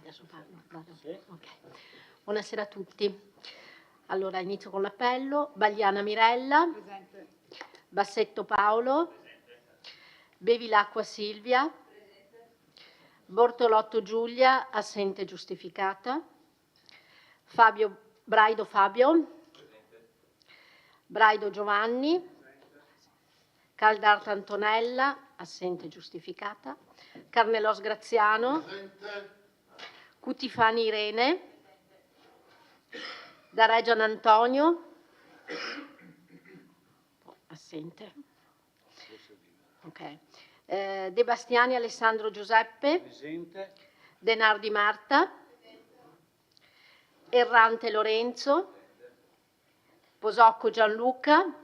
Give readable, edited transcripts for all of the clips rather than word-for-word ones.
Adesso parlo. Sì. Okay. Buonasera a tutti. Allora inizio con l'appello. Bagliana Mirella. Presente. Bassetto Paolo. Presente. Bevilacqua Silvia. Presente. Bortolotto Giulia, assente giustificata. Braido Fabio. Presente. Braido Giovanni. Presente. Caldarta Antonella, assente giustificata. Carnelos Graziano. Presente. Cutifani Irene. Daregian Antonio. Assente. Ok. De Bastiani Alessandro Giuseppe. Presente. Denardi Marta. Errante Lorenzo. Posocco Gianluca.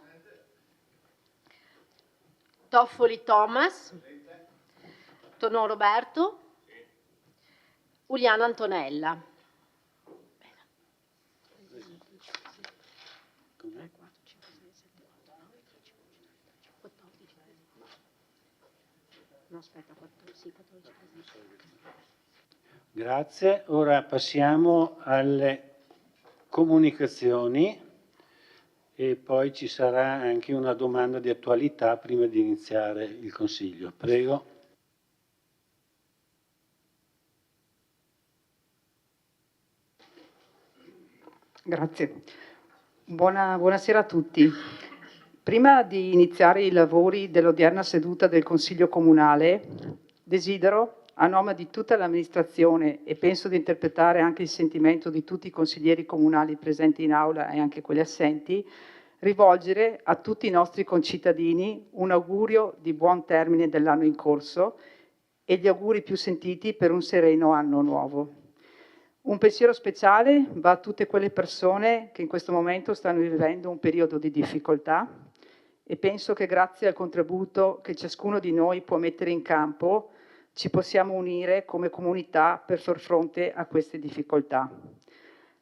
Toffoli Thomas. Tonò Roberto. Uliana Antonella. Grazie. Ora passiamo alle comunicazioni e poi ci sarà anche una domanda di attualità prima di iniziare il Consiglio. Prego. Grazie. Buonasera a tutti. Prima di iniziare i lavori dell'odierna seduta del Consiglio Comunale, desidero, a nome di tutta l'amministrazione, e penso di interpretare anche il sentimento di tutti i consiglieri comunali presenti in aula e anche quelli assenti, rivolgere a tutti i nostri concittadini un augurio di buon termine dell'anno in corso e gli auguri più sentiti per un sereno anno nuovo. Un pensiero speciale va a tutte quelle persone che in questo momento stanno vivendo un periodo di difficoltà e penso che grazie al contributo che ciascuno di noi può mettere in campo ci possiamo unire come comunità per far fronte a queste difficoltà.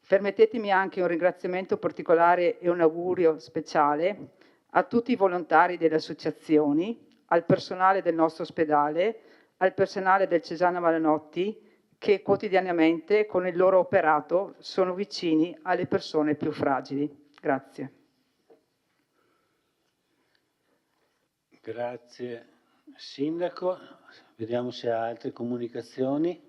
Permettetemi anche un ringraziamento particolare e un augurio speciale a tutti i volontari delle associazioni, al personale del nostro ospedale, al personale del Cesana Malanotti, che quotidianamente con il loro operato sono vicini alle persone più fragili. Grazie. Grazie Sindaco. Vediamo se ha altre comunicazioni.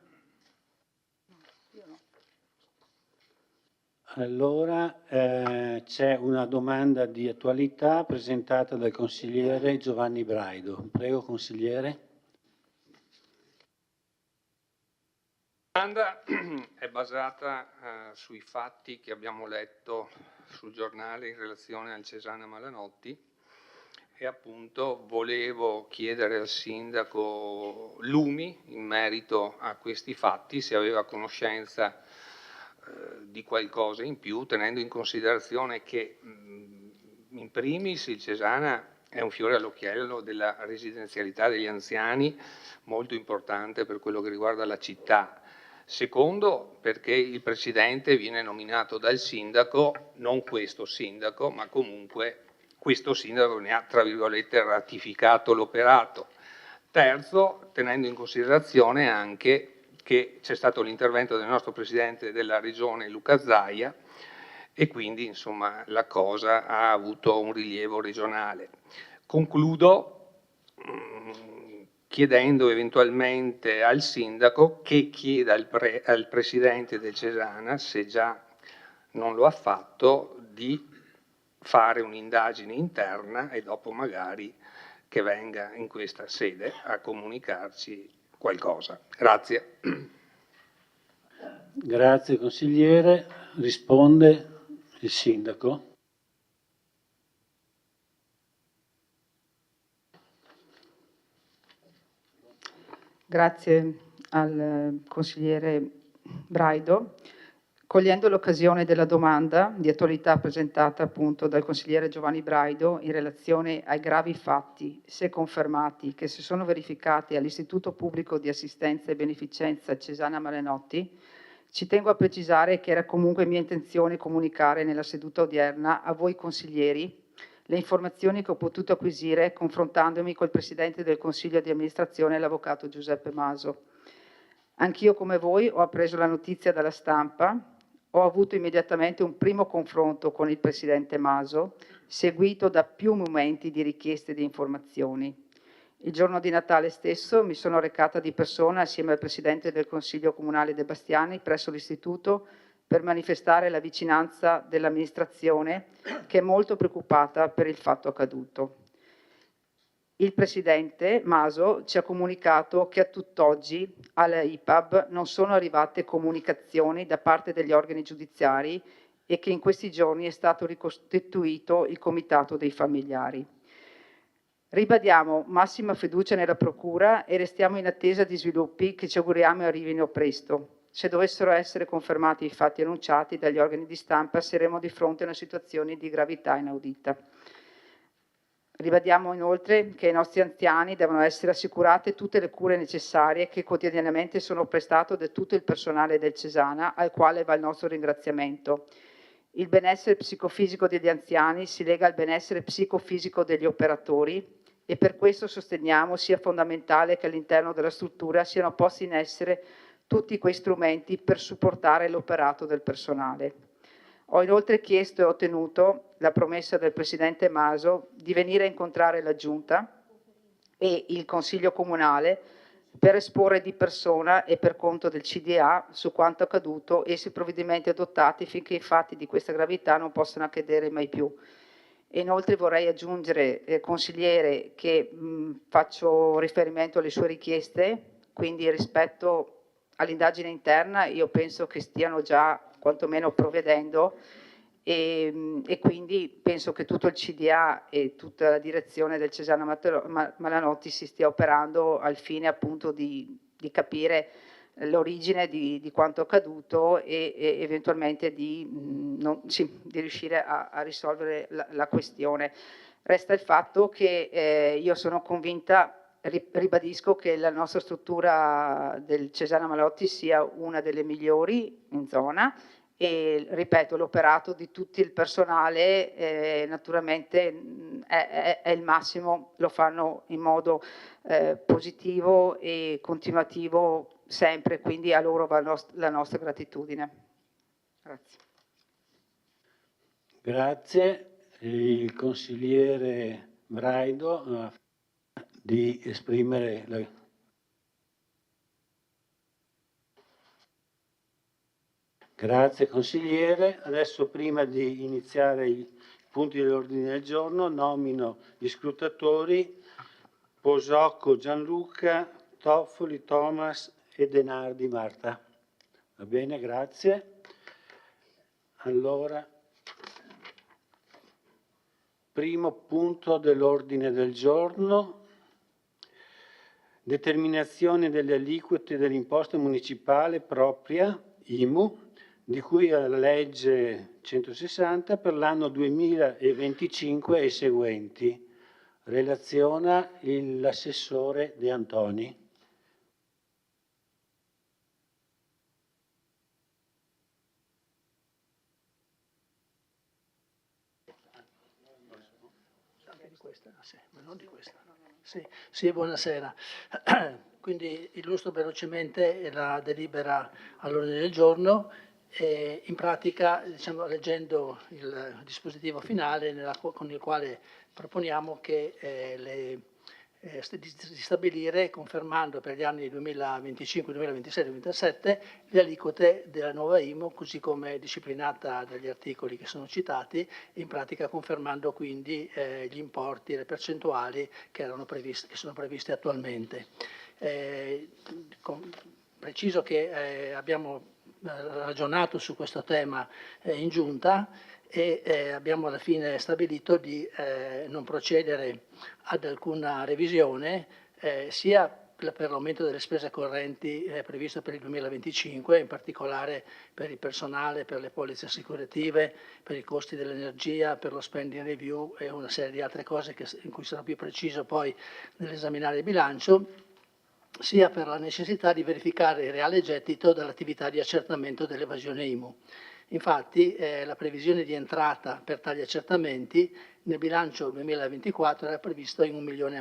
Allora c'è una domanda di attualità presentata dal consigliere Giovanni Braido. Prego consigliere. La domanda è basata sui fatti che abbiamo letto sul giornale in relazione al Cesana Malanotti e appunto volevo chiedere al sindaco Lumi in merito a questi fatti se aveva conoscenza di qualcosa in più, tenendo in considerazione che in primis il Cesana è un fiore all'occhiello della residenzialità degli anziani, molto importante per quello che riguarda la città. Secondo, perché il presidente viene nominato dal sindaco, non questo sindaco, ma comunque questo sindaco ne ha, tra virgolette, ratificato l'operato. Terzo, tenendo in considerazione anche che c'è stato l'intervento del nostro presidente della regione Luca Zaia e quindi insomma la cosa ha avuto un rilievo regionale. Concludo chiedendo eventualmente al sindaco che chieda al presidente del Cesana, se già non lo ha fatto, di fare un'indagine interna e dopo magari che venga in questa sede a comunicarci qualcosa. Grazie. Grazie consigliere. Risponde il sindaco. Grazie al consigliere Braido. Cogliendo l'occasione della domanda di attualità presentata appunto dal consigliere Giovanni Braido in relazione ai gravi fatti, se confermati, che si sono verificati all'Istituto Pubblico di Assistenza e Beneficenza Cesana Malenotti, ci tengo a precisare che era comunque mia intenzione comunicare nella seduta odierna a voi consiglieri le informazioni che ho potuto acquisire confrontandomi col Presidente del Consiglio di amministrazione, l'Avvocato Giuseppe Maso. Anch'io, come voi, ho appreso la notizia dalla stampa, ho avuto immediatamente un primo confronto con il presidente Maso, seguito da più momenti di richieste di informazioni. Il giorno di Natale stesso mi sono recata di persona assieme al presidente del Consiglio Comunale De Bastiani presso l'istituto per manifestare la vicinanza dell'amministrazione, che è molto preoccupata per il fatto accaduto. Il presidente Maso ci ha comunicato che a tutt'oggi alla IPAB non sono arrivate comunicazioni da parte degli organi giudiziari e che in questi giorni è stato ricostituito il comitato dei familiari. Ribadiamo massima fiducia nella Procura e restiamo in attesa di sviluppi che ci auguriamo arrivino presto. Se dovessero essere confermati i fatti annunciati dagli organi di stampa, saremo di fronte a una situazione di gravità inaudita. Ribadiamo inoltre che ai nostri anziani devono essere assicurate tutte le cure necessarie che quotidianamente sono prestate da tutto il personale del Cesana, al quale va il nostro ringraziamento. Il benessere psicofisico degli anziani si lega al benessere psicofisico degli operatori e per questo sosteniamo sia fondamentale che all'interno della struttura siano posti in essere tutti quei strumenti per supportare l'operato del personale. Ho inoltre chiesto e ottenuto la promessa del Presidente Maso di venire a incontrare la Giunta e il Consiglio Comunale per esporre di persona e per conto del CDA su quanto accaduto e sui provvedimenti adottati finché i fatti di questa gravità non possano accadere mai più. E inoltre vorrei aggiungere, consigliere, che faccio riferimento alle sue richieste, quindi rispetto all'indagine interna io penso che stiano già quantomeno provvedendo e quindi penso che tutto il CDA e tutta la direzione del Cesana Malanotti si stia operando al fine appunto di capire l'origine di quanto accaduto e eventualmente di riuscire a risolvere la questione. Resta il fatto che io sono convinta, ribadisco che la nostra struttura del Cesana Malanotti sia una delle migliori in zona e ripeto, l'operato di tutto il personale naturalmente è il massimo, lo fanno in modo positivo e continuativo sempre, quindi a loro va la nostra gratitudine. Grazie. Grazie. Il consigliere Braido di esprimere la... Grazie consigliere. Adesso prima di iniziare i punti dell'ordine del giorno nomino gli scrutatori Posocco Gianluca, Toffoli Thomas e Denardi Marta. Va bene, grazie. Allora, primo punto dell'ordine del giorno. Determinazione delle aliquote dell'imposta municipale propria, IMU, di cui alla legge 160 per l'anno 2025 e seguenti. Relaziona l'assessore De Antoni. Sì, buonasera. Quindi illustro velocemente la delibera all'ordine del giorno. In pratica, diciamo, leggendo il dispositivo finale con il quale proponiamo che di stabilire, confermando per gli anni 2025, 2026 e 2027 le aliquote della nuova IMU, così come disciplinata dagli articoli che sono citati, in pratica confermando quindi gli importi e le percentuali che sono previste attualmente. Preciso che abbiamo ragionato su questo tema in giunta e abbiamo alla fine stabilito di non procedere ad alcuna revisione sia per l'aumento delle spese correnti previsto per il 2025, in particolare per il personale, per le polizze assicurative, per i costi dell'energia, per lo spending review e una serie di altre cose in cui sarò più preciso poi nell'esaminare il bilancio, sia per la necessità di verificare il reale gettito dell'attività di accertamento dell'evasione IMU. Infatti la previsione di entrata per tali accertamenti nel bilancio 2024 era prevista in 1,5 milioni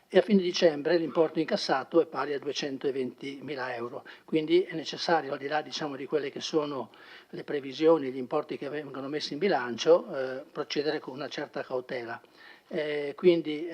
e a fine dicembre l'importo incassato è pari a 220.000 euro. Quindi è necessario, al di là diciamo, di quelle che sono le previsioni, gli importi che vengono messi in bilancio, procedere con una certa cautela. Quindi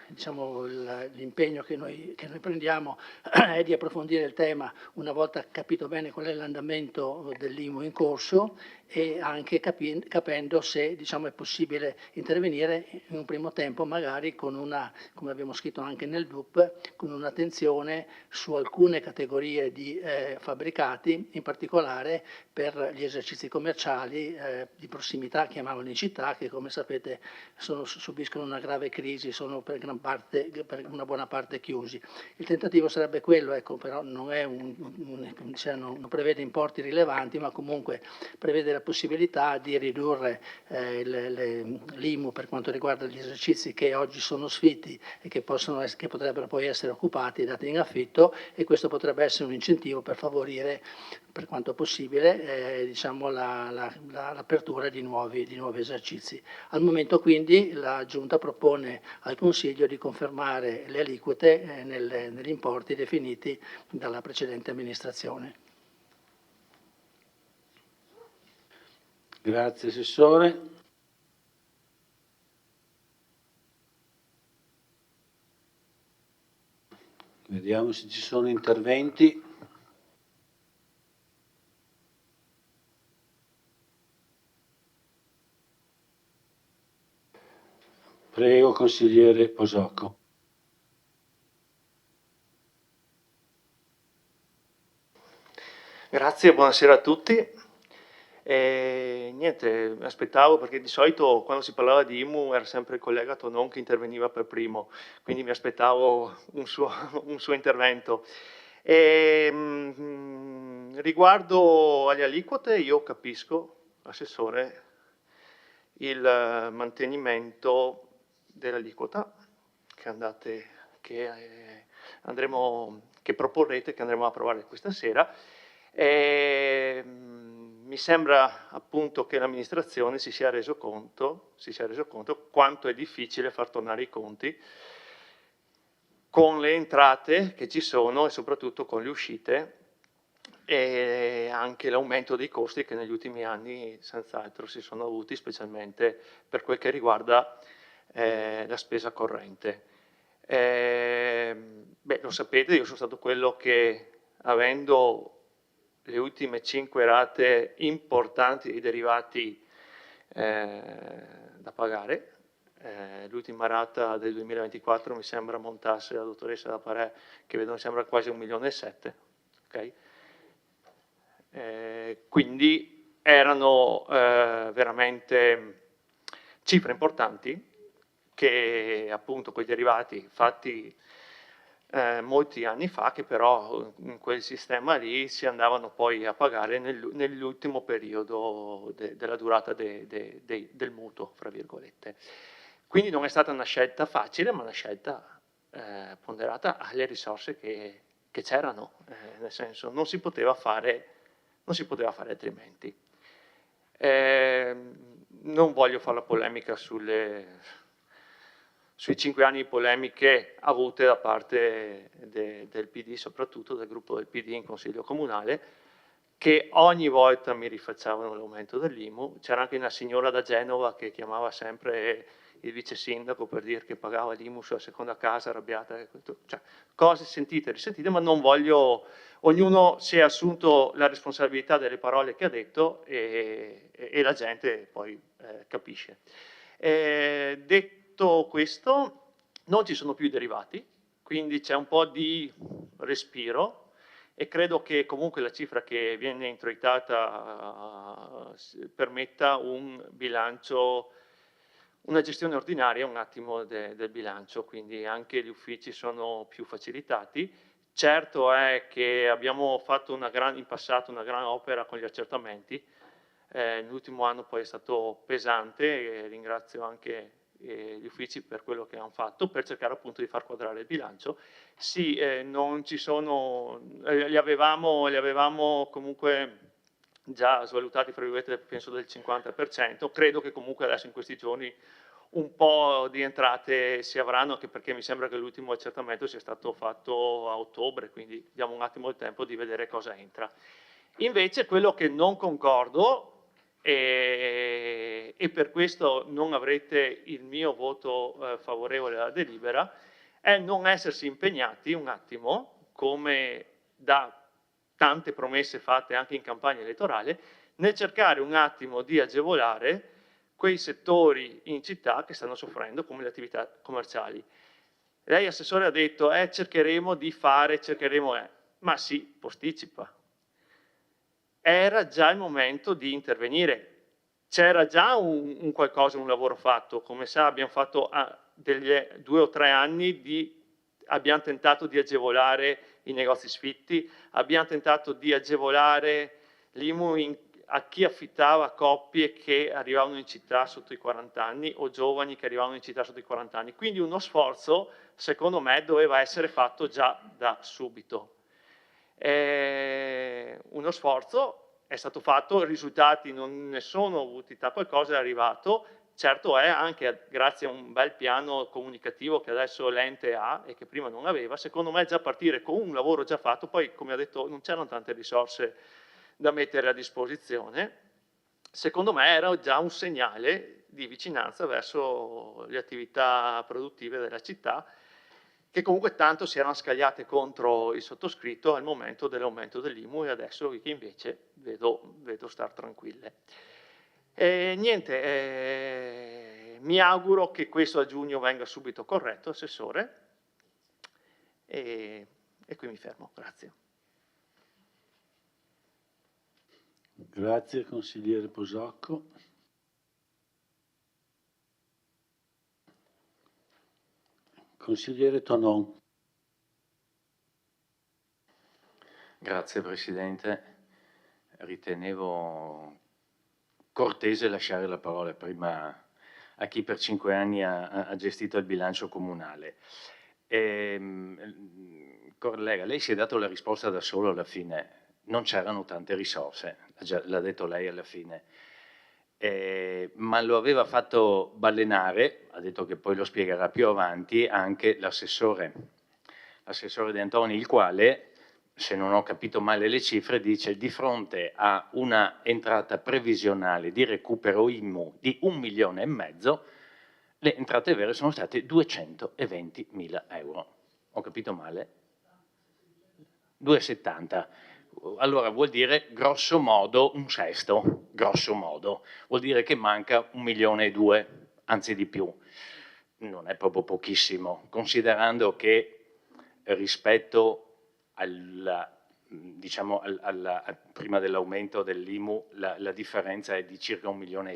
diciamo, l'impegno che noi prendiamo è di approfondire il tema una volta capito bene qual è l'andamento dell'IMU in corso e anche capendo se diciamo, è possibile intervenire in un primo tempo magari con una, come abbiamo scritto anche nel DUP, con un'attenzione su alcune categorie di fabbricati, in particolare per gli esercizi commerciali di prossimità, chiamavano in città, che come sapete subiscono una grave crisi, sono per una buona parte chiusi. Il tentativo sarebbe quello, ecco, però non, è non prevede importi rilevanti, ma comunque prevede la possibilità di ridurre l'IMU per quanto riguarda gli esercizi che oggi sono sfitti e che potrebbero poi essere occupati e dati in affitto, e questo potrebbe essere un incentivo per favorire per quanto possibile diciamo, l'apertura di nuovi esercizi. Al momento quindi la Giunta propone al Consiglio di confermare le aliquote negli importi definiti dalla precedente amministrazione. Grazie Assessore. Vediamo se ci sono interventi. Prego, consigliere Posocco. Grazie, buonasera a tutti. Niente, aspettavo perché di solito quando si parlava di IMU era sempre il collega Tonon che interveniva per primo, quindi mi aspettavo un suo intervento. Riguardo alle aliquote io capisco, Assessore, il mantenimento dell'aliquota che proporrete, che andremo a approvare questa sera. Mi sembra appunto che l'amministrazione si sia reso conto quanto è difficile far tornare i conti con le entrate che ci sono e soprattutto con le uscite, e anche l'aumento dei costi che negli ultimi anni senz'altro si sono avuti, specialmente per quel che riguarda la spesa corrente. Lo sapete, io sono stato quello che, avendo le ultime 5 rate importanti di derivati da pagare, l'ultima rata del 2024 mi sembra montasse la dottoressa Da Parè, che vedo mi sembra quasi 1,7 milioni, okay? Quindi erano veramente cifre importanti che appunto quei derivati fatti molti anni fa, che però in quel sistema lì si andavano poi a pagare nell'ultimo periodo della durata del mutuo, fra virgolette. Quindi non è stata una scelta facile, ma una scelta ponderata alle risorse che c'erano, nel senso non si poteva fare altrimenti. Non voglio fare la polemica sui 5 anni di polemiche avute da parte del PD, soprattutto del gruppo del PD in Consiglio Comunale, che ogni volta mi rifacciavano l'aumento dell'IMU. C'era anche una signora da Genova che chiamava sempre il vice sindaco per dire che pagava l'IMU sulla seconda casa, arrabbiata, cioè, cose sentite e risentite, ma non voglio, ognuno si è assunto la responsabilità delle parole che ha detto e la gente poi capisce. Detto questo, non ci sono più i derivati, quindi c'è un po' di respiro e credo che comunque la cifra che viene introitata permetta un bilancio, una gestione ordinaria un attimo del bilancio, quindi anche gli uffici sono più facilitati. Certo è che abbiamo fatto in passato una gran opera con gli accertamenti, l'ultimo anno poi è stato pesante e ringrazio anche gli uffici per quello che hanno fatto per cercare appunto di far quadrare il bilancio. Sì, non ci sono, li avevamo comunque già svalutati, fra virgolette, penso del 50%, credo che comunque adesso in questi giorni un po' di entrate si avranno, anche perché mi sembra che l'ultimo accertamento sia stato fatto a ottobre, quindi diamo un attimo il tempo di vedere cosa entra. Invece quello che non concordo, e per questo non avrete il mio voto favorevole alla delibera, è non essersi impegnati un attimo, come da tante promesse fatte anche in campagna elettorale, nel cercare un attimo di agevolare quei settori in città che stanno soffrendo, come le attività commerciali. Lei, Assessore, ha detto cercheremo di fare, ma sì, posticipa. Era già il momento di intervenire. C'era già un qualcosa, un lavoro fatto. Come sa, abbiamo fatto degli 2 o 3 anni abbiamo tentato di agevolare i negozi sfitti, abbiamo tentato di agevolare l'IMU a chi affittava coppie che arrivavano in città sotto i 40 anni o giovani che arrivavano in città sotto i 40 anni. Quindi uno sforzo, secondo me, doveva essere fatto già da subito. Uno sforzo è stato fatto, i risultati non ne sono avuti, qualcosa è arrivato. Certo è anche grazie a un bel piano comunicativo che adesso l'ente ha e che prima non aveva, secondo me già partire con un lavoro già fatto, poi come ha detto non c'erano tante risorse da mettere a disposizione, secondo me era già un segnale di vicinanza verso le attività produttive della città, che comunque tanto si erano scagliate contro il sottoscritto al momento dell'aumento dell'IMU e adesso che invece vedo star tranquille. Mi auguro che questo a giugno venga subito corretto, Assessore, e qui mi fermo, grazie. Grazie, consigliere Posocco. Consigliere Tonon. Grazie Presidente. Ritenevo cortese lasciare la parola prima a chi per 5 anni ha gestito il bilancio comunale. Collega, lei si è dato la risposta da solo alla fine. Non c'erano tante risorse, l'ha detto lei alla fine. Ma lo aveva fatto balenare, ha detto che poi lo spiegherà più avanti, anche l'assessore De Antoni, il quale, se non ho capito male le cifre, dice di fronte a una entrata previsionale di recupero IMU di 1,5 milioni, le entrate vere sono state 220.000 euro. Ho capito male? 270. Allora vuol dire grosso modo un sesto, grosso modo. Vuol dire che manca 1,2 milioni, anzi di più. Non è proprio pochissimo, considerando che rispetto prima dell'aumento dell'IMU la differenza è di circa 1,6 milioni.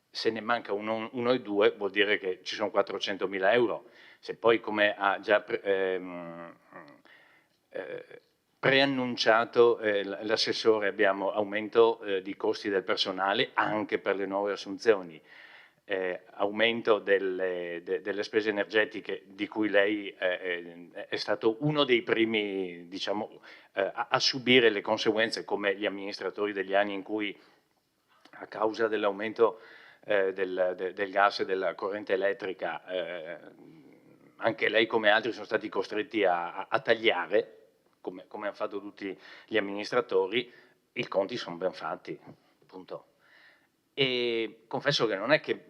Se ne manca 1,2 vuol dire che ci sono 400.000 euro. Se poi, come ha già preannunciato l'assessore, abbiamo aumento di costi del personale anche per le nuove assunzioni, aumento delle spese energetiche di cui lei è stato uno dei primi, diciamo, a subire le conseguenze, come gli amministratori degli anni in cui, a causa dell'aumento del gas e della corrente elettrica, anche lei come altri sono stati costretti a tagliare, come hanno fatto tutti gli amministratori. I conti sono ben fatti, appunto. E confesso che non è che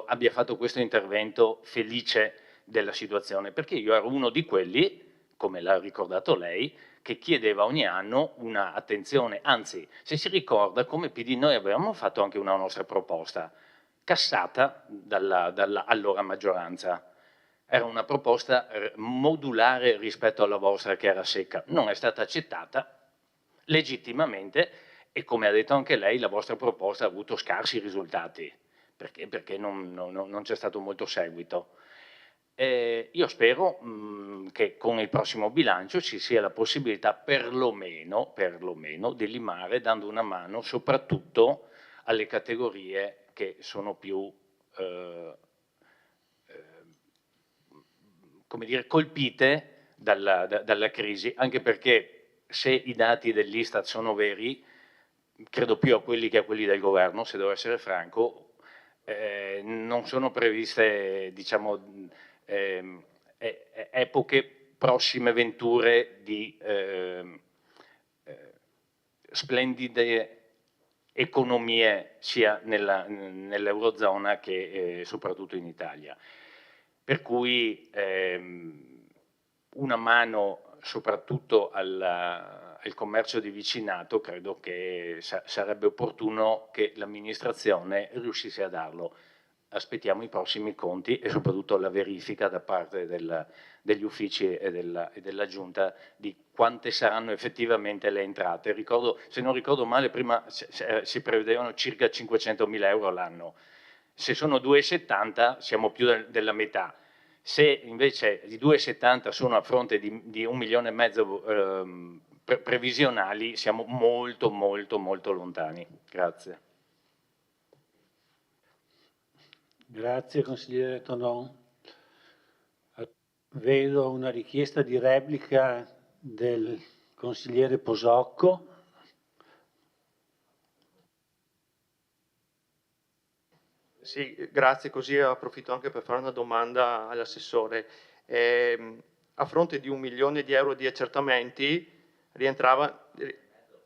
abbia fatto questo intervento felice della situazione, perché io ero uno di quelli, come l'ha ricordato lei, che chiedeva ogni anno una attenzione. Anzi, se si ricorda, come PD noi avevamo fatto anche una nostra proposta, cassata dalla allora maggioranza. Era una proposta modulare rispetto alla vostra, che era secca. Non è stata accettata legittimamente, e come ha detto anche lei, la vostra proposta ha avuto scarsi risultati. Perché? Perché non c'è stato molto seguito. Io spero che con il prossimo bilancio ci sia la possibilità perlomeno di limare, dando una mano soprattutto alle categorie che sono più come dire, colpite dalla crisi, anche perché se i dati dell'Istat sono veri, credo più a quelli che a quelli del governo, se devo essere franco, non sono previste, diciamo, epoche prossime venture di splendide economie sia nell'Eurozona che soprattutto in Italia. Per cui una mano soprattutto al commercio di vicinato credo che sarebbe opportuno che l'amministrazione riuscisse a darlo. Aspettiamo i prossimi conti e soprattutto la verifica da parte degli uffici e della Giunta di quante saranno effettivamente le entrate. Ricordo, se non ricordo male, prima si prevedevano circa 500.000 euro l'anno. Se sono 2,70 siamo più della metà. Se invece i 2,70 sono a fronte di 1,5 milioni previsionali, siamo molto molto molto lontani. Grazie. Grazie consigliere Tonon. Vedo una richiesta di replica del consigliere Posocco. Sì, grazie, così approfitto anche per fare una domanda all'assessore. A fronte di 1 milione di euro di accertamenti rientrava,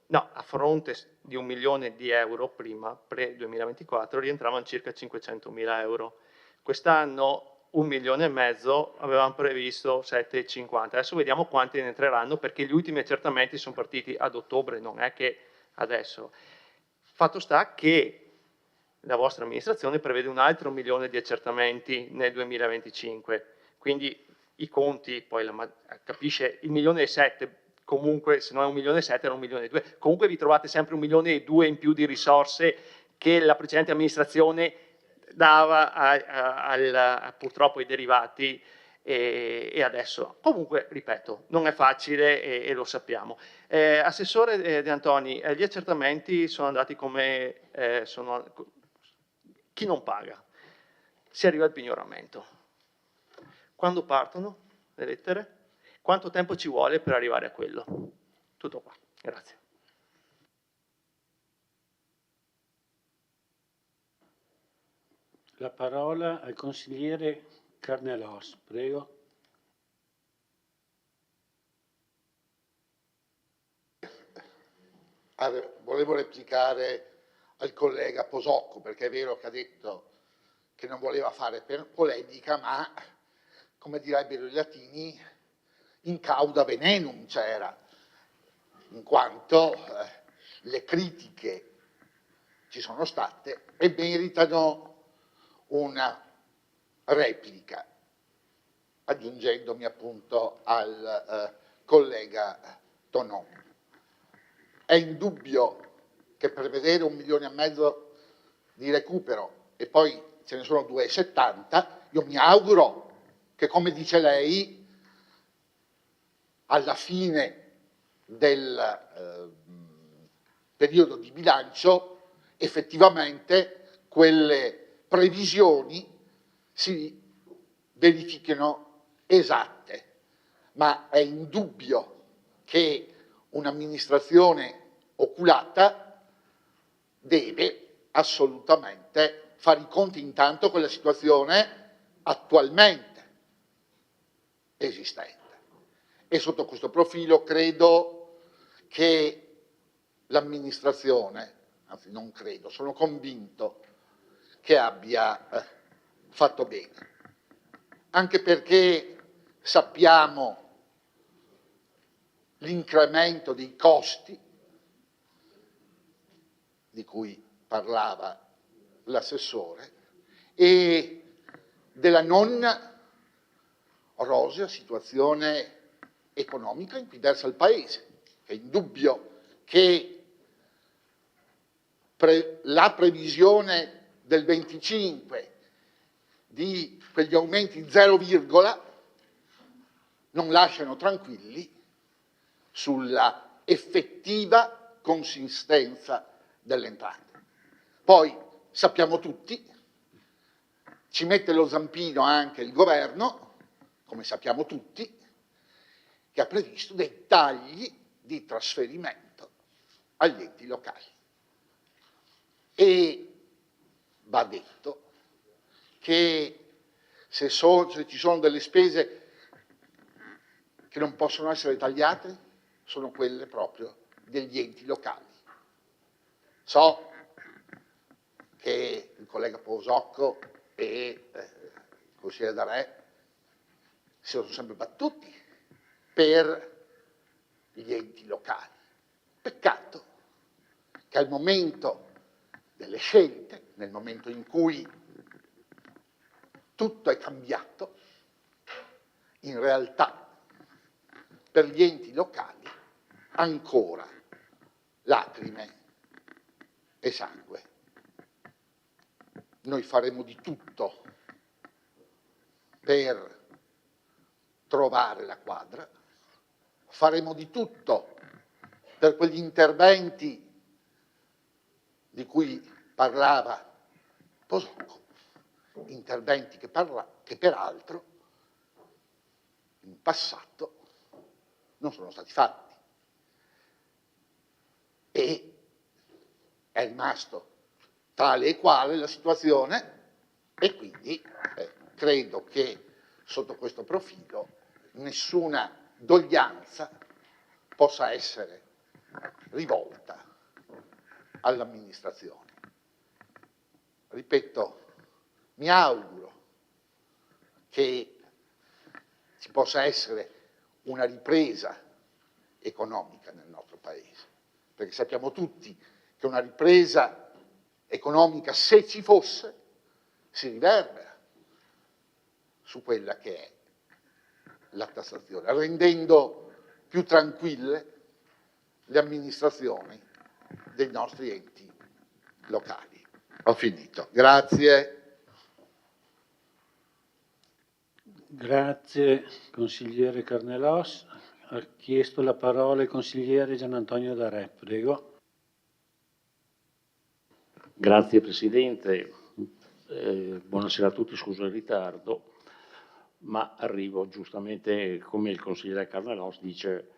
no, a fronte di 1 milione di euro prima, pre-2024, rientravano circa 500.000 euro. Quest'anno 1,5 milioni, avevamo previsto 7,50. Adesso vediamo quanti ne entreranno, perché gli ultimi accertamenti sono partiti ad ottobre, non è che adesso. Fatto sta che la vostra amministrazione prevede un altro 1 milione di accertamenti nel 2025, quindi i conti, poi capisce, il 1,7 milioni, comunque se non è 1,7 milioni era 1,2 milioni, comunque vi trovate sempre 1,2 milioni in più di risorse che la precedente amministrazione dava purtroppo ai derivati e adesso. Comunque, ripeto, non è facile e lo sappiamo. Assessore De Antoni, gli accertamenti sono andati come chi non paga, si arriva al pignoramento. Quando partono le lettere? Quanto tempo ci vuole per arrivare a quello? Tutto qua, grazie. La parola al consigliere Carnelos, prego. Volevo replicare al collega Posocco, perché è vero che ha detto che non voleva fare polemica, ma, come direbbero i latini, in cauda venenum c'era, in quanto le critiche ci sono state e meritano una replica, aggiungendomi appunto al collega Tonon. È indubbio che prevedere 1,5 milioni di recupero e poi ce ne sono 2,70, io mi auguro che, come dice lei, alla fine del periodo di bilancio effettivamente quelle previsioni si verifichino esatte, ma è indubbio che un'amministrazione oculata deve assolutamente fare i conti intanto con la situazione attualmente esistente. E sotto questo profilo credo che l'amministrazione, anzi non credo, sono convinto che abbia fatto bene, anche perché sappiamo l'incremento dei costi di cui parlava l'assessore e della non rosea situazione economica in cui versa il Paese. È indubbio che la previsione del 25 di quegli aumenti 0, non lasciano tranquilli sulla effettiva consistenza delle entrate. Poi sappiamo tutti, ci mette lo zampino anche il governo, come sappiamo tutti, che ha previsto dei tagli di trasferimento agli enti locali. E va detto che se ci sono delle spese che non possono essere tagliate, sono quelle proprio degli enti locali. So che il collega Posocco e il consigliere D'Arè si sono sempre battuti per gli enti locali. Peccato che al momento delle scelte, nel momento in cui tutto è cambiato, in realtà per gli enti locali ancora lacrime e sangue. Noi faremo di tutto per trovare la quadra, faremo di tutto per quegli interventi di cui parlava Posocco, interventi che peraltro in passato non sono stati fatti e è rimasto tale e quale la situazione e quindi credo che sotto questo profilo nessuna doglianza possa essere rivolta all'amministrazione. Ripeto, mi auguro che ci possa essere una ripresa economica nel nostro Paese, perché sappiamo tutti che una ripresa economica, se ci fosse, si riverbera su quella che è la tassazione, rendendo più tranquille le amministrazioni dei nostri enti locali. Ho finito. Grazie. Grazie consigliere Carnelos. Ha chiesto la parola il consigliere Gian Antonio D'Arè, prego. Grazie Presidente, buonasera a tutti, scuso il ritardo, ma arrivo giustamente come il consigliere Carnelos dice,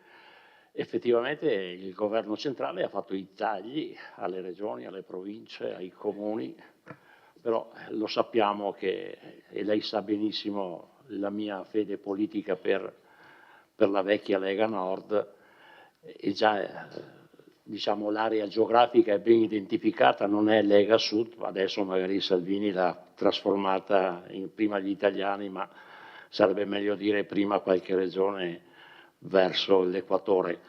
effettivamente il governo centrale ha fatto i tagli alle regioni, alle province, ai comuni, però lo sappiamo che, e lei sa benissimo la mia fede politica per la vecchia Lega Nord, e già diciamo l'area geografica è ben identificata, non è Lega Sud, adesso magari Salvini l'ha trasformata in prima gli italiani, ma sarebbe meglio dire prima qualche regione verso l'equatore.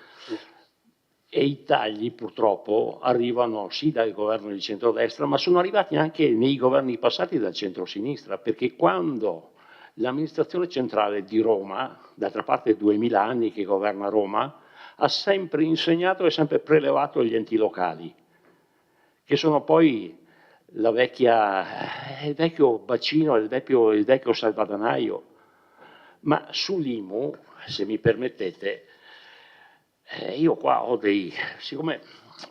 E i tagli purtroppo arrivano sì dal governo di centrodestra, ma sono arrivati anche nei governi passati dal centrosinistra, perché quando l'amministrazione centrale di Roma, d'altra parte 2000 anni che governa Roma, ha sempre insegnato e sempre prelevato gli enti locali, che sono poi il vecchio bacino, il vecchio salvadanaio. Ma sull'IMU, se mi permettete, io qua ho siccome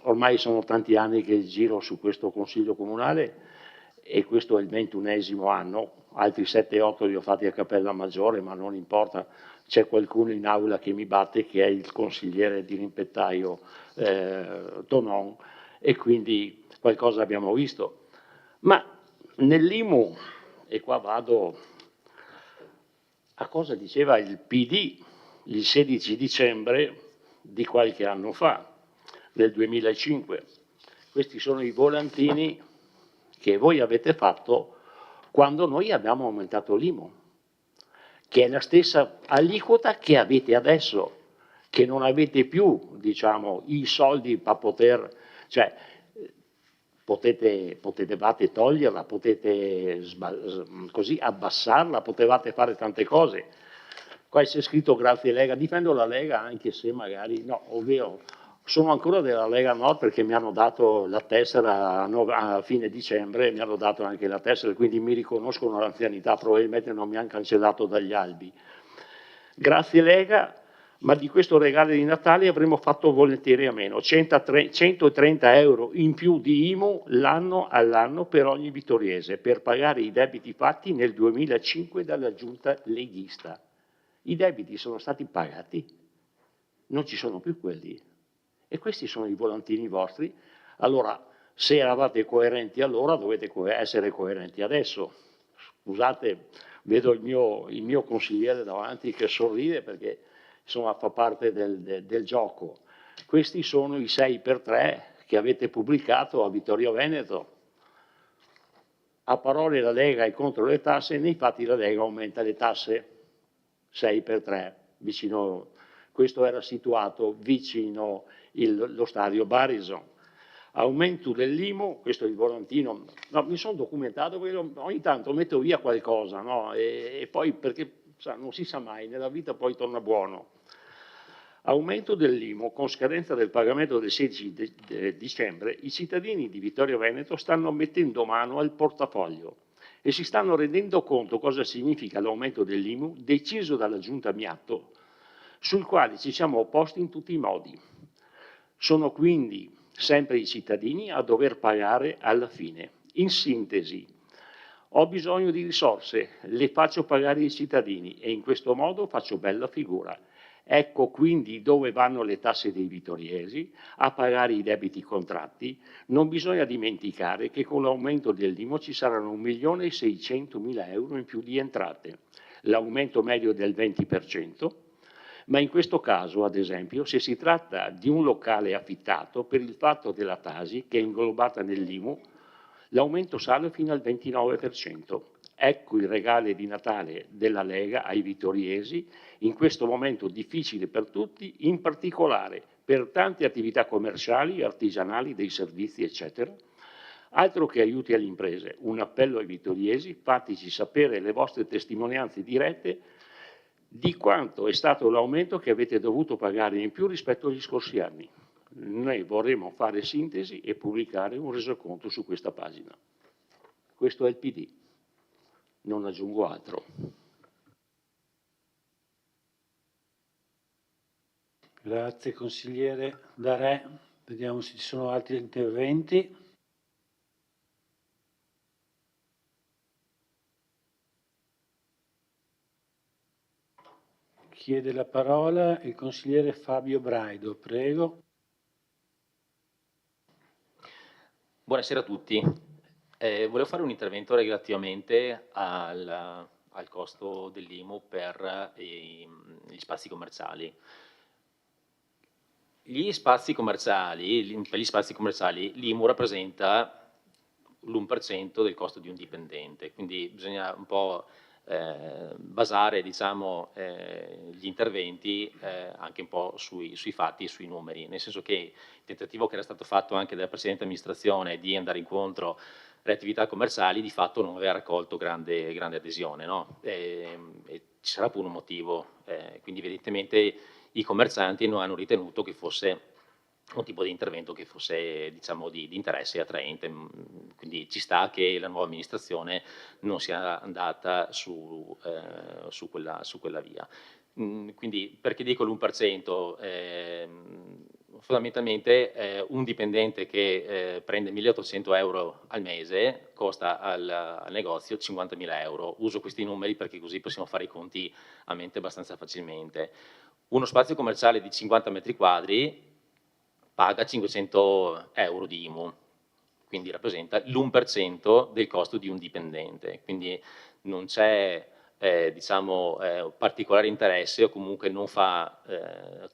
ormai sono tanti anni che giro su questo Consiglio Comunale e questo è il 21esimo anno, altri 7-8 li ho fatti a Cappella Maggiore, ma non importa, c'è qualcuno in aula che mi batte che è il consigliere di Rimpettaio Tonon e quindi qualcosa abbiamo visto. Ma nell'IMU, e qua vado a cosa diceva il PD il 16 dicembre di qualche anno fa, nel 2005. Questi sono i volantini che voi avete fatto quando noi abbiamo aumentato l'IMU, che è la stessa aliquota che avete adesso, che non avete più, diciamo, i soldi per poter, cioè potevate toglierla, potete così abbassarla, potevate fare tante cose. Qua c'è scritto grazie Lega, difendo la Lega anche se magari, no, ovvero sono ancora della Lega Nord perché mi hanno dato la tessera a fine dicembre, mi hanno dato anche la tessera, quindi mi riconoscono l'anzianità, probabilmente non mi hanno cancellato dagli albi. Grazie Lega, ma di questo regalo di Natale avremmo fatto volentieri a meno, 130 euro in più di IMU l'anno all'anno per ogni vittoriese, per pagare i debiti fatti nel 2005 dalla giunta leghista. I debiti sono stati pagati, non ci sono più quelli. E questi sono i volantini vostri. Allora, se eravate coerenti allora, dovete essere coerenti adesso. scusate, vedo il mio consigliere davanti che sorride perché insomma fa parte del gioco. Questi sono i 6x3 che avete pubblicato a Vittorio Veneto. A parole la Lega è contro le tasse, nei fatti la Lega aumenta le tasse 6x3. Vicino, questo era situato vicino lo stadio Barison. Aumento dell'IMU, questo è il volantino, no, mi sono documentato perché ogni tanto metto via qualcosa, no? E poi perché non si sa mai, nella vita poi torna buono. Aumento dell'IMU con scadenza del pagamento del 16 dicembre, i cittadini di Vittorio Veneto stanno mettendo mano al portafoglio e si stanno rendendo conto cosa significa l'aumento dell'IMU deciso dalla Giunta Miatto, sul quale ci siamo opposti in tutti i modi. Sono quindi sempre i cittadini a dover pagare alla fine. In sintesi, ho bisogno di risorse, le faccio pagare i cittadini e in questo modo faccio bella figura. Ecco quindi dove vanno le tasse dei vittoriesi, a pagare i debiti contratti. Non bisogna dimenticare che con l'aumento dell'IMU ci saranno 1.600.000 euro in più di entrate, l'aumento medio del 20%, ma in questo caso, ad esempio, se si tratta di un locale affittato, per il fatto della Tasi, che è inglobata nell'IMU, l'aumento sale fino al 29%. Ecco i regali di Natale della Lega ai vittoriesi in questo momento difficile per tutti, in particolare per tante attività commerciali, artigianali, dei servizi, eccetera. Altro che aiuti alle imprese, un appello ai vittoriesi, fateci sapere le vostre testimonianze dirette di quanto è stato l'aumento che avete dovuto pagare in più rispetto agli scorsi anni. Noi vorremmo fare sintesi e pubblicare un resoconto su questa pagina. Questo è il PD, non aggiungo altro. Grazie consigliere Darè. Vediamo se ci sono altri interventi. Chiede la parola il consigliere Fabio Braido, prego. Buonasera a tutti. Volevo fare un intervento relativamente al costo dell'IMU per gli spazi commerciali. Per gli spazi commerciali l'IMU rappresenta l'1% del costo di un dipendente, quindi bisogna un po' basare, diciamo, gli interventi anche un po' sui fatti e sui numeri, nel senso che il tentativo che era stato fatto anche dalla precedente amministrazione di andare incontro alle attività commerciali di fatto non aveva raccolto grande adesione, no? E ci sarà pure un motivo, quindi evidentemente i commercianti non hanno ritenuto che fosse un tipo di intervento che fosse, diciamo, di interesse attraente, quindi ci sta che la nuova amministrazione non sia andata su quella via. Quindi perché dico l'1%? Fondamentalmente un dipendente che prende 1.800 euro al mese costa al negozio 50.000 euro. Uso questi numeri perché così possiamo fare i conti a mente abbastanza facilmente. Uno spazio commerciale di 50 metri quadri paga 500 euro di IMU, quindi rappresenta l'1% del costo di un dipendente, quindi non c'è diciamo, particolare interesse o comunque non fa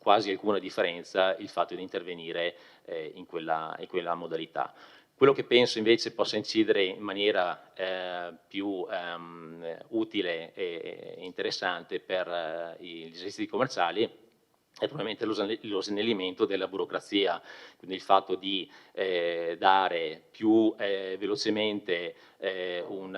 quasi alcuna differenza il fatto di intervenire in quella modalità. Quello che penso invece possa incidere in maniera più utile e interessante per gli esercizi commerciali è probabilmente lo snellimento della burocrazia, quindi il fatto di dare più velocemente un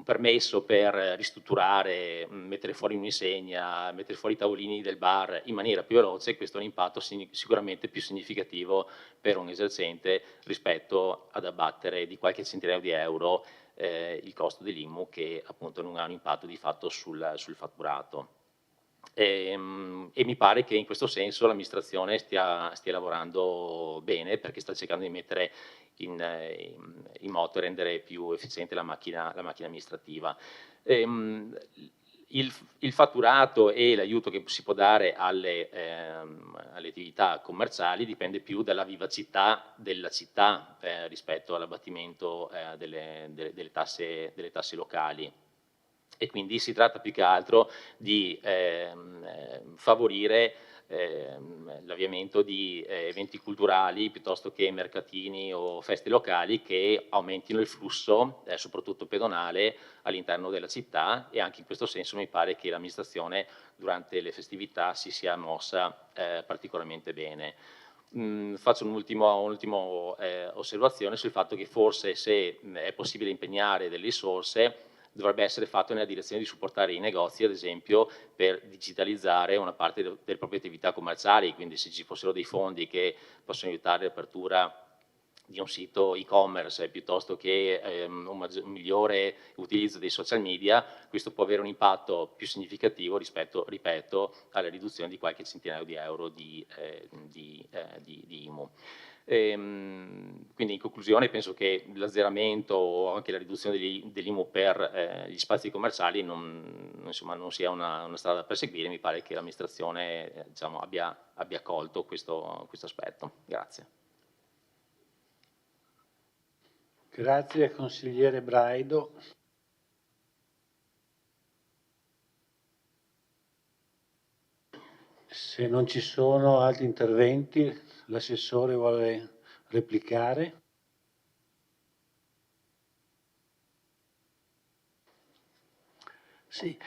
permesso per ristrutturare, mettere fuori un'insegna, mettere fuori i tavolini del bar in maniera più veloce, questo è un impatto sicuramente più significativo per un esercente rispetto ad abbattere di qualche centinaio di euro il costo dell'IMU che appunto non ha un impatto di fatto sul fatturato. E mi pare che in questo senso l'amministrazione stia lavorando bene perché sta cercando di mettere in moto e rendere più efficiente la macchina amministrativa. I il fatturato e l'aiuto che si può dare alle attività commerciali dipende più dalla vivacità della città rispetto all'abbattimento delle tasse locali. E quindi si tratta più che altro di favorire l'avviamento di eventi culturali piuttosto che mercatini o feste locali che aumentino il flusso, soprattutto pedonale, all'interno della città, e anche in questo senso mi pare che l'amministrazione durante le festività si sia mossa particolarmente bene. Faccio un'ultima osservazione sul fatto che forse, se è possibile impegnare delle risorse, dovrebbe essere fatto nella direzione di supportare i negozi, ad esempio, per digitalizzare una parte delle proprie attività commerciali, quindi se ci fossero dei fondi che possono aiutare l'apertura di un sito e-commerce piuttosto che un migliore utilizzo dei social media, questo può avere un impatto più significativo rispetto, ripeto, alla riduzione di qualche centinaio di euro di IMU. Quindi in conclusione penso che l'azzeramento o anche la riduzione dell'IMU per gli spazi commerciali non sia una strada da perseguire. Mi pare che l'amministrazione diciamo, abbia colto questo aspetto. Grazie. Grazie consigliere Braido. Se non ci sono altri interventi, l'assessore vuole replicare. Sì,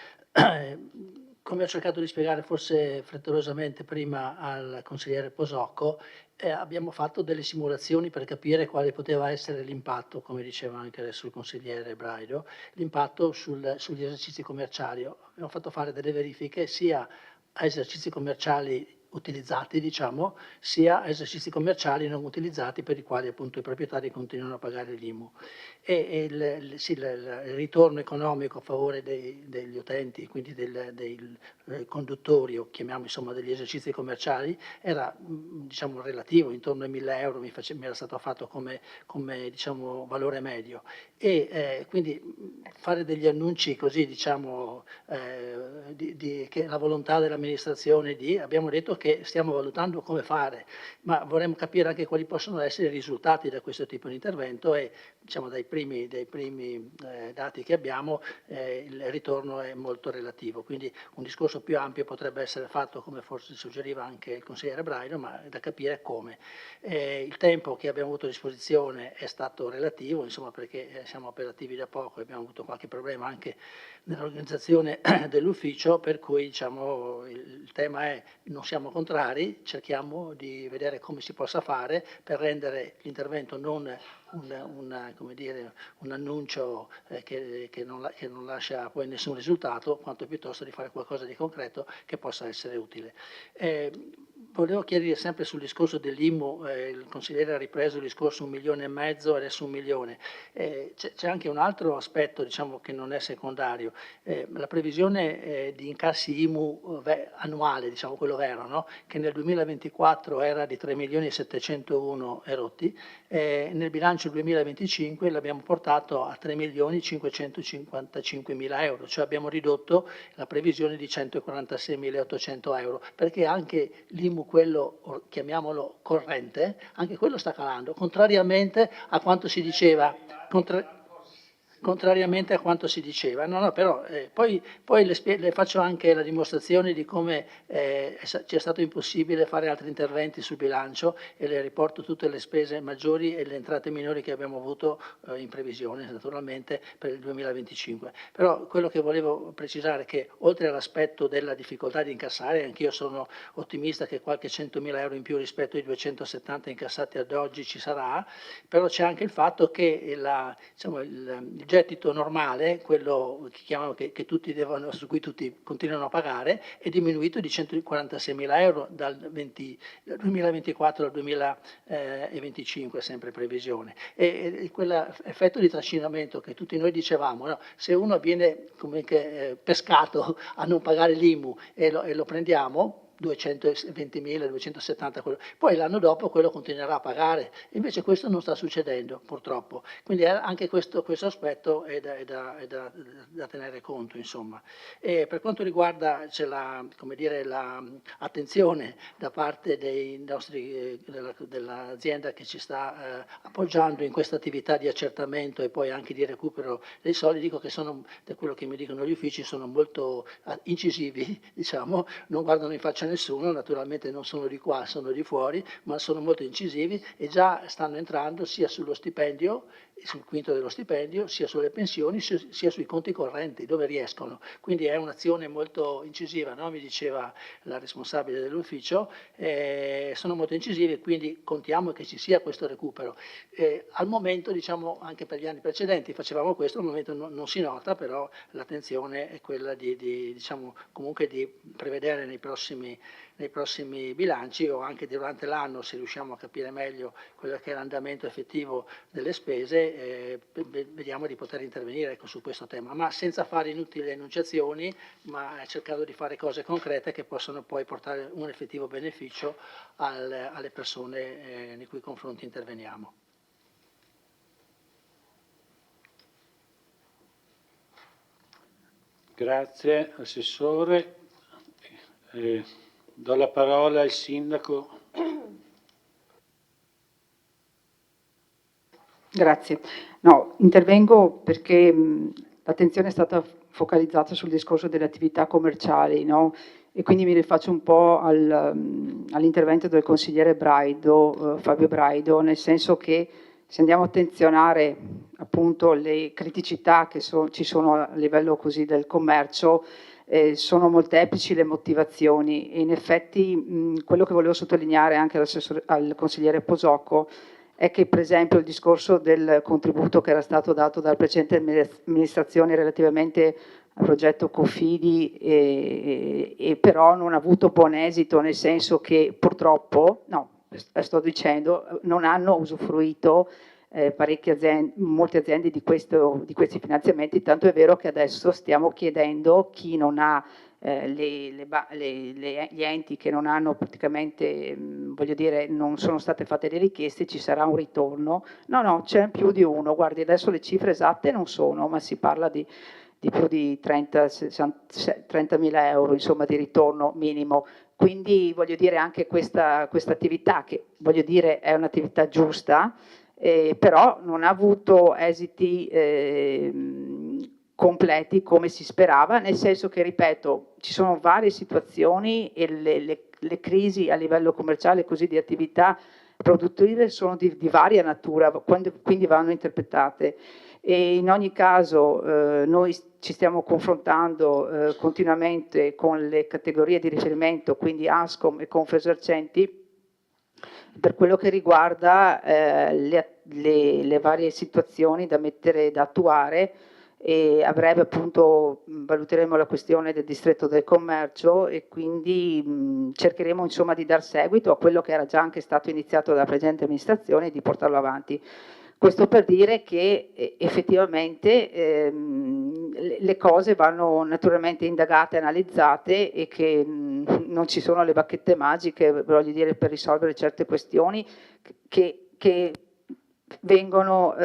come ho cercato di spiegare forse frettolosamente prima al consigliere Posocco, abbiamo fatto delle simulazioni per capire quale poteva essere l'impatto, come diceva anche adesso il consigliere Braido, l'impatto sugli esercizi commerciali. Abbiamo fatto fare delle verifiche sia a esercizi commerciali utilizzati, diciamo, sia a esercizi commerciali non utilizzati per i quali appunto i proprietari continuano a pagare l'IMU. E il ritorno economico a favore degli utenti, quindi dei conduttori, o chiamiamo insomma degli esercizi commerciali, era diciamo relativo, intorno ai 1.000 euro mi era stato fatto come diciamo valore medio. E quindi fare degli annunci così, diciamo, che la volontà dell'amministrazione abbiamo detto che stiamo valutando come fare, ma vorremmo capire anche quali possono essere i risultati da questo tipo di intervento, e diciamo dai primi dati che abbiamo il ritorno è molto relativo, quindi un discorso più ampio potrebbe essere fatto, come forse suggeriva anche il consigliere Braido, ma è da capire come. Il tempo che abbiamo avuto a disposizione è stato relativo, insomma, perché siamo operativi da poco e abbiamo avuto qualche problema anche nell'organizzazione dell'ufficio, per cui diciamo, il tema è: non siamo contrari, cerchiamo di vedere come si possa fare per rendere l'intervento non un annuncio che non lascia poi nessun risultato, quanto piuttosto di fare qualcosa di concreto che possa essere utile. Volevo chiarire sempre sul discorso dell'IMU, il consigliere ha ripreso il discorso 1,5 milioni, adesso 1 milione. C'è anche un altro aspetto, diciamo, che non è secondario. La previsione di incassi IMU annuale, diciamo quello vero, no? Che nel 2024 era di 3.701 erotti, nel bilancio 2025 l'abbiamo portato a 3.555.000 euro, cioè abbiamo ridotto la previsione di 146.800 euro, perché anche l'IMU, quello chiamiamolo corrente, anche quello sta calando, contrariamente a quanto si diceva. Contrariamente a quanto si diceva. No, però poi le faccio anche la dimostrazione di come ci è stato impossibile fare altri interventi sul bilancio, e le riporto tutte le spese maggiori e le entrate minori che abbiamo avuto in previsione, naturalmente, per il 2025. Però quello che volevo precisare è che, oltre all'aspetto della difficoltà di incassare, anch'io sono ottimista che qualche 100.000 euro in più rispetto ai 270 incassati ad oggi ci sarà, però c'è anche il fatto che il gettito normale, quello che chiamano che tutti devono, su cui tutti continuano a pagare, è diminuito di 146.000 euro dal 2024 al 2025, sempre previsione. E quell'effetto di trascinamento che tutti noi dicevamo, no? Se uno viene pescato a non pagare l'IMU e lo prendiamo, 220.000, 270, poi l'anno dopo quello continuerà a pagare, invece questo non sta succedendo purtroppo, quindi anche questo aspetto è da tenere conto, insomma. E per quanto riguarda l'attenzione da parte dei nostri, dell'azienda che ci sta appoggiando in questa attività di accertamento e poi anche di recupero dei soldi, dico che sono, da quello che mi dicono gli uffici, sono molto incisivi, diciamo, non guardano in faccia a nessuno, naturalmente non sono di qua, sono di fuori, ma sono molto incisivi e già stanno entrando sia sullo stipendio, sul quinto dello stipendio, sia sulle pensioni, sia sui conti correnti, dove riescono. Quindi è un'azione molto incisiva, no? Mi diceva la responsabile dell'ufficio, sono molto incisivi e quindi contiamo che ci sia questo recupero. Al momento, diciamo, anche per gli anni precedenti facevamo questo, al momento non si nota, però l'attenzione è quella diciamo, comunque di prevedere nei prossimi bilanci o anche durante l'anno, se riusciamo a capire meglio quello che è l'andamento effettivo delle spese, vediamo di poter intervenire, ecco, su questo tema, ma senza fare inutili enunciazioni, ma cercando di fare cose concrete che possono poi portare un effettivo beneficio alle persone nei cui confronti interveniamo. Grazie Assessore. Do la parola al Sindaco. Grazie. No, intervengo perché l'attenzione è stata focalizzata sul discorso delle attività commerciali, no? E quindi mi rifaccio un po' all'intervento del consigliere Braido, Fabio Braido, nel senso che se andiamo a attenzionare appunto le criticità che ci sono a livello così del commercio, sono molteplici le motivazioni e in effetti quello che volevo sottolineare anche al consigliere Posocco è che per esempio il discorso del contributo che era stato dato dalla precedente amministrazione relativamente al progetto Cofidi e però non ha avuto buon esito, nel senso che purtroppo, no, sto dicendo, non hanno usufruito molte aziende di questi finanziamenti, tanto è vero che adesso stiamo chiedendo chi non ha gli enti che non hanno praticamente, voglio dire, non sono state fatte le richieste, ci sarà un ritorno. No, c'è più di uno, guardi, adesso le cifre esatte non sono, ma si parla di più di 30.000 euro, insomma, di ritorno minimo. Quindi voglio dire anche questa attività, che voglio dire è un'attività giusta, però non ha avuto esiti completi come si sperava, nel senso che, ripeto, ci sono varie situazioni e le crisi a livello commerciale, così di attività produttive, sono di varia natura, quindi vanno interpretate. E in ogni caso noi ci stiamo confrontando continuamente con le categorie di riferimento, quindi ASCOM e Confesercenti, per quello che riguarda le varie situazioni da attuare, e a breve appunto valuteremo la questione del distretto del commercio e quindi cercheremo insomma di dar seguito a quello che era già anche stato iniziato dalla precedente amministrazione e di portarlo avanti. Questo per dire che effettivamente le cose vanno naturalmente indagate, analizzate e che non ci sono le bacchette magiche, voglio dire, per risolvere certe questioni che derivano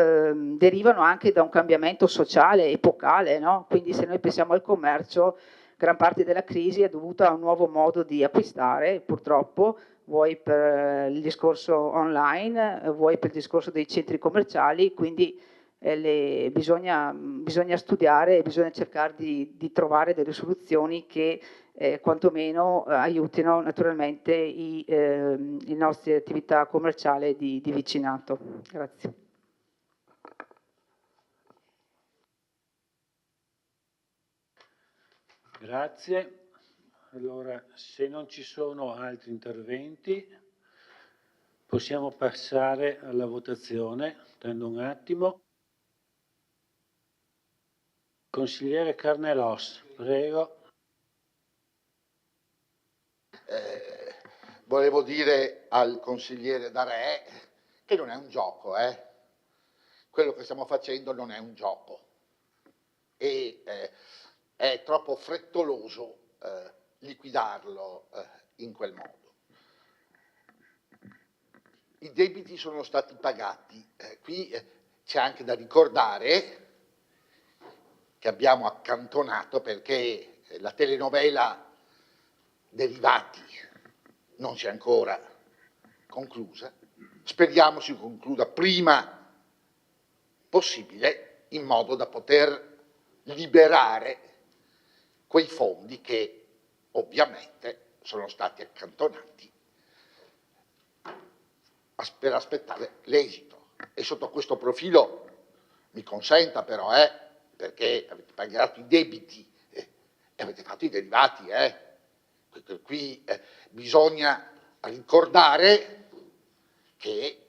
anche da un cambiamento sociale epocale, no? Quindi se noi pensiamo al commercio, gran parte della crisi è dovuta a un nuovo modo di acquistare, purtroppo, vuoi per il discorso online, vuoi per il discorso dei centri commerciali, quindi bisogna studiare e bisogna cercare di trovare delle soluzioni che quantomeno aiutino naturalmente le nostre attività commerciali di vicinato. Grazie. Grazie. Allora, se non ci sono altri interventi, possiamo passare alla votazione. Attendo un attimo. Consigliere Carnelos, prego. Volevo dire al consigliere Darè che non è un gioco, quello che stiamo facendo non è un gioco e è troppo frettoloso liquidarlo in quel modo. I debiti sono stati pagati. Qui c'è anche da ricordare che abbiamo accantonato, perché la telenovela Derivati non si è ancora conclusa. Speriamo si concluda prima possibile, in modo da poter liberare quei fondi che ovviamente sono stati accantonati per aspettare l'esito. E sotto questo profilo, mi consenta però, perché avete pagato i debiti e avete fatto i derivati, qui bisogna ricordare che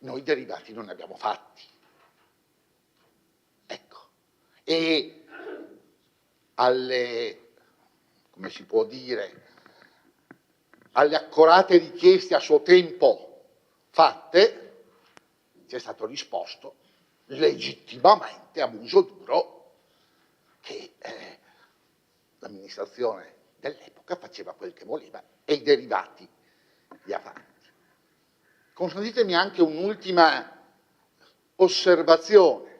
noi derivati non ne abbiamo fatti. Ecco. E alle, come si può dire, alle accorate richieste a suo tempo fatte, ci è stato risposto legittimamente a muso duro che l'amministrazione dell'epoca faceva quel che voleva e i derivati li ha fatti. Consentitemi anche un'ultima osservazione,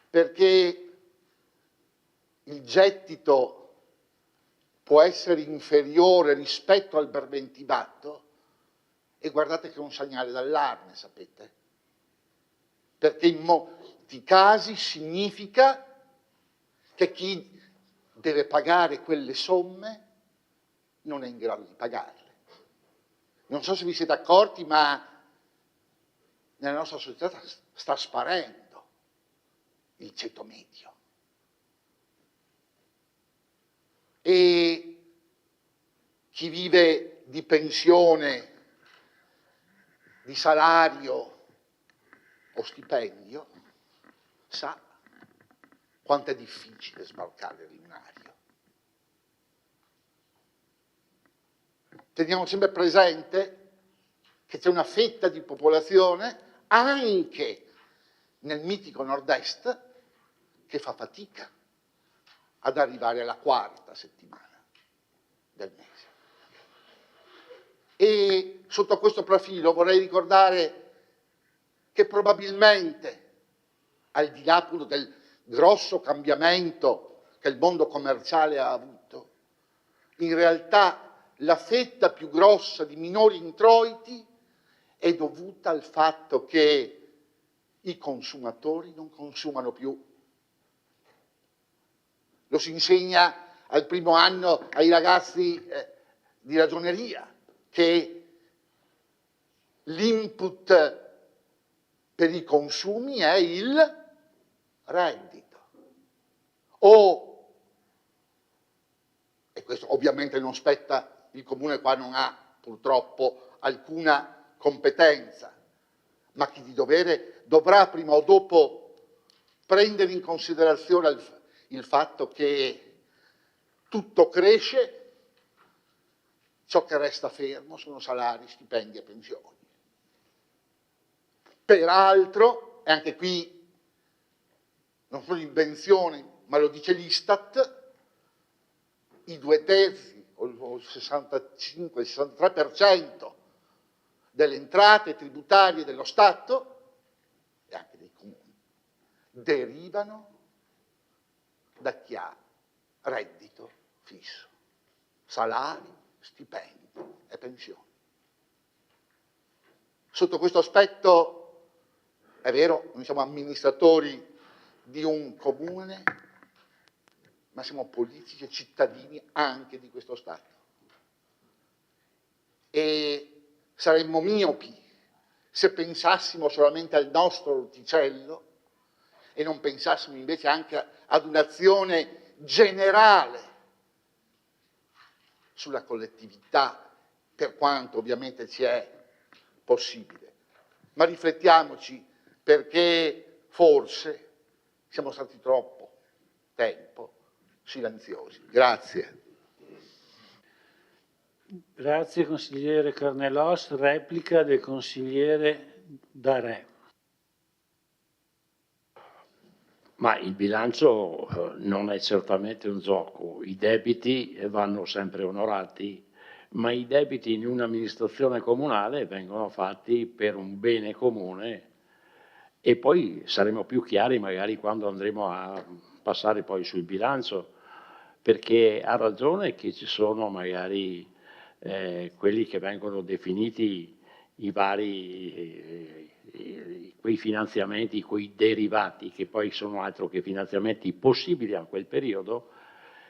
perché il gettito può essere inferiore rispetto al preventivato, e guardate che è un segnale d'allarme, sapete? Perché in molti casi significa che chi deve pagare quelle somme non è in grado di pagarle. Non so se vi siete accorti, ma nella nostra società sta sparendo il ceto medio. E chi vive di pensione, di salario o stipendio sa quanto è difficile sbarcare il lunario. Teniamo sempre presente che c'è una fetta di popolazione, anche nel mitico nord-est, che fa fatica ad arrivare alla quarta settimana del mese. E sotto questo profilo vorrei ricordare che probabilmente, al di là appunto del grosso cambiamento che il mondo commerciale ha avuto, in realtà la fetta più grossa di minori introiti è dovuta al fatto che i consumatori non consumano più. Lo si insegna al primo anno ai ragazzi di ragioneria, che l'input per i consumi è il reddito. E questo ovviamente non spetta, il comune qua non ha purtroppo alcuna competenza, ma chi di dovere dovrà prima o dopo prendere in considerazione il fatto che tutto cresce, ciò che resta fermo sono salari, stipendi e pensioni. Peraltro, e anche qui non sono invenzioni, ma lo dice l'Istat, i 2/3 o il 65-63% delle entrate tributarie dello Stato e anche dei comuni derivano da chi ha reddito fisso, salari, stipendi e pensioni. Sotto questo aspetto, è vero, noi siamo amministratori di un comune, ma siamo politici e cittadini anche di questo Stato. E saremmo miopi se pensassimo solamente al nostro orticello e non pensassimo invece anche ad un'azione generale sulla collettività, per quanto ovviamente ci è possibile. Ma riflettiamoci, perché forse siamo stati troppo tempo silenziosi. Grazie. Grazie consigliere Carnellos. Replica del consigliere Darè. Ma il bilancio non è certamente un gioco, i debiti vanno sempre onorati, ma i debiti in un'amministrazione comunale vengono fatti per un bene comune e poi saremo più chiari magari quando andremo a passare poi sul bilancio, perché ha ragione che ci sono magari quelli che vengono definiti i vari quei finanziamenti, quei derivati, che poi sono altro che finanziamenti possibili a quel periodo,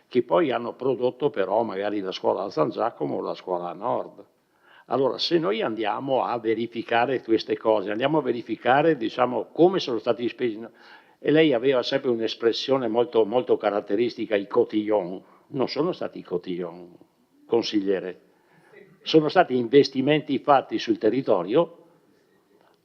che poi hanno prodotto però magari la scuola a San Giacomo o la scuola a Nord. Allora, se noi andiamo a verificare queste cose, andiamo a verificare, diciamo, come sono stati spesi, e lei aveva sempre un'espressione molto, molto caratteristica, i cotillon. Non sono stati i cotillon, consigliere, sono stati investimenti fatti sul territorio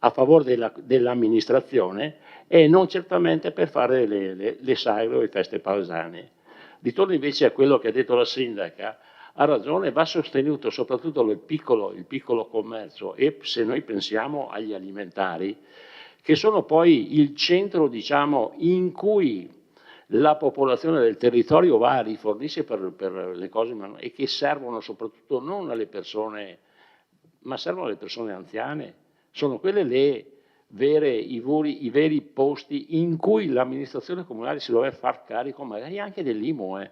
a favore dell'amministrazione e non certamente per fare le sagre o le feste paesane. Ritorno invece a quello che ha detto la sindaca, ha ragione, va sostenuto soprattutto il piccolo commercio e se noi pensiamo agli alimentari, che sono poi il centro, diciamo, in cui la popolazione del territorio va a rifornirsi per le cose e che servono soprattutto non alle persone, ma servono alle persone anziane. Sono quelle i veri posti in cui l'amministrazione comunale si dovrebbe far carico magari anche dell'IMU.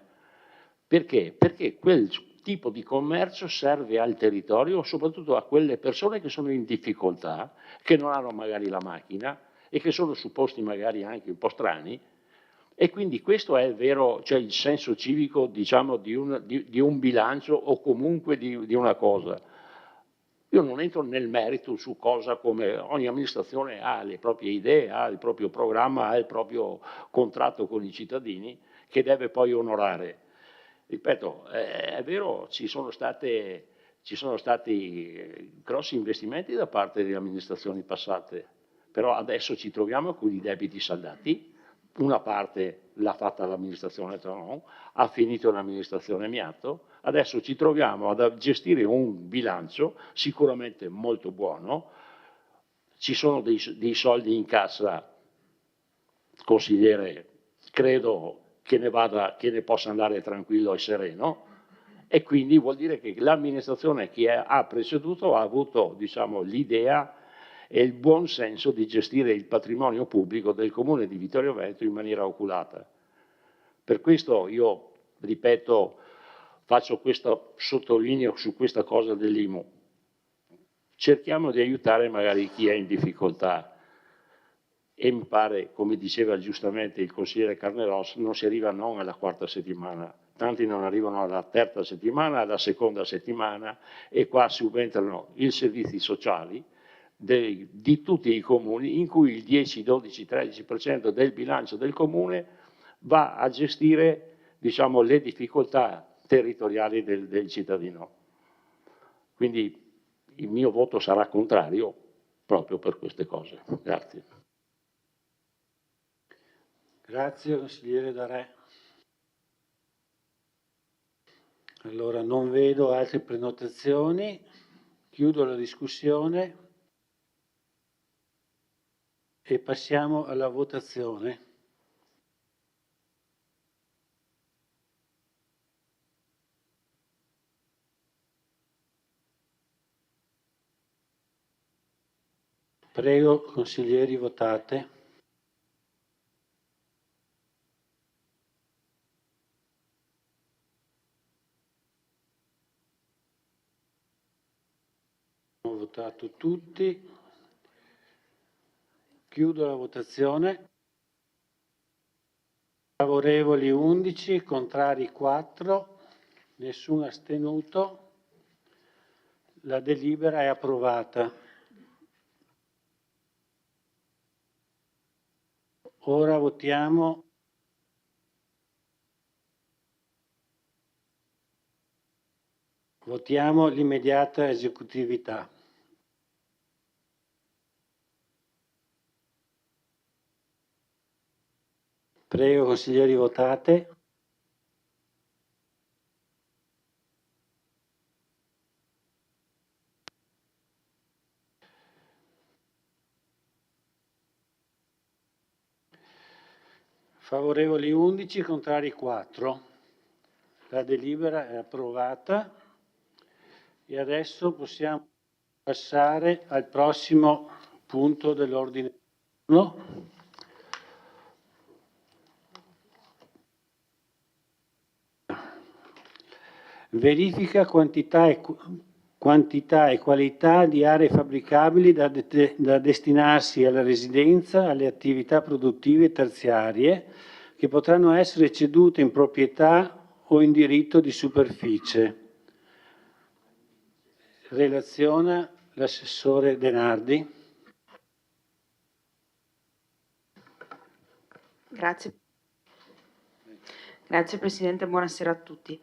Perché? Perché quel tipo di commercio serve al territorio, soprattutto a quelle persone che sono in difficoltà, che non hanno magari la macchina e che sono su posti magari anche un po' strani. E quindi questo è il vero, cioè il senso civico, diciamo, di un bilancio o comunque di una cosa. Io non entro nel merito su cosa, come ogni amministrazione ha le proprie idee, ha il proprio programma, ha il proprio contratto con i cittadini che deve poi onorare. Ripeto, è vero, ci sono stati grossi investimenti da parte delle amministrazioni passate, però adesso ci troviamo con i debiti saldati. Una parte l'ha fatta l'amministrazione Tron, ha finito l'amministrazione Miatto, adesso ci troviamo a gestire un bilancio sicuramente molto buono, ci sono dei soldi in cassa, consigliere, credo che ne possa andare tranquillo e sereno, e quindi vuol dire che l'amministrazione che ha preceduto ha avuto, diciamo, l'idea e il buon senso di gestire il patrimonio pubblico del comune di Vittorio Veneto in maniera oculata. Per questo io, ripeto, faccio questo sottolineo su questa cosa dell'IMU. Cerchiamo di aiutare magari chi è in difficoltà e mi pare, come diceva giustamente il consigliere Carneros, non si arriva non alla quarta settimana, tanti non arrivano alla terza settimana, alla seconda settimana e qua subentrano i servizi sociali di tutti i comuni in cui il 10, 12, 13% del bilancio del comune va a gestire, diciamo, le difficoltà territoriali del cittadino. Quindi il mio voto sarà contrario proprio per queste cose. Grazie. Grazie consigliere Darè. Allora non vedo altre prenotazioni, chiudo la discussione e passiamo alla votazione. Prego, consiglieri, votate. Hanno votato tutti. Chiudo la votazione. Favorevoli 11, contrari 4, nessun astenuto. La delibera è approvata. Ora votiamo l'immediata esecutività. Prego, consiglieri, votate. Favorevoli 11, contrari 4. La delibera è approvata e adesso possiamo passare al prossimo punto dell'ordine del giorno. Verifica quantità e qualità di aree fabbricabili da destinarsi alla residenza, alle attività produttive terziarie che potranno essere cedute in proprietà o in diritto di superficie. Relaziona l'assessore Denardi. Grazie Presidente, buonasera a tutti.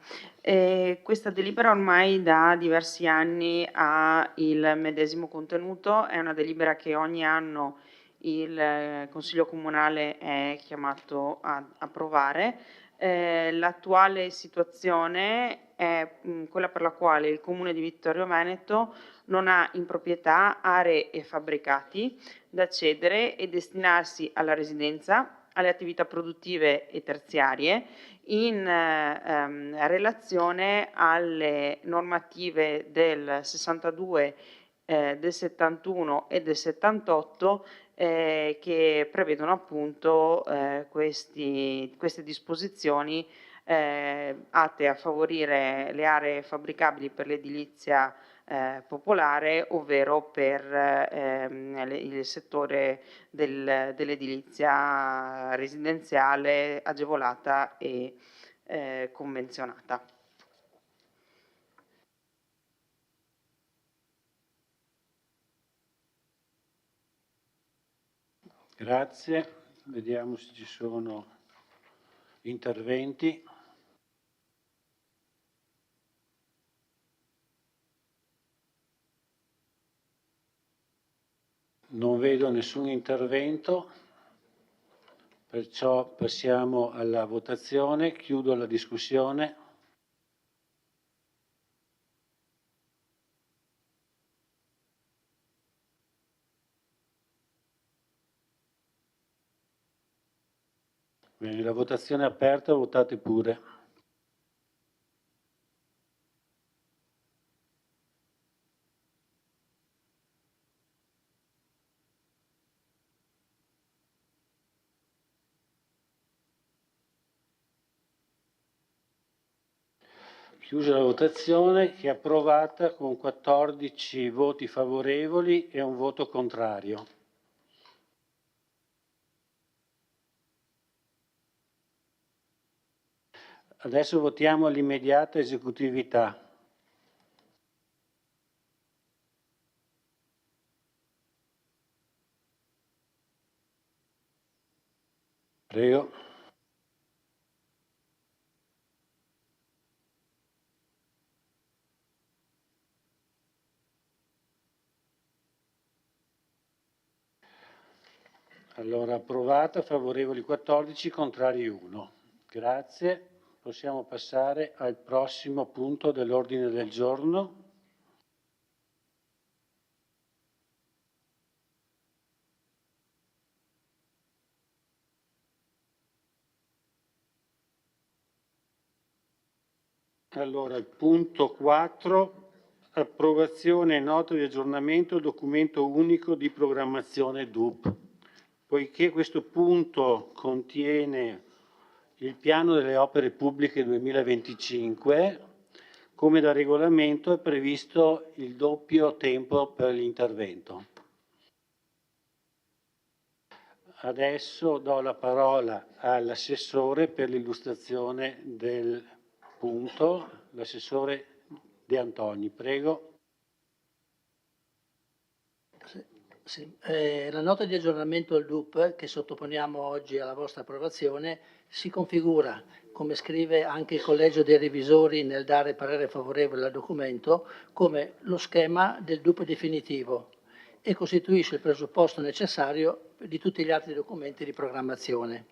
Questa delibera ormai da diversi anni ha il medesimo contenuto, è una delibera che ogni anno il Consiglio Comunale è chiamato a approvare. L'attuale situazione è quella per la quale il Comune di Vittorio Veneto non ha in proprietà aree e fabbricati da cedere e destinarsi alla residenza, alle attività produttive e terziarie in relazione alle normative del 62, del 71 e del 78 che prevedono appunto queste disposizioni atte a favorire le aree fabbricabili per l'edilizia popolare, ovvero per il settore dell'edilizia residenziale agevolata e convenzionata. Grazie. Vediamo se ci sono interventi. Non vedo nessun intervento, perciò passiamo alla votazione. Chiudo la discussione. Bene, la votazione è aperta, votate pure. Chiusa la votazione, che è approvata con 14 voti favorevoli e un voto contrario. Adesso votiamo l'immediata esecutività. Prego. Allora, approvata, favorevoli 14, contrari 1. Grazie. Possiamo passare al prossimo punto dell'ordine del giorno. Allora, il punto 4, approvazione e nota di aggiornamento documento unico di programmazione DUP. Poiché questo punto contiene il piano delle opere pubbliche 2025, come da regolamento è previsto il doppio tempo per l'intervento. Adesso do la parola all'assessore per l'illustrazione del punto, l'assessore De Antoni, prego. Sì. La nota di aggiornamento al DUP che sottoponiamo oggi alla vostra approvazione si configura, come scrive anche il Collegio dei Revisori nel dare parere favorevole al documento, come lo schema del DUP definitivo e costituisce il presupposto necessario di tutti gli altri documenti di programmazione.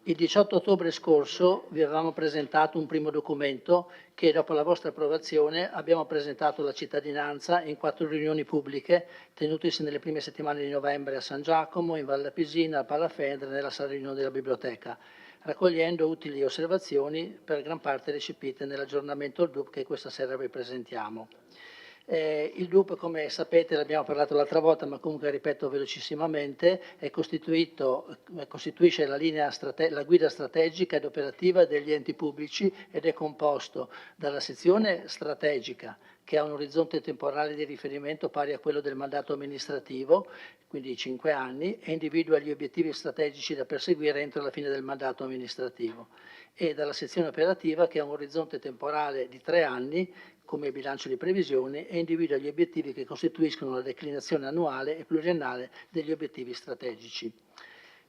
Il 18 ottobre scorso vi avevamo presentato un primo documento che dopo la vostra approvazione abbiamo presentato alla cittadinanza in 4 riunioni pubbliche tenutesi nelle prime settimane di novembre a San Giacomo, in Valle Pisina, a Palafendra e nella sala riunione della biblioteca, raccogliendo utili osservazioni per gran parte recepite nell'aggiornamento al DUP che questa sera vi presentiamo. Il DUP, come sapete, l'abbiamo parlato l'altra volta, ma comunque ripeto velocissimamente, costituisce la guida strategica ed operativa degli enti pubblici ed è composto dalla sezione strategica, che ha un orizzonte temporale di riferimento pari a quello del mandato amministrativo, quindi 5 anni, e individua gli obiettivi strategici da perseguire entro la fine del mandato amministrativo, e dalla sezione operativa, che ha un orizzonte temporale di 3 anni, come bilancio di previsione, e individua gli obiettivi che costituiscono la declinazione annuale e pluriennale degli obiettivi strategici.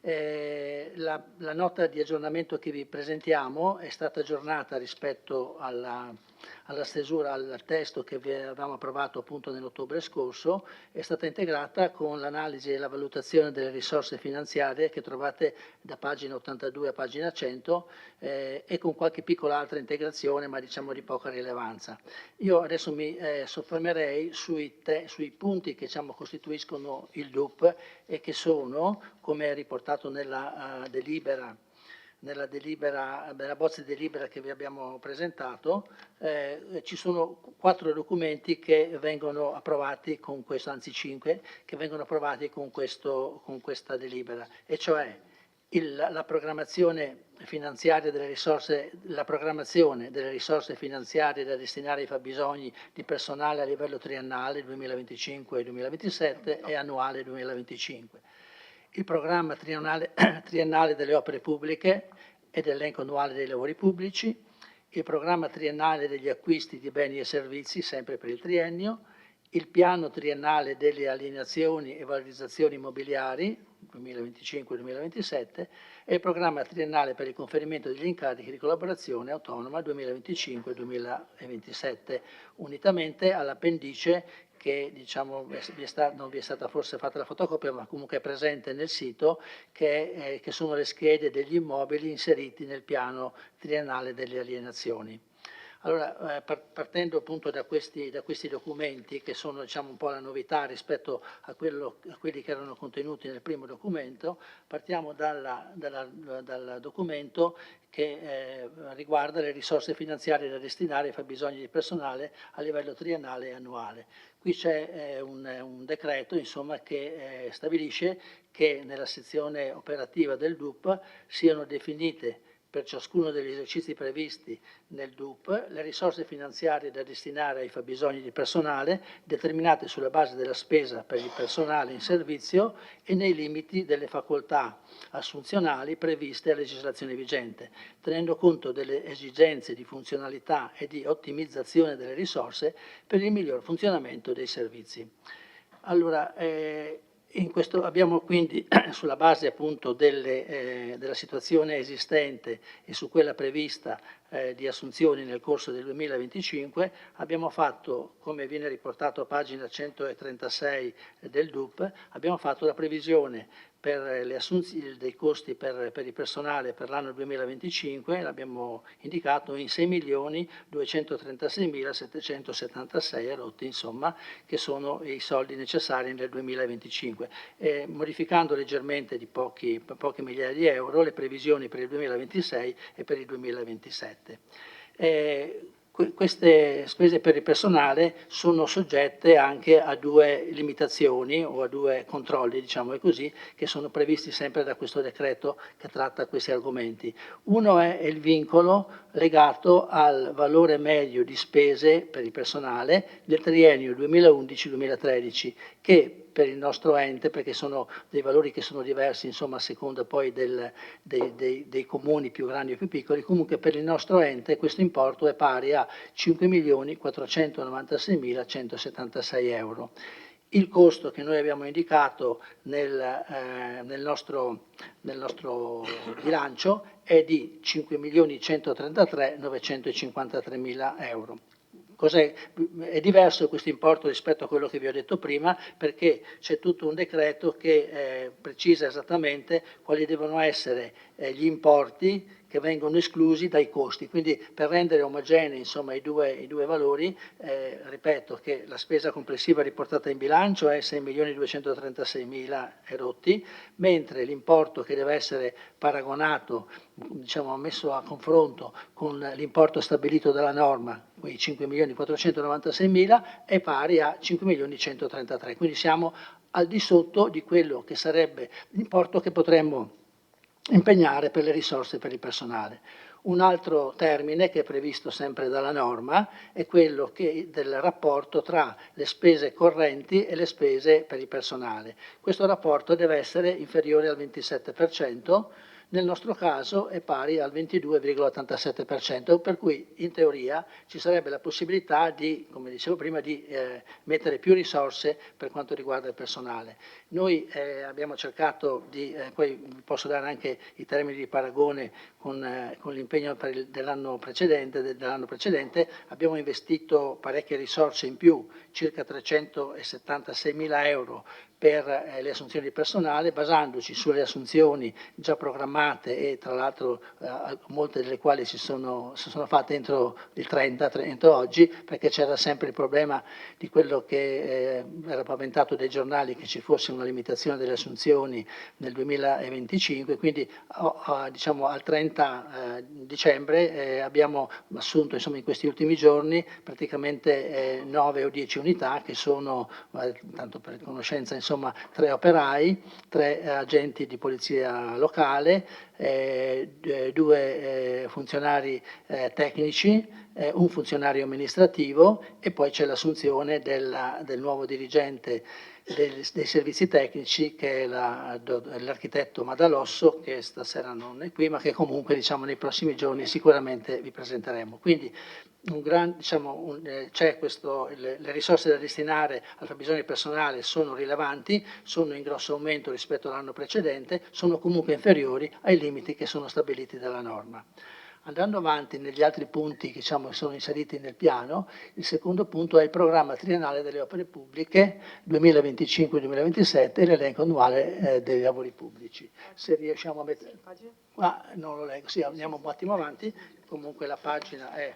La nota di aggiornamento che vi presentiamo è stata aggiornata rispetto alla stesura, al testo che vi avevamo approvato appunto nell'ottobre scorso, è stata integrata con l'analisi e la valutazione delle risorse finanziarie che trovate da pagina 82 a pagina 100 e con qualche piccola altra integrazione, ma diciamo di poca rilevanza. Io adesso mi soffermerei sui punti che diciamo, costituiscono il DUP e che sono, come è riportato nella bozza di delibera che vi abbiamo presentato, ci sono 4 documenti che vengono approvati con questo, anzi 5, che vengono approvati con questa delibera, e cioè la programmazione finanziaria delle risorse, finanziarie da destinare ai fabbisogni di personale a livello triennale 2025-2027 e annuale 2025. Il programma triennale delle opere pubbliche e l'elenco annuale dei lavori pubblici, il programma triennale degli acquisti di beni e servizi, sempre per il triennio, il piano triennale delle alienazioni e valorizzazioni immobiliari 2025-2027 e il programma triennale per il conferimento degli incarichi di collaborazione autonoma 2025-2027, unitamente all'appendice che diciamo, non vi è stata forse fatta la fotocopia, ma comunque è presente nel sito, che sono le schede degli immobili inseriti nel piano triennale delle alienazioni. Allora, partendo appunto da questi documenti, che sono diciamo, un po' la novità rispetto a quelli che erano contenuti nel primo documento, partiamo dal documento che riguarda le risorse finanziarie da destinare ai fabbisogni di personale a livello triennale e annuale. Qui c'è un decreto insomma, che stabilisce che nella sezione operativa del DUP siano definite per ciascuno degli esercizi previsti nel DUP le risorse finanziarie da destinare ai fabbisogni di personale determinate sulla base della spesa per il personale in servizio e nei limiti delle facoltà assunzionali previste a legislazione vigente, tenendo conto delle esigenze di funzionalità e di ottimizzazione delle risorse per il miglior funzionamento dei servizi. Allora, in questo abbiamo quindi, sulla base appunto della situazione esistente e su quella prevista di assunzioni nel corso del 2025, abbiamo fatto, come viene riportato a pagina 136 del DUP, abbiamo fatto la previsione per le assunzioni dei costi per il personale per l'anno 2025, l'abbiamo indicato in 6.236.776 erotti, insomma, che sono i soldi necessari nel 2025, modificando leggermente di poche migliaia di euro le previsioni per il 2026 e per il 2027. Queste spese per il personale sono soggette anche a 2 limitazioni o a 2 controlli, diciamo così, che sono previsti sempre da questo decreto che tratta questi argomenti. Uno è il vincolo legato al valore medio di spese per il personale del triennio 2011-2013, che per il nostro ente, perché sono dei valori che sono diversi, insomma, a seconda poi dei comuni più grandi o più piccoli, comunque per il nostro ente questo importo è pari a 5.496.176 euro. Il costo che noi abbiamo indicato nel nostro bilancio è di 5.133.953.000 euro. È diverso questo importo rispetto a quello che vi ho detto prima, perché c'è tutto un decreto che precisa esattamente quali devono essere gli importi che vengono esclusi dai costi. Quindi per rendere omogenei insomma, i due valori, ripeto che la spesa complessiva riportata in bilancio è 6.236.000 e rotti, mentre l'importo che deve essere paragonato, diciamo messo a confronto con l'importo stabilito dalla norma, quei 5.496.000, è pari a 5.133.000. Quindi siamo al di sotto di quello che sarebbe l'importo che potremmo impegnare per le risorse per il personale. Un altro termine che è previsto sempre dalla norma è quello del rapporto tra le spese correnti e le spese per il personale. Questo rapporto deve essere inferiore al 27%, nel nostro caso è pari al 22,87%, per cui in teoria ci sarebbe la possibilità di, come dicevo prima, di mettere più risorse per quanto riguarda il personale. Noi abbiamo cercato di, poi vi posso dare anche i termini di paragone con l'impegno dell'anno precedente, abbiamo investito parecchie risorse in più, circa 376.000 euro per le assunzioni di personale, basandoci sulle assunzioni già programmate e tra l'altro molte delle quali si sono fatte entro il 30, entro oggi, perché c'era sempre il problema di quello che era paventato dai giornali, che ci fosse una limitazione delle assunzioni nel 2025, quindi diciamo al 30 dicembre abbiamo assunto insomma, in questi ultimi giorni praticamente 9 o 10 unità che sono, tanto per conoscenza, insomma 3 operai, 3 agenti di polizia locale, 2 funzionari tecnici, un funzionario amministrativo e poi c'è l'assunzione del nuovo dirigente dei servizi tecnici che è l'architetto Madalosso, che stasera non è qui ma che comunque diciamo, nei prossimi giorni sicuramente vi presenteremo. Quindi c'è le risorse da destinare al fabbisogno personale sono rilevanti, sono in grosso aumento rispetto all'anno precedente, sono comunque inferiori ai limiti che sono stabiliti dalla norma. Andando avanti negli altri punti che sono inseriti nel piano, il secondo punto è il programma triennale delle opere pubbliche 2025-2027 e l'elenco annuale dei lavori pubblici. Se riusciamo a mettere... non lo leggo, sì, andiamo un attimo avanti, comunque la pagina è...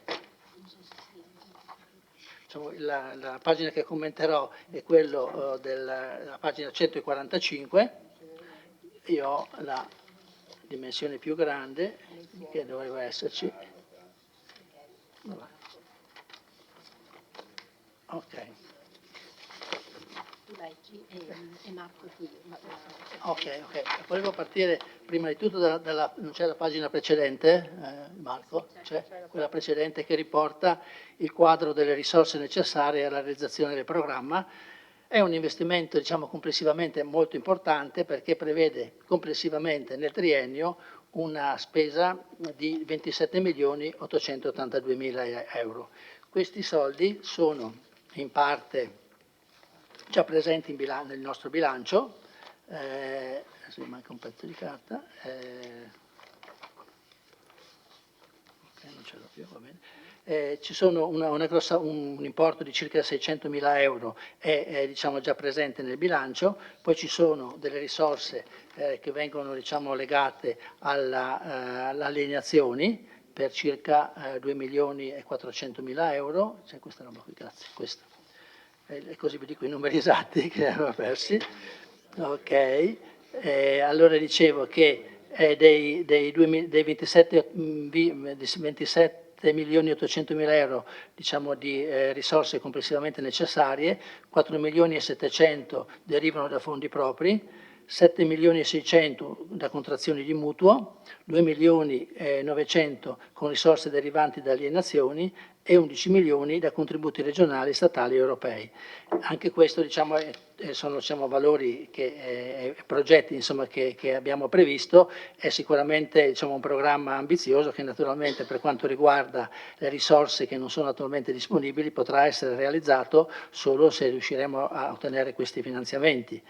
La pagina che commenterò è quella della pagina 145, io ho la dimensione più grande che doveva esserci. Ok. Tu leggi e Marco qui. Ok. Volevo partire prima di tutto non c'è la pagina precedente, Marco? C'è quella precedente che riporta il quadro delle risorse necessarie alla realizzazione del programma. È un investimento, diciamo, complessivamente molto importante perché prevede complessivamente nel triennio una spesa di 27.882.000 euro. Questi soldi sono in parte già presenti nel nostro bilancio, adesso mi manca un pezzo di carta, non ce l'ho più, va bene. Ci sono un importo di circa 600.000 euro è diciamo, già presente nel bilancio, poi ci sono delle risorse che vengono diciamo, legate alle alienazioni per circa 2.400.000 euro, c'è questa roba qui, grazie, questa. E così vi dico i numeri esatti che avevo persi. Ok, allora dicevo che dei 27.800.000 euro diciamo, di risorse complessivamente necessarie, 4.700.000 derivano da fondi propri, 7.600.000 da contrazioni di mutuo, 2.900.000 con risorse derivanti da alienazioni e 11 milioni da contributi regionali, statali e europei. Anche questo diciamo, sono diciamo, valori, progetti insomma, che abbiamo previsto, è sicuramente diciamo, un programma ambizioso che naturalmente per quanto riguarda le risorse che non sono attualmente disponibili potrà essere realizzato solo se riusciremo a ottenere questi finanziamenti.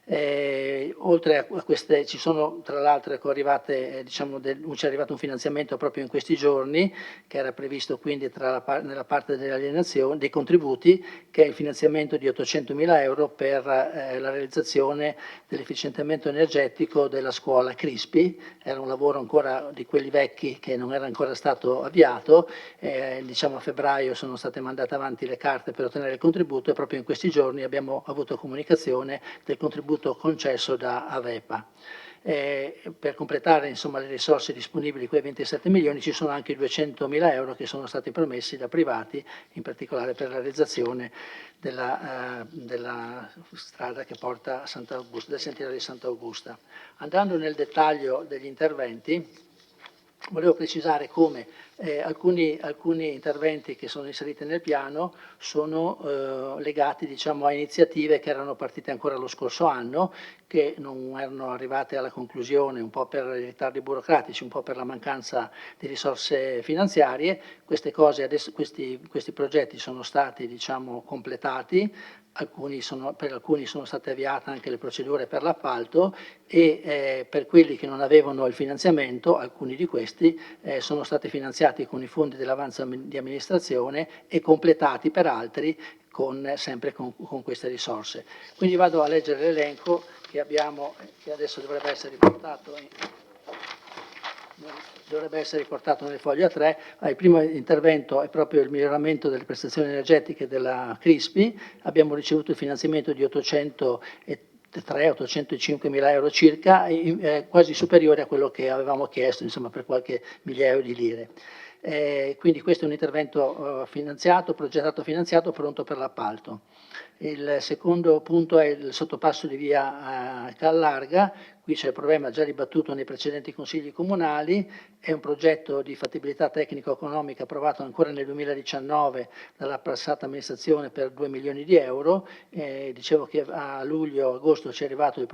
Oltre a queste ci sono tra l'altro ci è arrivato un finanziamento proprio in questi giorni che era previsto quindi nella parte delle alienazioni, dei contributi, che è il finanziamento di 800.000 euro per la realizzazione dell'efficientamento energetico della scuola Crispi. Era un lavoro ancora di quelli vecchi che non era ancora stato avviato, a febbraio sono state mandate avanti le carte per ottenere il contributo e proprio in questi giorni abbiamo avuto comunicazione del contributo concesso da Avepa. Per completare le risorse disponibili, quei 27 milioni, ci sono anche i 200.000 euro che sono stati promessi da privati, in particolare per la realizzazione della strada che porta a Sant'Augusta, del sentiero di Sant'Augusta. Andando nel dettaglio degli interventi, volevo precisare come alcuni interventi che sono inseriti nel piano sono legati a iniziative che erano partite ancora lo scorso anno, che non erano arrivate alla conclusione un po' per i ritardi burocratici, un po' per la mancanza di risorse finanziarie. Questi progetti sono stati completati, per alcuni sono state avviate anche le procedure per l'appalto e per quelli che non avevano il finanziamento, alcuni di questi sono stati finanziati con i fondi dell'avanzo di amministrazione e completati per altri sempre con queste risorse. Quindi vado a leggere l'elenco che abbiamo, che adesso dovrebbe essere riportato nel foglio A3. Il primo intervento è proprio il miglioramento delle prestazioni energetiche della Crispi. Abbiamo ricevuto il finanziamento di 805.000 euro circa, quasi superiore a quello che avevamo chiesto, per qualche migliaio di lire. Quindi questo è un intervento progettato finanziato, pronto per l'appalto. Il secondo punto è il sottopasso di via Callarga. Qui c'è il problema già dibattuto nei precedenti consigli comunali, è un progetto di fattibilità tecnico-economica approvato ancora nel 2019 dalla passata amministrazione per 2 milioni di euro. Dicevo che a luglio-agosto ci è arrivato il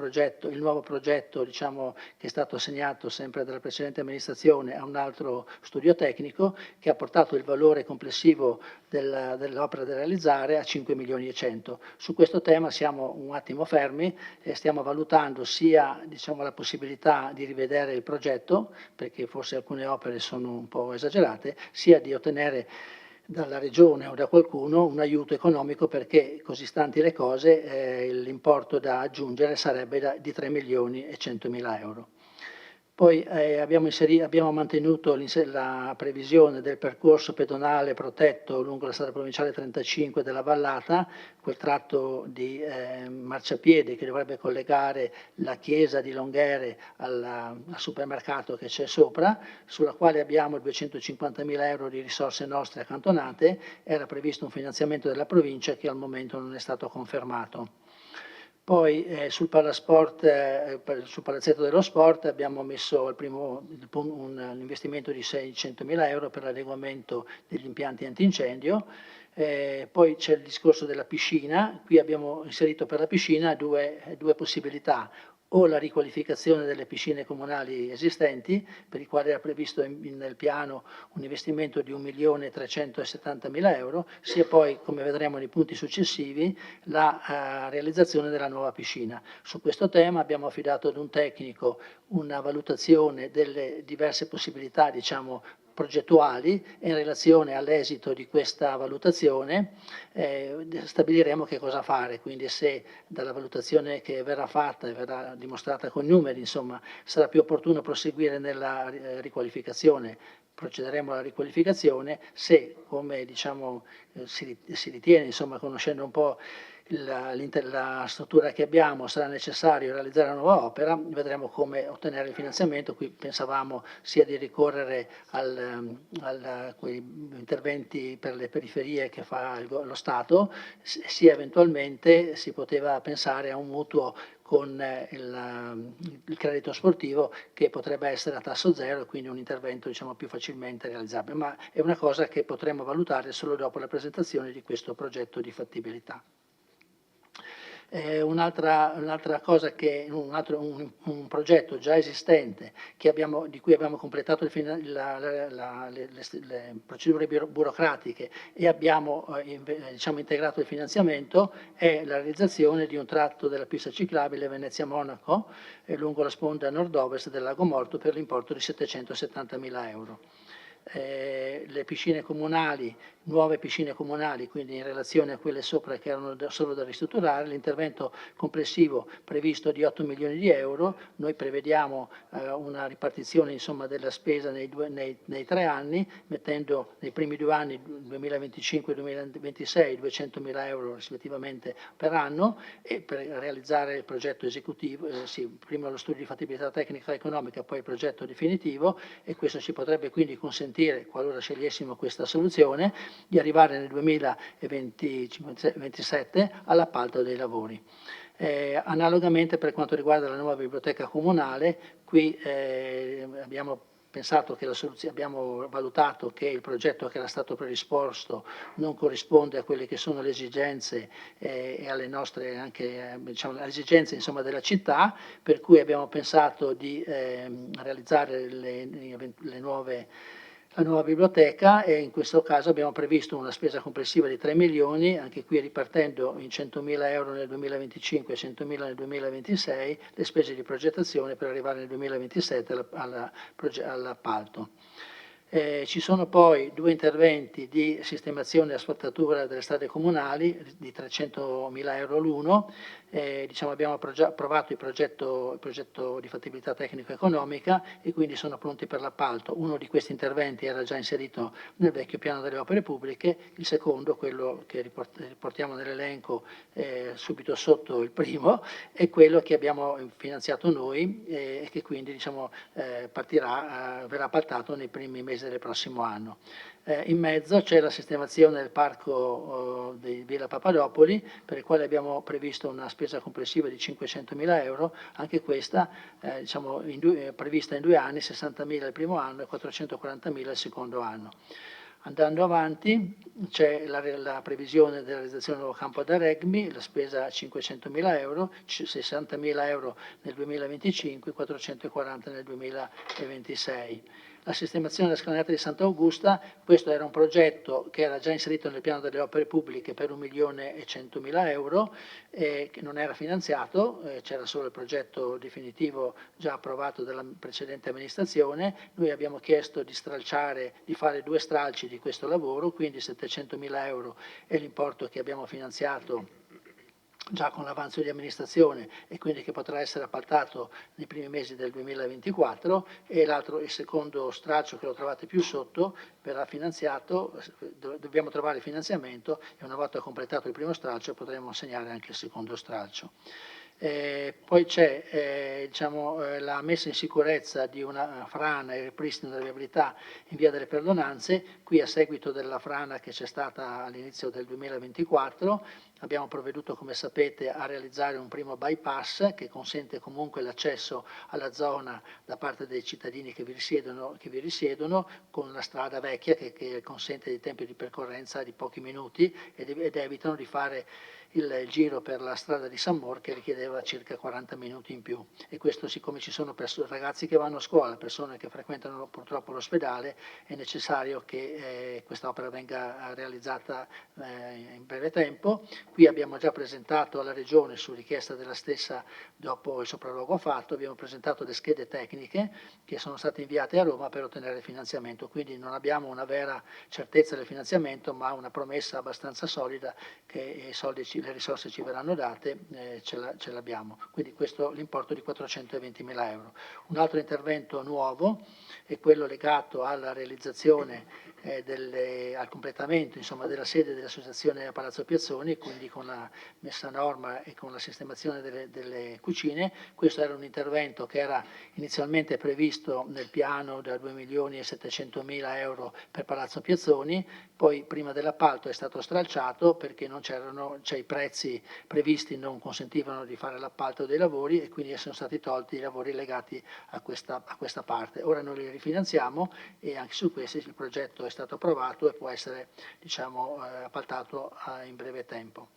nuovo progetto che è stato assegnato sempre dalla precedente amministrazione a un altro studio tecnico che ha portato il valore complessivo dell'opera da realizzare a 5 milioni e 100. Su questo tema siamo un attimo fermi e stiamo valutando sia la possibilità di rivedere il progetto, perché forse alcune opere sono un po' esagerate, sia di ottenere dalla regione o da qualcuno un aiuto economico, perché così stanti le cose l'importo da aggiungere sarebbe di 3 milioni e 100.000 euro. Poi abbiamo mantenuto la previsione del percorso pedonale protetto lungo la strada provinciale 35 della Vallata, quel tratto di marciapiede che dovrebbe collegare la chiesa di Longhere al supermercato che c'è sopra, sulla quale abbiamo 250.000 euro di risorse nostre accantonate. Era previsto un finanziamento della provincia che al momento non è stato confermato. Poi sul palazzetto dello sport abbiamo messo un investimento di 600.000 euro per l'adeguamento degli impianti antincendio. Poi c'è il discorso della piscina. Qui abbiamo inserito per la piscina due possibilità: o la riqualificazione delle piscine comunali esistenti, per i quali era previsto nel piano un investimento di 1.370.000 euro, sia poi, come vedremo nei punti successivi, la realizzazione della nuova piscina. Su questo tema abbiamo affidato ad un tecnico una valutazione delle diverse possibilità, progettuali, e in relazione all'esito di questa valutazione stabiliremo che cosa fare. Quindi se dalla valutazione che verrà fatta e verrà dimostrata con numeri, sarà più opportuno proseguire nella riqualificazione, procederemo alla riqualificazione. Se, come si ritiene, conoscendo un po' la struttura che abbiamo, sarà necessario realizzare una nuova opera, vedremo come ottenere il finanziamento. Qui pensavamo sia di ricorrere a quei interventi per le periferie che fa lo Stato, sia eventualmente si poteva pensare a un mutuo con il credito sportivo, che potrebbe essere a tasso zero e quindi un intervento più facilmente realizzabile, ma è una cosa che potremo valutare solo dopo la presentazione di questo progetto di fattibilità. Un'altra cosa un progetto già esistente di cui abbiamo completato le procedure burocratiche e abbiamo diciamo, integrato il finanziamento è la realizzazione di un tratto della pista ciclabile Venezia-Monaco lungo la sponda nord-ovest del Lago Morto per l'importo di 770.000 euro. Le piscine comunali, nuove piscine comunali, quindi in relazione a quelle sopra che erano solo da ristrutturare, l'intervento complessivo previsto di 8 milioni di euro, noi prevediamo una ripartizione insomma, della spesa nei 3 anni, mettendo nei primi 2 anni, 2025 e 2026, 200.000 euro rispettivamente per anno e per realizzare il progetto esecutivo, prima lo studio di fattibilità tecnica e economica, poi il progetto definitivo e questo ci potrebbe quindi consentire, qualora scegliessimo questa soluzione, di arrivare nel 2027 all'appalto dei lavori. Analogamente per quanto riguarda la nuova biblioteca comunale, qui abbiamo valutato che il progetto che era stato predisposto non corrisponde a quelle che sono le esigenze e alle nostre anche diciamo, alle esigenze insomma, della città, per cui abbiamo pensato di realizzare la nuova biblioteca e in questo caso abbiamo previsto una spesa complessiva di 3 milioni, anche qui ripartendo in 100.000 euro nel 2025 e 100.000 nel 2026, le spese di progettazione per arrivare nel 2027 all'appalto. Ci sono poi 2 interventi di sistemazione e asfaltatura delle strade comunali di 300.000 euro l'uno. Diciamo, abbiamo approvato il progetto di fattibilità tecnico-economica e quindi sono pronti per l'appalto. Uno di questi interventi era già inserito nel vecchio piano delle opere pubbliche, il secondo, quello che riportiamo nell'elenco subito sotto il primo, è quello che abbiamo finanziato noi e che quindi diciamo, verrà appaltato nei primi mesi del prossimo anno. In mezzo c'è la sistemazione del parco di Villa Papadopoli, per il quale abbiamo previsto una spesa complessiva di 500.000 euro, anche questa diciamo, prevista in 2 anni, 60.000 il primo anno e 440.000 il secondo anno. Andando avanti c'è la previsione della realizzazione del nuovo campo da rugby, la spesa 500.000 euro, 60.000 euro nel 2025 e 440 nel 2026. La sistemazione della scalinata di Sant'Augusta, questo era un progetto che era già inserito nel piano delle opere pubbliche per 1.100.000 euro, che non era finanziato, c'era solo il progetto definitivo già approvato dalla precedente amministrazione. Noi abbiamo chiesto di fare 2 stralci di questo lavoro, quindi 700.000 euro è l'importo che abbiamo finanziato già con l'avanzo di amministrazione e quindi che potrà essere appaltato nei primi mesi del 2024 e il secondo stralcio che lo trovate più sotto verrà finanziato, dobbiamo trovare il finanziamento e una volta completato il primo stralcio potremo assegnare anche il secondo stralcio. Poi c'è la messa in sicurezza di una frana e il ripristino della viabilità in via delle Perdonanze. Qui a seguito della frana che c'è stata all'inizio del 2024 abbiamo provveduto, come sapete, a realizzare un primo bypass che consente comunque l'accesso alla zona da parte dei cittadini che vi risiedono con una strada vecchia che consente dei tempi di percorrenza di pochi minuti ed evitano di fare il giro per la strada di San Mor che richiedeva circa 40 minuti in più e questo siccome ci sono ragazzi che vanno a scuola, persone che frequentano purtroppo l'ospedale, è necessario che questa opera venga realizzata in breve tempo. Qui abbiamo già presentato alla Regione su richiesta della stessa dopo il sopralluogo fatto, abbiamo presentato le schede tecniche che sono state inviate a Roma per ottenere il finanziamento, quindi non abbiamo una vera certezza del finanziamento ma una promessa abbastanza solida che le risorse ci verranno date, ce l'abbiamo. Quindi questo l'importo di 420.000 euro. Un altro intervento nuovo è quello legato alla realizzazione al completamento insomma, della sede dell'associazione a Palazzo Piazzoni, quindi con la messa a norma e con la sistemazione delle cucine. Questo era un intervento che era inizialmente previsto nel piano da 2.700.000 euro per Palazzo Piazzoni, poi prima dell'appalto è stato stralciato perché non i prezzi previsti non consentivano di fare l'appalto dei lavori e quindi sono stati tolti i lavori legati a questa parte. Ora noi li rifinanziamo e anche su questi il progetto è stato approvato e può essere appaltato in breve tempo.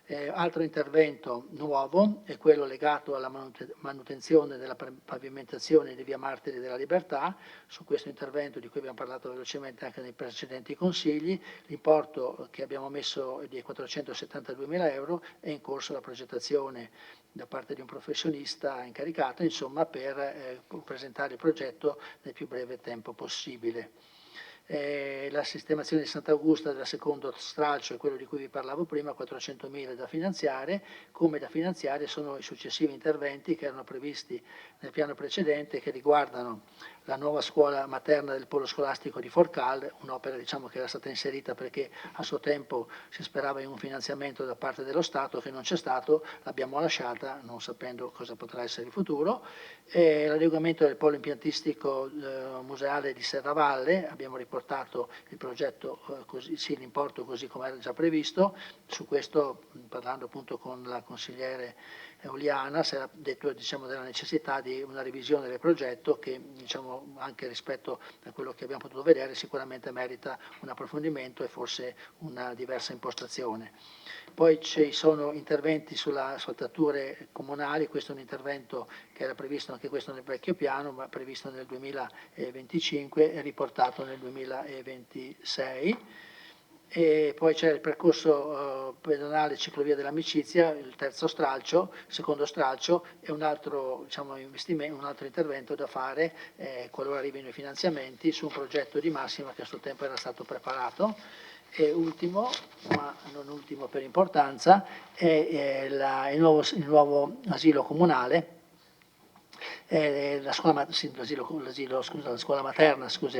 Altro intervento nuovo è quello legato alla manutenzione della pavimentazione di via Martiri della Libertà. Su questo intervento, di cui abbiamo parlato velocemente anche nei precedenti consigli, l'importo che abbiamo messo è di 472.000 euro, è in corso la progettazione da parte di un professionista incaricato, insomma, per presentare il progetto nel più breve tempo possibile. La sistemazione di Sant'Augusta del secondo stralcio è quello di cui vi parlavo prima, 400.000 da finanziare. Come da finanziare sono i successivi interventi che erano previsti nel piano precedente, che riguardano la nuova scuola materna del polo scolastico di Forcal, un'opera diciamo, che era stata inserita perché a suo tempo si sperava in un finanziamento da parte dello Stato che non c'è stato, l'abbiamo lasciata non sapendo cosa potrà essere il futuro. L'adeguamento del polo impiantistico museale di Serravalle, abbiamo riportato il progetto, l'importo così come era già previsto. Su questo, parlando appunto con la consigliere Eoliana, si era detto diciamo, della necessità di una revisione del progetto che diciamo, anche rispetto a quello che abbiamo potuto vedere sicuramente merita un approfondimento e forse una diversa impostazione. Poi ci sono interventi sulle asfaltature comunali, questo è un intervento che era previsto anche questo nel vecchio piano, ma previsto nel 2025 e riportato nel 2026. E poi c'è il percorso pedonale ciclovia dell'amicizia, il terzo stralcio, il secondo stralcio e un altro, diciamo, investimento, un altro intervento da fare qualora arrivino i finanziamenti su un progetto di massima che a suo tempo era stato preparato. E ultimo, ma non ultimo per importanza, è il nuovo asilo comunale. La scuola materna, scusi,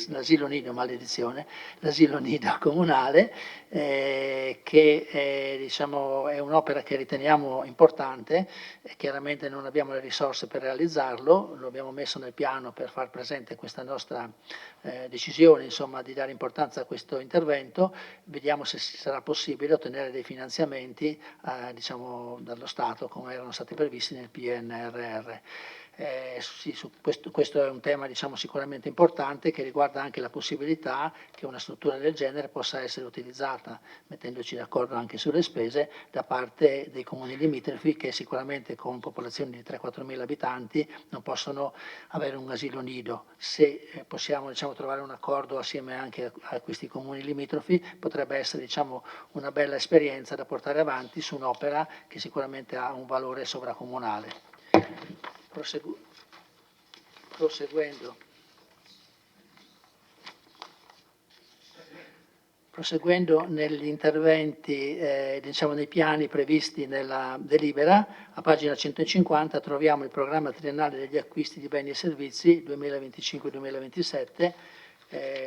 l'asilo nido, maledizione, l'asilo nido comunale, che diciamo, è un'opera che riteniamo importante, chiaramente non abbiamo le risorse per realizzarlo, lo abbiamo messo nel piano per far presente questa nostra decisione insomma, di dare importanza a questo intervento, vediamo se sarà possibile ottenere dei finanziamenti diciamo, dallo Stato come erano stati previsti nel PNRR. Sì, questo è un tema diciamo, sicuramente importante che riguarda anche la possibilità che una struttura del genere possa essere utilizzata, mettendoci d'accordo anche sulle spese, da parte dei comuni limitrofi che sicuramente con popolazioni di 3-4 mila abitanti non possono avere un asilo nido. Se possiamo diciamo, trovare un accordo assieme anche a questi comuni limitrofi potrebbe essere diciamo, una bella esperienza da portare avanti su un'opera che sicuramente ha un valore sovracomunale. Proseguendo negli interventi, diciamo nei piani previsti nella delibera, a pagina 150 troviamo il programma triennale degli acquisti di beni e servizi 2025-2027.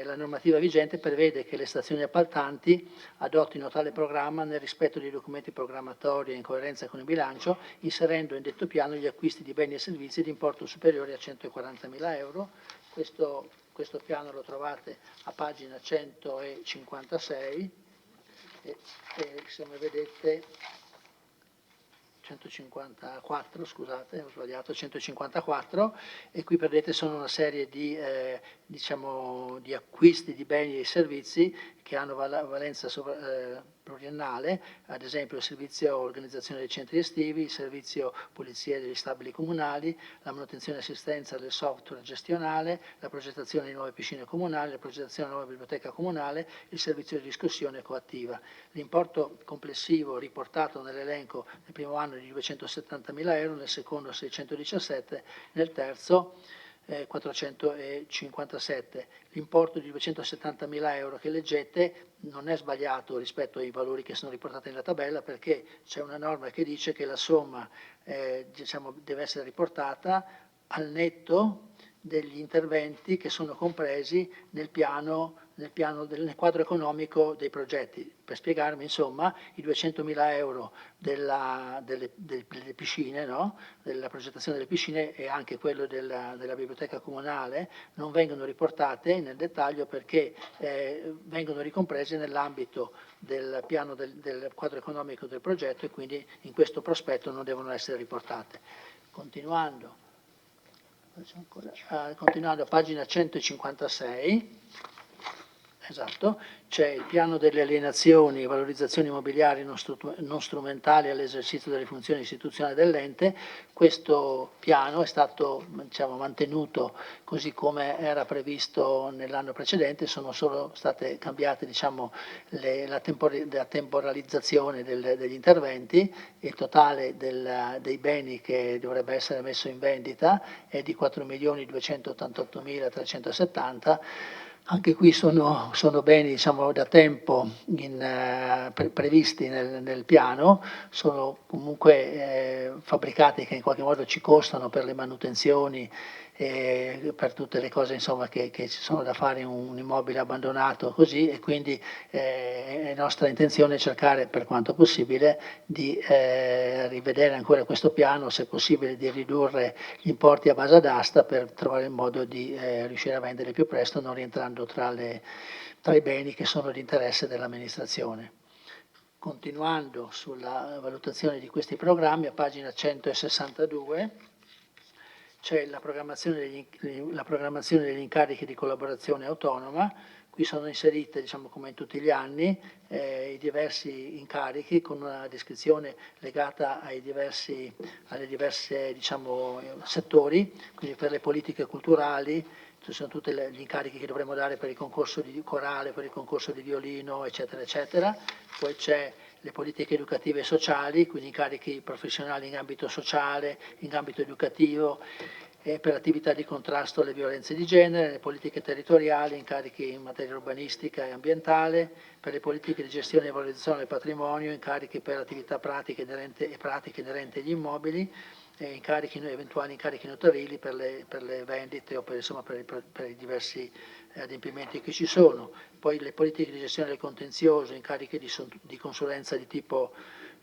La normativa vigente prevede che le stazioni appaltanti adottino tale programma nel rispetto dei documenti programmatori e in coerenza con il bilancio, inserendo in detto piano gli acquisti di beni e servizi di importo superiore a 140.000 euro. Questo piano lo trovate a pagina 156 e se mi vedete 154, scusate, ho sbagliato, 154, e qui vedete sono una serie di, diciamo, di acquisti di beni e servizi che hanno valenza pluriennale, ad esempio il servizio organizzazione dei centri estivi, il servizio pulizia degli stabili comunali, la manutenzione e assistenza del software gestionale, la progettazione di nuove piscine comunali, la progettazione di una nuova biblioteca comunale, il servizio di discussione coattiva. L'importo complessivo riportato nell'elenco nel primo anno è di 270.000 euro, nel secondo 617, nel terzo 457. L'importo di 270.000 euro che leggete non è sbagliato rispetto ai valori che sono riportati nella tabella, perché c'è una norma che dice che la somma diciamo, deve essere riportata al netto degli interventi che sono compresi nel nel quadro economico dei progetti. Per spiegarmi, insomma, i 200.000 euro delle piscine, no? Della progettazione delle piscine e anche quello della biblioteca comunale non vengono riportate nel dettaglio perché vengono ricompresi nell'ambito del piano del quadro economico del progetto e quindi in questo prospetto non devono essere riportate. Continuando a pagina 156, esatto, c'è il piano delle alienazioni e valorizzazioni immobiliari non strumentali all'esercizio delle funzioni istituzionali dell'ente. Questo piano è stato, diciamo, mantenuto così come era previsto nell'anno precedente, sono solo state cambiate, diciamo, la temporalizzazione degli interventi. Il totale dei beni che dovrebbe essere messo in vendita è di 4.288.370. Anche qui sono beni, diciamo, da tempo previsti nel piano, sono comunque fabbricati che in qualche modo ci costano per le manutenzioni, per tutte le cose, insomma, che ci sono da fare in un immobile abbandonato così, e quindi è nostra intenzione cercare per quanto possibile di rivedere ancora questo piano, se possibile di ridurre gli importi a base d'asta per trovare il modo di riuscire a vendere più presto, non rientrando tra i beni che sono di interesse dell'amministrazione. Continuando sulla valutazione di questi programmi, a pagina 162 c'è la programmazione degli incarichi di collaborazione autonoma. Qui sono inserite, diciamo, come in tutti gli anni, i diversi incarichi con una descrizione legata alle diverse, diciamo, settori. Quindi per le politiche culturali ci sono tutti gli incarichi che dovremo dare per il concorso di corale, per il concorso di violino, eccetera, eccetera. Poi c'è le politiche educative e sociali, quindi incarichi professionali in ambito sociale, in ambito educativo, per attività di contrasto alle violenze di genere, le politiche territoriali, incarichi in materia urbanistica e ambientale, per le politiche di gestione e valorizzazione del patrimonio, incarichi per attività pratiche inerenti agli immobili, eventuali incarichi notarili per le vendite o per i diversi adempimenti che ci sono. Poi le politiche di gestione del contenzioso, incarichi di consulenza di tipo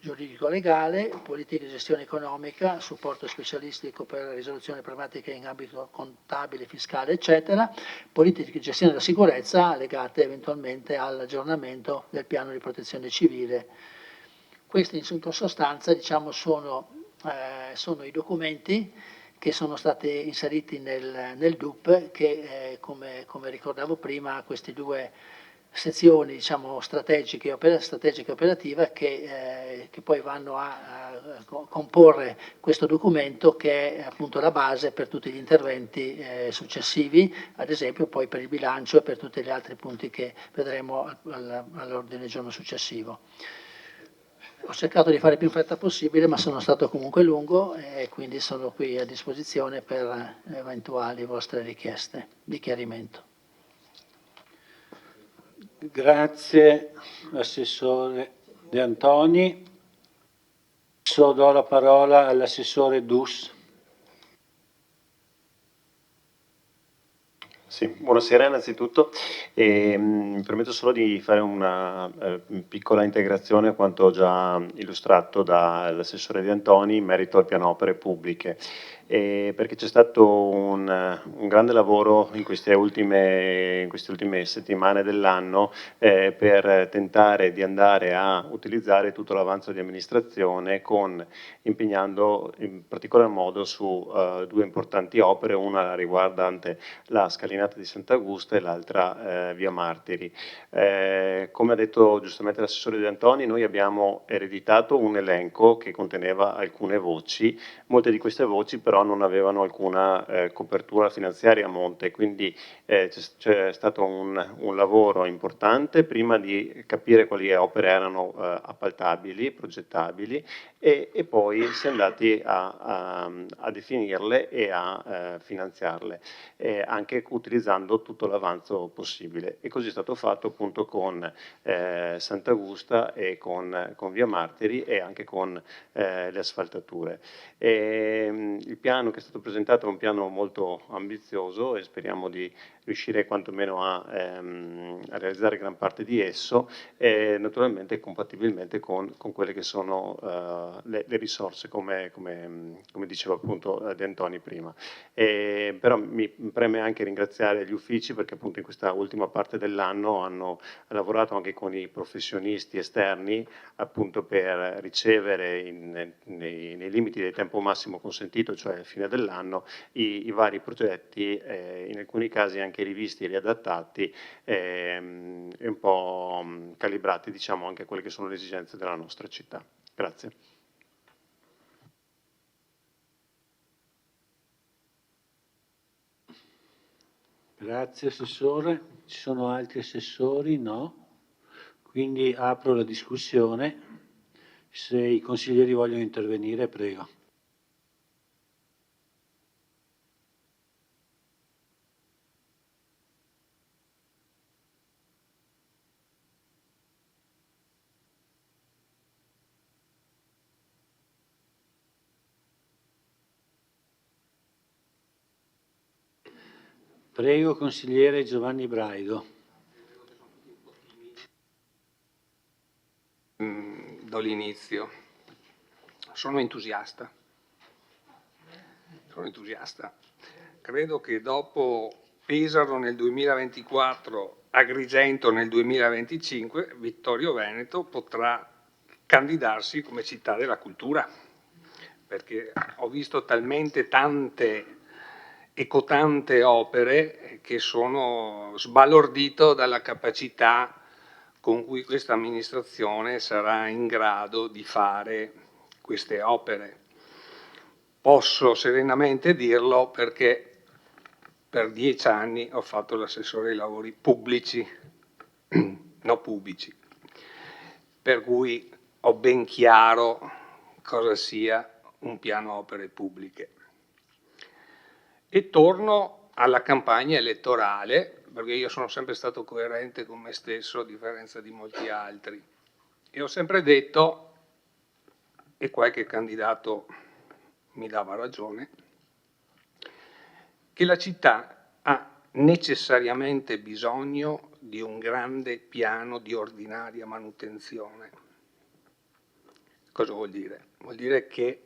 giuridico-legale, politiche di gestione economica, supporto specialistico per la risoluzione problematiche in ambito contabile, fiscale, eccetera, politiche di gestione della sicurezza legate eventualmente all'aggiornamento del piano di protezione civile. Questi in sostanza, diciamo, sono i documenti che sono stati inseriti nel DUP che, come ricordavo prima, queste due sezioni, diciamo, strategiche e operative che poi vanno a comporre questo documento, che è appunto la base per tutti gli interventi successivi, ad esempio poi per il bilancio e per tutti gli altri punti che vedremo all'ordine del giorno successivo. Ho cercato di fare il più in fretta possibile, ma sono stato comunque lungo e quindi sono qui a disposizione per eventuali vostre richieste di chiarimento. Grazie Assessore De Antoni. Adesso do la parola all'Assessore Dus. Sì, buonasera innanzitutto. Mi permetto solo di fare una piccola integrazione a quanto già illustrato dall'Assessore De Antoni in merito al piano opere pubbliche. Perché c'è stato un grande lavoro in queste ultime settimane dell'anno per tentare di andare a utilizzare tutto l'avanzo di amministrazione, impegnando in particolar modo su due importanti opere, una riguardante la scalinata di Sant'Augusta e l'altra via Martiri. Come ha detto giustamente l'assessore De Antoni, noi abbiamo ereditato un elenco che conteneva alcune voci, molte di queste voci però non avevano alcuna copertura finanziaria a monte, quindi c'è stato un lavoro importante prima di capire quali opere erano appaltabili, progettabili, e poi si è andati a definirle e a finanziarle, anche utilizzando tutto l'avanzo possibile. E così è stato fatto appunto con Sant'Augusta e con via Martiri e anche con le asfaltature. Il piano che è stato presentato è un piano molto ambizioso e speriamo di riuscire quantomeno a realizzare gran parte di esso, naturalmente compatibilmente con quelle che sono le risorse, come diceva appunto De Antoni prima. Però mi preme anche ringraziare gli uffici, perché appunto in questa ultima parte dell'anno hanno lavorato anche con i professionisti esterni appunto per ricevere nei limiti del tempo massimo consentito, cioè a fine dell'anno, i vari progetti, in alcuni casi anche anche rivisti e riadattati e un po' calibrati, diciamo, anche a quelle che sono le esigenze della nostra città. Grazie. Grazie Assessore. Ci sono altri assessori? No? Quindi apro la discussione. Se i consiglieri vogliono intervenire, prego. Prego, consigliere Giovanni Braido. Do l'inizio. Sono entusiasta. Credo che dopo Pesaro nel 2024, Agrigento nel 2025, Vittorio Veneto potrà candidarsi come città della cultura, perché ho visto talmente tante opere che sono sbalordito dalla capacità con cui questa amministrazione sarà in grado di fare queste opere. Posso serenamente dirlo perché per 10 anni ho fatto l'assessore ai lavori pubblici, no pubblici, per cui ho ben chiaro cosa sia un piano opere pubbliche. E torno alla campagna elettorale, perché io sono sempre stato coerente con me stesso, a differenza di molti altri. E ho sempre detto, e qualche candidato mi dava ragione, che la città ha necessariamente bisogno di un grande piano di ordinaria manutenzione. Cosa vuol dire? Vuol dire che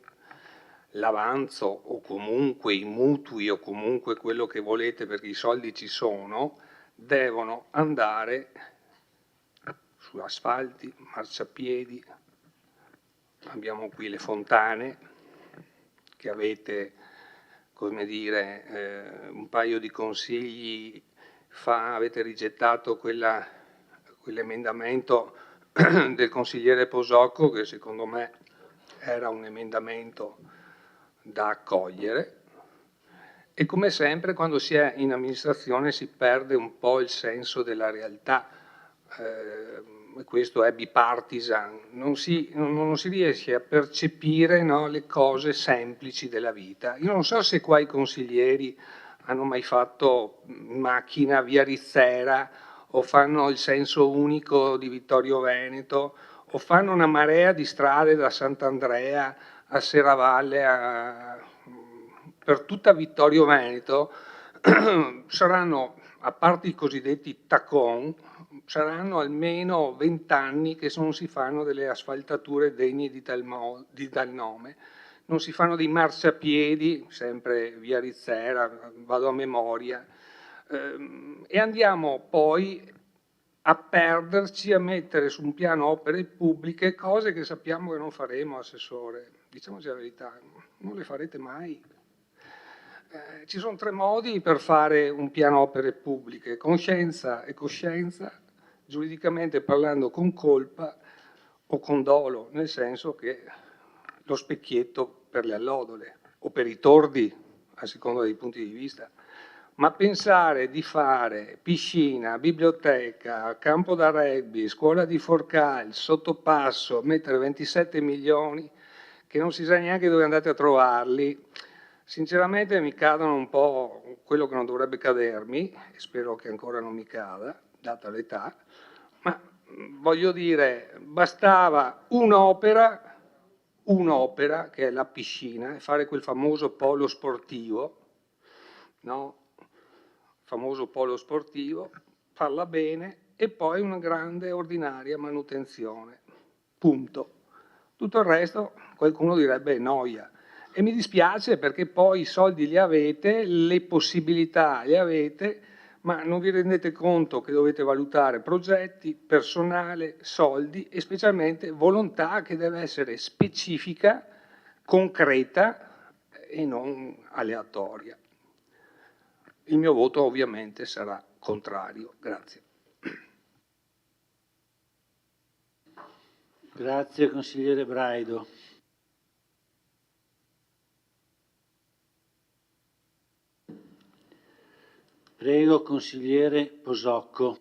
l'avanzo o comunque i mutui o comunque quello che volete, perché i soldi ci sono, devono andare su asfalti, marciapiedi, abbiamo qui le fontane che avete, come dire, un paio di consigli fa, avete rigettato quell'emendamento del consigliere Posocco che secondo me era un emendamento da accogliere, e come sempre quando si è in amministrazione si perde un po' il senso della realtà, questo è bipartisan, non si riesce a percepire, no, le cose semplici della vita. Io non so se qua i consiglieri hanno mai fatto macchina via Rizzera o fanno il senso unico di Vittorio Veneto o fanno una marea di strade da Sant'Andrea a Serravalle, per tutta Vittorio Veneto, saranno, a parte i cosiddetti tacon, saranno almeno 20 anni che non si fanno delle asfaltature degne di tal nome, non si fanno dei marciapiedi, sempre via Rizzera, vado a memoria, e andiamo poi a perderci, a mettere su un piano opere pubbliche cose che sappiamo che non faremo, Assessore. Diciamoci la verità, non le farete mai. Ci sono 3 modi per fare un piano opere pubbliche: conscienza e coscienza, giuridicamente parlando con colpa o con dolo, nel senso che lo specchietto per le allodole o per i tordi, a seconda dei punti di vista. Ma pensare di fare piscina, biblioteca, campo da rugby, scuola di Forcal, sottopasso, mettere 27 milioni, che non si sa neanche dove andate a trovarli, sinceramente mi cadono un po' quello che non dovrebbe cadermi, e spero che ancora non mi cada, data l'età, ma voglio dire, bastava un'opera, che è la piscina, e fare quel famoso polo sportivo, no? Famoso polo sportivo, farla bene e poi una grande ordinaria manutenzione, punto. Tutto il resto qualcuno direbbe noia, e mi dispiace perché poi i soldi li avete, le possibilità le avete, ma non vi rendete conto che dovete valutare progetti, personale, soldi e specialmente volontà che deve essere specifica, concreta e non aleatoria. Il mio voto ovviamente sarà contrario. Grazie. Grazie consigliere Braido. Prego consigliere Posocco.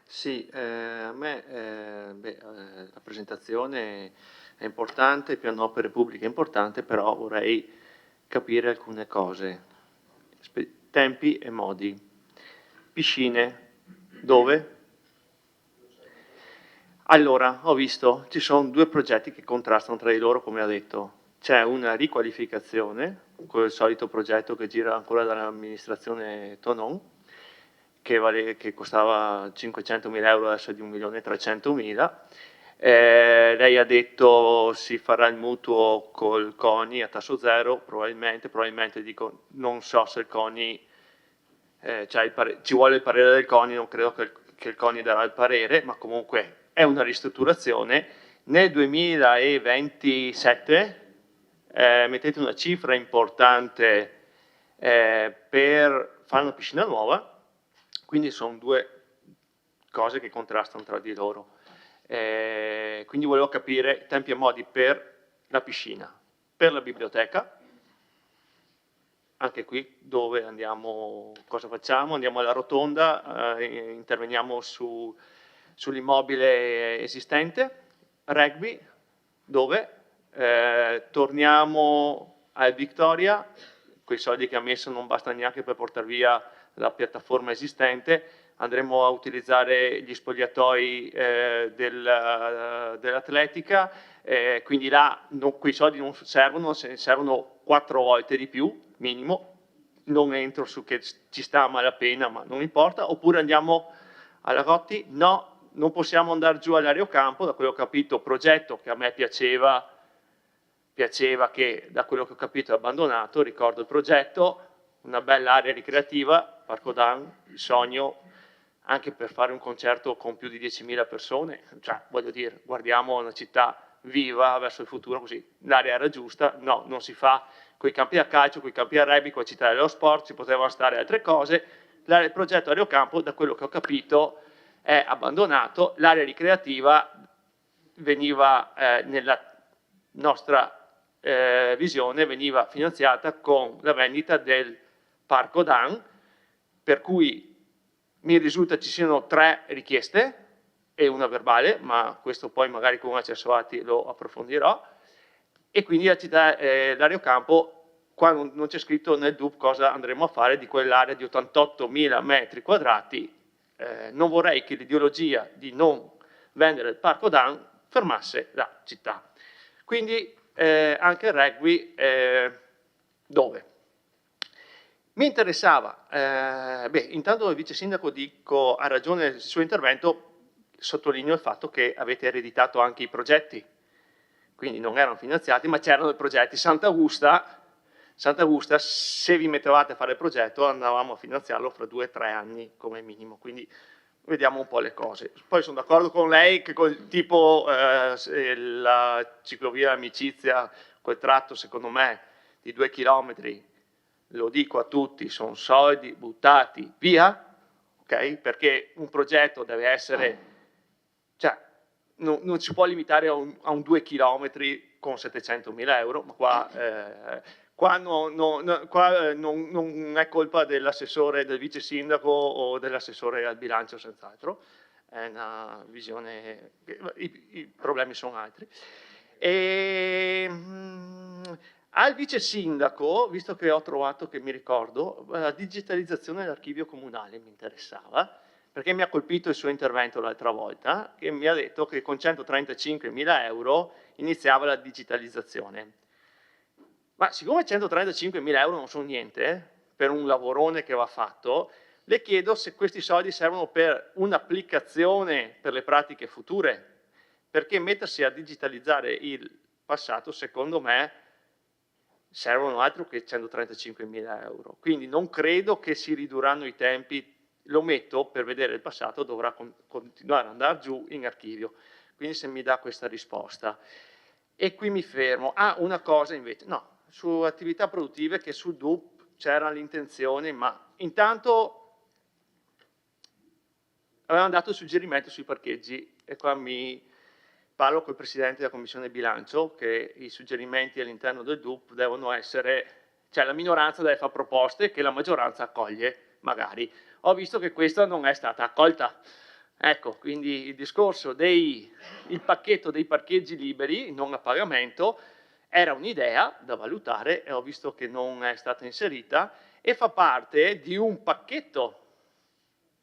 Sì, a me la presentazione è importante, il piano opere pubbliche è importante, però vorrei capire alcune cose. Tempi e modi. Piscine, dove? Allora, ho visto, ci sono due progetti che contrastano tra di loro, come ha detto. C'è una riqualificazione, quel solito progetto che gira ancora dall'amministrazione Tonon, che costava 500.000 euro, adesso è di 1.300.000. Lei ha detto si farà il mutuo col CONI a tasso zero, probabilmente dico, non so se il CONI, ci vuole il parere del CONI, non credo che il CONI darà il parere, ma comunque è una ristrutturazione. Nel 2027 mettete una cifra importante per fare una piscina nuova, quindi sono due cose che contrastano tra di loro. Quindi volevo capire tempi e modi per la piscina, per la biblioteca, anche qui dove andiamo, cosa facciamo? Andiamo alla rotonda, interveniamo sull'immobile esistente. Rugby, dove? Torniamo al Victoria, quei soldi che ha messo non basta neanche per portare via la piattaforma esistente, andremo a utilizzare gli spogliatoi dell'atletica, quindi là quei soldi non servono, se ne servono 4 volte di più, minimo, non entro su che ci sta a malapena, ma non importa. Oppure andiamo alla Rotti? No, non possiamo andare giù all'Areocampo, da quello che ho capito, progetto che a me piaceva che da quello che ho capito è abbandonato, ricordo il progetto, una bella area ricreativa, Parco Dan, il sogno, anche per fare un concerto con più di 10.000 persone, cioè voglio dire, guardiamo una città viva verso il futuro, così l'area era giusta, no, non si fa con i campi da calcio, con i campi da rugby, con la città dello sport, ci potevano stare altre cose. Il progetto Areocampo, da quello che ho capito, è abbandonato, l'area ricreativa veniva nella nostra visione veniva finanziata con la vendita del Parco Dan, per cui mi risulta ci siano 3 richieste e una verbale, ma questo poi magari con Accesso Atti lo approfondirò, e quindi l'Areocampo, qua non c'è scritto nel DUP cosa andremo a fare di quell'area di 88.000 metri quadrati. Non vorrei che l'ideologia di non vendere il Parco Dan fermasse la città. Quindi anche il rugby, dove? Mi interessava, intanto il vice sindaco ha ragione nel suo intervento, sottolineo il fatto che avete ereditato anche i progetti, quindi non erano finanziati, ma c'erano i progetti. Sant'Augusta, se vi mettevate a fare il progetto, andavamo a finanziarlo fra 2 o 3 anni come minimo, quindi vediamo un po' le cose. Poi sono d'accordo con lei che tipo la ciclovia Amicizia, quel tratto secondo me di 2 chilometri, lo dico a tutti, sono soldi buttati via, ok? Perché un progetto deve essere, cioè non si può limitare a un 2 chilometri con 700.000 euro, ma qua non è colpa dell'assessore, del vice sindaco o dell'assessore al bilancio, senz'altro, è una visione, i problemi sono altri. Al vice sindaco, visto che ho trovato, che mi ricordo, la digitalizzazione dell'archivio comunale mi interessava, perché mi ha colpito il suo intervento l'altra volta, che mi ha detto che con 135.000 euro iniziava la digitalizzazione. Ma siccome 135.000 euro non sono niente, per un lavorone che va fatto, le chiedo se questi soldi servono per un'applicazione per le pratiche future, perché mettersi a digitalizzare il passato, secondo me, servono altro che 135.000 euro. Quindi non credo che si ridurranno i tempi, lo metto per vedere il passato, dovrà continuare ad andare giù in archivio. Quindi se mi dà questa risposta. E qui mi fermo. Una cosa invece, no, su attività produttive che sul DUP c'era l'intenzione, ma intanto avevamo dato il suggerimento sui parcheggi, e qua mi parlo col Presidente della Commissione Bilancio, che i suggerimenti all'interno del DUP devono essere, cioè la minoranza deve fare proposte che la maggioranza accoglie, magari. Ho visto che questa non è stata accolta. Ecco, quindi il discorso il pacchetto dei parcheggi liberi, non a pagamento, era un'idea da valutare e ho visto che non è stata inserita e fa parte di un pacchetto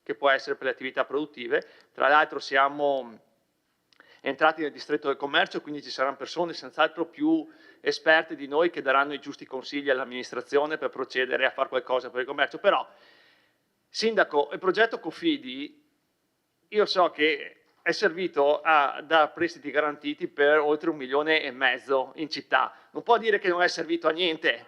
che può essere per le attività produttive. Tra l'altro siamo entrati nel distretto del commercio, quindi ci saranno persone senz'altro più esperte di noi che daranno i giusti consigli all'amministrazione per procedere a fare qualcosa per il commercio. Però, Sindaco, il progetto Cofidi, io so che è servito a dare prestiti garantiti per oltre 1,5 milioni in città. Non può dire che non è servito a niente.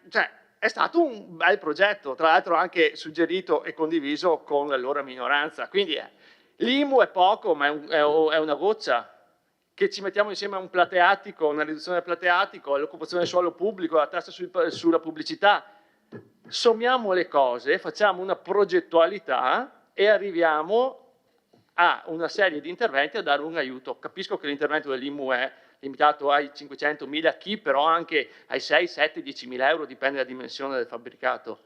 Cioè, è stato un bel progetto, tra l'altro anche suggerito e condiviso con l'allora minoranza. Quindi l'IMU è poco, ma è una goccia. Che ci mettiamo insieme a un plateatico, una riduzione del plateatico, all'occupazione del suolo pubblico, la tassa sulla pubblicità. Sommiamo le cose, facciamo una progettualità e arriviamo a una serie di interventi a dare un aiuto. Capisco che l'intervento dell'IMU è limitato ai 500.000, chi però anche ai 6, 7, 10.000 euro, dipende dalla dimensione del fabbricato.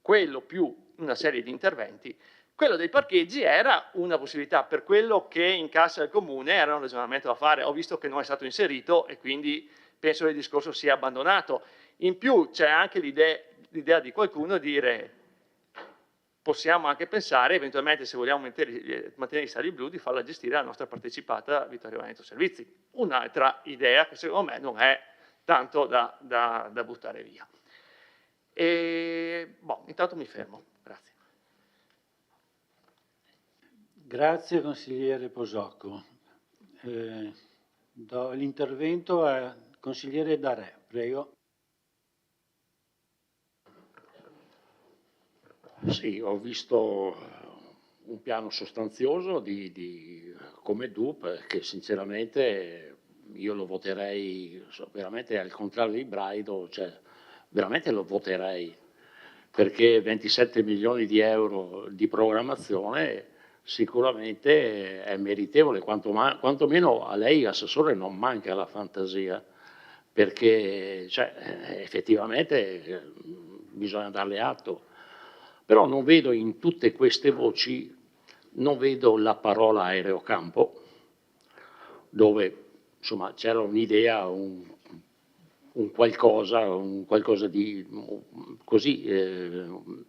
Quello più una serie di interventi. Quello dei parcheggi era una possibilità, per quello che in cassa del comune era un ragionamento da fare. Ho visto che non è stato inserito e quindi penso che il discorso sia abbandonato. In più c'è anche l'idea di qualcuno di dire possiamo anche pensare, eventualmente se vogliamo mantenere i sali blu, di farla gestire la nostra partecipata Vittorio Veneto Servizi. Un'altra idea che secondo me non è tanto da buttare via. Intanto mi fermo. Grazie. Grazie consigliere Posocco. Do l'intervento al consigliere Darè, prego. Sì, ho visto un piano sostanzioso come DUP che sinceramente io lo voterei veramente al contrario di Braido, cioè veramente lo voterei perché 27 milioni di euro di programmazione sicuramente è meritevole, quantomeno a lei assessore non manca la fantasia perché effettivamente bisogna darle atto. Però non vedo in tutte queste voci, non vedo la parola aerocampo, dove insomma c'era un'idea, un qualcosa di così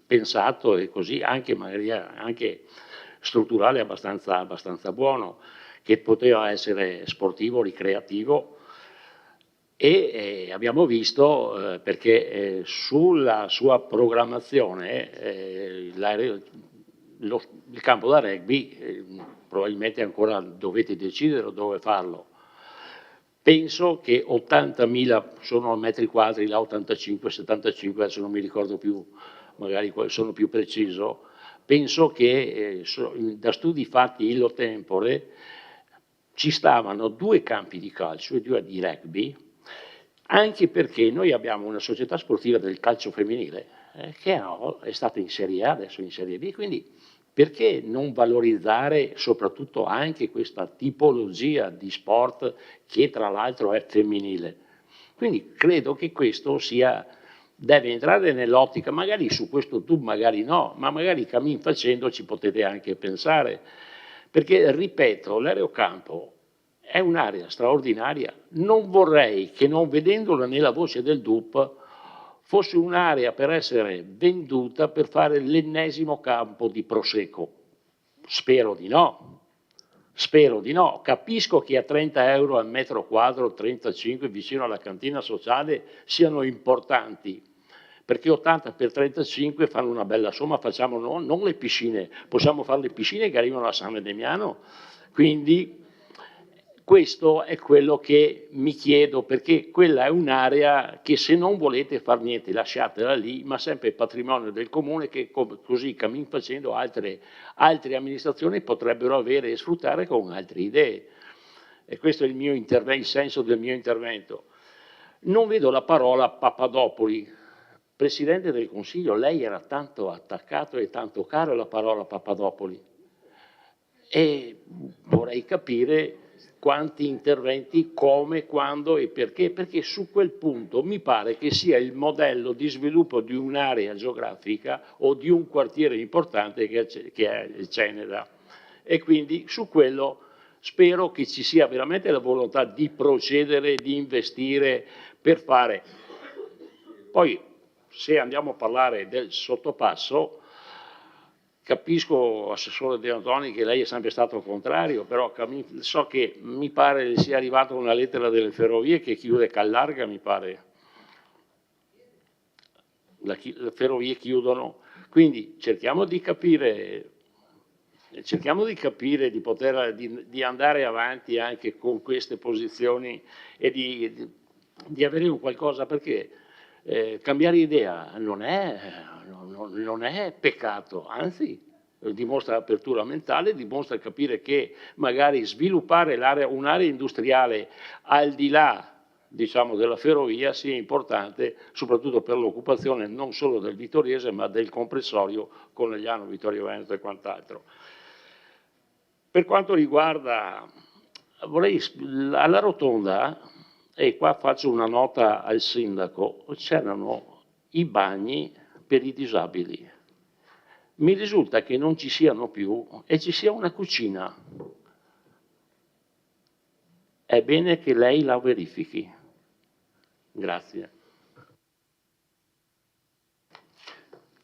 pensato e così anche magari anche strutturale abbastanza buono, che poteva essere sportivo, ricreativo. E abbiamo visto, perché sulla sua programmazione il campo da rugby probabilmente ancora dovete decidere dove farlo. Penso che 80.000 sono metri quadri, là 85, 75, adesso non mi ricordo più, magari sono più preciso. Penso che da studi fatti illo tempore ci stavano 2 campi di calcio e 2 di rugby, anche perché noi abbiamo una società sportiva del calcio femminile che è stata in Serie A, adesso in Serie B, quindi perché non valorizzare soprattutto anche questa tipologia di sport che tra l'altro è femminile? Quindi credo che questo deve entrare nell'ottica, magari su questo DUP magari no, ma magari cammin facendo ci potete anche pensare, perché ripeto, l'aerocampo è un'area straordinaria, non vorrei che non vedendola nella voce del DUP fosse un'area per essere venduta per fare l'ennesimo campo di Prosecco. Spero di no, capisco che a 30 euro al metro quadro, 35 vicino alla cantina sociale siano importanti, perché 80 per 35 fanno una bella somma, facciamo non le piscine, possiamo fare le piscine che arrivano a San Demiano, quindi questo è quello che mi chiedo, perché quella è un'area che se non volete far niente lasciatela lì, ma sempre patrimonio del comune che così cammin facendo altre amministrazioni potrebbero avere e sfruttare con altre idee. E questo è il senso del mio intervento. Non vedo la parola Papadopoli. Presidente del Consiglio, lei era tanto attaccato e tanto caro alla parola Papadopoli. E vorrei capire quanti interventi, come, quando e perché su quel punto mi pare che sia il modello di sviluppo di un'area geografica o di un quartiere importante che è il Ceneda. E quindi su quello spero che ci sia veramente la volontà di procedere, di investire per fare. Poi, se andiamo a parlare del sottopasso, capisco, Assessore De Antoni, che lei è sempre stato contrario, però so che mi pare sia arrivata una lettera delle ferrovie che chiude Callarga, mi pare. Le ferrovie chiudono, quindi cerchiamo di capire, di andare avanti anche con queste posizioni e di avere un qualcosa, perché cambiare idea non è peccato, anzi dimostra apertura mentale, dimostra capire che magari sviluppare un'area industriale al di là, diciamo, della ferrovia sia importante, soprattutto per l'occupazione non solo del vittoriese ma del comprensorio Conegliano, Vittorio Veneto e quant'altro. Per quanto riguarda, alla rotonda, e qua faccio una nota al sindaco, c'erano i bagni per i disabili. Mi risulta che non ci siano più e ci sia una cucina. È bene che lei la verifichi. Grazie.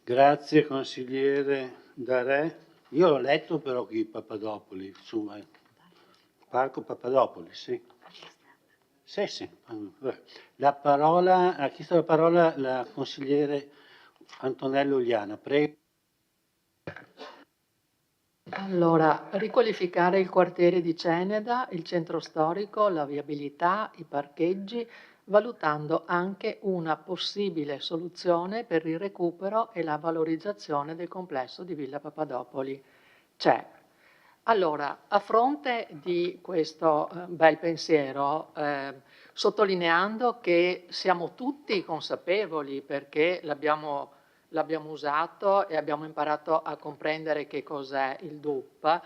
Grazie consigliere Darè. Io l'ho letto però qui Papadopoli, insomma, Parco Papadopoli, sì. Sì. Ha chiesto la parola la consigliere Antonella Uliana, prego. Allora, riqualificare il quartiere di Ceneda, il centro storico, la viabilità, i parcheggi, valutando anche una possibile soluzione per il recupero e la valorizzazione del complesso di Villa Papadopoli. C'è. Allora, a fronte di questo bel pensiero, sottolineando che siamo tutti consapevoli, perché l'abbiamo usato e abbiamo imparato a comprendere che cos'è il DUP,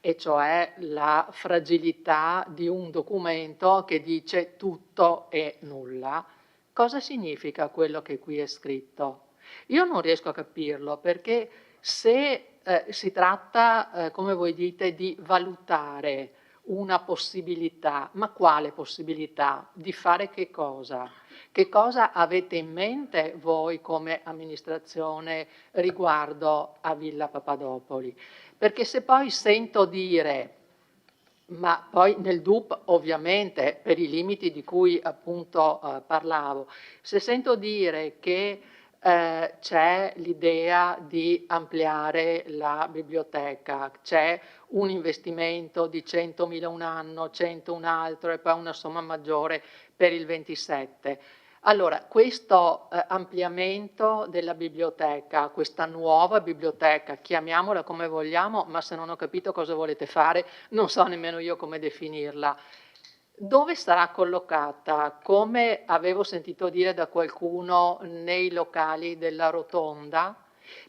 e cioè la fragilità di un documento che dice tutto e nulla. Cosa significa quello che qui è scritto? Io non riesco a capirlo, perché se si tratta, come voi dite, di valutare una possibilità, ma quale possibilità? Di fare che cosa? Che cosa avete in mente voi come amministrazione riguardo a Villa Papadopoli? Perché se poi sento dire, ma poi nel DUP ovviamente per i limiti di cui appunto parlavo, se sento dire che c'è l'idea di ampliare la biblioteca, c'è un investimento di 100.000 un anno, 100 un altro e poi una somma maggiore per il 27. Allora, questo ampliamento della biblioteca, questa nuova biblioteca, chiamiamola come vogliamo, ma se non ho capito cosa volete fare, non so nemmeno io come definirla. Dove sarà collocata? Come avevo sentito dire da qualcuno, nei locali della rotonda?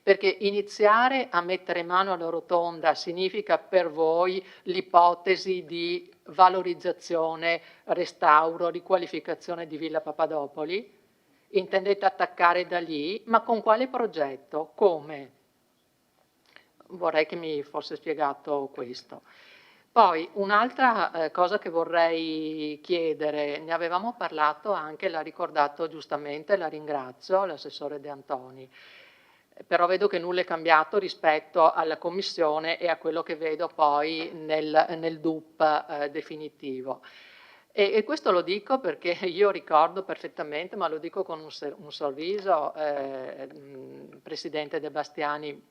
Perché iniziare a mettere mano alla rotonda significa per voi l'ipotesi di valorizzazione, restauro, riqualificazione di Villa Papadopoli? Intendete attaccare da lì? Ma con quale progetto? Come? Vorrei che mi fosse spiegato questo. Poi un'altra cosa che vorrei chiedere, ne avevamo parlato anche, l'ha ricordato giustamente, la ringrazio, l'assessore De Antoni, però vedo che nulla è cambiato rispetto alla commissione e a quello che vedo poi nel DUP definitivo. E questo lo dico perché io ricordo perfettamente, ma lo dico con un sorriso, Presidente De Bastiani,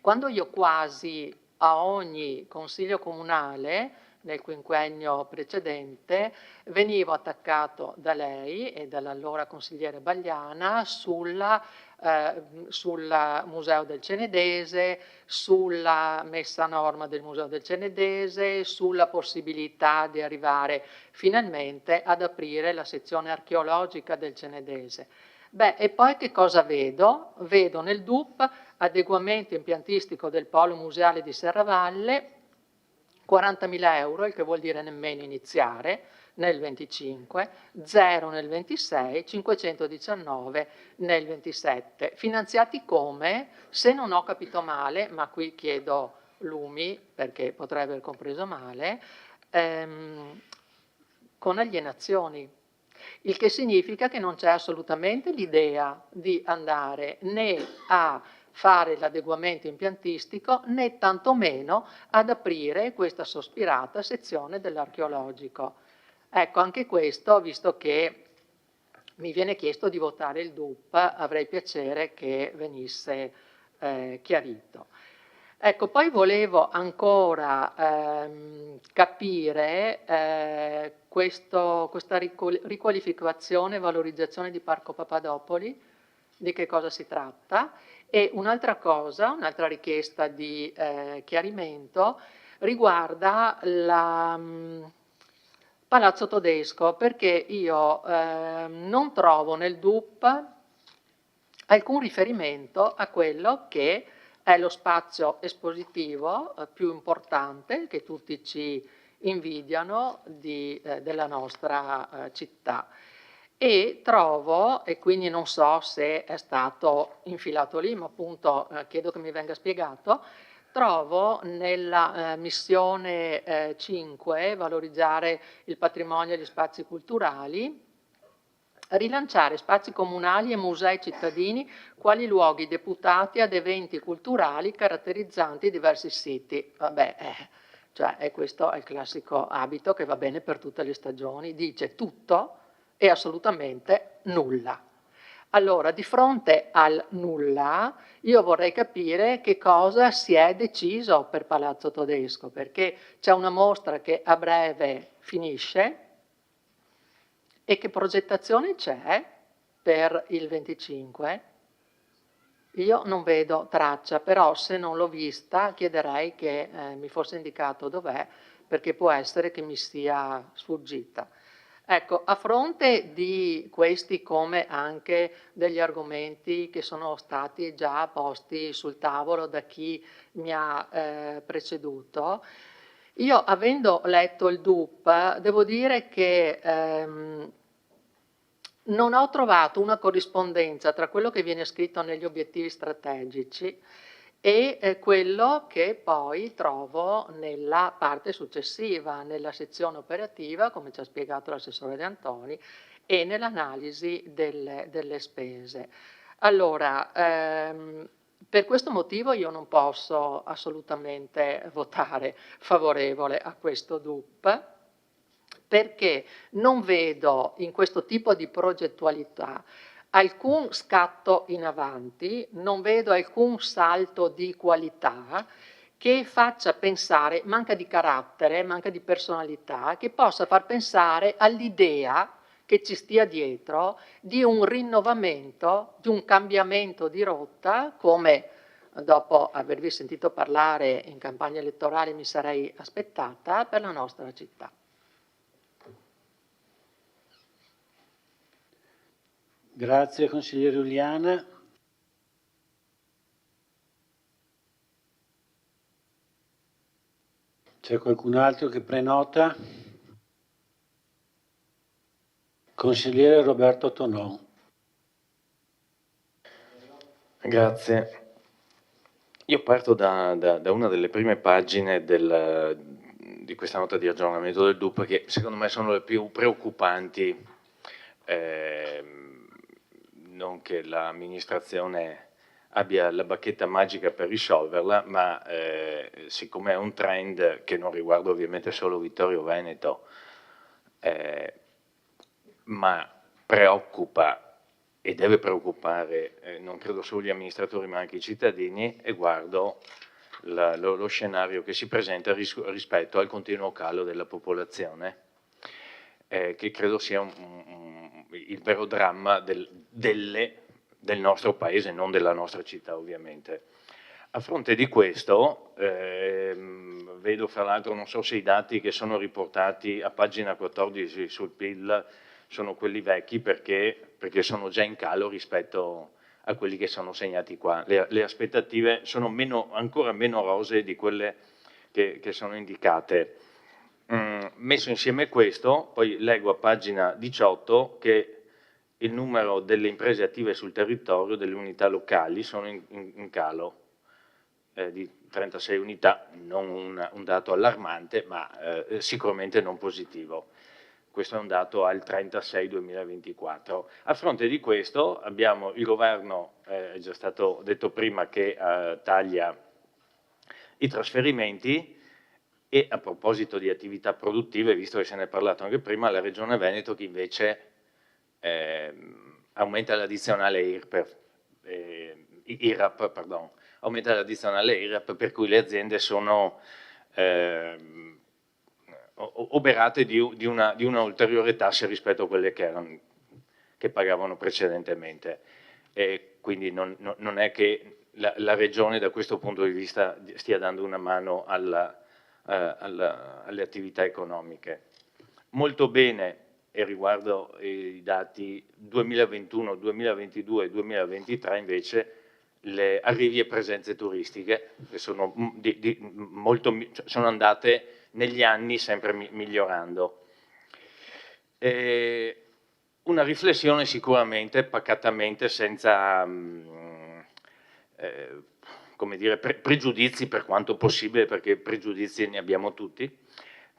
quando io quasi a ogni consiglio comunale nel quinquennio precedente venivo attaccato da lei e dall'allora consigliere Bagliana sulla sul Museo del Cenedese, sulla messa a norma del Museo del Cenedese, sulla possibilità di arrivare finalmente ad aprire la sezione archeologica del Cenedese. Beh, e poi che cosa vedo? Vedo nel DUP adeguamento impiantistico del polo museale di Serravalle, 40.000 euro, il che vuol dire nemmeno iniziare, nel 25, 0 nel 26, 519 nel 27. Finanziati come? Se non ho capito male, ma qui chiedo Lumi, perché potrei aver compreso male, con alienazioni. Il che significa che non c'è assolutamente l'idea di andare né a fare l'adeguamento impiantistico né tantomeno ad aprire questa sospirata sezione dell'archeologico. Ecco, anche questo, visto che mi viene chiesto di votare il DUP, avrei piacere che venisse chiarito. Ecco, poi volevo ancora capire questa riqualificazione e valorizzazione di Parco Papadopoli, di che cosa si tratta, e un'altra cosa, un'altra richiesta di chiarimento riguarda la Palazzo Todesco, perché io non trovo nel DUP alcun riferimento a quello che è lo spazio espositivo più importante che tutti ci invidiano della nostra città. E trovo, e quindi non so se è stato infilato lì, ma appunto chiedo che mi venga spiegato, trovo nella missione 5, valorizzare il patrimonio e gli spazi culturali, rilanciare spazi comunali e musei cittadini quali luoghi deputati ad eventi culturali caratterizzanti diversi siti. Vabbè, cioè questo è il classico abito che va bene per tutte le stagioni, dice tutto e assolutamente nulla. Allora, di fronte al nulla, io vorrei capire che cosa si è deciso per Palazzo Todesco, perché c'è una mostra che a breve finisce, e che progettazione c'è per il 25? Io non vedo traccia, però se non l'ho vista chiederei che mi fosse indicato dov'è, perché può essere che mi sia sfuggita. Ecco, a fronte di questi come anche degli argomenti che sono stati già posti sul tavolo da chi mi ha preceduto, io avendo letto il DUP devo dire che non ho trovato una corrispondenza tra quello che viene scritto negli obiettivi strategici e quello che poi trovo nella parte successiva, nella sezione operativa, come ci ha spiegato l'assessore De Antoni, e nell'analisi delle spese. Allora, per questo motivo io non posso assolutamente votare favorevole a questo DUP, perché non vedo in questo tipo di progettualità alcun scatto in avanti, non vedo alcun salto di qualità che faccia pensare, manca di carattere, manca di personalità, che possa far pensare all'idea che ci stia dietro di un rinnovamento, di un cambiamento di rotta, come dopo avervi sentito parlare in campagna elettorale mi sarei aspettata per la nostra città. Grazie consigliere Uliana. C'è qualcun altro che prenota? Consigliere Roberto Tonò. Grazie. Io parto da una delle prime pagine di questa nota di aggiornamento del DUP, che secondo me sono le più preoccupanti. Non che l'amministrazione abbia la bacchetta magica per risolverla, ma siccome è un trend che non riguarda ovviamente solo Vittorio Veneto, ma preoccupa e deve preoccupare, non credo solo gli amministratori ma anche i cittadini, e guardo lo scenario che si presenta rispetto al continuo calo della popolazione, che credo sia il vero dramma delle del nostro paese, non della nostra città ovviamente. A fronte di questo, vedo fra l'altro, non so se i dati che sono riportati a pagina 14 sul PIL sono quelli vecchi perché sono già in calo rispetto a quelli che sono segnati qua. Le aspettative sono ancora meno rosee di quelle che sono indicate. Messo insieme questo, poi leggo a pagina 18 che il numero delle imprese attive sul territorio, delle unità locali, sono in calo di 36 unità, non un dato allarmante, ma sicuramente non positivo. Questo è un dato al 36-2024. A fronte di questo abbiamo il governo, è già stato detto prima, che taglia i trasferimenti e a proposito di attività produttive, visto che se ne è parlato anche prima, la Regione Veneto che invece aumenta l'addizionale IRAP, aumenta l'addizionale IRAP per cui le aziende sono oberate di una ulteriore tassa rispetto a quelle che pagavano precedentemente. E quindi non è che la Regione da questo punto di vista stia dando una mano alle attività economiche. Molto bene, e riguardo i dati 2021, 2022 e 2023 invece, le arrivi e presenze turistiche che sono andate negli anni sempre migliorando. Una riflessione sicuramente, pacatamente, senza come dire, pregiudizi per quanto possibile, perché pregiudizi ne abbiamo tutti.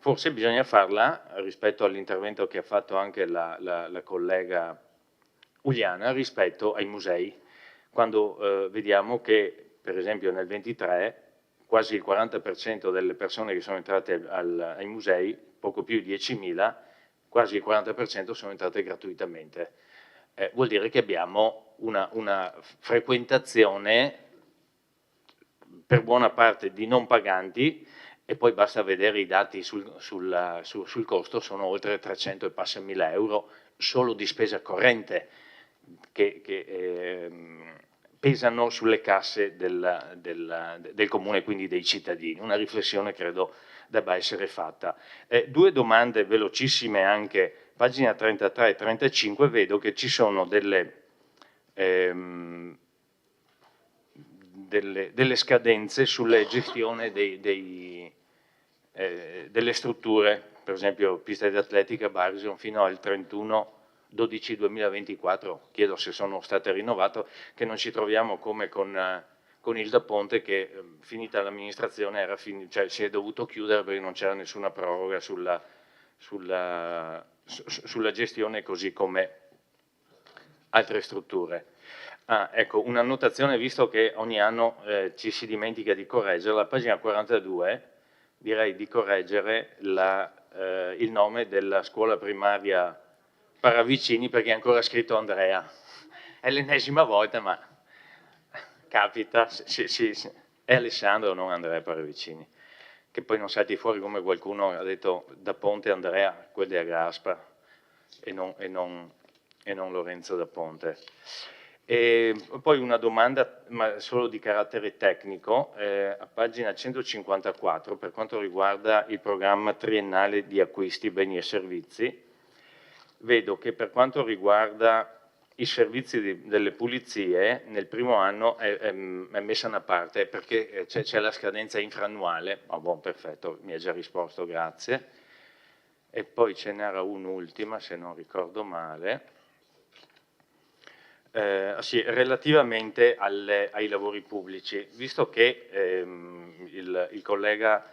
Forse bisogna farla rispetto all'intervento che ha fatto anche la collega Uliana rispetto ai musei, quando vediamo che per esempio nel 23 quasi il 40% delle persone che sono entrate ai musei, poco più di 10.000, quasi il 40% sono entrate gratuitamente. Vuol dire che abbiamo una frequentazione per buona parte di non paganti, e poi basta vedere i dati sul costo, sono oltre 300 e passa mila euro solo di spesa corrente che pesano sulle casse del comune, quindi dei cittadini. Una riflessione credo debba essere fatta. Due domande velocissime anche, pagina 33 e 35, vedo che ci sono delle scadenze sulle gestione delle strutture, per esempio pista di atletica Barison fino al 31/12/2024, chiedo se sono state rinnovate, che non ci troviamo come con il Da Ponte che finita l'amministrazione si è dovuto chiudere perché non c'era nessuna proroga sulla gestione, così come altre strutture. Ecco, una notazione, visto che ogni anno ci si dimentica di correggere, la pagina 42 direi di correggere il nome della scuola primaria Paravicini, perché è ancora scritto Andrea. È l'ennesima volta, ma capita, è Alessandro, non Andrea Paravicini. Che poi non salti fuori come qualcuno ha detto Da Ponte Andrea, quelli a Graspa, e non Lorenzo Da Ponte. E poi una domanda, ma solo di carattere tecnico, a pagina 154, per quanto riguarda il programma triennale di acquisti, beni e servizi, vedo che per quanto riguarda i servizi delle pulizie, nel primo anno è messa da parte perché c'è la scadenza infrannuale. Buon, perfetto, mi ha già risposto, grazie. E poi ce n'era un'ultima, se non ricordo male. Sì, relativamente ai lavori pubblici, visto che il collega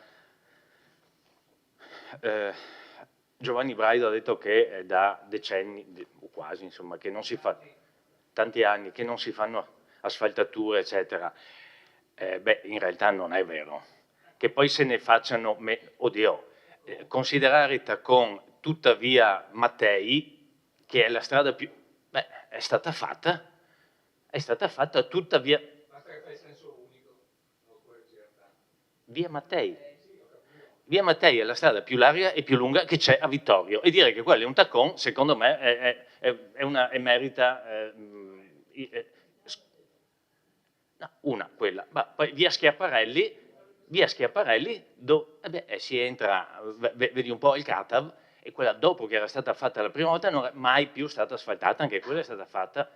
Giovanni Braido ha detto che è da decenni, o quasi, insomma, che non si fa, tanti anni, che non si fanno asfaltature, eccetera. In realtà non è vero. Che poi se ne facciano, considerare Tacon tutta via Mattei, che è la strada più... è stata fatta tutta via... Basta che fai senso unico, via Mattei. Via Mattei è la strada più larga e più lunga che c'è a Vittorio, e dire che quello è un Tacon, secondo me, merita quella, ma poi via Schiaparelli si entra, vedi un po' il Catav, e quella dopo che era stata fatta la prima volta non è mai più stata asfaltata, anche quella è stata fatta.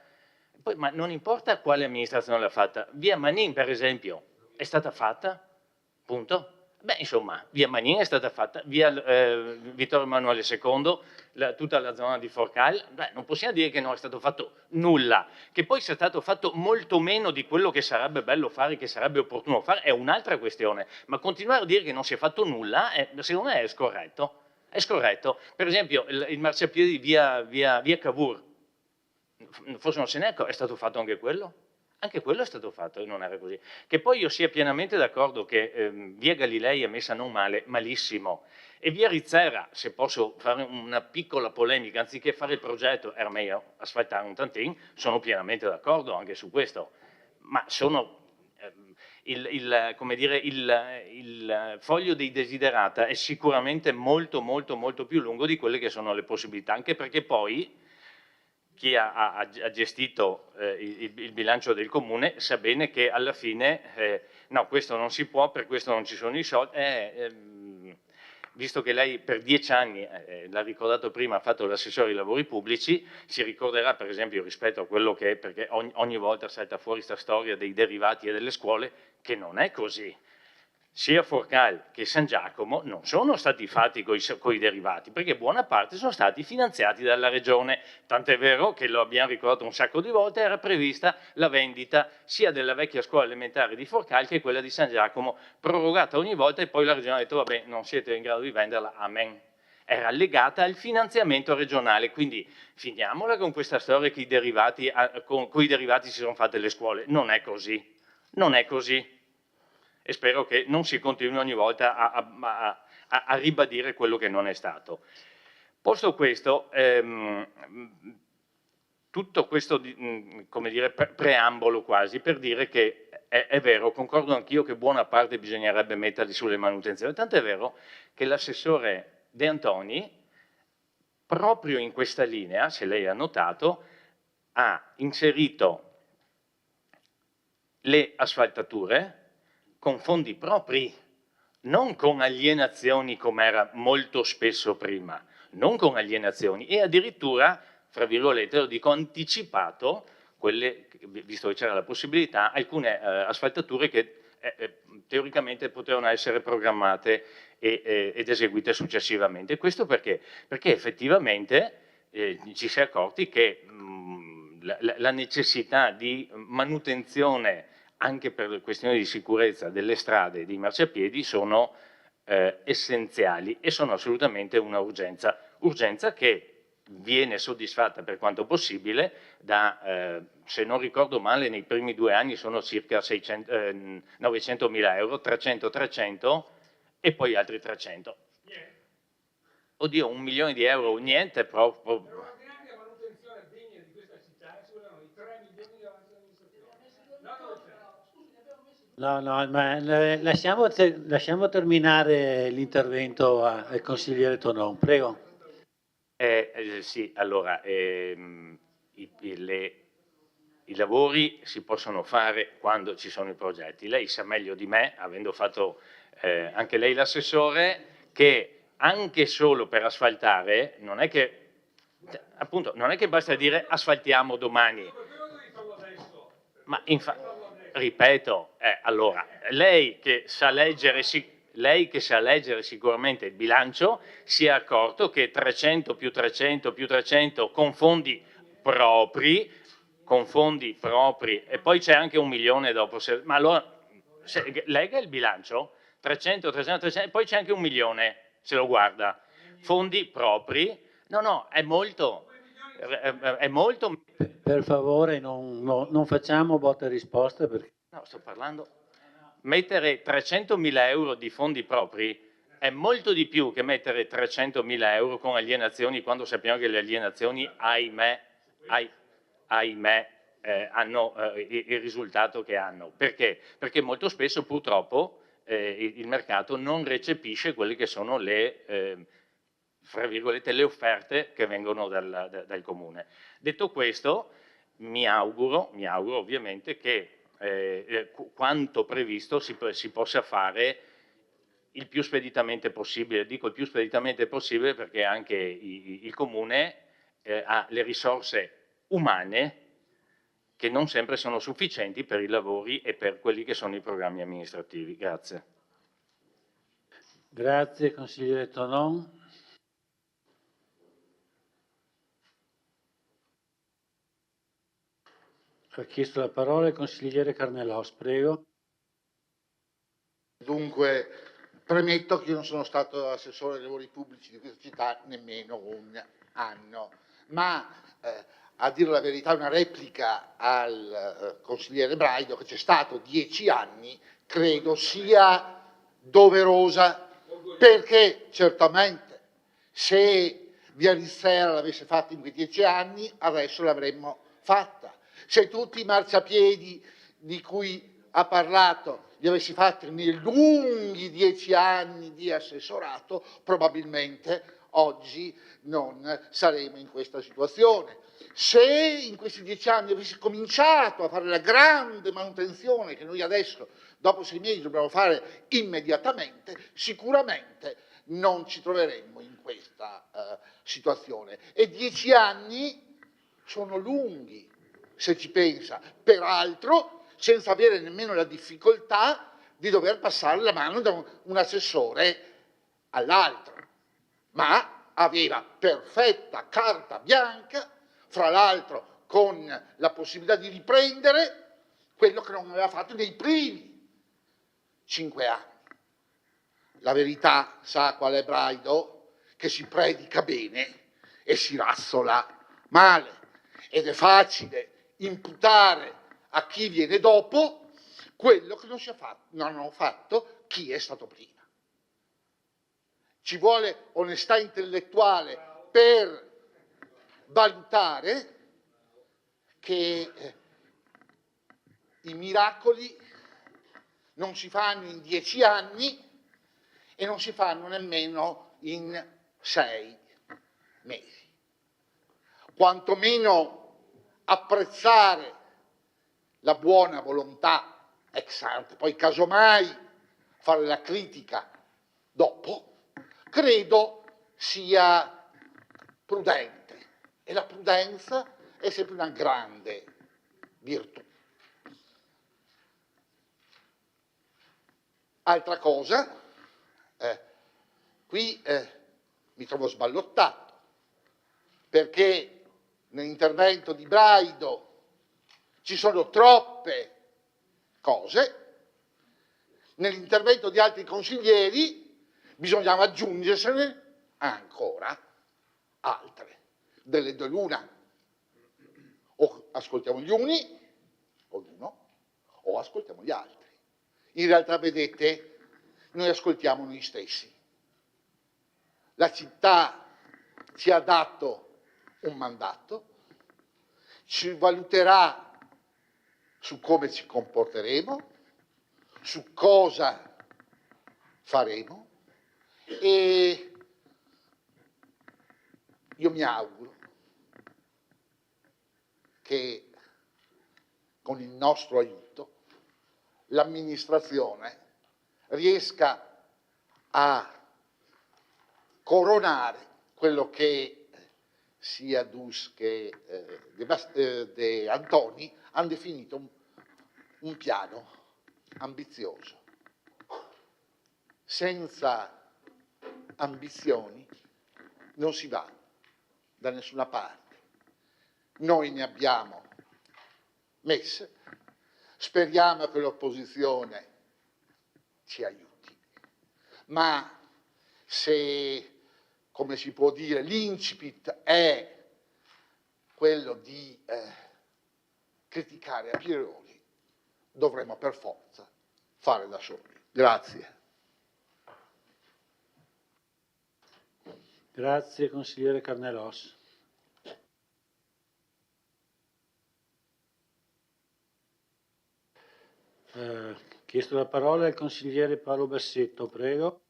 Poi, ma non importa quale amministrazione l'ha fatta, via Manin per esempio è stata fatta, punto. Beh, insomma, via Manin è stata fatta, via Vittorio Emanuele II, tutta la zona di Forcal, beh, non possiamo dire che non è stato fatto nulla, che poi sia stato fatto molto meno di quello che sarebbe bello fare, che sarebbe opportuno fare, è un'altra questione, ma continuare a dire che non si è fatto nulla, secondo me è scorretto. È scorretto. Per esempio, il marciapiede via Cavour, forse non se ne è stato fatto anche quello? Anche quello è stato fatto e non era così. Che poi io sia pienamente d'accordo che via Galilei è messa non male, malissimo, e via Rizzera, se posso fare una piccola polemica, anziché fare il progetto, era meglio asfaltare un tantin, sono pienamente d'accordo anche su questo, ma sono... come dire, il foglio dei desiderata è sicuramente molto più lungo di quelle che sono le possibilità, anche perché poi chi ha gestito il bilancio del comune sa bene che alla fine no, questo non si può, per questo non ci sono i soldi, visto che lei per 10 anni, l'ha ricordato prima, ha fatto l'assessore ai lavori pubblici, si ricorderà per esempio rispetto a quello che è, perché ogni volta salta fuori questa storia dei derivati e delle scuole, che non è così. Sia Forcal che San Giacomo non sono stati fatti con i derivati, perché buona parte sono stati finanziati dalla regione, tant'è vero che lo abbiamo ricordato un sacco di volte, era prevista la vendita sia della vecchia scuola elementare di Forcal che quella di San Giacomo, prorogata ogni volta, e poi la regione ha detto vabbè, non siete in grado di venderla, amen. Era legata al finanziamento regionale, quindi finiamola con questa storia che con i derivati si sono fatte le scuole, non è così, non è così. E spero che non si continui ogni volta a ribadire quello che non è stato. Posto questo, tutto questo come dire, preambolo quasi per dire che è vero, concordo anch'io che buona parte bisognerebbe metterli sulle manutenzioni, tanto è vero che l'assessore De Antoni, proprio in questa linea, se lei ha notato, ha inserito le asfaltature con fondi propri, non con alienazioni come era molto spesso prima, non con alienazioni, e addirittura, fra virgolette, lo dico, anticipato quelle, visto che c'era la possibilità, alcune asfaltature che teoricamente potevano essere programmate ed eseguite successivamente. Questo perché? Perché effettivamente ci si è accorti che la necessità di manutenzione anche per questioni di sicurezza delle strade e dei marciapiedi sono essenziali e sono assolutamente una urgenza che viene soddisfatta per quanto possibile da, se non ricordo male, nei primi 2 anni sono circa 900.000 euro, 300 e poi altri 300. Oddio, 1 milione di euro, niente proprio. No, ma lasciamo terminare l'intervento al consigliere Tonon, prego. Sì, allora, i lavori si possono fare quando ci sono i progetti. Lei sa meglio di me, avendo fatto anche lei l'assessore, che anche solo per asfaltare non è che, appunto, non è che basta dire asfaltiamo domani. Ma infatti, ripeto, allora, lei che sa leggere sicuramente il bilancio si è accorto che 300 più 300 più 300 con fondi propri, e poi c'è anche 1 milione dopo. Ma allora, legga il bilancio, 300, 300, 300, e poi c'è anche 1 milione, se lo guarda. Fondi propri, no, è molto... Per favore non facciamo botte e risposte perché... No, sto parlando... Mettere 300.000 euro di fondi propri è molto di più che mettere 300.000 euro con alienazioni, quando sappiamo che le alienazioni, ahimè, hanno il risultato che hanno. Perché? Perché molto spesso purtroppo il mercato non recepisce quelle che sono le... fra virgolette, le offerte che vengono dal comune. Detto questo, mi auguro ovviamente che quanto previsto si possa fare il più speditamente possibile. Dico il più speditamente possibile perché anche il Comune ha le risorse umane che non sempre sono sufficienti per i lavori e per quelli che sono i programmi amministrativi. Grazie. Grazie, consigliere Tonon. Ha chiesto la parola il consigliere Carnellos, prego. Dunque, premetto che io non sono stato assessore ai lavori pubblici di questa città nemmeno un anno, ma a dire la verità una replica al consigliere Braido, che c'è stato 10 anni, credo sia doverosa, perché certamente se Via Rizzera l'avesse fatta in quei 10 anni, adesso l'avremmo fatta. Se tutti i marciapiedi di cui ha parlato li avessi fatti nei lunghi 10 anni di assessorato, probabilmente oggi non saremo in questa situazione. Se in questi 10 anni avessi cominciato a fare la grande manutenzione che noi adesso, dopo 6 mesi, dobbiamo fare immediatamente, sicuramente non ci troveremmo in questa situazione. E 10 anni sono lunghi, se ci pensa, peraltro senza avere nemmeno la difficoltà di dover passare la mano da un assessore all'altro, ma aveva perfetta carta bianca, fra l'altro con la possibilità di riprendere quello che non aveva fatto nei primi 5 anni. La verità sa qual è Braido? Che si predica bene e si razzola male, ed è facile imputare a chi viene dopo quello che non hanno fatto chi è stato prima. Ci vuole onestà intellettuale per valutare che i miracoli non si fanno in 10 anni e non si fanno nemmeno in 6 mesi. Quantomeno apprezzare la buona volontà ex ante, poi casomai fare la critica dopo, credo sia prudente, e la prudenza è sempre una grande virtù. Altra cosa, qui mi trovo sballottato, perché nell'intervento di Braido ci sono troppe cose, nell'intervento di altri consiglieri bisognava aggiungersene ancora altre. Delle due l'una, o ascoltiamo gli uni, o l'uno, o ascoltiamo gli altri. In realtà, vedete, noi ascoltiamo noi stessi. La città ci ha dato un mandato, ci valuterà su come ci comporteremo, su cosa faremo, e io mi auguro che con il nostro aiuto l'amministrazione riesca a coronare quello che sia Dus che De Antoni hanno definito un piano ambizioso. Senza ambizioni non si va da nessuna parte. Noi ne abbiamo messe, speriamo che l'opposizione ci aiuti, ma se, come si può dire, l'incipit è quello di criticare a Piroli, dovremo per forza fare da soli. Grazie. Grazie, consigliere Carnellos. Chiesto la parola al consigliere Paolo Bassetto, prego.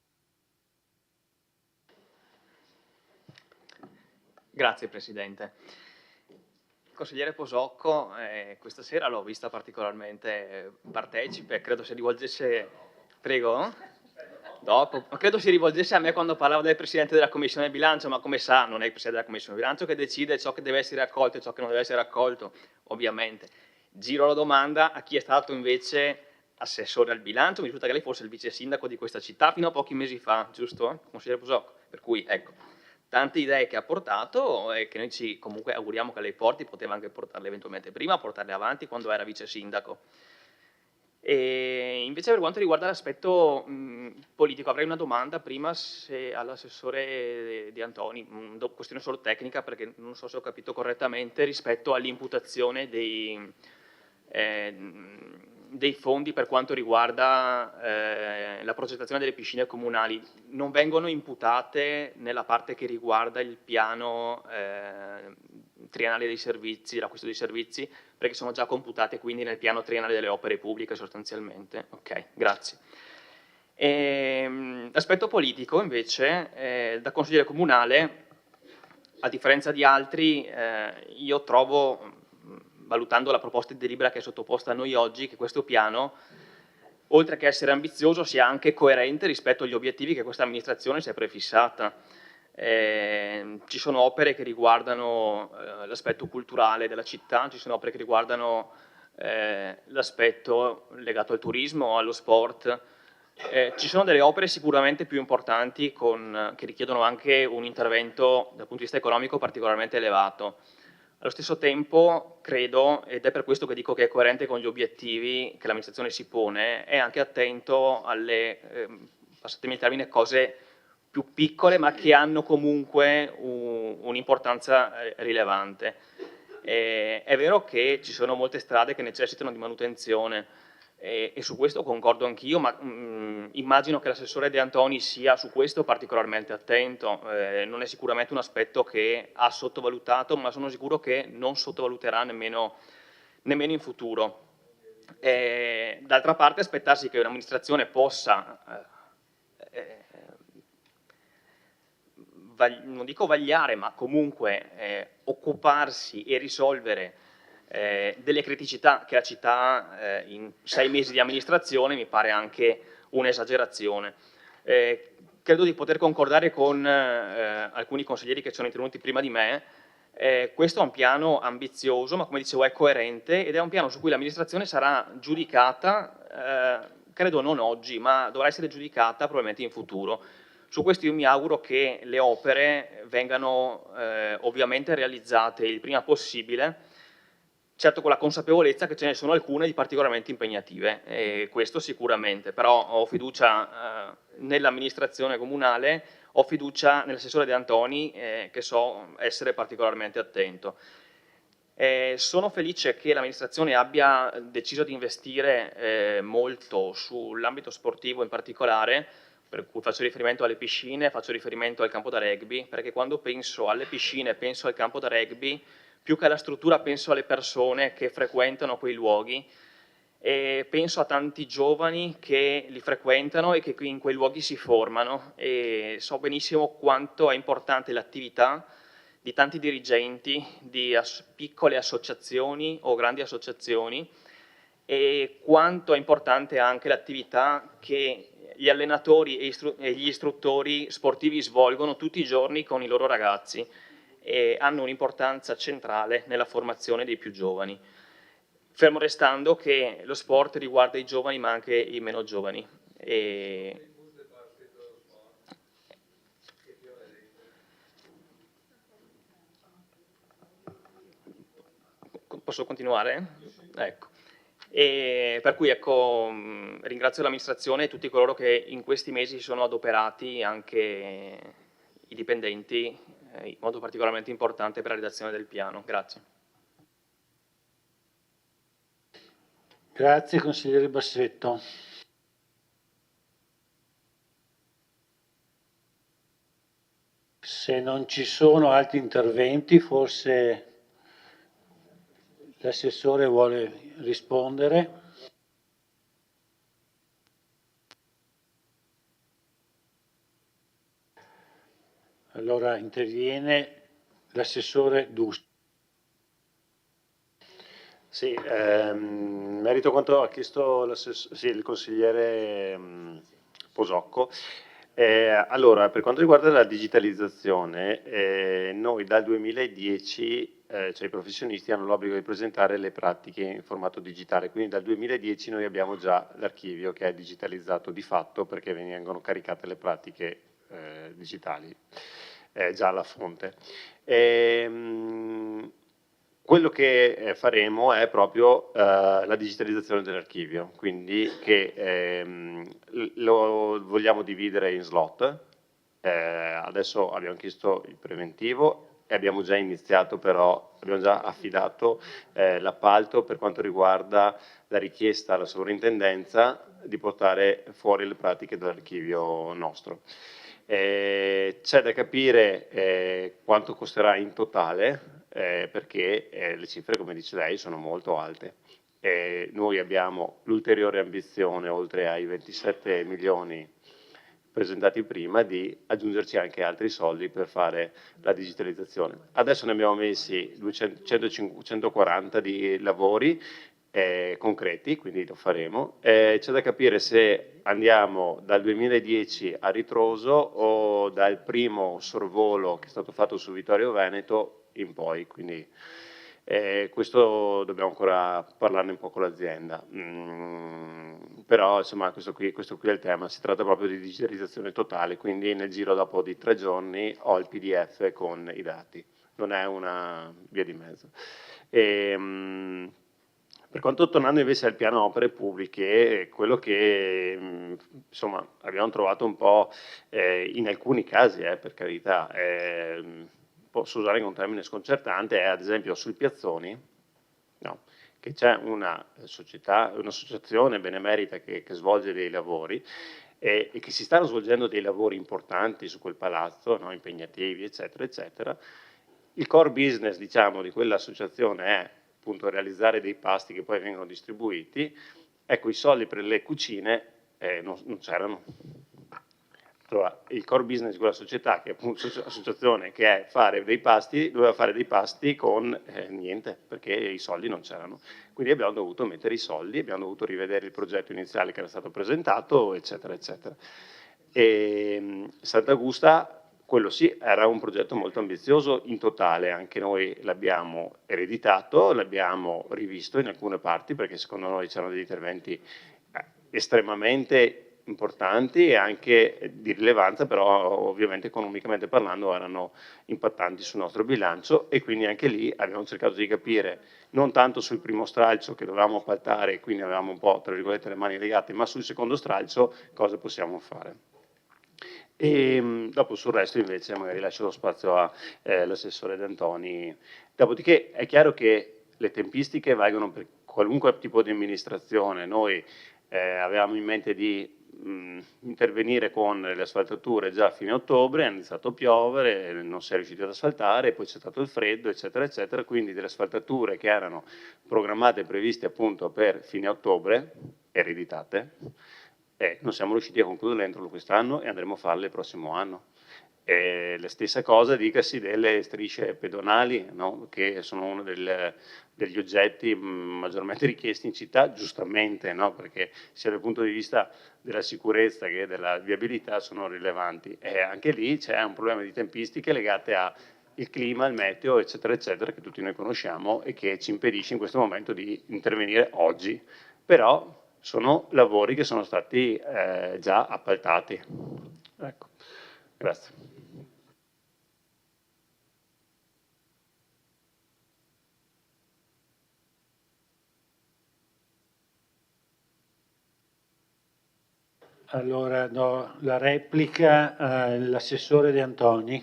Grazie Presidente. Consigliere Posocco, questa sera l'ho vista particolarmente partecipe, credo si rivolgesse, prego, dopo, credo si rivolgesse a me quando parlava del Presidente della Commissione Bilancio, ma come sa non è il Presidente della Commissione Bilancio che decide ciò che deve essere accolto e ciò che non deve essere accolto, ovviamente. Giro la domanda a chi è stato invece assessore al bilancio, mi risulta che lei fosse il vice sindaco di questa città fino a pochi mesi fa, giusto? Consigliere Posocco, per cui ecco. Tante idee che ha portato e che noi ci comunque auguriamo che lei porti, poteva anche portarle eventualmente prima, portarle avanti quando era vice sindaco. E invece per quanto riguarda l'aspetto politico, avrei una domanda prima all'assessore Di Antoni, questione solo tecnica perché non so se ho capito correttamente, rispetto all'imputazione dei fondi per quanto riguarda la progettazione delle piscine comunali. Non vengono imputate nella parte che riguarda il piano triennale dei servizi, l'acquisto dei servizi, perché sono già computate quindi nel piano triennale delle opere pubbliche sostanzialmente. Ok, grazie. L'aspetto politico invece, da consigliere comunale, a differenza di altri, io trovo, valutando la proposta di delibera che è sottoposta a noi oggi, che questo piano, oltre che essere ambizioso, sia anche coerente rispetto agli obiettivi che questa amministrazione si è prefissata. Ci sono opere che riguardano l'aspetto culturale della città, ci sono opere che riguardano l'aspetto legato al turismo, allo sport. Ci sono delle opere sicuramente più importanti che richiedono anche un intervento dal punto di vista economico particolarmente elevato. Allo stesso tempo credo, ed è per questo che dico che è coerente con gli obiettivi che l'amministrazione si pone, è anche attento alle, passatemi il termine, cose più piccole ma che hanno comunque un'importanza rilevante. È vero che ci sono molte strade che necessitano di manutenzione e su questo concordo anch'io, ma immagino che l'assessore De Antoni sia su questo particolarmente attento. Non è sicuramente un aspetto che ha sottovalutato, ma sono sicuro che non sottovaluterà nemmeno in futuro. D'altra parte aspettarsi che un'amministrazione possa non dico vagliare, ma comunque occuparsi e risolvere delle criticità che la città ha in 6 mesi di amministrazione mi pare anche un'esagerazione. Credo di poter concordare con alcuni consiglieri che sono intervenuti prima di me. Questo è un piano ambizioso, ma come dicevo è coerente ed è un piano su cui l'amministrazione sarà giudicata, credo non oggi, ma dovrà essere giudicata probabilmente in futuro. Su questo io mi auguro che le opere vengano ovviamente realizzate il prima possibile, certo con la consapevolezza che ce ne sono alcune di particolarmente impegnative, questo sicuramente, però ho fiducia nell'amministrazione comunale, ho fiducia nell'assessore De Antoni che so essere particolarmente attento. Sono felice che l'amministrazione abbia deciso di investire molto sull'ambito sportivo in particolare, per cui faccio riferimento alle piscine, faccio riferimento al campo da rugby, perché quando penso alle piscine, penso al campo da rugby, più che alla struttura penso alle persone che frequentano quei luoghi e penso a tanti giovani che li frequentano e che in quei luoghi si formano e so benissimo quanto è importante l'attività di tanti dirigenti di piccole associazioni o grandi associazioni e quanto è importante anche l'attività che gli allenatori e gli istruttori sportivi svolgono tutti i giorni con i loro ragazzi e hanno un'importanza centrale nella formazione dei più giovani. Fermo restando che lo sport riguarda i giovani ma anche i meno giovani. Posso continuare? Ecco. E per cui ecco, ringrazio l'amministrazione e tutti coloro che in questi mesi si sono adoperati, anche i dipendenti, in modo particolarmente importante per la redazione del piano. Grazie. Grazie consigliere Bassetto. Se non ci sono altri interventi, forse l'assessore vuole rispondere. Allora interviene l'assessore D'Usto. Sì, in merito a quanto ha chiesto il consigliere Posocco, allora per quanto riguarda la digitalizzazione, noi dal 2010, cioè i professionisti hanno l'obbligo di presentare le pratiche in formato digitale, quindi dal 2010 noi abbiamo già l'archivio che è digitalizzato di fatto perché vengono caricate le pratiche digitali già alla fonte. Quello che faremo è proprio la digitalizzazione dell'archivio, quindi che lo vogliamo dividere in slot. Adesso abbiamo chiesto il preventivo e abbiamo già iniziato però, abbiamo già affidato l'appalto per quanto riguarda la richiesta alla sovrintendenza di portare fuori le pratiche dall'archivio nostro. C'è da capire quanto costerà in totale, perché le cifre, come dice lei, sono molto alte. Noi abbiamo l'ulteriore ambizione, oltre ai 27 milioni presentati prima, di aggiungerci anche altri soldi per fare la digitalizzazione. Adesso ne abbiamo messi 140 di lavori concreti, quindi lo faremo. C'è da capire se andiamo dal 2010 a ritroso o dal primo sorvolo che è stato fatto su Vittorio Veneto in poi, quindi questo dobbiamo ancora parlarne un po' con l'azienda. Però insomma questo qui è il tema, si tratta proprio di digitalizzazione totale, quindi nel giro dopo di 3 giorni ho il PDF con i dati, non è una via di mezzo. Per quanto tornando invece al piano opere pubbliche, quello che insomma abbiamo trovato un po' in alcuni casi, per carità, posso usare un termine sconcertante, è ad esempio sui piazzoni, no, che c'è una società, un'associazione benemerita che svolge dei lavori e che si stanno svolgendo dei lavori importanti su quel palazzo, no, impegnativi, eccetera, eccetera. Il core business, diciamo, di quell'associazione è appunto realizzare dei pasti che poi vengono distribuiti. Ecco, i soldi per le cucine non c'erano. Allora, il core business di quella società, che è appunto un'associazione che è fare dei pasti, doveva fare dei pasti con niente, perché i soldi non c'erano. Quindi abbiamo dovuto mettere i soldi, abbiamo dovuto rivedere il progetto iniziale che era stato presentato, eccetera, eccetera. E Sant'Augusta, quello sì, era un progetto molto ambizioso in totale, anche noi l'abbiamo ereditato, l'abbiamo rivisto in alcune parti, perché secondo noi c'erano degli interventi estremamente importanti e anche di rilevanza, però ovviamente economicamente parlando erano impattanti sul nostro bilancio, e quindi anche lì abbiamo cercato di capire non tanto sul primo stralcio che dovevamo appaltare, quindi avevamo un po' tra virgolette le mani legate, ma sul secondo stralcio cosa possiamo fare. E dopo sul resto invece magari lascio lo spazio all'assessore D'Antoni. Dopodiché è chiaro che le tempistiche valgono per qualunque tipo di amministrazione. Noi avevamo in mente di intervenire con le asfaltature già a fine ottobre, è iniziato a piovere, non si è riusciti ad asfaltare, poi c'è stato il freddo, eccetera, eccetera, quindi delle asfaltature che erano programmate e previste appunto per fine ottobre, ereditate, non siamo riusciti a concluderle entro quest'anno e andremo a farle il prossimo anno. La stessa cosa dicasi delle strisce pedonali, no? Che sono uno degli oggetti maggiormente richiesti in città, giustamente, no? Perché sia dal punto di vista della sicurezza che della viabilità sono rilevanti. E anche lì c'è un problema di tempistiche legate al clima, il meteo, eccetera, eccetera, che tutti noi conosciamo e che ci impedisce in questo momento di intervenire oggi. Però sono lavori che sono stati già appaltati. Ecco, grazie. Allora do la replica all'assessore De Antoni.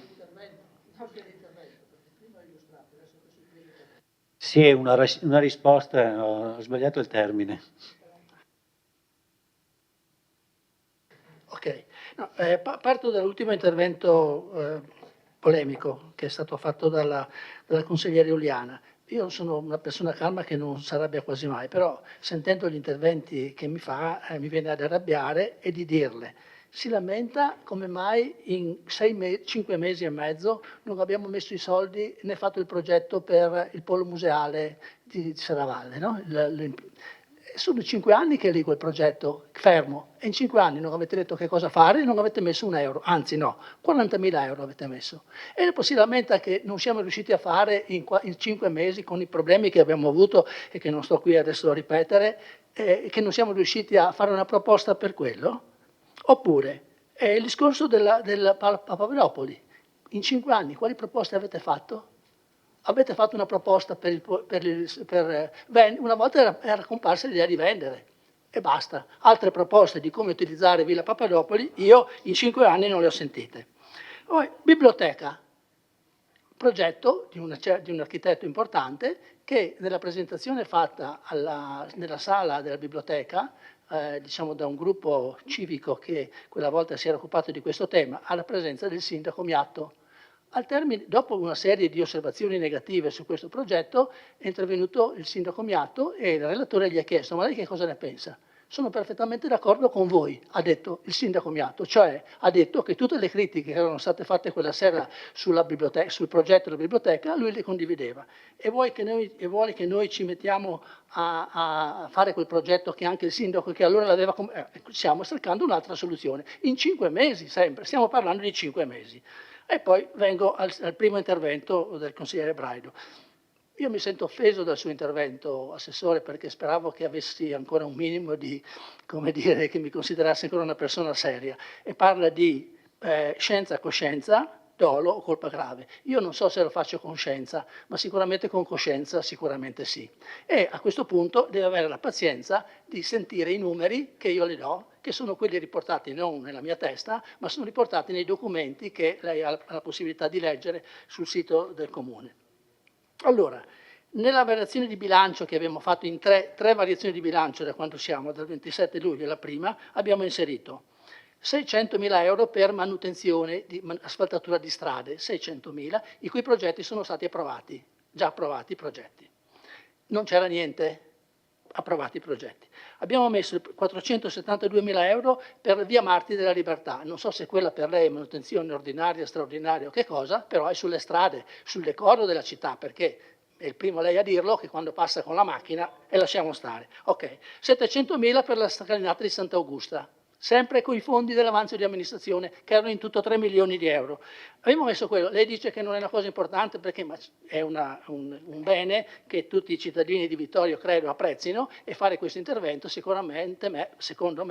Sì, è una risposta, ho sbagliato il termine. Ok, no, parto dall'ultimo intervento polemico che è stato fatto dalla consigliere Iuliana. Io sono una persona calma che non si arrabbia quasi mai, però sentendo gli interventi che mi fa mi viene ad arrabbiare e di dirle si lamenta come mai in 5 mesi e mezzo non abbiamo messo i soldi né fatto il progetto per il polo museale di Serravalle. No? Sono 5 anni che è lì quel progetto fermo e in 5 anni non avete detto che cosa fare, non avete messo un euro, anzi no, 40.000 euro avete messo. E poi si lamenta che non siamo riusciti a fare in 5 mesi con i problemi che abbiamo avuto e che non sto qui adesso a ripetere, che non siamo riusciti a fare una proposta per quello. Oppure il discorso della Papadopoli. In 5 anni quali proposte avete fatto? Avete fatto una proposta una volta era comparsa l'idea di vendere e basta. Altre proposte di come utilizzare Villa Papadopoli io in 5 anni non le ho sentite. Poi, biblioteca, progetto di un architetto importante che nella presentazione fatta nella sala della biblioteca, diciamo da un gruppo civico che quella volta si era occupato di questo tema, alla presenza del sindaco Miatto. Dopo una serie di osservazioni negative su questo progetto è intervenuto il sindaco Miatto e il relatore gli ha chiesto: ma lei che cosa ne pensa? Sono perfettamente d'accordo con voi, ha detto il sindaco Miatto, cioè ha detto che tutte le critiche che erano state fatte quella sera sul progetto della biblioteca lui le condivideva e vuole che noi ci mettiamo a fare quel progetto che anche il sindaco che allora l'aveva stiamo cercando un'altra soluzione in 5 mesi sempre, stiamo parlando di 5 mesi. E poi vengo al primo intervento del consigliere Braido. Io mi sento offeso dal suo intervento, Assessore, perché speravo che avessi ancora un minimo di, come dire, che mi considerassi ancora una persona seria. E parla di scienza, coscienza, dolo o colpa grave. Io non so se lo faccio con scienza, ma sicuramente con coscienza sicuramente sì. E a questo punto deve avere la pazienza di sentire i numeri che io le do, che sono quelli riportati non nella mia testa, ma sono riportati nei documenti che lei ha la possibilità di leggere sul sito del Comune. Allora, nella variazione di bilancio che abbiamo fatto in tre variazioni di bilancio da quando siamo, dal 27 luglio la prima, abbiamo inserito 600.000 euro per manutenzione di asfaltatura di strade, 600.000, i cui progetti sono stati approvati, già approvati i progetti. Non c'era niente, approvati i progetti. Abbiamo messo 472.000 euro per via Martiri della Libertà, non so se quella per lei è manutenzione ordinaria, straordinaria o che cosa, però è sulle strade, sul decoro della città, perché è il primo lei a dirlo che quando passa con la macchina e lasciamo stare. Ok, 700.000 per la scalinata di Sant'Augusta, sempre con i fondi dell'avanzo di amministrazione, che erano in tutto 3 milioni di euro. Abbiamo messo quello, lei dice che non è una cosa importante perché è un bene che tutti i cittadini di Vittorio credo apprezzino e fare questo intervento sicuramente, secondo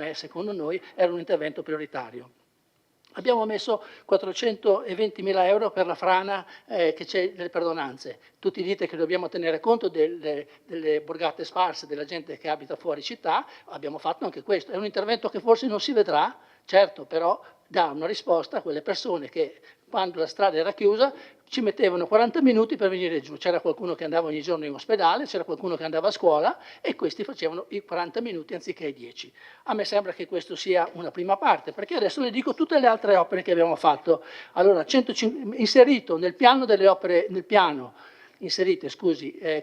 noi, era un intervento prioritario. Abbiamo messo 420.000 euro per la frana che c'è delle perdonanze. Tutti dite che dobbiamo tenere conto delle borgate sparse, della gente che abita fuori città, abbiamo fatto anche questo. È un intervento che forse non si vedrà, certo, però dà una risposta a quelle persone che quando la strada era chiusa ci mettevano 40 minuti per venire giù. C'era qualcuno che andava ogni giorno in ospedale, c'era qualcuno che andava a scuola e questi facevano i 40 minuti anziché i 10. A me sembra che questo sia una prima parte, perché adesso le dico tutte le altre opere che abbiamo fatto. Allora, inserito nel piano delle opere,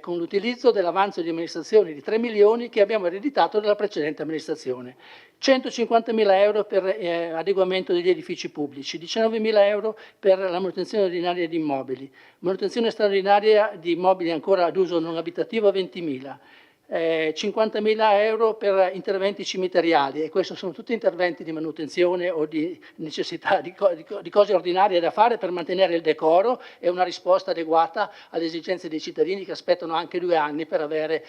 con l'utilizzo dell'avanzo di amministrazione di 3 milioni che abbiamo ereditato dalla precedente amministrazione. 150.000 euro per adeguamento degli edifici pubblici, 19.000 euro per la manutenzione ordinaria di immobili, manutenzione straordinaria di immobili ancora ad uso non abitativo 20.000, 50.000 euro per interventi cimiteriali, e questi sono tutti interventi di manutenzione o di necessità di cose ordinarie da fare per mantenere il decoro e una risposta adeguata alle esigenze dei cittadini che aspettano anche 2 anni per avere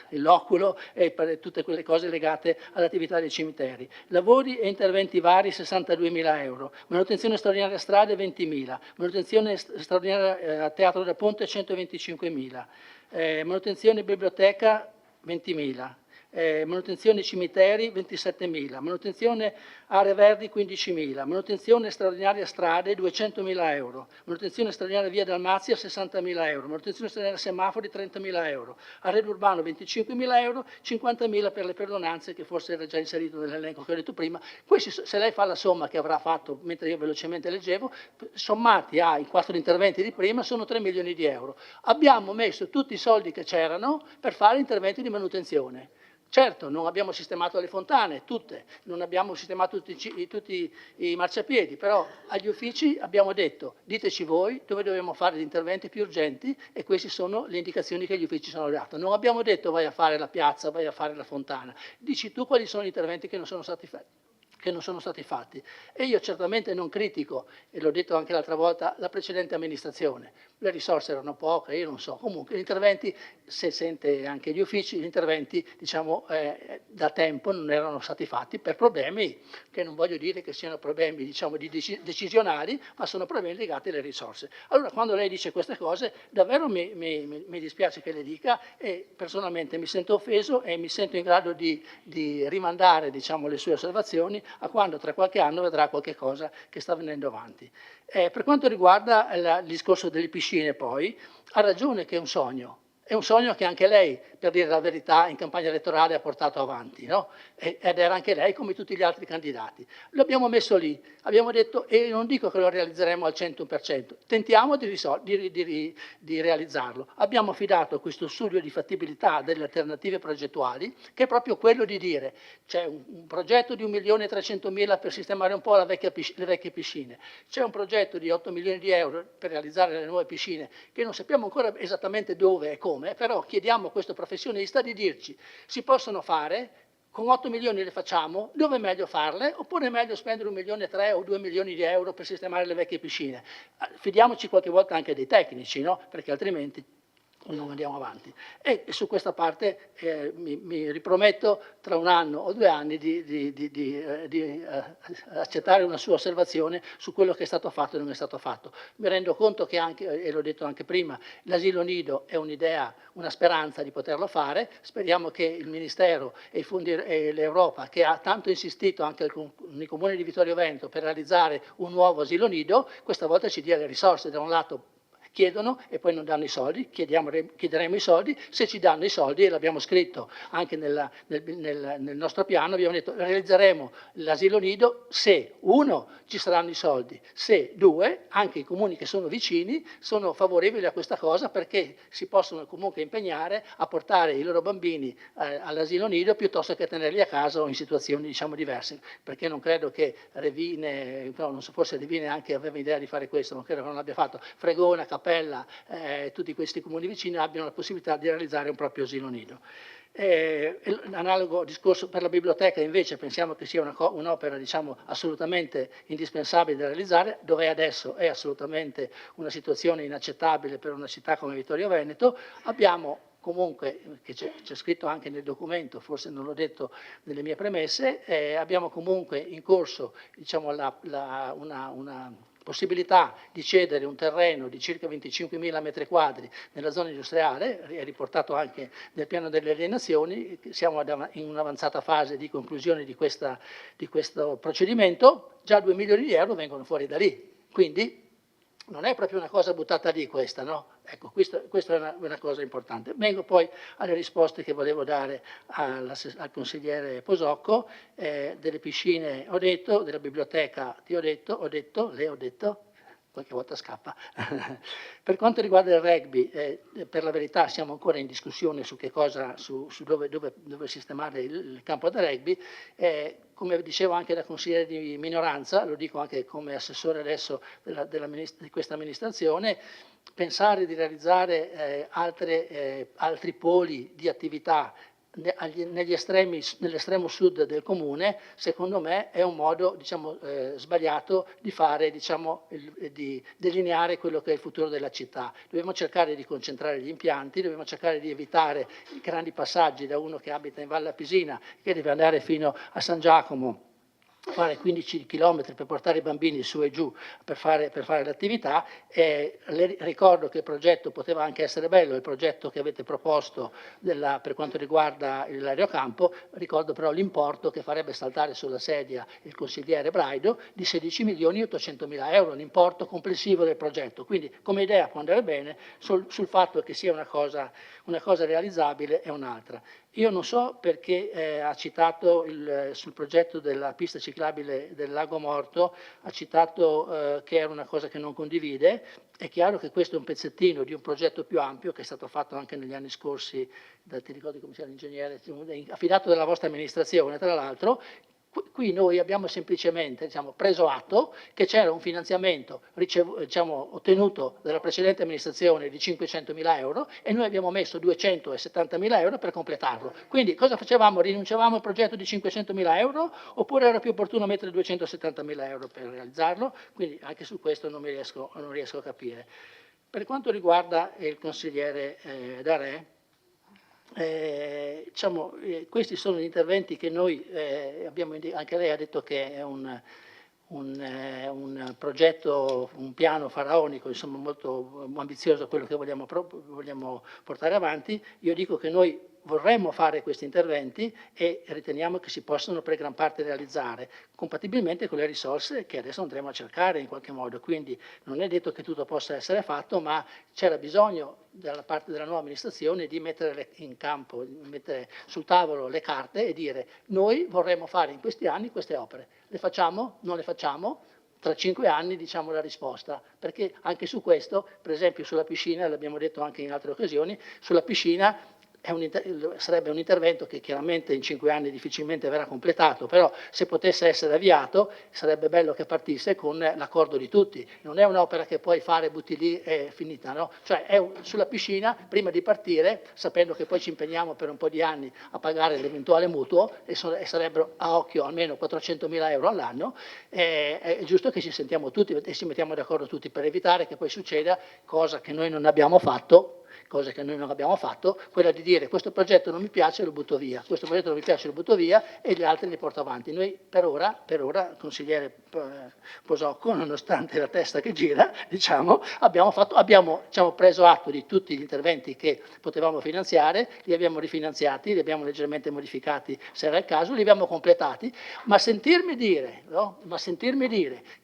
l'oculo e per tutte quelle cose legate all'attività dei cimiteri. Lavori e interventi vari 62.000 euro, manutenzione straordinaria strade 20.000, manutenzione straordinaria a Teatro da Ponte 125.000. Manutenzione biblioteca 20.000, manutenzione cimiteri 27.000, manutenzione aree verdi 15.000, manutenzione straordinaria strade 200.000 euro, manutenzione straordinaria via Dalmazia 60.000 euro, manutenzione straordinaria semafori 30.000 euro, arredo urbano 25.000 euro, 50.000 per le perdonanze che forse era già inserito nell'elenco che ho detto prima. Questi, se lei fa la somma che avrà fatto mentre io velocemente leggevo, sommati ai 4 interventi di prima sono 3 milioni di euro. Abbiamo messo tutti i soldi che c'erano per fare interventi di manutenzione. Certo, non abbiamo sistemato le fontane, tutte, non abbiamo sistemato tutti i marciapiedi, però agli uffici abbiamo detto, diteci voi dove dobbiamo fare gli interventi più urgenti e queste sono le indicazioni che gli uffici ci hanno dato. Non abbiamo detto vai a fare la piazza, vai a fare la fontana, dici tu quali sono gli interventi che non sono stati fatti. E io certamente non critico, e l'ho detto anche l'altra volta, la precedente amministrazione. Le risorse erano poche, io non so. Comunque gli interventi, se sente anche gli uffici, gli interventi diciamo da tempo non erano stati fatti per problemi che non voglio dire che siano problemi diciamo decisionali, ma sono problemi legati alle risorse. Allora quando lei dice queste cose davvero mi dispiace che le dica e personalmente mi sento offeso e mi sento in grado di rimandare diciamo le sue osservazioni a quando tra qualche anno vedrà qualche cosa che sta venendo avanti. Per quanto riguarda il discorso delle piscine poi, ha ragione che è un sogno che anche lei, per dire la verità, in campagna elettorale ha portato avanti, no? Ed era anche lei come tutti gli altri candidati. Lo abbiamo messo lì, abbiamo detto, e non dico che lo realizzeremo al 100%, tentiamo di realizzarlo. Abbiamo affidato questo studio di fattibilità delle alternative progettuali, che è proprio quello di dire, c'è un progetto di 1.300.000 per sistemare un po' le vecchie piscine, c'è un progetto di 8 milioni di euro per realizzare le nuove piscine, che non sappiamo ancora esattamente dove e come, però chiediamo a questo professionista di dirci, si possono fare, con 8 milioni le facciamo, dove è meglio farle, oppure è meglio spendere 1,3 milioni o 2 milioni di euro per sistemare le vecchie piscine. Fidiamoci qualche volta anche dei tecnici, no? Perché altrimenti non andiamo avanti. E su questa parte mi riprometto tra 1 anno o 2 anni di accettare una sua osservazione su quello che è stato fatto e non è stato fatto. Mi rendo conto che anche, e l'ho detto anche prima, l'asilo nido è un'idea, una speranza di poterlo fare, speriamo che il Ministero e i fondi e l'Europa, che ha tanto insistito anche nei comuni di Vittorio Veneto per realizzare un nuovo asilo nido, questa volta ci dia le risorse da un lato. Chiedono e poi non danno i soldi, chiederemo i soldi, se ci danno i soldi, e l'abbiamo scritto anche nel nostro piano, abbiamo detto realizzeremo l'asilo nido se 1 ci saranno i soldi, se 2 anche i comuni che sono vicini sono favorevoli a questa cosa perché si possono comunque impegnare a portare i loro bambini all'asilo nido piuttosto che tenerli a casa o in situazioni diciamo diverse, perché non credo che Revine, no, non so, forse Revine anche aveva idea di fare questo, non credo che non l'abbia fatto, Fregona, Cappella, tutti questi comuni vicini abbiano la possibilità di realizzare un proprio asilo nido. Analogo discorso per la biblioteca invece pensiamo che sia un'opera diciamo, assolutamente indispensabile da realizzare, dove adesso è assolutamente una situazione inaccettabile per una città come Vittorio Veneto. Abbiamo comunque, che c'è scritto anche nel documento, forse non l'ho detto nelle mie premesse, abbiamo comunque in corso diciamo, una possibilità di cedere un terreno di circa 25.000 metri quadri nella zona industriale, è riportato anche nel piano delle alienazioni, siamo in un'avanzata fase di conclusione di questo procedimento, già 2 milioni di euro vengono fuori da lì, quindi non è proprio una cosa buttata lì questa, no? Ecco, questa è una cosa importante. Vengo poi alle risposte che volevo dare al consigliere Posocco, delle piscine ho detto, della biblioteca ti ho detto, le ho detto, qualche volta scappa. Per quanto riguarda il rugby, per la verità siamo ancora in discussione su che cosa, su dove sistemare il campo da rugby. Come dicevo anche da consigliere di minoranza, lo dico anche come assessore adesso di questa amministrazione, pensare di realizzare altri poli di attività nell'estremo sud del comune, secondo me è un modo diciamo, sbagliato di fare, diciamo, di delineare quello che è il futuro della città. Dobbiamo cercare di concentrare gli impianti, dobbiamo cercare di evitare i grandi passaggi da uno che abita in Valle Appisina, che deve andare fino a San Giacomo, fare 15 km per portare i bambini su e giù per fare l'attività. Le ricordo che il progetto poteva anche essere bello, il progetto che avete proposto per quanto riguarda l'aerocampo, ricordo però l'importo che farebbe saltare sulla sedia il consigliere Braido di 16.800.000 euro, l'importo complessivo del progetto, quindi come idea può andare bene, sul fatto che sia una cosa realizzabile è un'altra. Io non so perché ha citato sul progetto della pista ciclabile del Lago Morto, ha citato che era una cosa che non condivide. È chiaro che questo è un pezzettino di un progetto più ampio che è stato fatto anche negli anni scorsi, ti ricordi come si chiama l'ingegnere, affidato dalla vostra amministrazione tra l'altro. Qui noi abbiamo semplicemente preso atto che c'era un finanziamento ottenuto dalla precedente amministrazione di 500.000 euro e noi abbiamo messo 270.000 euro per completarlo. Quindi cosa facevamo? Rinunciavamo al progetto di 500.000 euro oppure era più opportuno mettere 270.000 euro per realizzarlo? Quindi anche su questo non riesco a capire. Per quanto riguarda il consigliere Darè, questi sono gli interventi che noi abbiamo indicato. Anche lei ha detto che è un progetto, un piano faraonico, insomma molto ambizioso quello che vogliamo portare avanti. Io dico che noi vorremmo fare questi interventi e riteniamo che si possano per gran parte realizzare, compatibilmente con le risorse che adesso andremo a cercare in qualche modo. Quindi non è detto che tutto possa essere fatto, ma c'era bisogno dalla parte della nuova amministrazione di mettere in campo, mettere sul tavolo le carte e dire: noi vorremmo fare in questi anni queste opere. Le facciamo? Non le facciamo? Tra 5 anni diciamo la risposta, perché anche su questo, per esempio sulla piscina, l'abbiamo detto anche in altre occasioni, sulla piscina sarebbe un intervento che chiaramente in 5 anni difficilmente verrà completato, però se potesse essere avviato sarebbe bello che partisse con l'accordo di tutti. Non è un'opera che puoi fare, butti lì e finita, no? Cioè sulla piscina, prima di partire, sapendo che poi ci impegniamo per un po' di anni a pagare l'eventuale mutuo e sarebbero a occhio almeno 400.000 euro all'anno, è giusto che ci sentiamo tutti e ci mettiamo d'accordo tutti per evitare che poi succeda cosa che noi non abbiamo fatto, quella di dire: questo progetto non mi piace, lo butto via, questo progetto non mi piace, lo butto via, e gli altri li porto avanti. Noi per ora, consigliere Posocco, nonostante la testa che gira, abbiamo preso atto di tutti gli interventi che potevamo finanziare, li abbiamo rifinanziati, li abbiamo leggermente modificati se era il caso, li abbiamo completati, ma sentirmi dire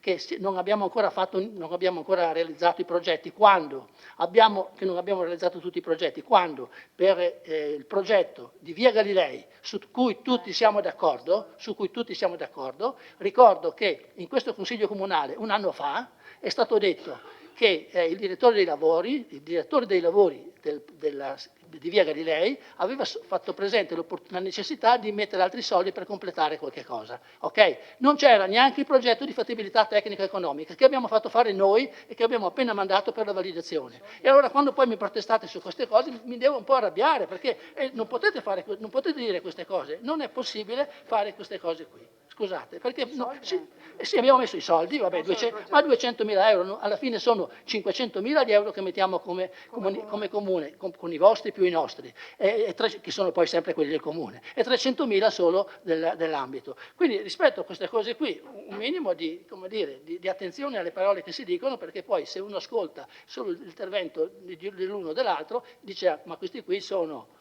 che non abbiamo ancora realizzato i progetti, che non abbiamo realizzato tutti i progetti, quando per il progetto di Via Galilei, su cui tutti siamo d'accordo, ricordo che in questo Consiglio Comunale un anno fa è stato detto che il direttore dei lavori di Via Galilei aveva fatto presente la necessità di mettere altri soldi per completare qualche cosa. Okay? Non c'era neanche il progetto di fattibilità tecnica e economica che abbiamo fatto fare noi e che abbiamo appena mandato per la validazione. E allora quando poi mi protestate su queste cose mi devo un po' arrabbiare, perché non potete dire queste cose, non è possibile fare queste cose qui. Scusate, perché sì, abbiamo messo i soldi, vabbè, ma 200.000 euro alla fine sono 500.000 di euro che mettiamo come comune, con i vostri più i nostri, che sono poi sempre quelli del comune, e 300.000 solo dell'ambito. Quindi rispetto a queste cose qui, un minimo di attenzione alle parole che si dicono, perché poi se uno ascolta solo l'intervento dell'uno o dell'altro, dice: ma questi qui sono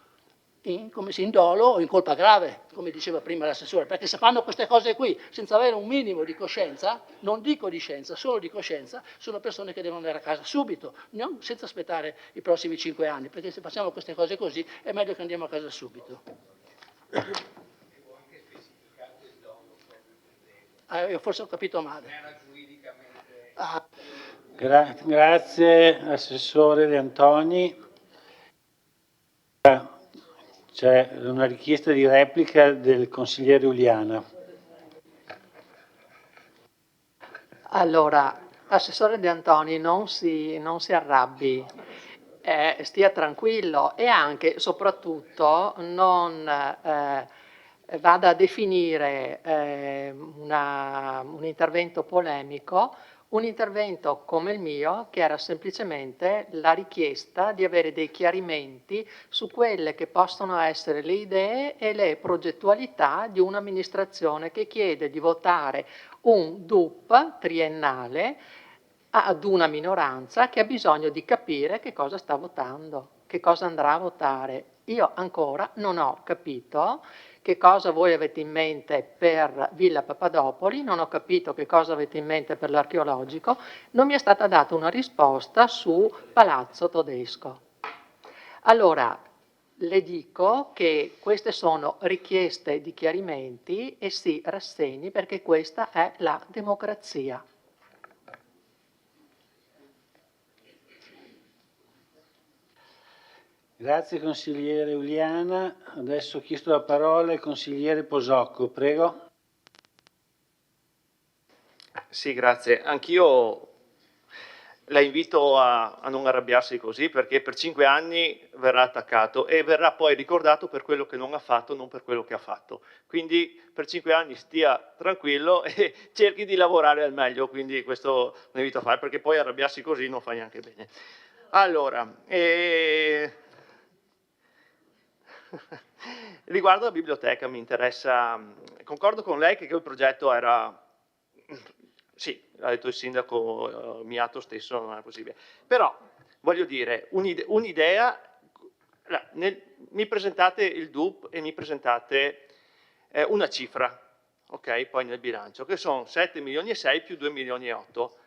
in dolo o in colpa grave, come diceva prima l'assessore, perché se fanno queste cose qui senza avere un minimo di coscienza, non dico di scienza, solo di coscienza, sono persone che devono andare a casa subito, senza aspettare i prossimi 5 anni, perché se facciamo queste cose così è meglio che andiamo a casa subito. Io forse ho capito male. Grazie Assessore De Antoni. C'è una richiesta di replica del consigliere Uliana. Allora, Assessore De Antoni, non si arrabbi, stia tranquillo e anche, soprattutto, non vada a definire un intervento polemico, un intervento come il mio, che era semplicemente la richiesta di avere dei chiarimenti su quelle che possono essere le idee e le progettualità di un'amministrazione che chiede di votare un DUP triennale ad una minoranza che ha bisogno di capire che cosa sta votando, che cosa andrà a votare. Io ancora non ho capito che cosa voi avete in mente per Villa Papadopoli, non ho capito che cosa avete in mente per l'archeologico, non mi è stata data una risposta su Palazzo Todesco. Allora, Le dico che queste sono richieste di chiarimenti e si rassegni perché questa è la democrazia. Grazie consigliere Uliana. Adesso ho chiesto la parola al consigliere Posocco, prego. Sì, grazie. Anch'io la invito a non arrabbiarsi così, perché per 5 anni verrà attaccato e verrà poi ricordato per quello che non ha fatto, non per quello che ha fatto. Quindi per 5 anni stia tranquillo e cerchi di lavorare al meglio, quindi questo lo invito a fare, perché poi arrabbiarsi così non fa neanche bene. Allora, riguardo la biblioteca mi interessa, concordo con lei che quel progetto era... Sì, l'ha detto il sindaco Miato stesso, non è possibile. Però, voglio dire, un'idea, mi presentate il DUP e mi presentate una cifra, ok, poi nel bilancio, che sono 7 milioni e 6 più 2 milioni e 8.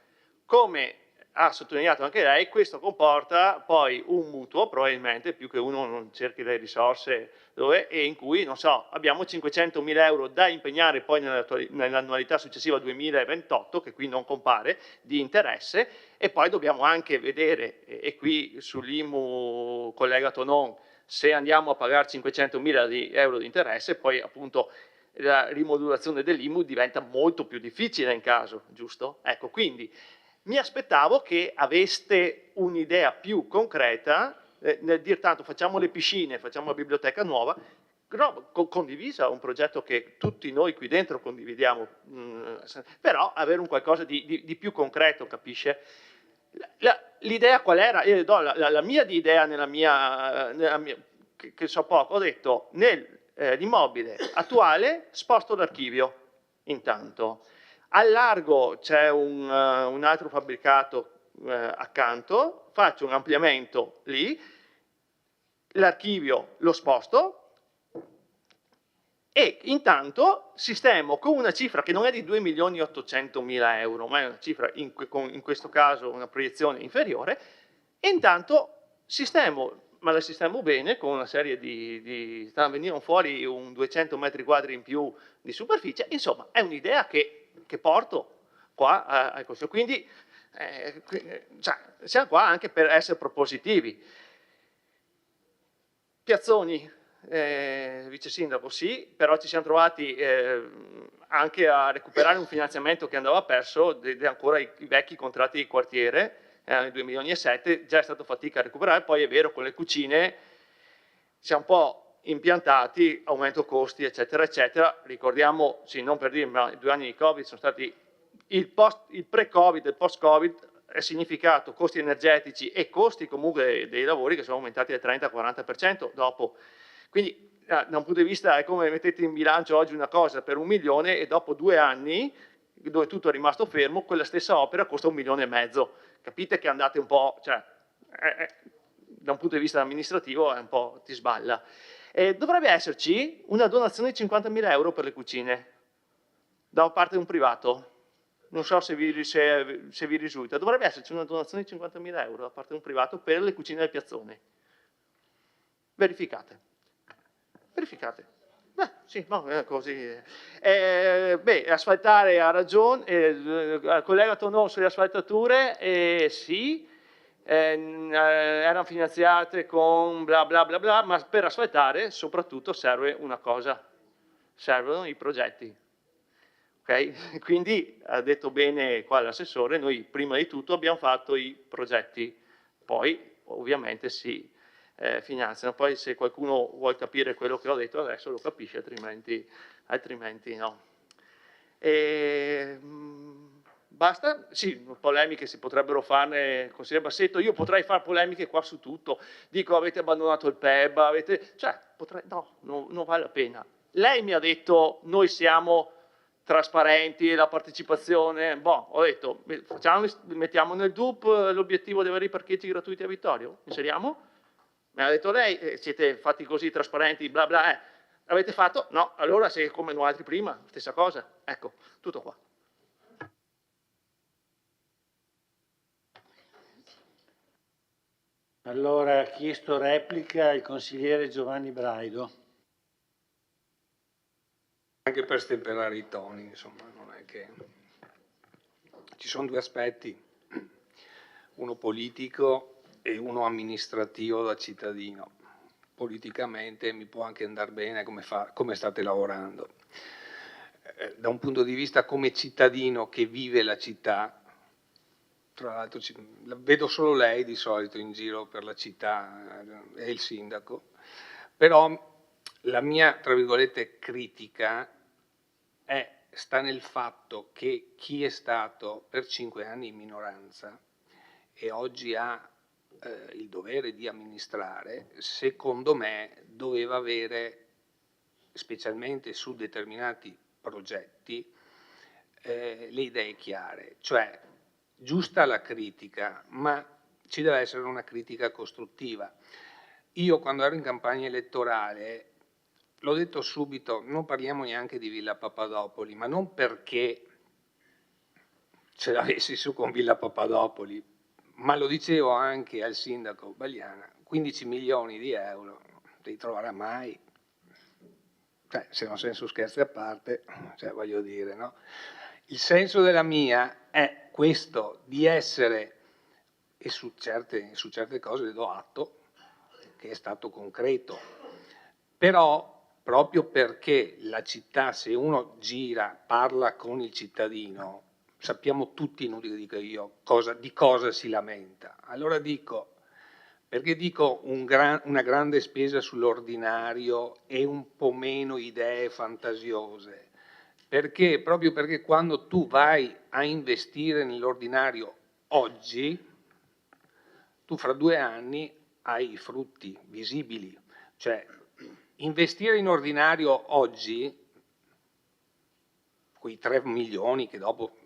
Come ha sottolineato anche lei, questo comporta poi un mutuo, probabilmente, più che uno non cerchi le risorse dove, e in cui, non so, abbiamo 500.000 euro da impegnare poi nell'annualità successiva 2028, che qui non compare, di interesse, e poi dobbiamo anche vedere, e qui sull'IMU, collega Tonon, se andiamo a pagare 500.000 euro di interesse, poi appunto la rimodulazione dell'IMU diventa molto più difficile in caso, giusto? Ecco, quindi mi aspettavo che aveste un'idea più concreta nel dire tanto facciamo le piscine, facciamo la biblioteca nuova, però condivisa, un progetto che tutti noi qui dentro condividiamo, però avere un qualcosa di più concreto, capisce? L'idea qual era? Io do la mia idea nella mia che so poco, ho detto nell'immobile attuale sposto l'archivio intanto. Al largo c'è un altro fabbricato accanto, faccio un ampliamento lì, l'archivio lo sposto e intanto sistemo con una cifra che non è di 2.800.000 euro, ma è una cifra in questo caso una proiezione inferiore, e intanto sistemo, ma la sistemo bene con una serie venivano fuori un 200 metri quadri in più di superficie, insomma è un'idea che porto qua al Consiglio, quindi siamo qua anche per essere propositivi. Piazzoni, vice sindaco, sì, però ci siamo trovati anche a recuperare un finanziamento che andava perso, ancora i vecchi contratti di quartiere, nel 2007, già è stato fatica a recuperare, poi è vero con le cucine siamo un po' impiantati, aumento costi, eccetera, eccetera. Ricordiamo, sì, non per dire, ma i 2 anni di Covid sono stati il pre-Covid e il post-Covid, è significato costi energetici e costi comunque dei lavori che sono aumentati del 30-40% dopo. Quindi, da un punto di vista, è come mettete in bilancio oggi una cosa per 1 milione e dopo 2 anni, dove tutto è rimasto fermo, quella stessa opera costa 1,5 milioni. Capite che andate un po', cioè, da un punto di vista amministrativo è un po' ti sballa. Dovrebbe esserci una donazione di 50.000 euro per le cucine da parte di un privato. Non so se vi risulta. Dovrebbe esserci una donazione di 50.000 euro da parte di un privato per le cucine del piazzone. Verificate. Verificate. Sì, no, così. Asfaltare ha ragione. Il collega Tonon sulle asfaltature, sì. Erano finanziate con bla bla bla bla, ma per asfaltare soprattutto serve una cosa, servono i progetti. Okay? Quindi ha detto bene qua l'assessore, noi prima di tutto abbiamo fatto i progetti, poi ovviamente si finanziano, poi se qualcuno vuole capire quello che ho detto adesso lo capisce, altrimenti no. Basta? Sì, polemiche si potrebbero farne, consigliere Bassetto, io potrei fare polemiche qua su tutto, dico avete abbandonato il PEB, no, non vale la pena. Lei mi ha detto noi siamo trasparenti, la partecipazione, ho detto mettiamo nel DUP l'obiettivo di avere i parcheggi gratuiti a Vittorio, inseriamo? Mi ha detto lei, siete fatti così trasparenti, bla bla, avete fatto? No, allora se come noi altri prima, stessa cosa, ecco, tutto qua. Allora, ha chiesto replica il consigliere Giovanni Braido. Anche per stemperare i toni, insomma, non è che... Ci sono due aspetti, uno politico e uno amministrativo da cittadino. Politicamente mi può anche andare bene come state lavorando. Da un punto di vista come cittadino che vive la città, tra l'altro vedo solo lei di solito in giro per la città e il sindaco, però la mia, tra virgolette, critica sta nel fatto che chi è stato per 5 anni in minoranza e oggi ha il dovere di amministrare, secondo me doveva avere, specialmente su determinati progetti, le idee chiare, cioè giusta la critica, ma ci deve essere una critica costruttiva. Io quando ero in campagna elettorale l'ho detto subito, non parliamo neanche di Villa Papadopoli, ma non perché ce l'avessi su con Villa Papadopoli, ma lo dicevo anche al sindaco Bagliana, 15 milioni di euro, li troverà mai? Se non senso scherzi a parte, voglio dire, no? Il senso della mia è questo, di essere, e su certe cose le do atto, che è stato concreto, però proprio perché la città, se uno gira, parla con il cittadino, sappiamo tutti, inutile dico io, di cosa si lamenta. Allora perché dico una grande spesa sull'ordinario e un po' meno idee fantasiose? Proprio perché quando tu vai a investire nell'ordinario oggi, tu fra 2 anni hai i frutti visibili. Cioè, investire in ordinario oggi, quei 3 milioni che dopo,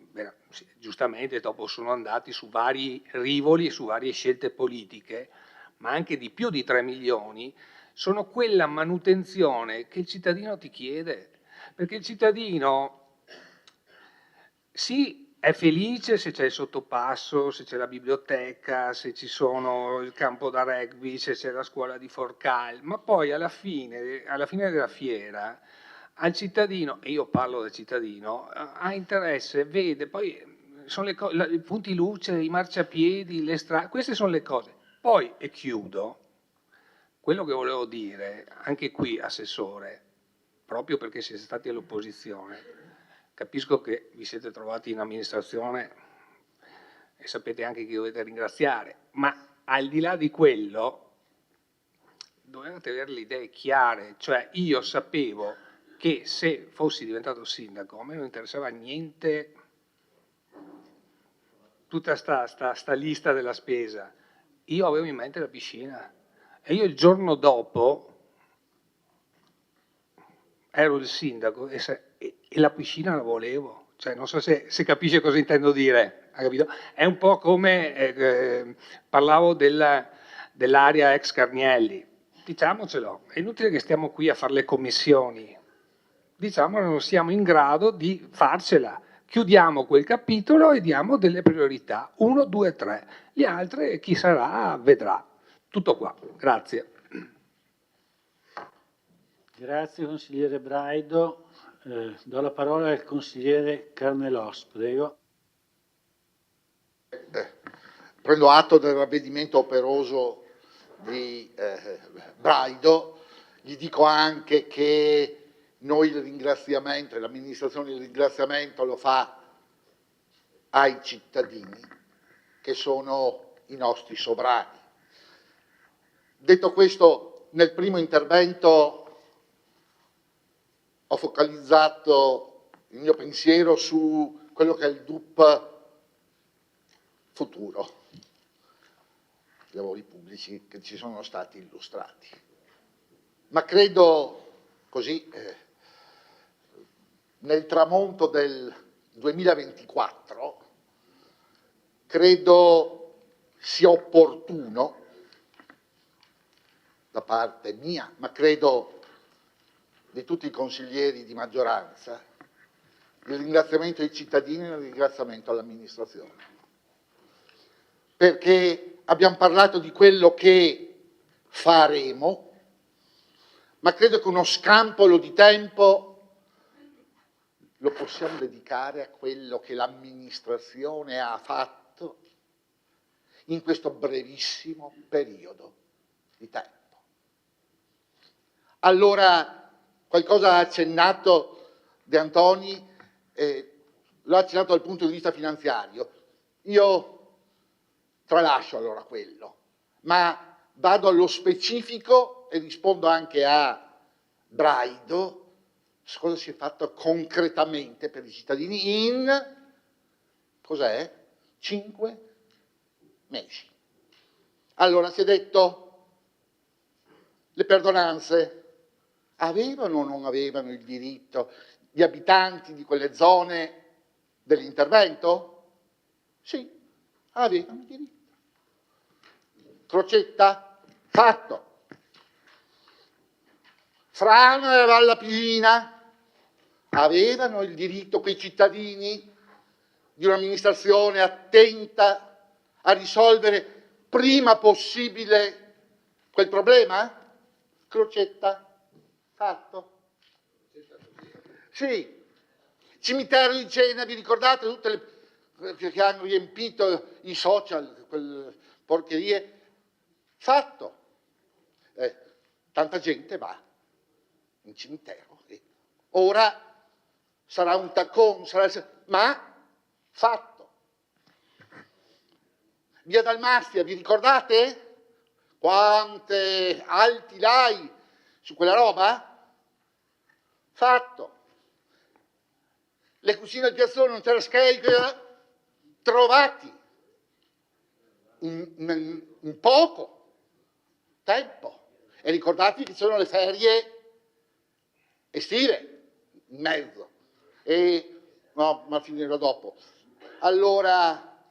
giustamente dopo sono andati su vari rivoli, su varie scelte politiche, ma anche di più di 3 milioni, sono quella manutenzione che il cittadino ti chiede. Perché il cittadino, sì, è felice se c'è il sottopasso, se c'è la biblioteca, se ci sono il campo da rugby, se c'è la scuola di Forcal, ma poi alla fine della fiera, al cittadino, e io parlo del cittadino, ha interesse, vede, poi sono i punti luce, i marciapiedi, le strade, queste sono le cose. Poi, e chiudo, quello che volevo dire, anche qui, Assessore, proprio perché siete stati all'opposizione, capisco che vi siete trovati in amministrazione e sapete anche chi dovete ringraziare, ma al di là di quello dovevate avere le idee chiare, cioè io sapevo che se fossi diventato sindaco a me non interessava niente tutta sta lista della spesa, io avevo in mente la piscina e io il giorno dopo ero il sindaco e la piscina la volevo, cioè non so se capisce cosa intendo dire, ha capito? È un po' come parlavo dell'area ex Carnielli, diciamocelo, è inutile che stiamo qui a fare le commissioni, diciamo che non siamo in grado di farcela, chiudiamo quel capitolo e diamo delle priorità, 1, 2, 3, le altre chi sarà vedrà. Tutto qua, grazie. Grazie consigliere Braido. Do la parola al consigliere Carnelos, prego. Prendo atto del ravvedimento operoso di Braido, gli dico anche che noi il ringraziamento, e l'amministrazione il ringraziamento lo fa ai cittadini che sono i nostri sovrani. Detto questo, nel primo intervento ho focalizzato il mio pensiero su quello che è il DUP futuro, i lavori pubblici che ci sono stati illustrati. Ma credo così, nel tramonto del 2024, credo sia opportuno da parte mia, ma credo di tutti i consiglieri di maggioranza, il ringraziamento ai cittadini e il ringraziamento all'amministrazione. perché abbiamo parlato di quello che faremo, ma credo che uno scampolo di tempo lo possiamo dedicare a quello che l'amministrazione ha fatto in questo brevissimo periodo di tempo. Allora, qualcosa ha accennato De Antoni, l'ha accennato dal punto di vista finanziario. Io tralascio allora quello, ma vado allo specifico e rispondo anche a Braido su cosa si è fatto concretamente per i cittadini in, cos'è? 5 mesi. Allora, si è detto, le perdonanze avevano o non avevano il diritto gli abitanti di quelle zone dell'intervento? Sì, avevano il diritto. Crocetta, fatto. Frana e Valla Pina avevano il diritto, quei cittadini, di un'amministrazione attenta a risolvere prima possibile quel problema? Crocetta, fatto. Sì, cimitero di Cena, vi ricordate tutte le che hanno riempito i social, quelle porcherie? Fatto. Tanta gente va in cimitero. Ora sarà un taccone, ma fatto. Via Dalmazia, vi ricordate? Quante alti lai su quella roba? Fatto. Le cucine del piazzone non c'era scheggia, trovati in poco tempo. E ricordatevi che ci sono le ferie estive in mezzo. No, ma finirò dopo. Allora,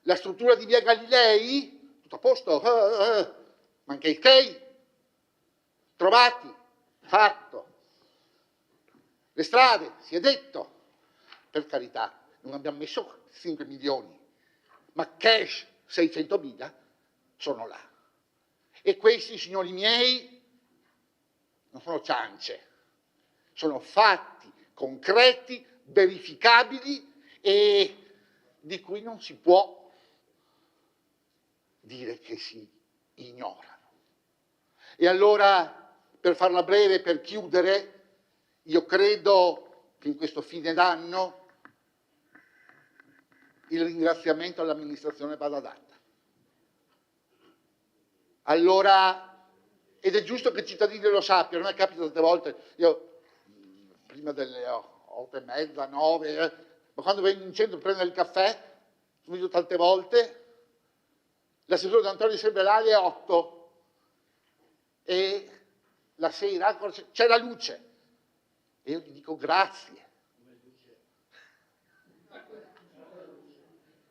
la struttura di via Galilei, tutto a posto? Manca il Key, trovati, fatto. Le strade, si è detto, per carità, non abbiamo messo 5 milioni, ma cash 600.000 sono là. E questi, signori miei, non sono ciance, sono fatti concreti, verificabili e di cui non si può dire che si ignorano. E allora, per farla breve, per chiudere, io credo che in questo fine d'anno il ringraziamento all'amministrazione vada dato. Allora, ed è giusto che i cittadini lo sappiano, a me capita tante volte, io prima delle 8:30, 9, ma quando vengo in centro a prendere il caffè, sono venuto tante volte, l'assessore D'Antonio è sempre là alle 8 e la sera c'è la luce e io gli dico grazie.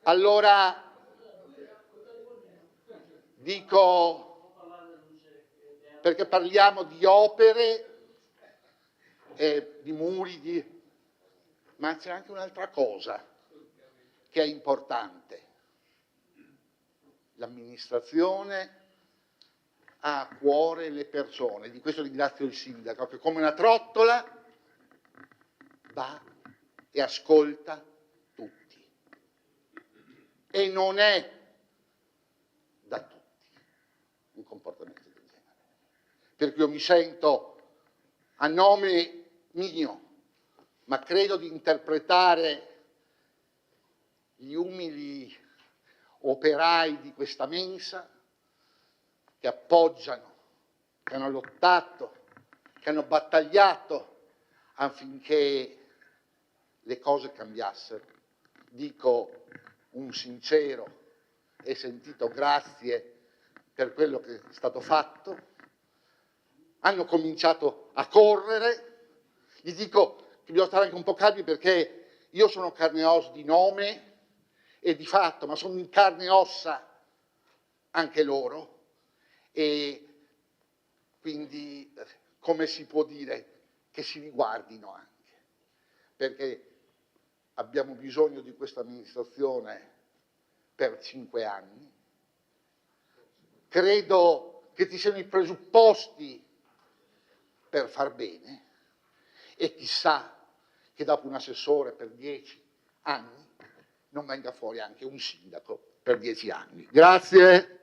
Allora dico, perché parliamo di opere, di muri, ma c'è anche un'altra cosa che è importante. L'amministrazione ha a cuore le persone, di questo ringrazio il sindaco, che come una trottola va e ascolta tutti. E non è da tutti un comportamento del genere. Perché io mi sento a nome mio, ma credo di interpretare gli umili operai di questa mensa che appoggiano, che hanno lottato, che hanno battagliato affinché le cose cambiassero. Dico un sincero e sentito grazie per quello che è stato fatto. Hanno cominciato a correre. Gli dico che bisogna stare anche un po' calmi perché io sono carne e ossa di nome e di fatto, ma sono in carne e ossa anche loro. E quindi come si può dire che si riguardino anche? Perché abbiamo bisogno di questa amministrazione per 5 anni. Credo che ci siano i presupposti per far bene e chissà che dopo un assessore per 10 anni non venga fuori anche un sindaco per 10 anni. Grazie.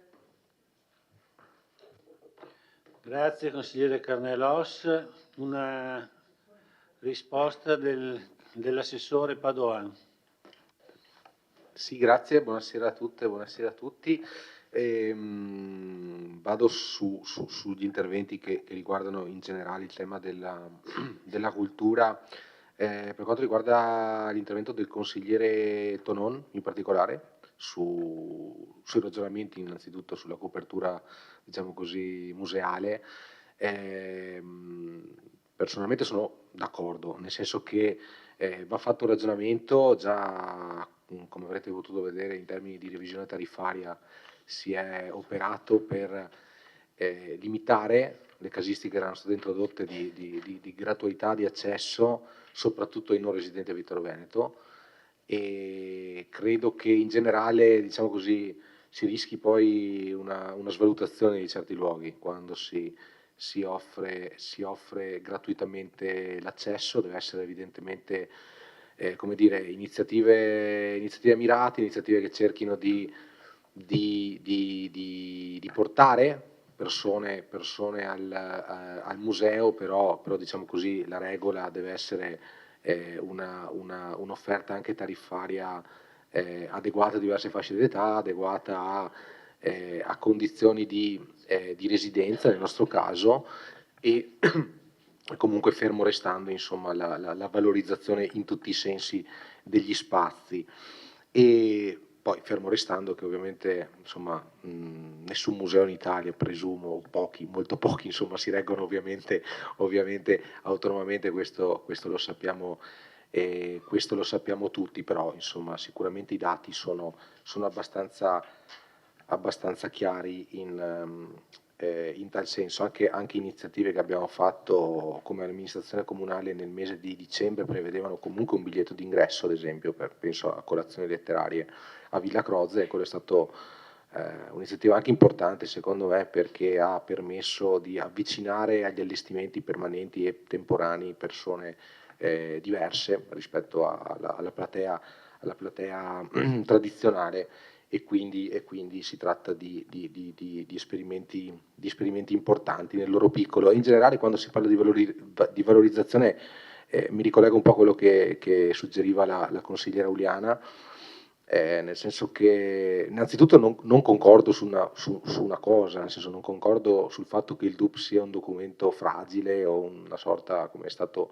Grazie consigliere Carnelos. Una risposta dell'assessore Padoan. Sì, grazie, buonasera a tutte, buonasera a tutti. Vado sugli interventi che riguardano in generale il tema della cultura. Per quanto riguarda l'intervento del consigliere Tonon in particolare, sui ragionamenti innanzitutto sulla copertura, diciamo così, museale, personalmente sono d'accordo, nel senso che va fatto un ragionamento già, come avrete potuto vedere, in termini di revisione tariffaria si è operato per limitare le casistiche che erano state introdotte di gratuità di accesso, soprattutto ai non residenti a Vittorio Veneto, e credo che in generale, diciamo così, si rischi poi una svalutazione di certi luoghi quando si offre gratuitamente l'accesso. Deve essere evidentemente come dire, iniziative mirate, iniziative che cerchino di portare persone al museo, però diciamo così la regola deve essere un'offerta anche tariffaria adeguata a diverse fasce d'età, adeguata a condizioni di residenza nel nostro caso, e comunque fermo restando insomma la valorizzazione in tutti i sensi degli spazi. E poi fermo restando che ovviamente insomma nessun museo in Italia, presumo, pochi, molto pochi insomma, si reggono ovviamente autonomamente, questo lo sappiamo, questo lo sappiamo tutti, però insomma sicuramente i dati sono abbastanza chiari in tal senso. Anche iniziative che abbiamo fatto come amministrazione comunale nel mese di dicembre prevedevano comunque un biglietto d'ingresso, ad esempio, penso a colazioni letterarie a Villa Croze, e quello è stato un'iniziativa anche importante secondo me, perché ha permesso di avvicinare agli allestimenti permanenti e temporanei persone diverse rispetto alla platea tradizionale, e quindi si tratta di esperimenti importanti nel loro piccolo. In generale, quando si parla di valorizzazione, mi ricollego un po' a quello che suggeriva la consigliera Uliana, nel senso che innanzitutto non concordo su una cosa, nel senso non concordo sul fatto che il DUP sia un documento fragile o una sorta, come è stato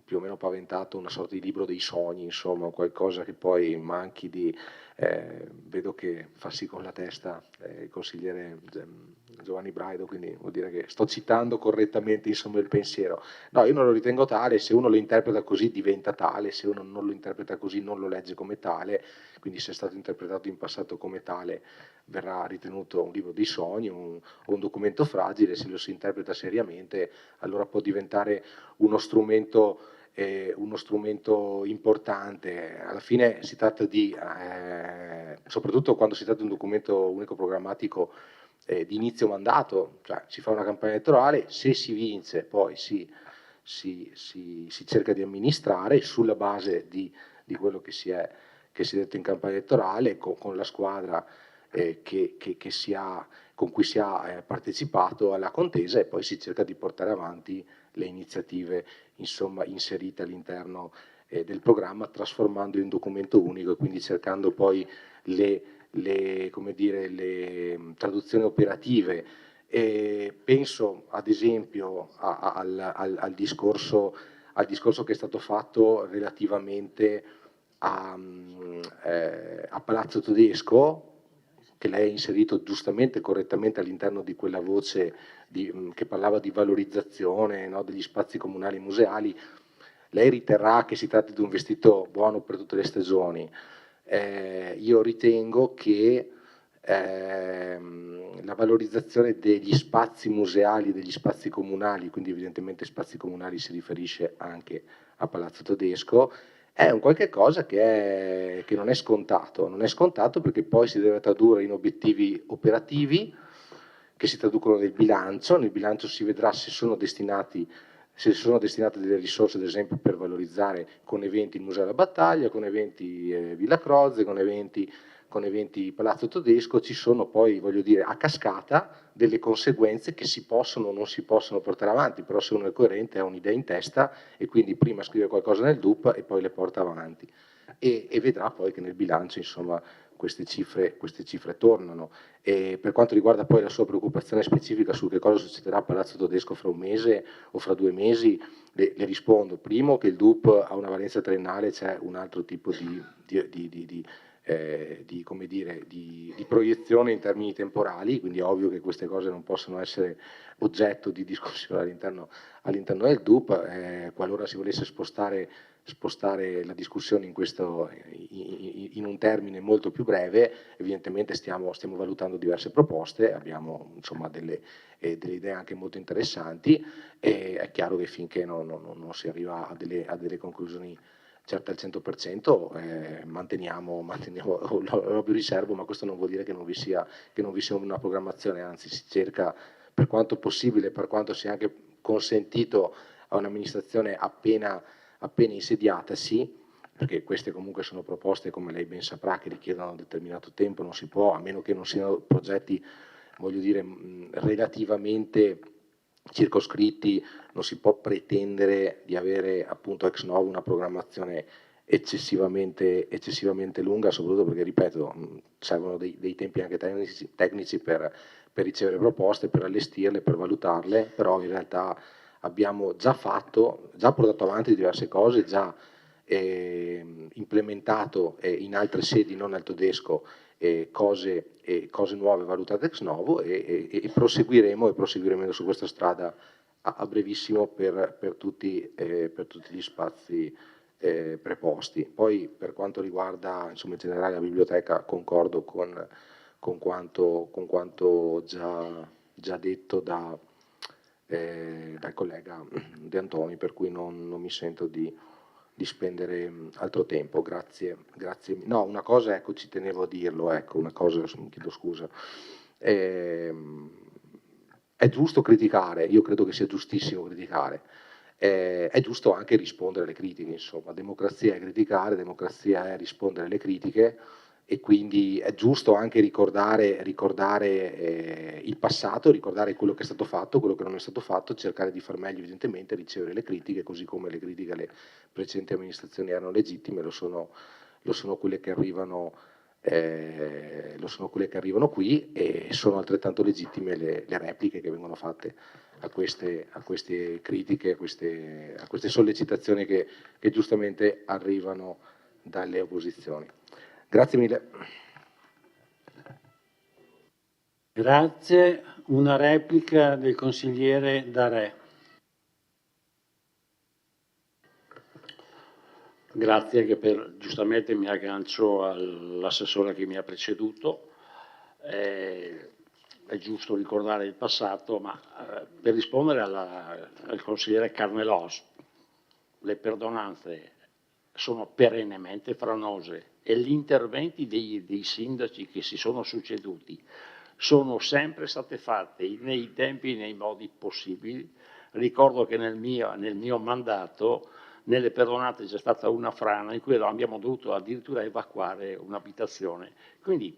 più o meno paventato, una sorta di libro dei sogni, insomma, qualcosa che poi manchi di... vedo che fa sì con la testa il consigliere Giovanni Braido, quindi vuol dire che sto citando correttamente insomma il pensiero. No, io non lo ritengo tale, se uno lo interpreta così diventa tale, se uno non lo interpreta così non lo legge come tale, quindi se è stato interpretato in passato come tale verrà ritenuto un libro dei sogni o un documento fragile. Se lo si interpreta seriamente allora può diventare uno strumento importante. Alla fine si tratta di, soprattutto quando si tratta di un documento unico programmatico di inizio mandato, cioè si fa una campagna elettorale, se si vince poi si cerca di amministrare sulla base di quello che si è detto in campagna elettorale, con la squadra con cui si ha partecipato alla contesa, e poi si cerca di portare avanti le iniziative insomma inserite all'interno del programma, trasformando in documento unico e quindi cercando poi le traduzioni operative. Penso ad esempio al discorso che è stato fatto relativamente a Palazzo Tedesco, che lei ha inserito giustamente e correttamente all'interno di quella voce che parlava di valorizzazione, no, degli spazi comunali museali. Lei riterrà che si tratti di un vestito buono per tutte le stagioni. Io ritengo che la valorizzazione degli spazi museali, degli spazi comunali, quindi evidentemente spazi comunali si riferisce anche a Palazzo Tedesco, è un qualche cosa che non è scontato, non è scontato perché poi si deve tradurre in obiettivi operativi che si traducono nel bilancio si vedrà se sono destinate delle risorse ad esempio per valorizzare con eventi il Museo della Battaglia, con eventi Villa Croze, con eventi Palazzo Tedesco, ci sono poi, voglio dire, a cascata delle conseguenze che si possono o non si possono portare avanti, però se uno è coerente ha un'idea in testa e quindi prima scrive qualcosa nel DUP e poi le porta avanti e vedrà poi che nel bilancio insomma queste cifre tornano. E per quanto riguarda poi la sua preoccupazione specifica su che cosa succederà a Palazzo Tedesco fra un mese o fra 2 mesi, le rispondo. Primo, che il DUP ha una valenza triennale, c'è un altro tipo di proiezione in termini temporali, quindi è ovvio che queste cose non possono essere oggetto di discussione all'interno del DUP, qualora si volesse spostare la discussione in un termine molto più breve, evidentemente stiamo valutando diverse proposte, abbiamo insomma delle idee anche molto interessanti e è chiaro che finché non si arriva a delle conclusioni certe al 100%, manteniamo l'obbligo riservo, ma questo non vuol dire che non vi sia una programmazione, anzi si cerca per quanto possibile, per quanto sia anche consentito a un'amministrazione appena insediatasi, perché queste comunque sono proposte, come lei ben saprà, che richiedono un determinato tempo, non si può, a meno che non siano progetti, voglio dire, relativamente circoscritti, non si può pretendere di avere appunto ex novo una programmazione eccessivamente lunga, soprattutto perché, ripeto, servono dei tempi anche tecnici per ricevere proposte, per allestirle, per valutarle, però in realtà abbiamo già portato avanti diverse cose, già implementato in altre sedi, non al Tedesco, cose nuove valutate ex novo e proseguiremo su questa strada a brevissimo per tutti gli spazi preposti. Poi per quanto riguarda insomma, in generale la biblioteca, concordo con quanto già detto dal collega De Antoni, per cui non mi sento di spendere altro tempo. Grazie. No, una cosa, ecco, ci tenevo a dirlo, una cosa, chiedo scusa. È giusto criticare, io credo che sia giustissimo criticare, è giusto anche rispondere alle critiche, insomma, democrazia è criticare, democrazia è rispondere alle critiche e quindi è giusto anche ricordare il passato, ricordare quello che è stato fatto, quello che non è stato fatto, cercare di far meglio evidentemente, ricevere le critiche, così come le critiche alle precedenti amministrazioni erano legittime, lo sono quelle che arrivano qui e sono altrettanto legittime le repliche che vengono fatte a queste critiche, a queste sollecitazioni che giustamente arrivano dalle opposizioni. Grazie mille. Grazie. Una replica del consigliere Darè. Grazie anche giustamente mi aggancio all'assessore che mi ha preceduto. È giusto ricordare il passato, ma per rispondere al consigliere Carnelos, le perdonanze sono perennemente franose e gli interventi dei sindaci che si sono succeduti sono sempre state fatte nei tempi e nei modi possibili. Ricordo che nel mio mandato nelle perdonate c'è stata una frana in cui abbiamo dovuto addirittura evacuare un'abitazione. Quindi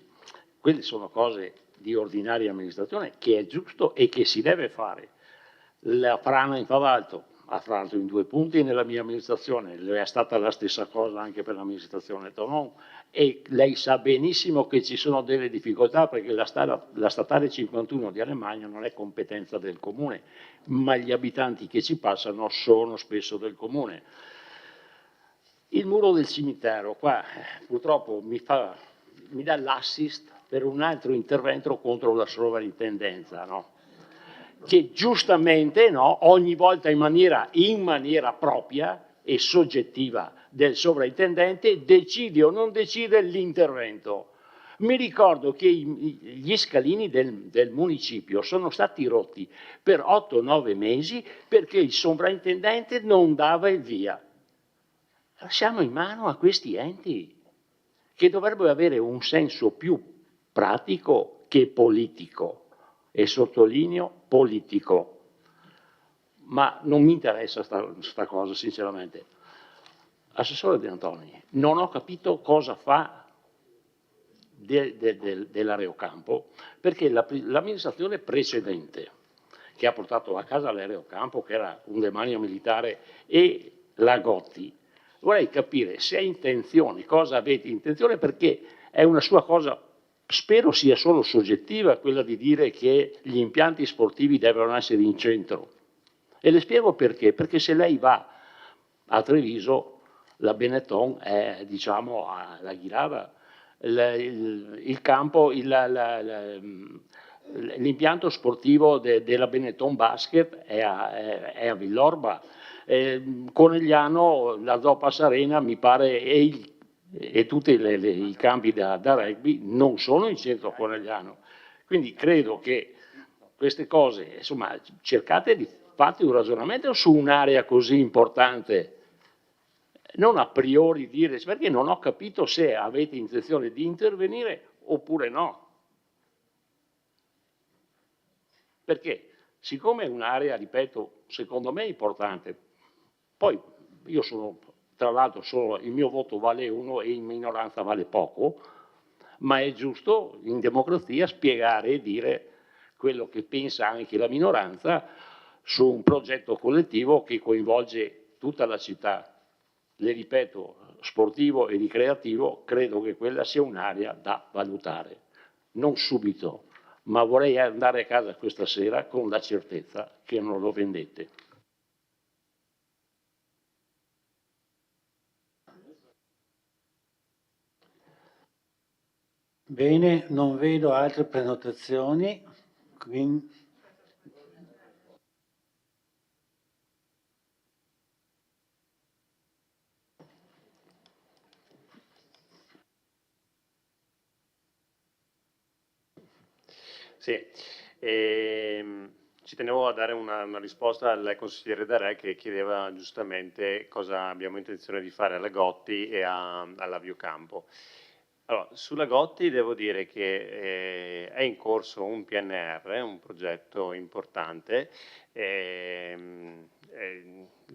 quelle sono cose di ordinaria amministrazione che è giusto e che si deve fare. La frana in Favalto ha franato in 2 punti nella mia amministrazione, è stata la stessa cosa anche per l'amministrazione Tonon e lei sa benissimo che ci sono delle difficoltà perché la statale 51 di Alemagna non è competenza del comune, ma gli abitanti che ci passano sono spesso del comune. Il muro del cimitero, qua purtroppo mi dà l'assist per un altro intervento contro la sovrintendenza, no? Che giustamente ogni volta in maniera propria e soggettiva del sovrintendente decide o non decide l'intervento. Mi ricordo che gli scalini del municipio sono stati rotti per 8-9 mesi perché il sovrintendente non dava il via. lasciamo in mano a questi enti che dovrebbero avere un senso più pratico che politico, e sottolineo politico. Ma non mi interessa sta cosa, sinceramente. Assessore De Antoni, non ho capito cosa fa dell'aerocampo, perché l'amministrazione precedente, che ha portato a casa l'aerocampo, che era un demanio militare, e la Gotti, vorrei capire se ha intenzione, cosa avete intenzione, perché è una sua cosa, spero sia solo soggettiva, quella di dire che gli impianti sportivi devono essere in centro. E le spiego perché, perché se lei va a Treviso, la Benetton è, diciamo, la Ghirava, il campo, l'impianto sportivo della Benetton Basket è a Villorba, Conegliano, la Zopas Arena, mi pare, e tutti i campi da rugby non sono in centro a Conegliano. Quindi credo che queste cose, insomma, cercate di fare un ragionamento su un'area così importante, non a priori dire, perché non ho capito se avete intenzione di intervenire oppure no. Perché siccome è un'area, ripeto, secondo me importante, poi io sono, tra l'altro, il mio voto vale 1 e in minoranza vale poco, ma è giusto in democrazia spiegare e dire quello che pensa anche la minoranza su un progetto collettivo che coinvolge tutta la città. Le ripeto, sportivo e ricreativo, credo che quella sia un'area da valutare, non subito, ma vorrei andare a casa questa sera con la certezza che non lo vendete. Bene, non vedo altre prenotazioni, quindi... Sì, ci tenevo a dare una risposta al consigliere Darè che chiedeva giustamente cosa abbiamo intenzione di fare alla Gotti e all'Aviocampo. Allora, sulla Gotti devo dire che è in corso un PNR, un progetto importante,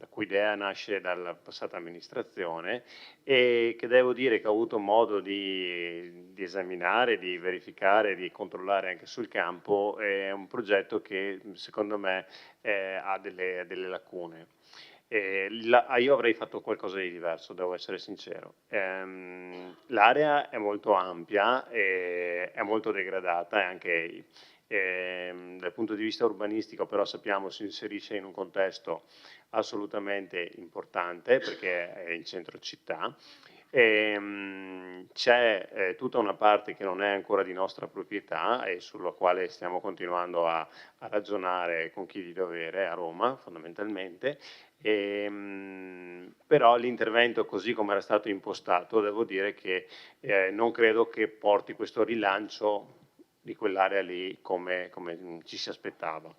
la cui idea nasce dalla passata amministrazione e che devo dire che ho avuto modo di esaminare, di verificare, di controllare anche sul campo. È un progetto che secondo me ha delle lacune. Io avrei fatto qualcosa di diverso, devo essere sincero. L'area è molto ampia, è molto degradata e anche dal punto di vista urbanistico, però sappiamo si inserisce in un contesto assolutamente importante perché è in centro città. C'è tutta una parte che non è ancora di nostra proprietà e sulla quale stiamo continuando a ragionare con chi di dovere a Roma fondamentalmente. Però l'intervento così come era stato impostato devo dire che non credo che porti questo rilancio di quell'area lì come ci si aspettava.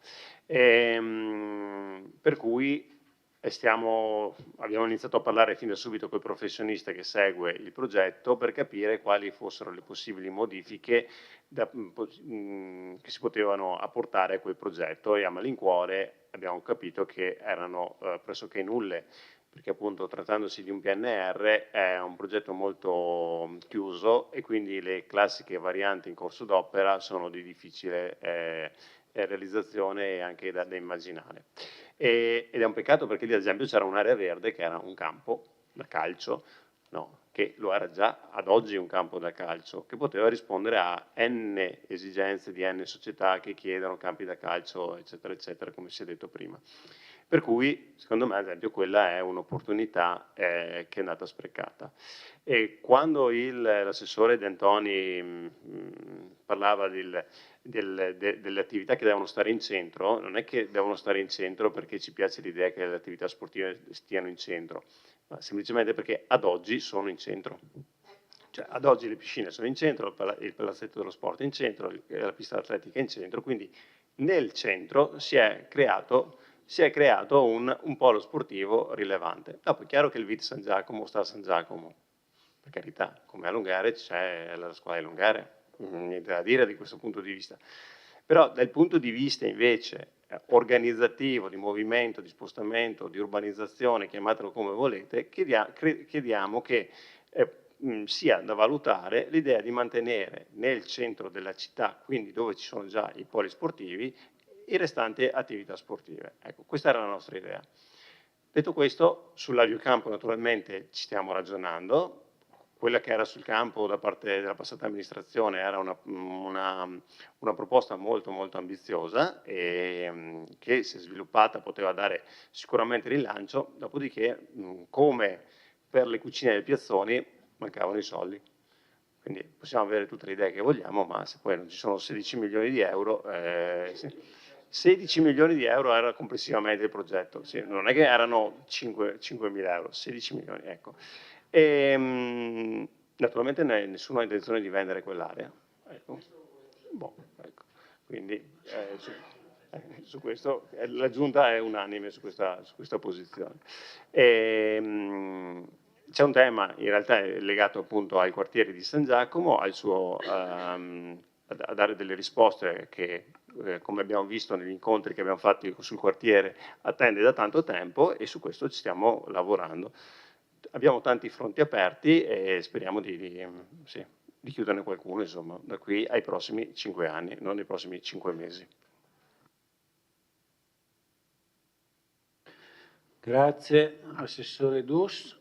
Per cui abbiamo iniziato a parlare fin da subito col professionista che segue il progetto per capire quali fossero le possibili modifiche che si potevano apportare a quel progetto e a malincuore abbiamo capito che erano pressoché nulle, perché appunto trattandosi di un PNR è un progetto molto chiuso e quindi le classiche varianti in corso d'opera sono di difficile realizzazione e anche da immaginare. Ed è un peccato perché lì ad esempio c'era un'area verde che era un campo da calcio, no, che lo era già ad oggi un campo da calcio, che poteva rispondere a N esigenze di N società che chiedono campi da calcio, eccetera, eccetera, come si è detto prima. Per cui, secondo me, ad esempio, quella è un'opportunità che è andata sprecata. E quando l'assessore De Antoni parlava delle attività che devono stare in centro, non è che devono stare in centro perché ci piace l'idea che le attività sportive stiano in centro, ma semplicemente perché ad oggi sono in centro. Cioè, ad oggi le piscine sono in centro, il palazzetto dello sport è in centro, la pista atletica è in centro, quindi nel centro si è creato si è creato un polo sportivo rilevante. Dopo è chiaro che il VIT San Giacomo sta a San Giacomo, per carità, come a Lungare c'è la squadra di Lungare, niente da dire di questo punto di vista. Però dal punto di vista invece organizzativo, di movimento, di spostamento, di urbanizzazione, chiamatelo come volete, chiediamo che sia da valutare l'idea di mantenere nel centro della città, quindi dove ci sono già i poli sportivi, le restanti attività sportive. Ecco, questa era la nostra idea. Detto questo, sull'aviocampo naturalmente ci stiamo ragionando. Quella che era sul campo da parte della passata amministrazione era una proposta molto molto ambiziosa e che se sviluppata poteva dare sicuramente rilancio, dopodiché come per le cucine del Piazzoni mancavano i soldi. Quindi possiamo avere tutte le idee che vogliamo, ma se poi non ci sono 16 milioni di euro, 16 milioni di euro era complessivamente il progetto, sì, non è che erano 5.000 euro, 16 milioni, ecco. E, naturalmente nessuno ha intenzione di vendere quell'area. Ecco. Ecco. Quindi su questo la Giunta è unanime su questa posizione. C'è un tema in realtà legato appunto ai quartieri di San Giacomo, al suo, a dare delle risposte che come abbiamo visto negli incontri che abbiamo fatto sul quartiere attende da tanto tempo e su questo ci stiamo lavorando. Abbiamo tanti fronti aperti e speriamo di chiuderne qualcuno, insomma, da qui ai prossimi 5 anni, non nei prossimi 5 mesi. Grazie, Assessore Dus.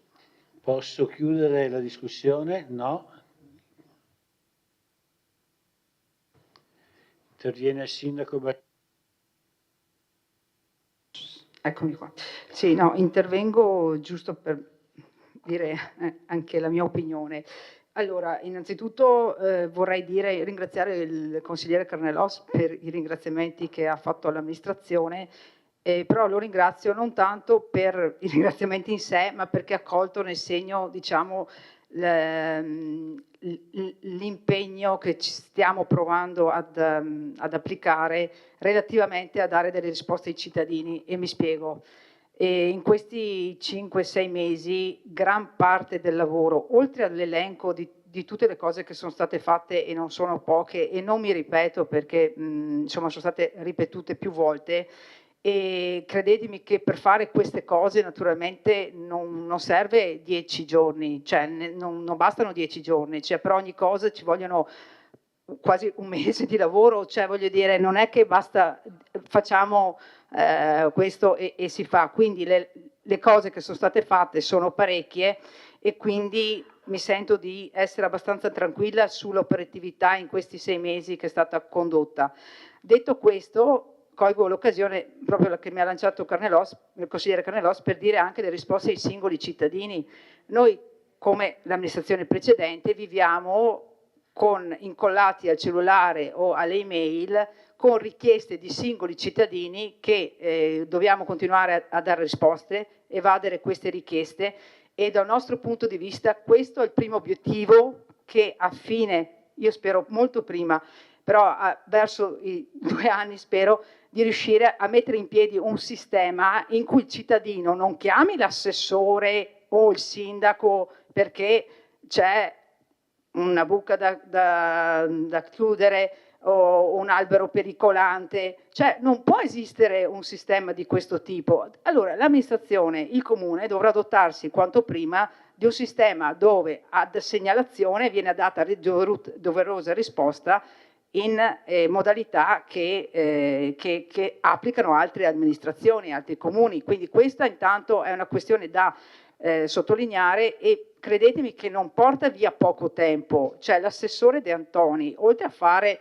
Posso chiudere la discussione? No? Interviene il Sindaco Battista. Eccomi qua. Sì, no, intervengo giusto per dire anche la mia opinione. Allora, innanzitutto vorrei ringraziare il consigliere Carnellos per i ringraziamenti che ha fatto all'amministrazione, però lo ringrazio non tanto per i ringraziamenti in sé, ma perché ha colto nel segno, diciamo, l'impegno che ci stiamo provando ad applicare relativamente a dare delle risposte ai cittadini, e mi spiego. E in questi 5-6 mesi gran parte del lavoro, oltre all'elenco di tutte le cose che sono state fatte e non sono poche, e non mi ripeto perché insomma sono state ripetute più volte, e credetemi che per fare queste cose naturalmente non serve 10 giorni, cioè non bastano 10 giorni, cioè per ogni cosa ci vogliono quasi un mese di lavoro, cioè voglio dire, non è che basta, facciamo questo e si fa. Quindi le cose che sono state fatte sono parecchie e quindi mi sento di essere abbastanza tranquilla sull'operatività in questi 6 mesi che è stata condotta. Detto questo, colgo l'occasione proprio che mi ha lanciato il consigliere Carnellos, per dire anche le risposte ai singoli cittadini. Noi, come l'amministrazione precedente, viviamo incollati al cellulare o alle email con richieste di singoli cittadini che dobbiamo continuare a dare risposte, evadere queste richieste, e dal nostro punto di vista questo è il primo obiettivo che a fine, io spero molto prima, però verso i 2 anni spero di riuscire a mettere in piedi un sistema in cui il cittadino non chiami l'assessore o il sindaco perché c'è una buca da chiudere o un albero pericolante, cioè non può esistere un sistema di questo tipo. Allora l'amministrazione, il comune dovrà dotarsi quanto prima di un sistema dove ad segnalazione viene data doverosa risposta in modalità che applicano altre amministrazioni, altri comuni. Quindi questa intanto è una questione da sottolineare, e credetemi che non porta via poco tempo. Cioè l'assessore De Antoni, oltre a fare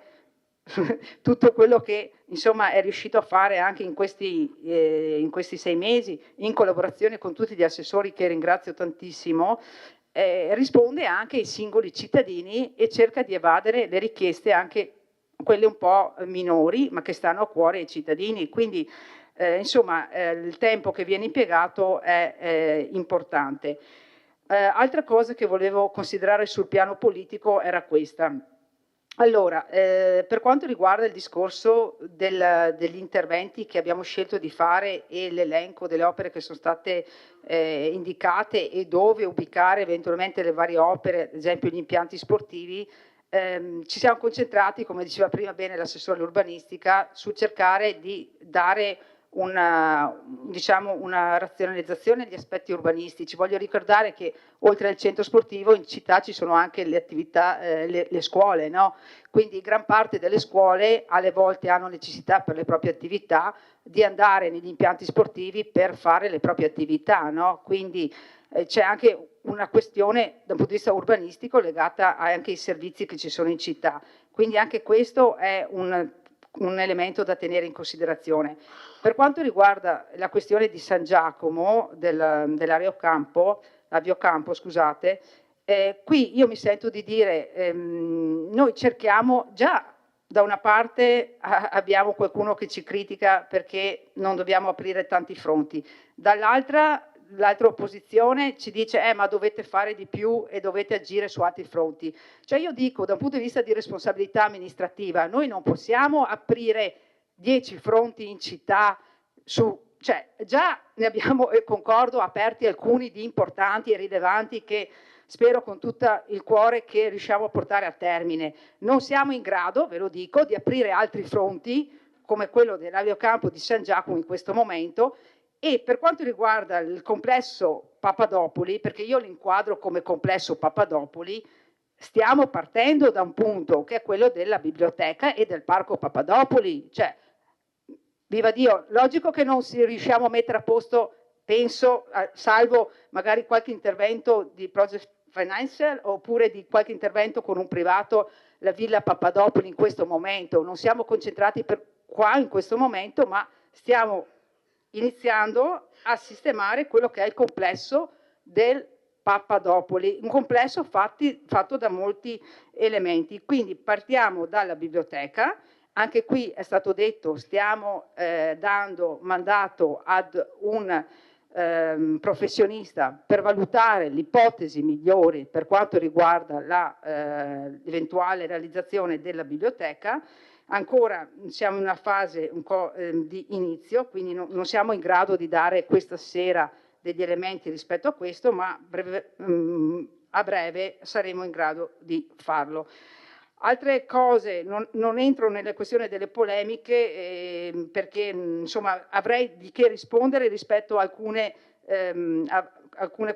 tutto quello che insomma è riuscito a fare anche in questi 6 mesi, in collaborazione con tutti gli assessori che ringrazio tantissimo, risponde anche ai singoli cittadini e cerca di evadere le richieste, anche quelle un po' minori, ma che stanno a cuore ai cittadini. Quindi insomma il tempo che viene impiegato è importante. Altra cosa che volevo considerare sul piano politico era questa. Allora, per quanto riguarda il discorso degli interventi che abbiamo scelto di fare e l'elenco delle opere che sono state indicate e dove ubicare eventualmente le varie opere, ad esempio gli impianti sportivi, ci siamo concentrati, come diceva prima bene l'assessore all'urbanistica, su cercare di dare diciamo, una razionalizzazione degli aspetti urbanistici. Voglio ricordare che oltre al centro sportivo in città ci sono anche le attività, le scuole, no? Quindi gran parte delle scuole alle volte hanno necessità per le proprie attività di andare negli impianti sportivi per fare le proprie attività, no? Quindi c'è anche una questione dal punto di vista urbanistico legata anche ai servizi che ci sono in città. Quindi anche questo è un elemento da tenere in considerazione. Per quanto riguarda la questione di San Giacomo, dell'Aviocampo, scusate, qui io mi sento di dire, noi cerchiamo già, da una parte abbiamo qualcuno che ci critica perché non dobbiamo aprire tanti fronti, dall'altra l'altra opposizione ci dice ma dovete fare di più e dovete agire su altri fronti. Cioè io dico, da un punto di vista di responsabilità amministrativa, noi non possiamo aprire 10 fronti in città cioè già ne abbiamo, concordo, aperti alcuni di importanti e rilevanti che spero con tutto il cuore che riusciamo a portare a termine. Non siamo in grado, ve lo dico, di aprire altri fronti come quello dell'Aviocampo di San Giacomo in questo momento. E per quanto riguarda il complesso Papadopoli, perché io l'inquadro come complesso Papadopoli, stiamo partendo da un punto che è quello della biblioteca e del parco Papadopoli. Cioè, viva Dio, logico che non si riusciamo a mettere a posto, penso, salvo magari qualche intervento di Project Financial oppure di qualche intervento con un privato, la Villa Papadopoli in questo momento. Non siamo concentrati qua in questo momento, ma stiamo iniziando a sistemare quello che è il complesso del Papadopoli, un complesso fatto da molti elementi. Quindi partiamo dalla biblioteca, anche qui è stato detto stiamo dando mandato ad un professionista per valutare l'ipotesi migliori per quanto riguarda l'eventuale realizzazione della biblioteca. Ancora siamo in una fase un po' di inizio, quindi non siamo in grado di dare questa sera degli elementi rispetto a questo, ma a breve saremo in grado di farlo. Altre cose, non entro nelle questioni delle polemiche perché insomma avrei di che rispondere rispetto a alcune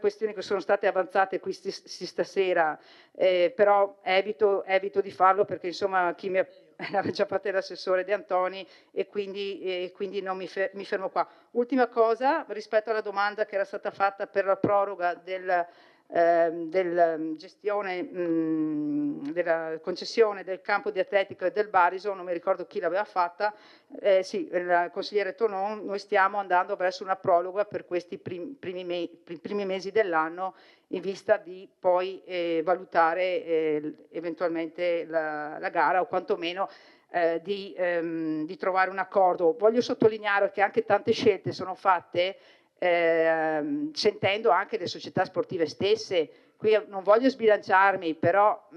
questioni che sono state avanzate qui stasera, però evito di farlo perché insomma chi mi ha l'aveva già fatto l'assessore De Antoni e quindi non mi fermo qua. Ultima cosa, rispetto alla domanda che era stata fatta per la proroga della gestione della concessione del campo di atletica e del Bariso, non mi ricordo chi l'aveva fatta, sì, il consigliere Tonon, noi stiamo andando verso una proroga per questi primi mesi dell'anno in vista di poi valutare eventualmente la gara o quantomeno di trovare un accordo. Voglio sottolineare che anche tante scelte sono fatte sentendo anche le società sportive stesse. Qui non voglio sbilanciarmi, però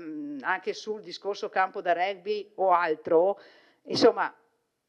anche sul discorso campo da rugby o altro, insomma,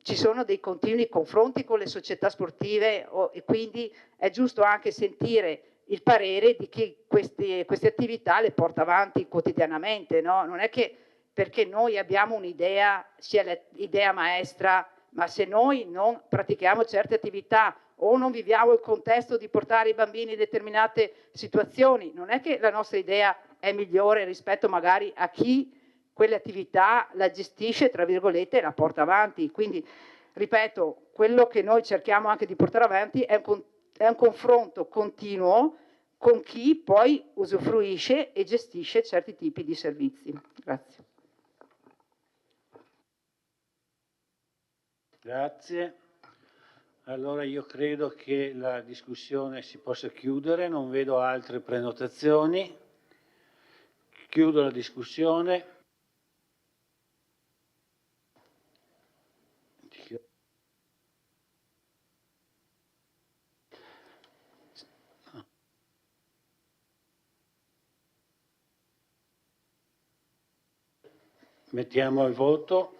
ci sono dei continui confronti con le società sportive e quindi è giusto anche sentire il parere di chi queste attività le porta avanti quotidianamente, no? Non è che perché noi abbiamo un'idea, sia l'idea maestra, ma se noi non pratichiamo certe attività o non viviamo il contesto di portare i bambini in determinate situazioni, non è che la nostra idea è migliore rispetto magari a chi quelle attività la gestisce, tra virgolette, e la porta avanti. Quindi, ripeto, quello che noi cerchiamo anche di portare avanti è un confronto continuo con chi poi usufruisce e gestisce certi tipi di servizi. Grazie. Grazie. Allora io credo che la discussione si possa chiudere, non vedo altre prenotazioni. Chiudo la discussione. Mettiamo al voto.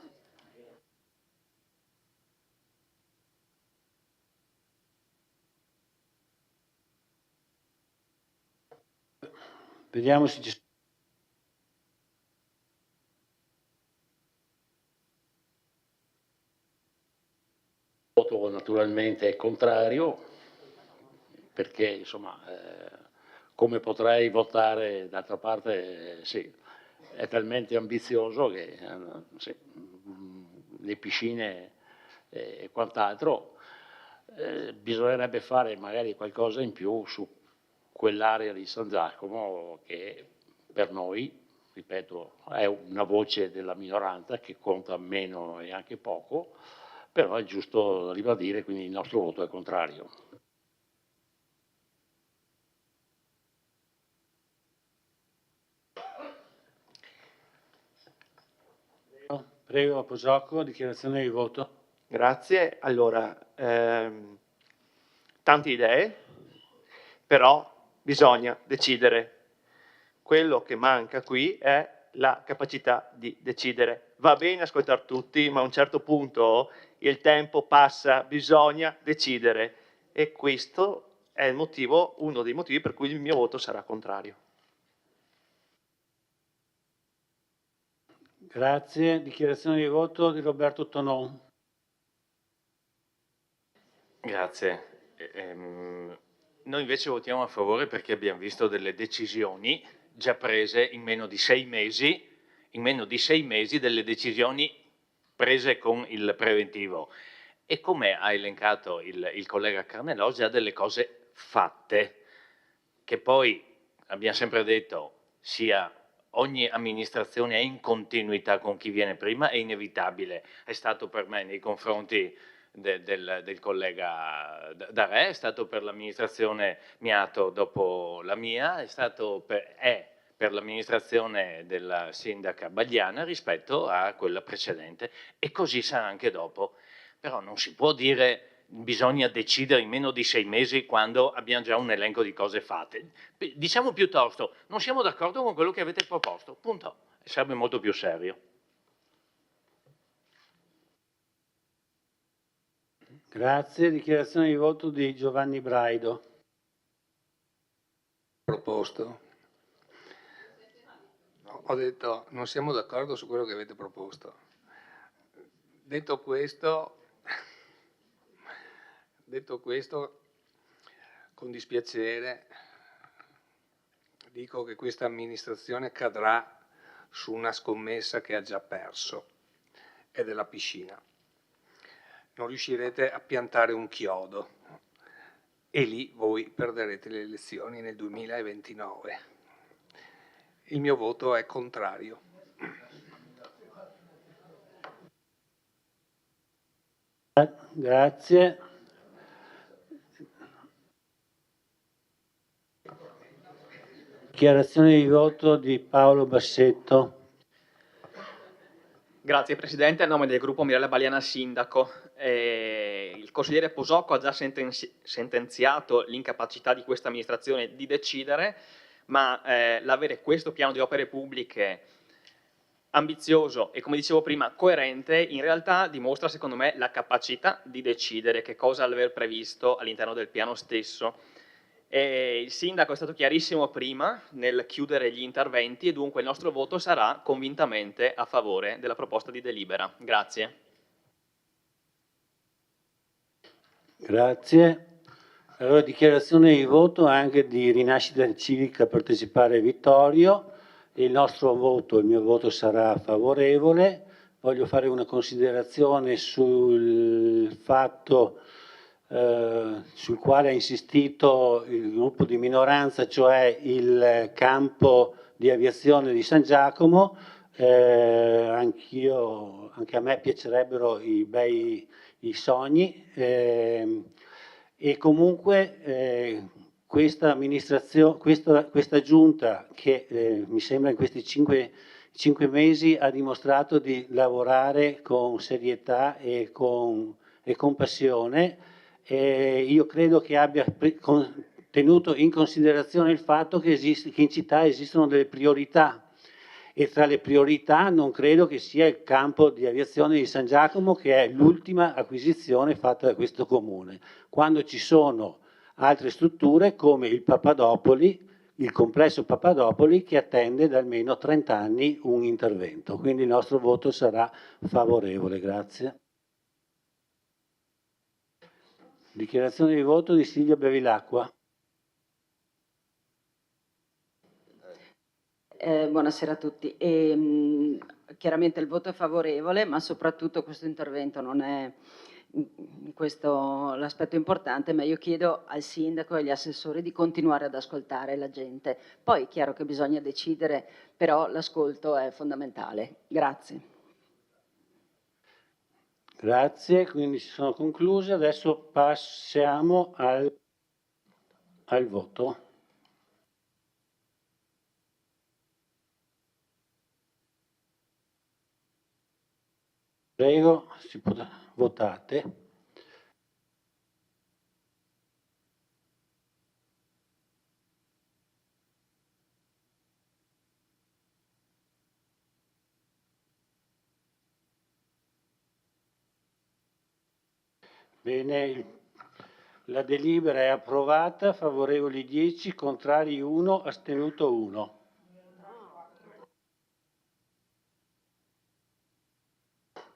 Vediamo se ci sono. Il voto naturalmente è contrario, perché insomma, come potrei votare, d'altra parte sì, è talmente ambizioso che sì, le piscine e quant'altro, bisognerebbe fare magari qualcosa in più su quell'area di San Giacomo che per noi, ripeto, è una voce della minoranza che conta meno e anche poco, però è giusto ribadire, quindi il nostro voto è contrario. Prego, Posocco, dichiarazione di voto. Grazie. Allora, tante idee, però bisogna decidere. Quello che manca qui è la capacità di decidere. Va bene ascoltare tutti, ma a un certo punto il tempo passa, bisogna decidere. E questo è il motivo, uno dei motivi per cui il mio voto sarà contrario. Grazie. Dichiarazione di voto di Roberto Tonon. Grazie. Noi invece votiamo a favore perché abbiamo visto delle decisioni già prese in meno di 6 mesi, delle decisioni prese con il preventivo. E come ha elencato il collega Carnelò, già delle cose fatte, che poi abbiamo sempre detto ogni amministrazione è in continuità con chi viene prima, è inevitabile. È stato per me nei confronti del collega D'Arè, è stato per l'amministrazione Miato dopo la mia, è per l'amministrazione della sindaca Bagliana rispetto a quella precedente, e così sarà anche dopo. Però non si può dire bisogna decidere in meno di 6 mesi quando abbiamo già un elenco di cose fatte. Diciamo piuttosto, non siamo d'accordo con quello che avete proposto, punto. Sarebbe molto più serio. Grazie. Dichiarazione di voto di Giovanni Braido. Proposto. No, ho detto non siamo d'accordo su quello che avete proposto. Detto questo, con dispiacere dico che questa amministrazione cadrà su una scommessa che ha già perso, è della piscina. Non riuscirete a piantare un chiodo e lì voi perderete le elezioni nel 2029. Il mio voto è contrario. Grazie. Dichiarazione di voto di Paolo Bassetto. Grazie Presidente, a nome del gruppo Mirella Bagliana Sindaco. Il consigliere Posocco ha già sentenziato l'incapacità di questa amministrazione di decidere, ma l'avere questo piano di opere pubbliche ambizioso e, come dicevo prima, coerente, in realtà dimostra secondo me la capacità di decidere che cosa aver previsto all'interno del piano stesso. Il sindaco è stato chiarissimo prima nel chiudere gli interventi e dunque il nostro voto sarà convintamente a favore della proposta di delibera. Grazie. Grazie. Allora, dichiarazione di voto anche di Rinascita Civica Partecipare Vittorio. Il mio voto sarà favorevole. Voglio fare una considerazione sul fatto sul quale ha insistito il gruppo di minoranza, cioè il campo di aviazione di San Giacomo. Anche a me piacerebbero i sogni, e comunque questa amministrazione, questa giunta che mi sembra in questi 5 mesi ha dimostrato di lavorare con serietà e con passione. Io credo che abbia tenuto in considerazione il fatto che in città esistono delle priorità e tra le priorità non credo che sia il campo di aviazione di San Giacomo, che è l'ultima acquisizione fatta da questo comune, quando ci sono altre strutture come il Papadopoli, il complesso Papadopoli, che attende da almeno 30 anni un intervento. Quindi il nostro voto sarà favorevole. Grazie. Dichiarazione di voto di Silvia Bevilacqua. Buonasera a tutti. Chiaramente il voto è favorevole, ma soprattutto questo intervento non è questo l'aspetto importante, ma io chiedo al sindaco e agli assessori di continuare ad ascoltare la gente. Poi è chiaro che bisogna decidere, però l'ascolto è fondamentale. Grazie. Grazie, quindi si sono concluse. Adesso passiamo al voto. Prego, votate. Bene, la delibera è approvata, favorevoli 10, contrari 1, astenuto 1.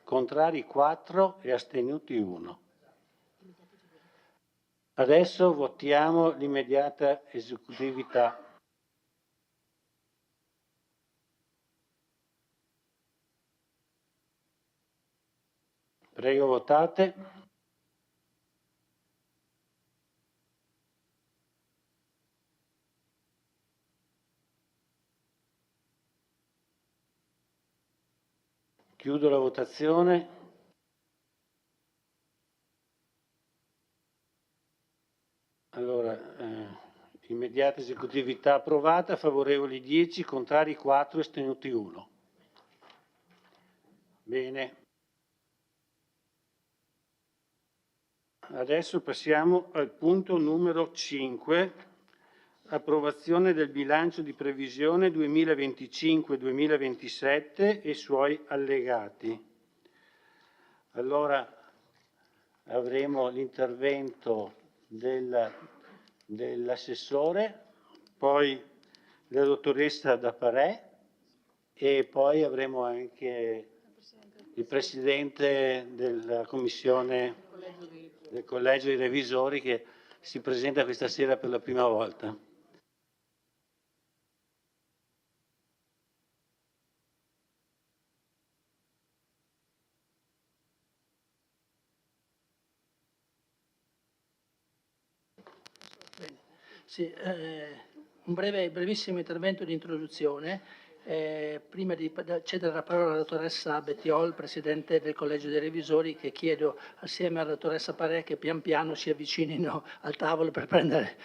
Contrari 4 e astenuti 1. Adesso votiamo l'immediata esecutività. Prego, votate. Chiudo la votazione. Allora, immediata esecutività approvata, favorevoli 10, contrari 4, astenuti 1. Bene. Adesso passiamo al punto numero 5. Approvazione del bilancio di previsione 2025-2027 e suoi allegati. Allora avremo l'intervento dell'assessore, poi la dottoressa Daparè e poi avremo anche il presidente della commissione del collegio dei revisori che si presenta questa sera per la prima volta. Sì, un brevissimo intervento di introduzione. Prima di cedere la parola alla dottoressa Bettiol, Presidente del Collegio dei Revisori, che chiedo assieme alla dottoressa Parè che pian piano si avvicinino al tavolo per prendere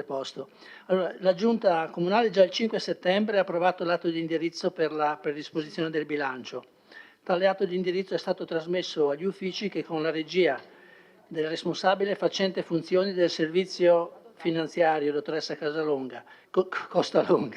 posto. Allora, la Giunta Comunale già il 5 settembre ha approvato l'atto di indirizzo per la predisposizione del bilancio. Tale atto di indirizzo è stato trasmesso agli uffici che con la regia del responsabile facente funzioni del servizio finanziario, dottoressa Costalonga,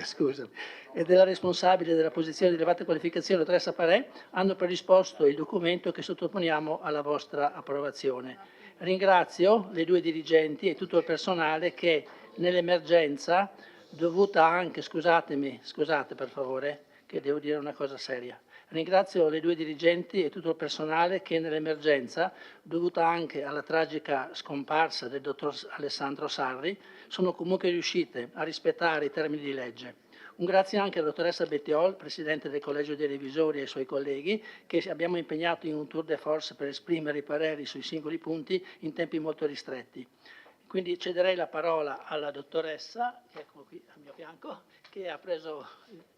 scusami, e della responsabile della posizione di elevata qualificazione, dottoressa Parè, hanno predisposto il documento che sottoponiamo alla vostra approvazione. Ringrazio le due dirigenti e tutto il personale che nell'emergenza, dovuta anche, scusate per favore, che devo dire una cosa seria. Ringrazio le due dirigenti e tutto il personale che nell'emergenza, dovuta anche alla tragica scomparsa del dottor Alessandro Sarri, sono comunque riuscite a rispettare i termini di legge. Un grazie anche alla dottoressa Bettiol, Presidente del Collegio dei Revisori e ai suoi colleghi, che abbiamo impegnato in un tour de force per esprimere i pareri sui singoli punti in tempi molto ristretti. Quindi cederei la parola alla dottoressa, che è qui al mio fianco, che ha preso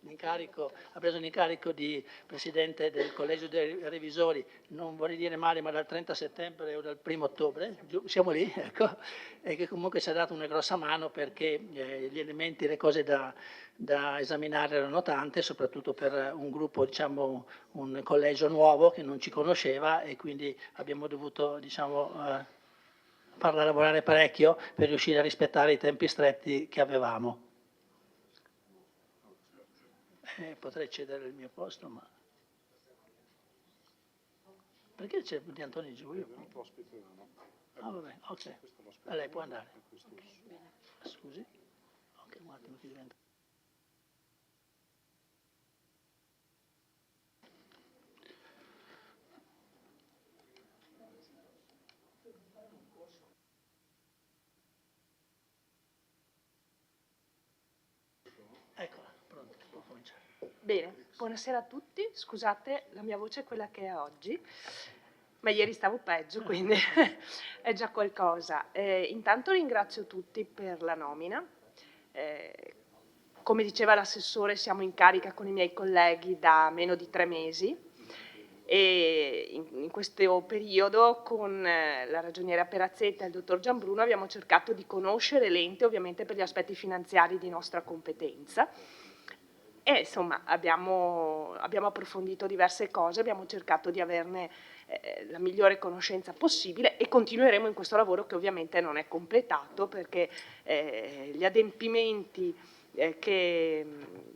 l'incarico di Presidente del Collegio dei Revisori, non vorrei dire male, ma dal 30 settembre o dal 1 ottobre, siamo lì, ecco, e che comunque ci ha dato una grossa mano perché gli elementi, le cose da esaminare erano tante, soprattutto per un gruppo, diciamo, un collegio nuovo che non ci conosceva e quindi abbiamo dovuto, diciamo, farla lavorare parecchio per riuscire a rispettare i tempi stretti che avevamo. potrei cedere il mio posto, ma... Perché c'è di Antonio Giulio? Ah, vabbè, ok. Lei può andare. Scusi? Ok, un attimo che diventa... Eccola, pronto, può cominciare. Bene, buonasera a tutti. Scusate, la mia voce è quella che è oggi, ma ieri stavo peggio, quindi è già qualcosa. Intanto ringrazio tutti per la nomina. Come diceva l'assessore, siamo in carica con i miei colleghi da meno di 3 mesi e in questo periodo con la ragioniera Perazzetta e il dottor Gianbruno abbiamo cercato di conoscere l'ente, ovviamente per gli aspetti finanziari di nostra competenza. E insomma abbiamo approfondito diverse cose, abbiamo cercato di averne la migliore conoscenza possibile e continueremo in questo lavoro che ovviamente non è completato perché gli adempimenti che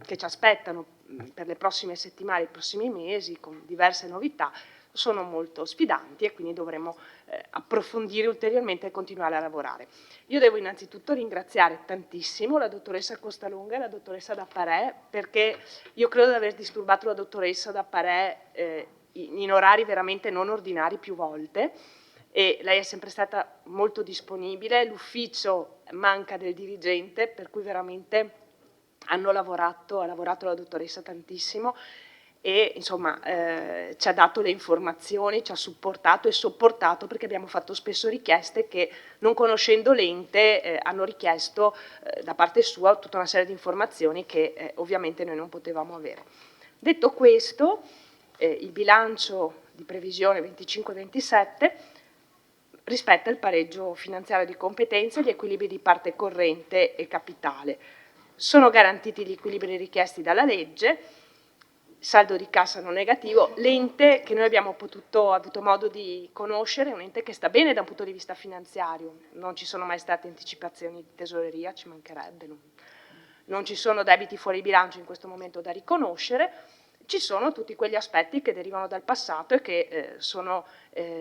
ci aspettano per le prossime settimane, i prossimi mesi con diverse novità sono molto sfidanti e quindi dovremo approfondire ulteriormente e continuare a lavorare. Io devo innanzitutto ringraziare tantissimo la dottoressa Costalunga e la dottoressa D'Apparè perché io credo di aver disturbato la dottoressa D'Apparè in orari veramente non ordinari più volte e lei è sempre stata molto disponibile, l'ufficio manca del dirigente per cui veramente ha lavorato la dottoressa tantissimo e insomma ci ha dato le informazioni, ci ha supportato e sopportato perché abbiamo fatto spesso richieste che non conoscendo l'ente hanno richiesto da parte sua tutta una serie di informazioni che ovviamente noi non potevamo avere. Detto questo, il bilancio di previsione 25-27 rispetta il pareggio finanziario di competenza e gli equilibri di parte corrente e capitale. Sono garantiti gli equilibri richiesti dalla legge, saldo di cassa non negativo, l'ente che noi abbiamo avuto modo di conoscere è un ente che sta bene da un punto di vista finanziario, non ci sono mai state anticipazioni di tesoreria, ci mancherebbe, non ci sono debiti fuori bilancio in questo momento da riconoscere, ci sono tutti quegli aspetti che derivano dal passato e che sono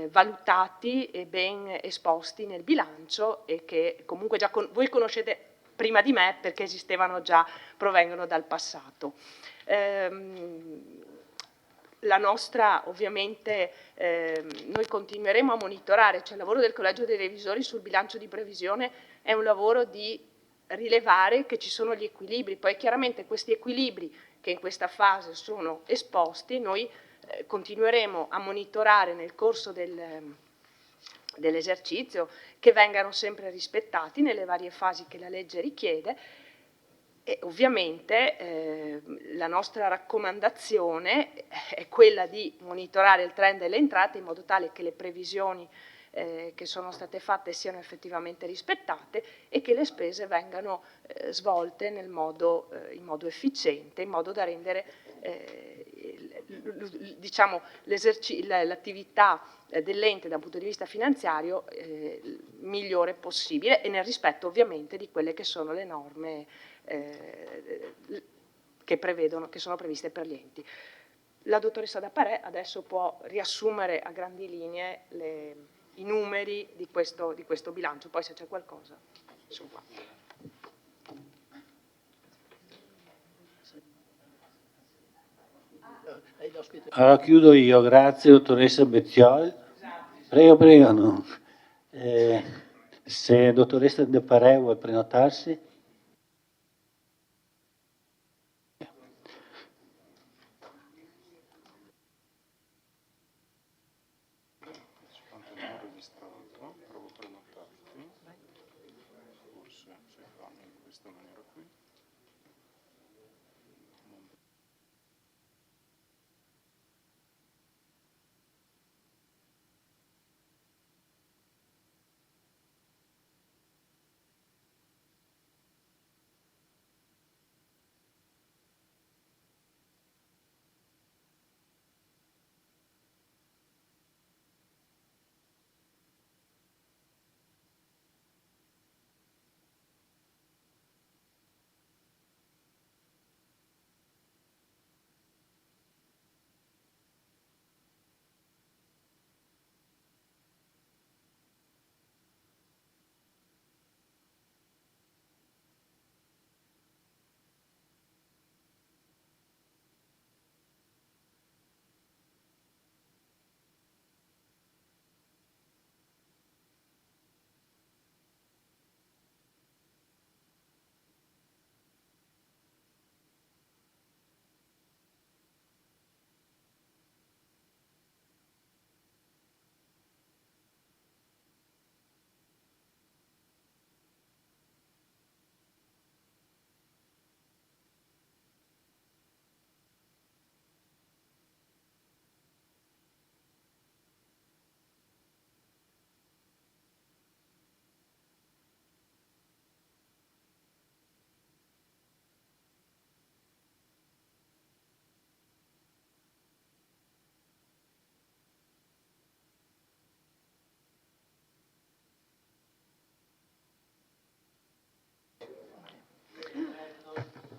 valutati e ben esposti nel bilancio e che comunque già voi conoscete prima di me perché esistevano già, provengono dal passato. La nostra, ovviamente, noi continueremo a monitorare, cioè il lavoro del Collegio dei Revisori sul bilancio di previsione è un lavoro di rilevare che ci sono gli equilibri, poi chiaramente questi equilibri che in questa fase sono esposti, noi continueremo a monitorare nel corso dell'esercizio che vengano sempre rispettati nelle varie fasi che la legge richiede e ovviamente la nostra raccomandazione è quella di monitorare il trend delle entrate in modo tale che le previsioni che sono state fatte siano effettivamente rispettate e che le spese vengano svolte in modo efficiente, in modo da rendere diciamo, l'attività dell'ente da un punto di vista finanziario migliore possibile e nel rispetto ovviamente di quelle che sono le norme che sono previste per gli enti. La dottoressa D'Apparè adesso può riassumere a grandi linee i numeri di questo bilancio, poi se c'è qualcosa sono qua. Chiudo io, grazie dottoressa Bezziol. Prego, prego. No. Se dottoressa D'Apparè vuole prenotarsi.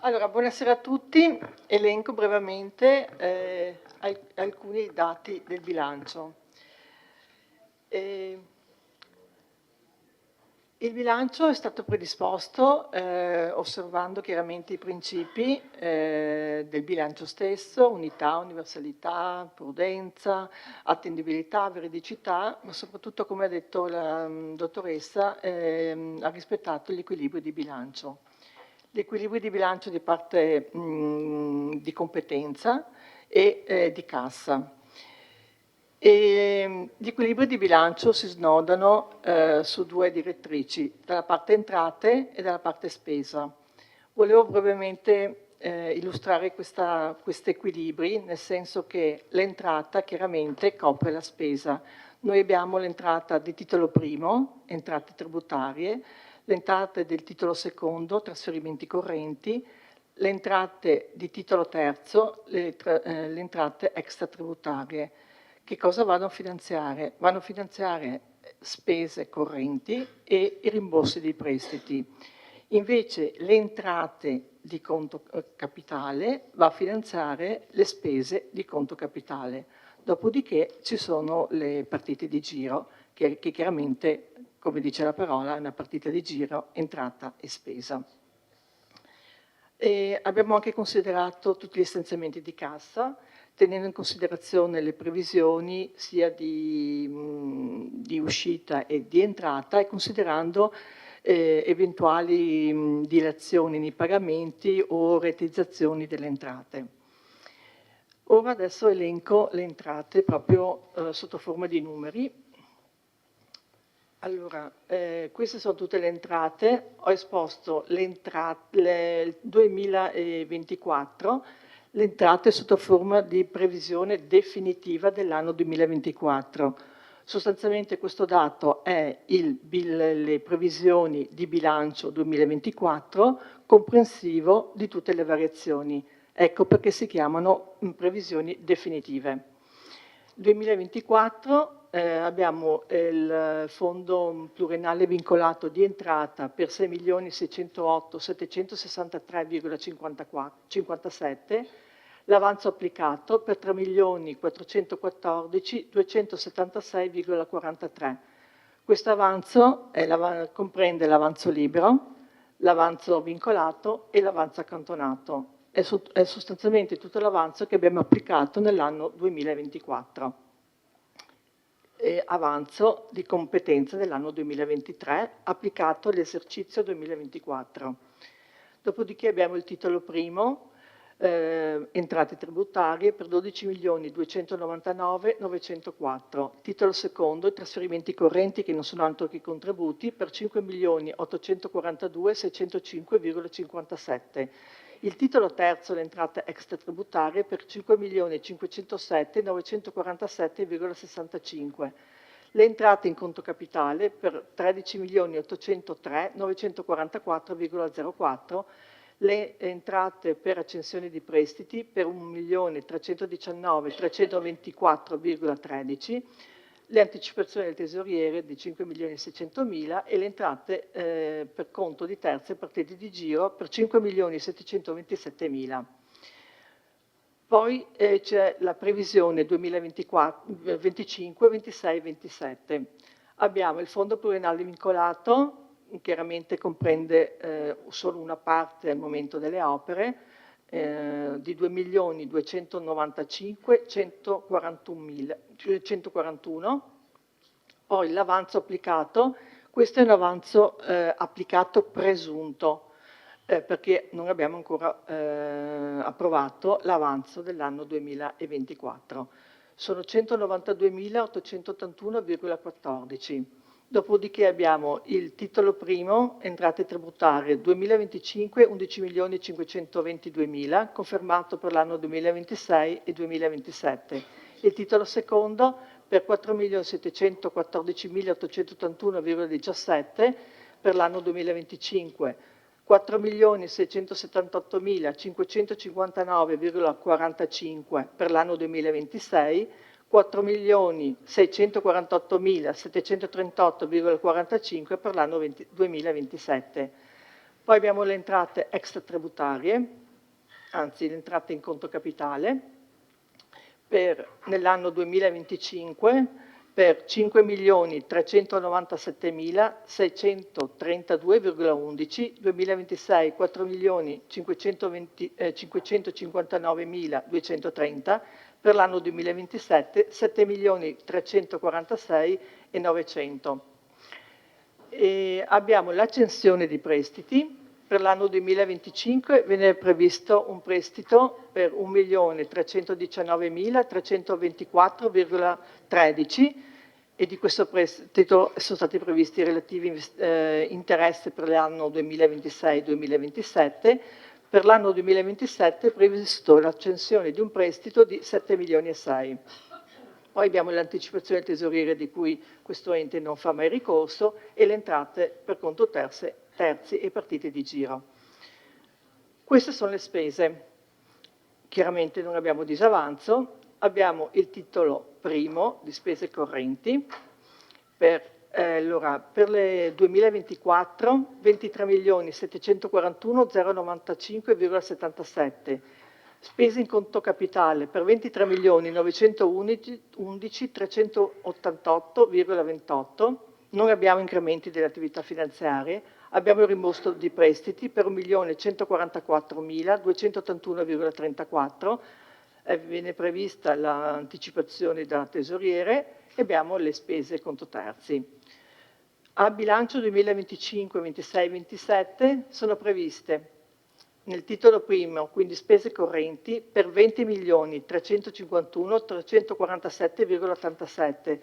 Allora, buonasera a tutti. Elenco brevemente alcuni dati del bilancio. Il bilancio è stato predisposto osservando chiaramente i principi del bilancio stesso: unità, universalità, prudenza, attendibilità, veridicità, ma soprattutto, come ha detto la dottoressa, ha rispettato gli equilibri di bilancio. Gli equilibri di bilancio di parte di competenza e di cassa. E gli equilibri di bilancio si snodano su due direttrici, dalla parte entrate e dalla parte spesa. Volevo brevemente illustrare questi equilibri, nel senso che l'entrata chiaramente copre la spesa. Noi abbiamo l'entrata di titolo primo, entrate tributarie, le entrate del titolo secondo, trasferimenti correnti, le entrate di titolo terzo, le entrate extratributarie. Che cosa vanno a finanziare? Vanno a finanziare spese correnti e i rimborsi dei prestiti. Invece le entrate di conto capitale va a finanziare le spese di conto capitale. Dopodiché ci sono le partite di giro, che chiaramente, come dice la parola, è una partita di giro, entrata e spesa. E abbiamo anche considerato tutti gli stanziamenti di cassa, tenendo in considerazione le previsioni sia di uscita e di entrata, e considerando eventuali dilazioni nei pagamenti o rateizzazioni delle entrate. Ora adesso elenco le entrate proprio sotto forma di numeri. Allora, queste sono tutte le entrate. Ho esposto il 2024, le entrate sotto forma di previsione definitiva dell'anno 2024. Sostanzialmente questo dato è le previsioni di bilancio 2024, comprensivo di tutte le variazioni. Ecco perché si chiamano previsioni definitive. 2024 abbiamo il fondo pluriennale vincolato di entrata per 6.708.763,57, l'avanzo applicato per 3.414.276,43. Questo avanzo comprende l'avanzo libero, l'avanzo vincolato e l'avanzo accantonato. È sostanzialmente tutto l'avanzo che abbiamo applicato nell'anno 2024. Avanzo di competenza dell'anno 2023 applicato all'esercizio 2024. Dopodiché abbiamo il titolo primo, entrate tributarie per 12.299.904, titolo secondo, i trasferimenti correnti che non sono altro che contributi per 5.842.605,57. Il titolo terzo, le entrate extratributarie per 5.507.947,65. Le entrate in conto capitale per 13.803.944,04. Le entrate per accensione di prestiti per 1.319.324,13. Le anticipazioni del tesoriere di 5.600.000 e le entrate per conto di terze partite di giro per 5.727.000. Poi c'è la previsione 2024, 25, 26, 27. Abbiamo il fondo pluriennale vincolato, chiaramente comprende solo una parte al momento delle opere, di 2.295.141. Poi l'avanzo applicato, questo è un avanzo applicato presunto, perché non abbiamo ancora approvato l'avanzo dell'anno 2024. Sono 192.881,14. Dopodiché abbiamo il titolo primo, entrate tributarie 2025, 11.522.000, confermato per l'anno 2026 e 2027. Il titolo secondo per 4.714.881,17 per l'anno 2025, 4.678.559,45 per l'anno 2026, 4.648.738,45 per l'anno 2027. Poi abbiamo le entrate extratributarie, anzi le entrate in conto capitale, nell'anno 2025 per 5.397.632,11, 2026 4.559.230, per l'anno 2027 7.346.900. E abbiamo l'accensione di prestiti. Per l'anno 2025 viene previsto un prestito per 1.319.324,13 e di questo prestito sono stati previsti i relativi interessi per l'anno 2026-2027. Per l'anno 2027 è previsto l'accensione di un prestito di 7 milioni e 6. Poi abbiamo l'anticipazione tesoriera di cui questo ente non fa mai ricorso e le entrate per conto terzi e partite di giro. Queste sono le spese. Chiaramente non abbiamo disavanzo, abbiamo il titolo primo di spese correnti per le 2024 23.741.095,77. Spese in conto capitale per 23.911.388,28, non abbiamo incrementi delle attività finanziarie, abbiamo il rimborso di prestiti per 1.144.281,34, viene prevista l'anticipazione da tesoriere e abbiamo le spese conto terzi. A bilancio 2025, 26, 27 sono previste nel titolo primo, quindi spese correnti, per 20.351.347,87.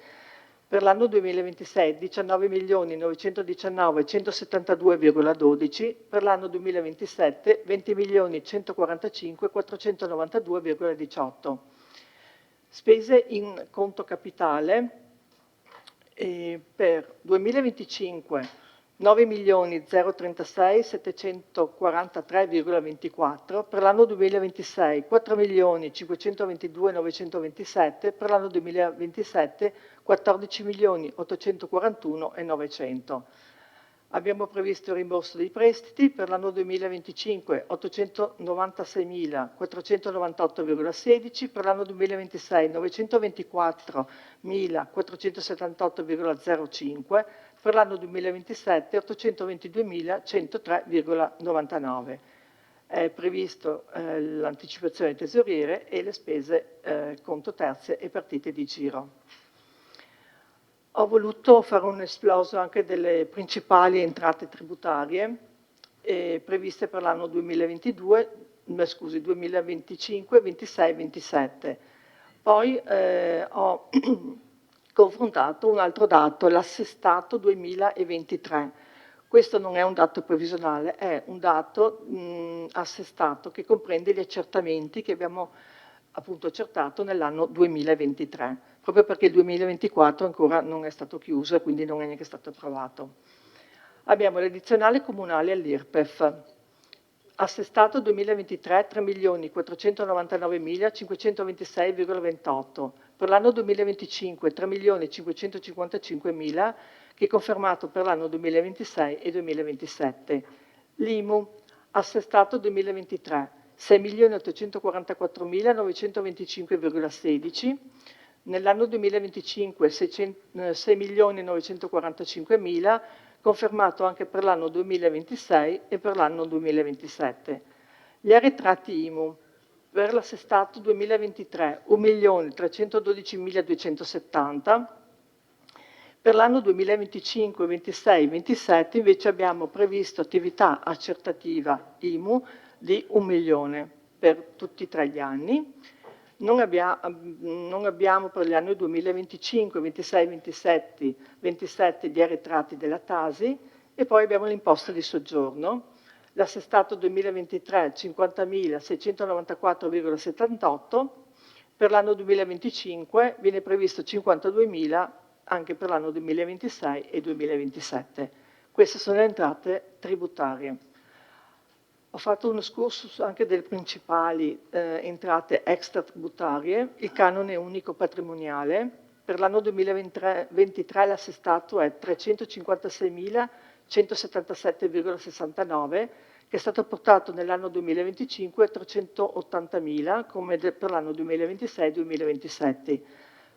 Per l'anno 2026 19.919.172,12. Per l'anno 2027 20.145.492,18. Spese in conto capitale per 2025 9.036.743,24, per l'anno 2026 4.522.927, per l'anno 2027 14.841.900. Abbiamo previsto il rimborso dei prestiti per l'anno 2025 896.498,16, per l'anno 2026 924.478,05, per l'anno 2027 822.103,99. È previsto l'anticipazione tesoriere e le spese conto terze e partite di giro. Ho voluto fare un esploso anche delle principali entrate tributarie previste per l'anno 2025, 26, 27. Poi ho confrontato un altro dato, l'assestato 2023. Questo non è un dato previsionale, è un dato assestato che comprende gli accertamenti che abbiamo appunto accertato nell'anno 2023, proprio perché il 2024 ancora non è stato chiuso e quindi non è neanche stato approvato. Abbiamo l'addizionale comunale all'IRPEF. Assestato 2023 3.499.526,28, per l'anno 2025 3.555.000, che è confermato per l'anno 2026 e 2027. L'IMU, assestato 2023 6.844.925,16, nell'anno 2025 6.945.000, confermato anche per l'anno 2026 e per l'anno 2027. Gli arretrati IMU per l'assestato 2023 1.312.270, per l'anno 2025, 26, 27 invece abbiamo previsto attività accertativa IMU di 1 milione per tutti e tre gli anni. Non abbiamo per gli anni 2025, 26, 27 gli arretrati della Tasi e poi abbiamo l'imposta di soggiorno. L'assestato 2023 50.694,78, per l'anno 2025 viene previsto 52.000 anche per l'anno 2026 e 2027. Queste sono le entrate tributarie. Ho fatto uno excursus anche delle principali entrate extratributarie. Il canone unico patrimoniale. Per l'anno 2023 l'assestato è 356.000 177,69, che è stato portato nell'anno 2025 a 380.000 come per l'anno 2026-2027.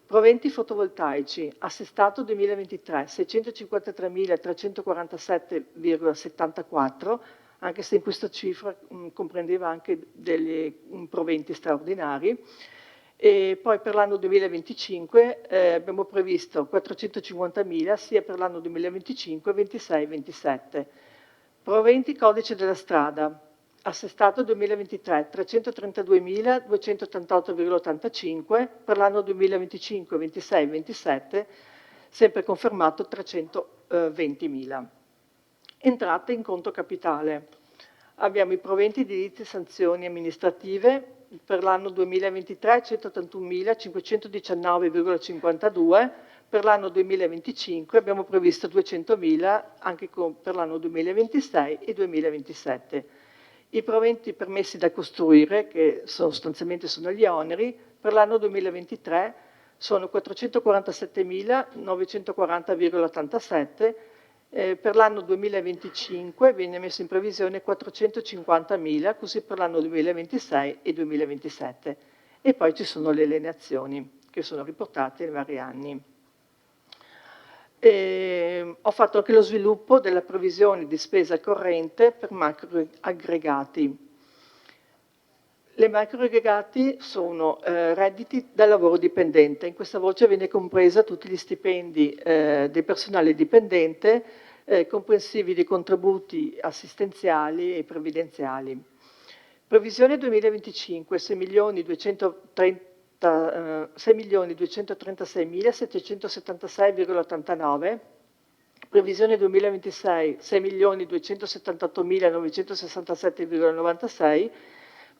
Proventi fotovoltaici, assestato 2023 653.347,74, anche se in questa cifra comprendeva anche degli proventi straordinari. E poi per l'anno 2025 abbiamo previsto 450.000 sia per l'anno 2025, 26 e 27. Proventi codice della strada, assestato 2023 332.288,85, per l'anno 2025, 26 e 27, sempre confermato 320.000. Entrate in conto capitale. Abbiamo i proventi edilizi e sanzioni amministrative per l'anno 2023 181.519,52, per l'anno 2025 abbiamo previsto 200.000 anche per l'anno 2026 e 2027. I proventi permessi da costruire, che sostanzialmente sono gli oneri, per l'anno 2023 sono 447.940,87, per l'anno 2025 viene messo in previsione 450.000, così per l'anno 2026 e 2027. E poi ci sono le alienazioni che sono riportate nei vari anni. Ho fatto anche lo sviluppo della previsione di spesa corrente per macroaggregati. Le macroaggregati sono redditi da lavoro dipendente. In questa voce viene compresa tutti gli stipendi del personale dipendente, comprensivi di contributi assistenziali e previdenziali. Previsione 2025, 6.236.776,89, previsione 2026 6.278.967,96,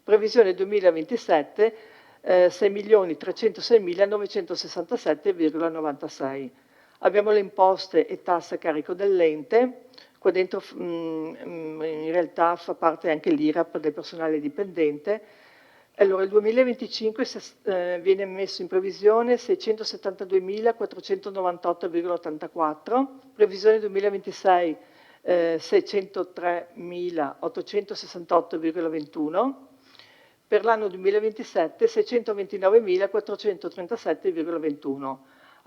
previsione 2027 6.306.967,96. Abbiamo le imposte e tasse a carico dell'ente, qua dentro in realtà fa parte anche l'IRAP del personale dipendente. Allora, il 2025 viene messo in previsione 672.498,84, previsione 2026 603.868,21, per l'anno 2027 629.437,21.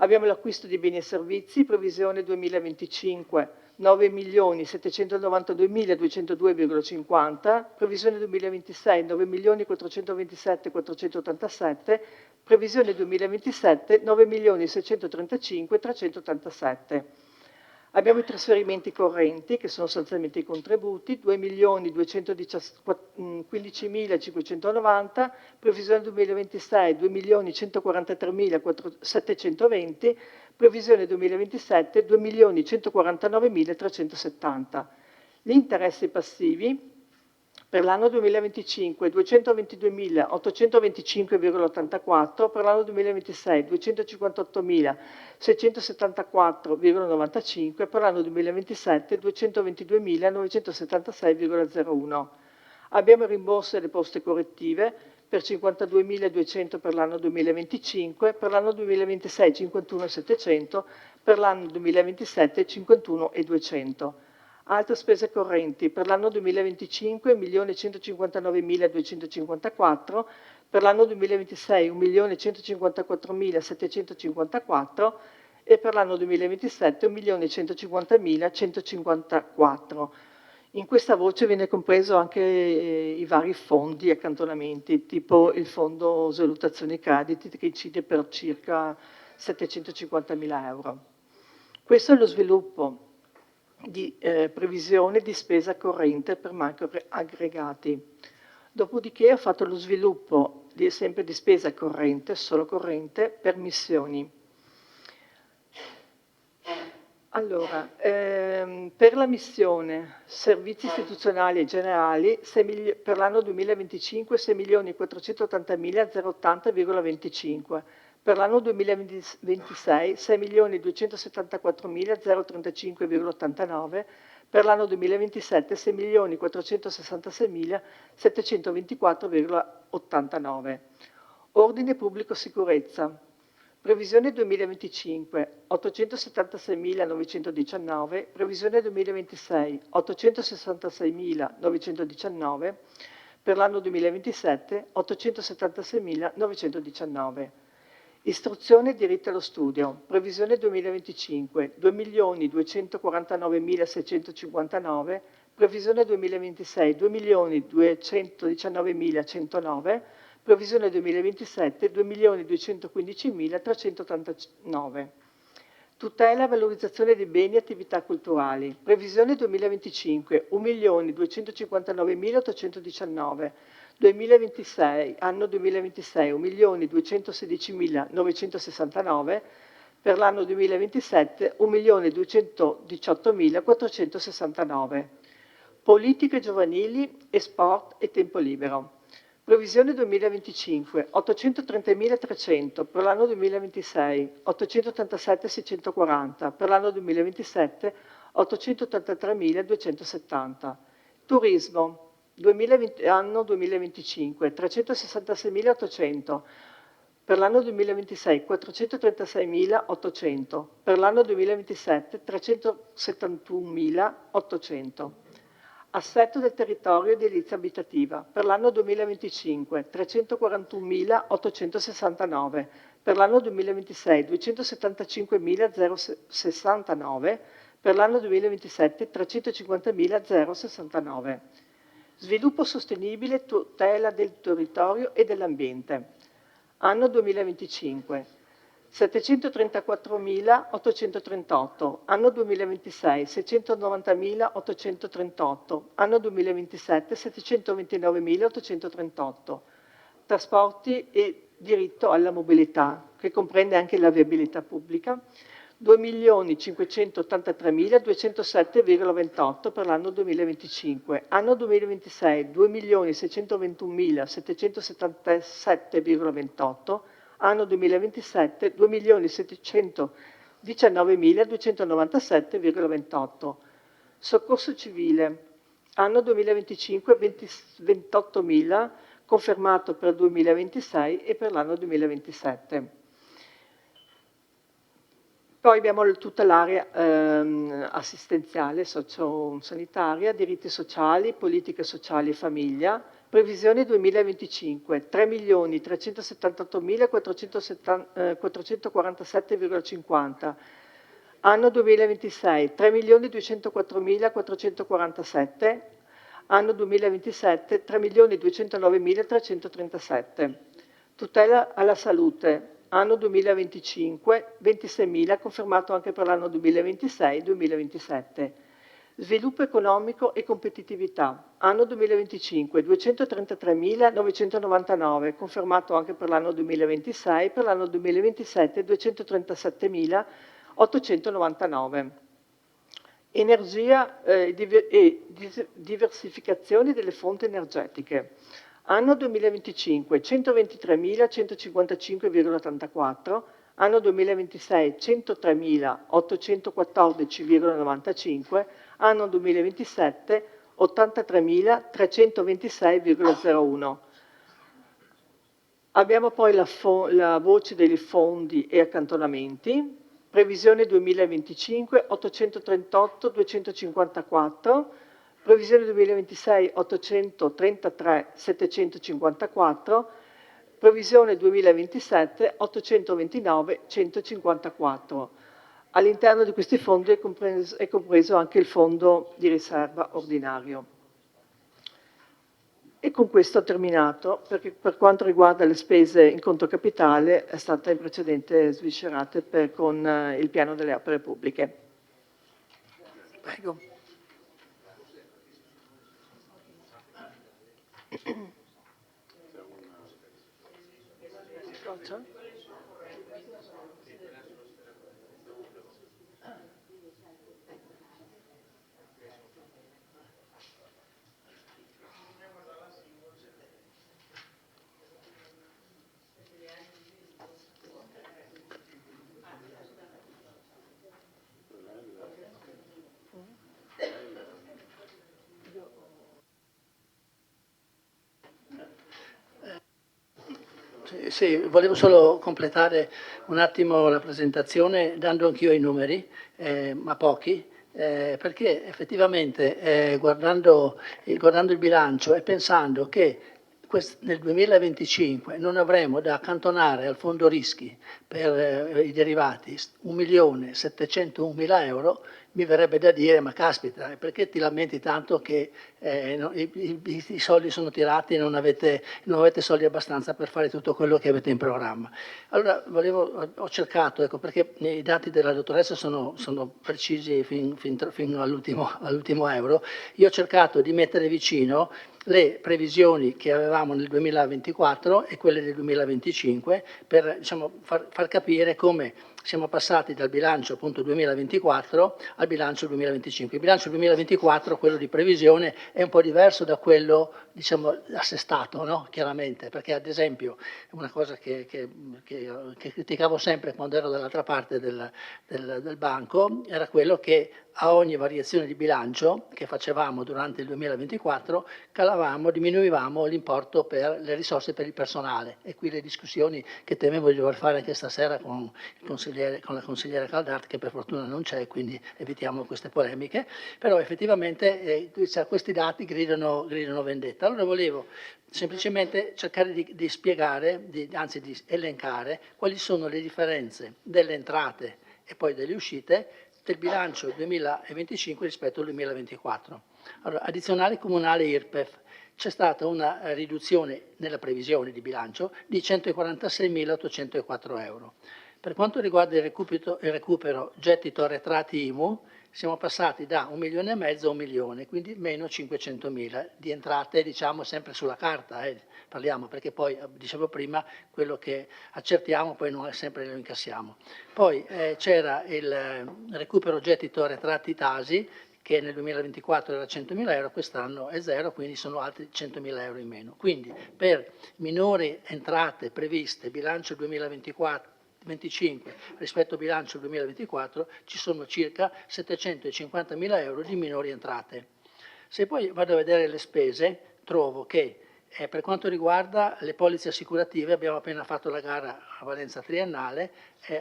Abbiamo l'acquisto di beni e servizi, previsione 2025 9.792.202,50, previsione 2026 9.427.487, previsione 2027 9.635.387. Abbiamo i trasferimenti correnti, che sono sostanzialmente i contributi, 2.215.590, previsione 2026 2.143.720, previsione 2027 2.149.370. Gli interessi passivi per l'anno 2025 222.825,84, per l'anno 2026 258.674,95, per l'anno 2027 222.976,01. Abbiamo il rimborso delle poste correttive per 52.200 per l'anno 2025, per l'anno 2026 51.700, per l'anno 2027 51.200. Altre spese correnti per l'anno 2025 1.159.254, per l'anno 2026 1.154.754 e per l'anno 2027 1.150.154. In questa voce viene compreso anche i vari fondi e accantonamenti, tipo il fondo svalutazioni crediti che incide per circa 750.000 euro. Questo è lo sviluppo di previsione di spesa corrente per macroaggregati. Dopodiché ho fatto lo sviluppo sempre di spesa corrente, solo corrente, per missioni. Allora, per la missione servizi istituzionali e generali per l'anno 2025 6.480.080,25, per l'anno 2026 6.274.035,89, per l'anno 2027 6.466.724,89. Ordine pubblico sicurezza. Previsione 2025, 876.919, previsione 2026, 866.919, per l'anno 2027, 876.919. Istruzione e diritto allo studio, previsione 2025, 2.249.659, previsione 2026, 2.219.109, previsione 2027, 2.215.389. Tutela e valorizzazione di beni e attività culturali, previsione 2025, 1.259.819, 2026, anno 2026, 1.216.969, per l'anno 2027, 1.218.469. Politiche giovanili e sport e tempo libero. Previsione 2025, 830.300 per l'anno 2026, 887.640 per l'anno 2027, 883.270. Turismo, anno 2025, 366.800 per l'anno 2026, 436.800 per l'anno 2027, 371.800. Assetto del territorio ed edilizia abitativa, per l'anno 2025 341.869, per l'anno 2026 275.069, per l'anno 2027 350.069. Sviluppo sostenibile, tutela del territorio e dell'ambiente. Anno 2025 734.838, anno 2026 690.838, anno 2027 729.838. Trasporti e diritto alla mobilità, che comprende anche la viabilità pubblica, 2.583.207,28 per l'anno 2025, anno 2026 2.621.777,28, anno 2027 2.719.297,28. Soccorso civile, anno 2025 28.000, confermato per 2026 e per l'anno 2027. Poi abbiamo tutta l'area assistenziale, socio-sanitaria, diritti sociali, politiche sociali e famiglia. Previsione 2025, 3.378.447,50. Anno 2026, 3.204.447. Anno 2027, 3.209.337. Tutela alla salute. Anno 2025, 26.000, confermato anche per l'anno 2026-2027. Sviluppo economico e competitività. Anno 2025, 233.999, confermato anche per l'anno 2026, per l'anno 2027 237.899. Energia e diversificazione delle fonti energetiche. Anno 2025 123.155,84, anno 2026 103.814,95, anno 2027 83.326,01. Abbiamo poi la voce dei fondi e accantonamenti. Previsione 2025 838.254, previsione 2026 833.754, previsione 2027 829.154. All'interno di questi fondi è compreso anche il fondo di riserva ordinario. E con questo ho terminato, perché per quanto riguarda le spese in conto capitale è stata in precedenza sviscerata con il piano delle opere pubbliche. Prego. Sì, volevo solo completare un attimo la presentazione dando anch'io i numeri, ma pochi, perché effettivamente guardando il bilancio e pensando che nel 2025 non avremo da accantonare al fondo rischi per i derivati 1.701.000 euro, mi verrebbe da dire, ma caspita, perché ti lamenti tanto che i soldi sono tirati e non avete soldi abbastanza per fare tutto quello che avete in programma? Allora, ho cercato, ecco, perché i dati della dottoressa sono precisi fino all'ultimo euro, io ho cercato di mettere vicino le previsioni che avevamo nel 2024 e quelle del 2025 per, diciamo, far capire come siamo passati dal bilancio appunto 2024 al bilancio 2025. Il bilancio 2024, quello di previsione, è un po' diverso da quello, diciamo, assestato, no? Chiaramente, perché ad esempio una cosa che criticavo sempre quando ero dall'altra parte del banco era quello che a ogni variazione di bilancio che facevamo durante il 2024 diminuivamo l'importo per le risorse per il personale, e qui le discussioni che temevo di dover fare anche stasera con la consigliera Caldart, che per fortuna non c'è, quindi evitiamo queste polemiche, però effettivamente questi dati gridano vendetta. Allora volevo semplicemente cercare di spiegare, anzi di elencare quali sono le differenze delle entrate e poi delle uscite del bilancio 2025 rispetto al 2024. Allora, addizionale comunale IRPEF, c'è stata una riduzione nella previsione di bilancio di 146.804 euro. Per quanto riguarda il recupero gettito arretrati IMU, siamo passati da 1,5 milioni a 1 milione, quindi meno 500.000 di entrate, diciamo sempre sulla carta, parliamo, perché poi, dicevo prima, quello che accertiamo poi non sempre lo incassiamo. Poi c'era il recupero gettito arretrati Tasi, che nel 2024 era 100.000 euro, quest'anno è zero, quindi sono altri 100.000 euro in meno. Quindi per minori entrate previste, bilancio 2024, 25 rispetto al bilancio 2024 ci sono circa 750.000 euro di minori entrate. Se poi vado a vedere le spese, trovo che per quanto riguarda le polizze assicurative, abbiamo appena fatto la gara a valenza triennale,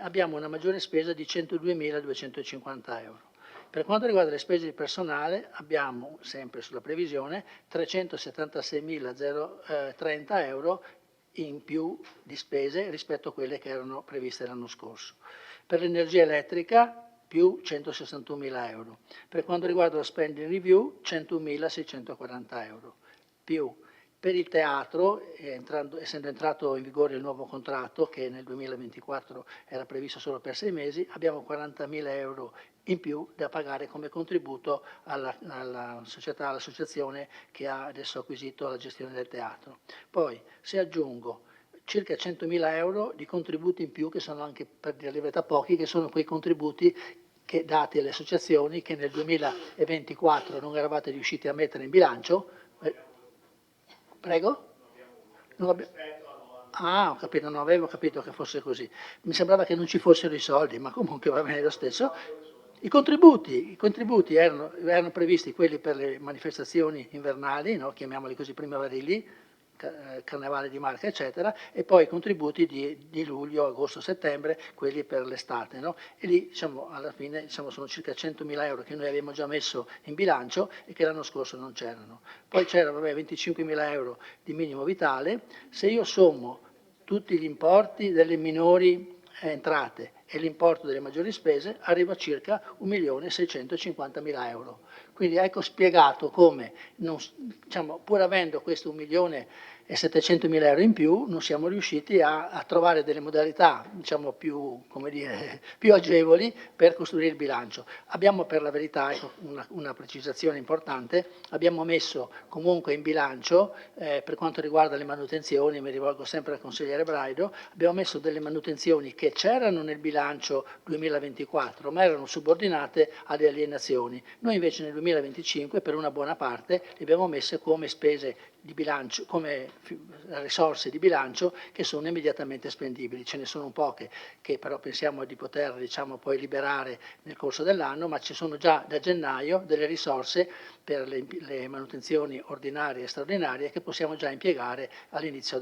abbiamo una maggiore spesa di 102.250 euro. Per quanto riguarda le spese di personale, abbiamo, sempre sulla previsione, 376.030 euro in più di spese rispetto a quelle che erano previste l'anno scorso. Per l'energia elettrica più 161.000 euro. Per quanto riguarda lo spending review 101.640 euro. Più per il teatro, essendo entrato in vigore il nuovo contratto che nel 2024 era previsto solo per 6 mesi, abbiamo 40.000 euro in più da pagare come contributo alla società, all'associazione che ha adesso acquisito la gestione del teatro. Poi, se aggiungo circa 100.000 euro di contributi in più, che sono anche, per dire la verità, pochi, che sono quei contributi che dati alle associazioni che nel 2024 non eravate riusciti a mettere in bilancio. Prego? Ah, ho capito, non avevo capito che fosse così. Mi sembrava che non ci fossero i soldi, ma comunque va bene lo stesso. I contributi erano previsti, quelli per le manifestazioni invernali, no? Chiamiamoli così, primaverili, Carnevale di Marca, eccetera, e poi i contributi di luglio, agosto, settembre, quelli per l'estate, no? E lì, diciamo, alla fine, diciamo, sono circa 100.000 euro che noi abbiamo già messo in bilancio e che l'anno scorso non c'erano. Poi c'erano 25.000 euro di minimo vitale. Se io sommo tutti gli importi delle minori entrate e l'importo delle maggiori spese, arrivo a circa 1.650.000 euro. Quindi ecco spiegato come, diciamo, pur avendo questo 1.700.000 euro in più, non siamo riusciti a trovare delle modalità, diciamo, più agevoli per costruire il bilancio. Abbiamo, per la verità, ecco, una precisazione importante, abbiamo messo comunque in bilancio, per quanto riguarda le manutenzioni, mi rivolgo sempre al consigliere Braido, abbiamo messo delle manutenzioni che c'erano nel bilancio 2024, ma erano subordinate alle alienazioni. Noi invece nel 2025, per una buona parte, le abbiamo messe come spese di bilancio, come risorse di bilancio che sono immediatamente spendibili. Ce ne sono poche che però pensiamo di poter, diciamo, poi liberare nel corso dell'anno, ma ci sono già da gennaio delle risorse per le manutenzioni ordinarie e straordinarie che possiamo già impiegare all'inizio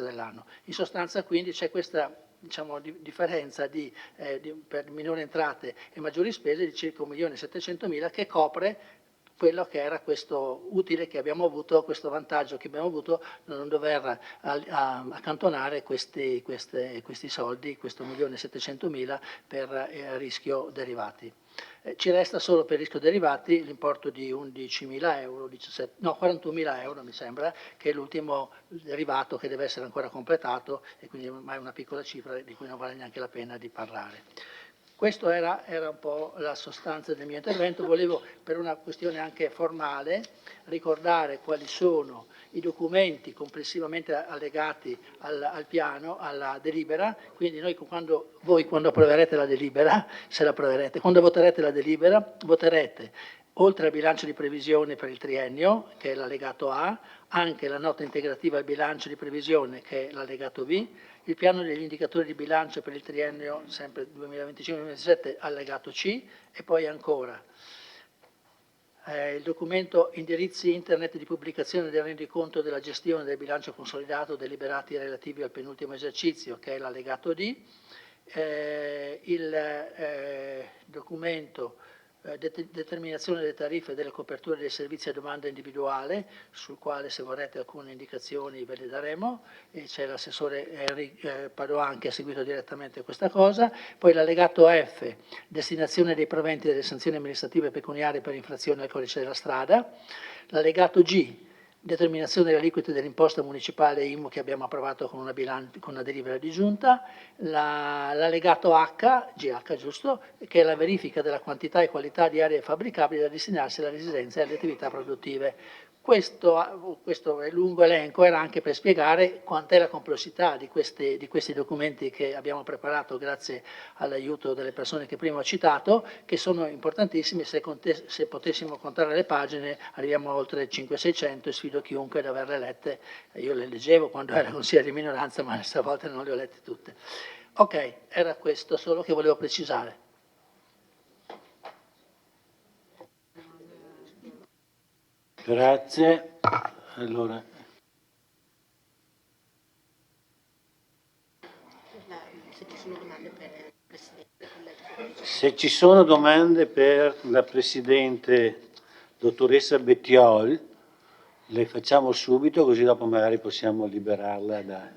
dell'anno. In sostanza quindi c'è questa, diciamo, differenza per minori entrate e maggiori spese di circa 1.700.000 che copre quello che era questo utile che abbiamo avuto, questo vantaggio che abbiamo avuto non dover accantonare questi soldi, questo 1.700.000 per rischio derivati. Ci resta solo per rischio derivati l'importo di 11.000 euro, 41.000 euro mi sembra, che è l'ultimo derivato che deve essere ancora completato e quindi ormai è una piccola cifra di cui non vale neanche la pena di parlare. Questa era un po' la sostanza del mio intervento. Volevo, per una questione anche formale, ricordare quali sono i documenti complessivamente allegati al piano, alla delibera. Quindi voi quando approverete la delibera, se la approverete, quando voterete la delibera, voterete oltre al bilancio di previsione per il triennio, che è l'allegato A, anche la nota integrativa al bilancio di previsione, che è l'allegato B, il piano degli indicatori di bilancio per il triennio, sempre 2025-2027, allegato C, e poi ancora il documento indirizzi internet di pubblicazione del rendiconto della gestione del bilancio consolidato deliberati relativi al penultimo esercizio, che è l'allegato D, il documento determinazione delle tariffe e delle coperture dei servizi a domanda individuale, sul quale se vorrete alcune indicazioni ve le daremo, e c'è l'assessore Padoan che ha seguito direttamente questa cosa. Poi l'allegato F, destinazione dei proventi delle sanzioni amministrative pecuniarie per infrazione al codice della strada. L'allegato G, determinazione delle aliquote dell'imposta municipale IMU che abbiamo approvato con una delibera di giunta, l'allegato H, GH giusto, che è la verifica della quantità e qualità di aree fabbricabili da destinarsi alla residenza e alle attività produttive. Questo è lungo elenco, era anche per spiegare quant'è la complessità di questi documenti che abbiamo preparato grazie all'aiuto delle persone che prima ho citato, che sono importantissimi. Se potessimo contare le pagine arriviamo a oltre 500-600 e sfido chiunque ad averle lette. Io le leggevo quando ero consigliere di minoranza, ma stavolta non le ho lette tutte. Ok, era questo solo che volevo precisare. Grazie. Allora. Se ci sono domande per la Presidente, dottoressa Bettiol, le facciamo subito, così dopo magari possiamo liberarla da...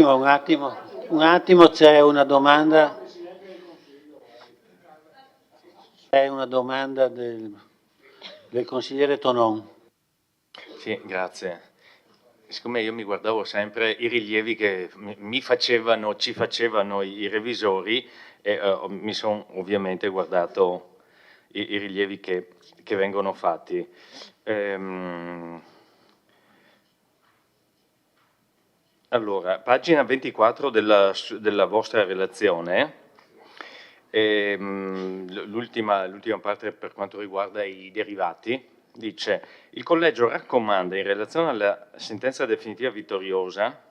Un attimo, c'è una domanda. È una domanda del consigliere Tonon. Sì, grazie. Siccome io mi guardavo sempre i rilievi che ci facevano i revisori, mi sono ovviamente guardato i rilievi che vengono fatti. Allora, pagina 24 della vostra relazione, l'ultima parte per quanto riguarda i derivati, dice: il collegio raccomanda in relazione alla sentenza definitiva vittoriosa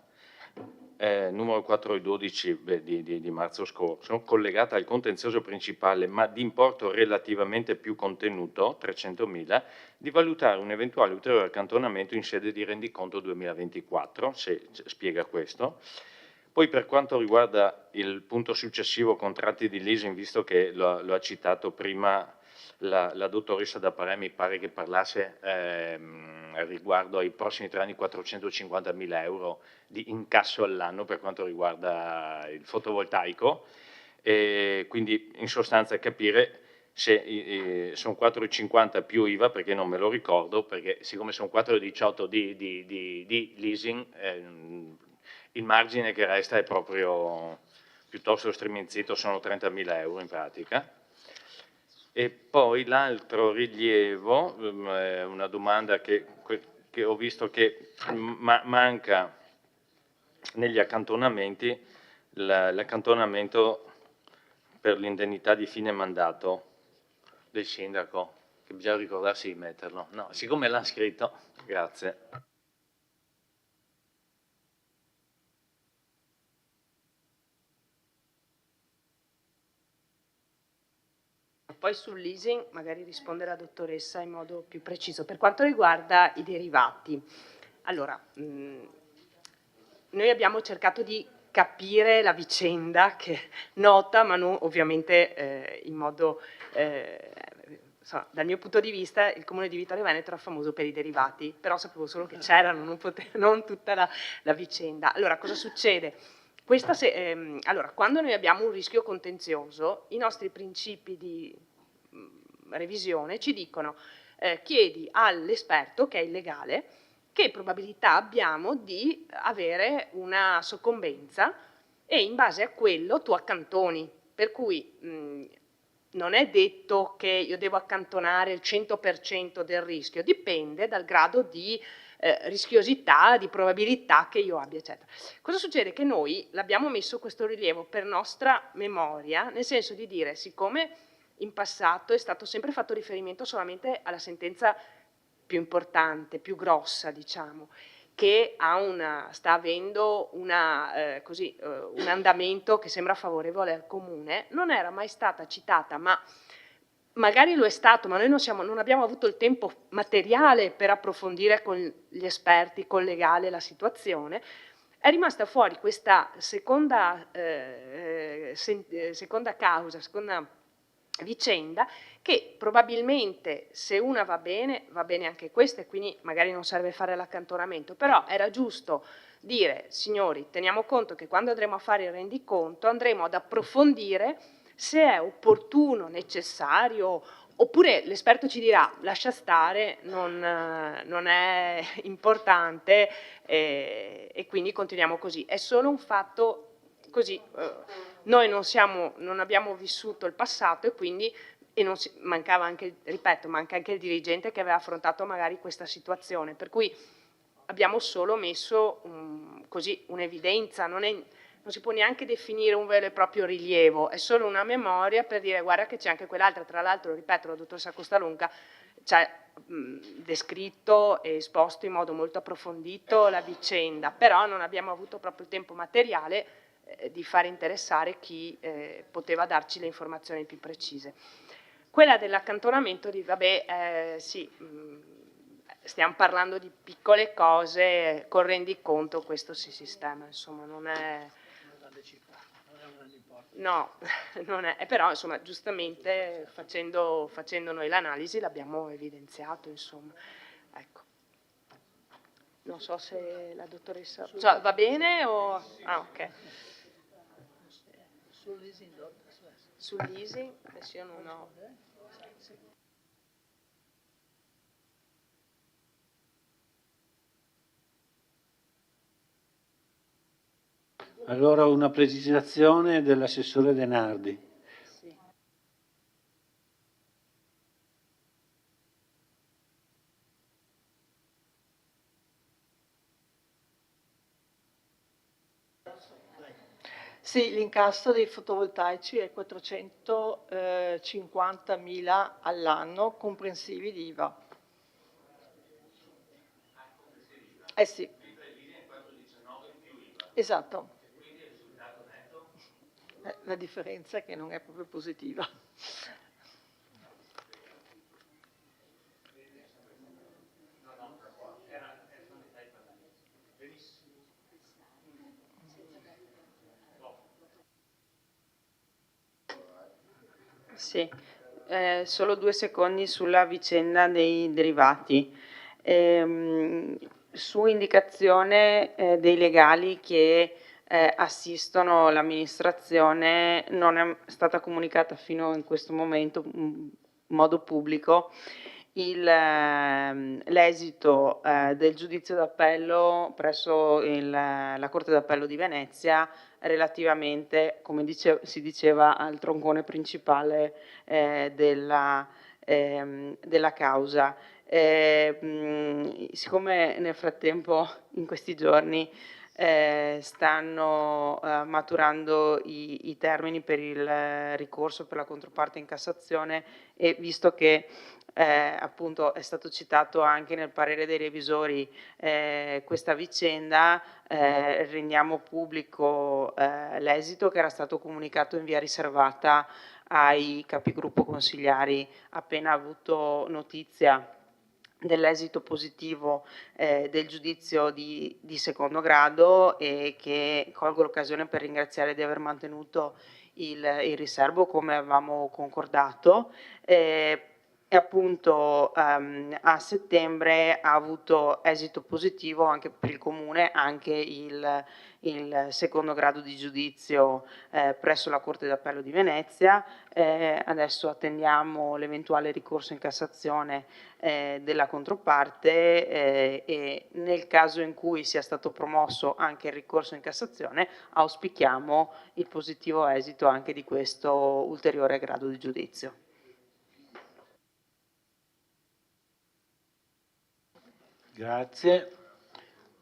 numero 412 di marzo scorso, collegata al contenzioso principale ma di importo relativamente più contenuto, 300.000, di valutare un eventuale ulteriore accantonamento in sede di rendiconto 2024, se spiega questo. Poi per quanto riguarda il punto successivo, contratti di leasing, visto che lo ha citato prima la dottoressa D'Apparet, mi pare che parlasse riguardo ai prossimi 3 anni 450.000 euro di incasso all'anno per quanto riguarda il fotovoltaico, e quindi in sostanza capire se sono 4,50 più IVA, perché non me lo ricordo, perché siccome sono 4,18 di leasing, il margine che resta è proprio piuttosto striminzito, sono 30.000 euro in pratica. E poi l'altro rilievo, è una domanda che ho visto che manca negli accantonamenti, l'accantonamento per l'indennità di fine mandato del sindaco, che bisogna ricordarsi di metterlo. No, siccome l'ha scritto, grazie. Poi sul leasing magari risponde la dottoressa in modo più preciso. Per quanto riguarda i derivati, allora, noi abbiamo cercato di capire la vicenda, che è nota, ma non ovviamente in modo... insomma, dal mio punto di vista il comune di Vittorio Veneto era famoso per i derivati, però sapevo solo che c'erano, non tutta la vicenda. Allora, cosa succede? Allora, quando noi abbiamo un rischio contenzioso, i nostri principi di revisione ci dicono chiedi all'esperto, che è illegale, che probabilità abbiamo di avere una soccombenza e in base a quello tu accantoni. Per cui non è detto che io devo accantonare il 100% del rischio, dipende dal grado di rischiosità, di probabilità che io abbia, eccetera. Cosa succede? Che noi l'abbiamo messo questo rilievo per nostra memoria, nel senso di dire, siccome in passato è stato sempre fatto riferimento solamente alla sentenza più importante, più grossa, diciamo, che sta avendo un andamento che sembra favorevole al comune, non era mai stata citata, ma magari lo è stato, ma noi non abbiamo avuto il tempo materiale per approfondire con gli esperti, con legale la situazione. È rimasta fuori questa seconda causa, seconda vicenda, che probabilmente se una va bene anche questa, e quindi magari non serve fare l'accantonamento, però era giusto dire, signori, teniamo conto che quando andremo a fare il rendiconto andremo ad approfondire se è opportuno, necessario, oppure l'esperto ci dirà lascia stare, non è importante e quindi continuiamo così. È solo un fatto così, noi non abbiamo vissuto il passato e quindi mancava anche, ripeto, manca anche il dirigente che aveva affrontato magari questa situazione, per cui abbiamo solo messo così un'evidenza, non si può neanche definire un vero e proprio rilievo, è solo una memoria per dire guarda che c'è anche quell'altra. Tra l'altro, ripeto, la dottoressa Costalunga ci ha descritto e esposto in modo molto approfondito la vicenda, però non abbiamo avuto proprio il tempo materiale di fare interessare chi poteva darci le informazioni più precise. Quella dell'accantonamento di vabbè, sì, stiamo parlando di piccole cose, col rendiconto questo si sistema, insomma non è... No, non è, però insomma giustamente facendo noi l'analisi l'abbiamo evidenziato, insomma, ecco. Non so se la dottoressa... Cioè, va bene o... Ah, ok. Sul leasing, adesso io non ho... Allora una precisazione dell'assessore De Nardi. Sì. Sì, l'incasso dei fotovoltaici è 450.000 all'anno, comprensivi di IVA. Sì. Esatto. La differenza è che non è proprio positiva. Sì, solo 2 secondi sulla vicenda dei derivati. Su indicazione dei legali che assistono l'amministrazione, non è stata comunicata fino in questo momento in modo pubblico l'esito del giudizio d'appello presso la Corte d'Appello di Venezia relativamente, come si diceva, al troncone principale della causa. Siccome nel frattempo, in questi giorni, stanno maturando i termini per il ricorso per la controparte in Cassazione, e visto che appunto è stato citato anche nel parere dei revisori questa vicenda, rendiamo pubblico l'esito, che era stato comunicato in via riservata ai capigruppo consigliari appena avuto notizia dell'esito positivo del giudizio di secondo grado, e che colgo l'occasione per ringraziare di aver mantenuto il riserbo come avevamo concordato. E appunto a settembre ha avuto esito positivo anche per il Comune anche il secondo grado di giudizio presso la Corte d'Appello di Venezia. Adesso attendiamo l'eventuale ricorso in Cassazione della controparte, e nel caso in cui sia stato promosso anche il ricorso in Cassazione auspichiamo il positivo esito anche di questo ulteriore grado di giudizio. Grazie.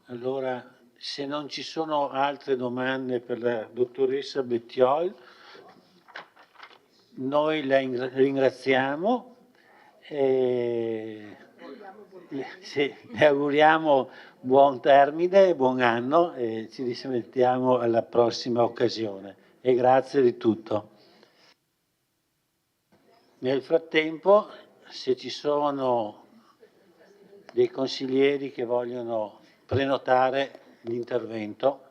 Allora, se non ci sono altre domande per la dottoressa Bettiol, noi la ringraziamo e le auguriamo buon termine e buon anno, e ci risentiamo alla prossima occasione. E grazie di tutto. Nel frattempo, se ci sono dei consiglieri che vogliono prenotare l'intervento.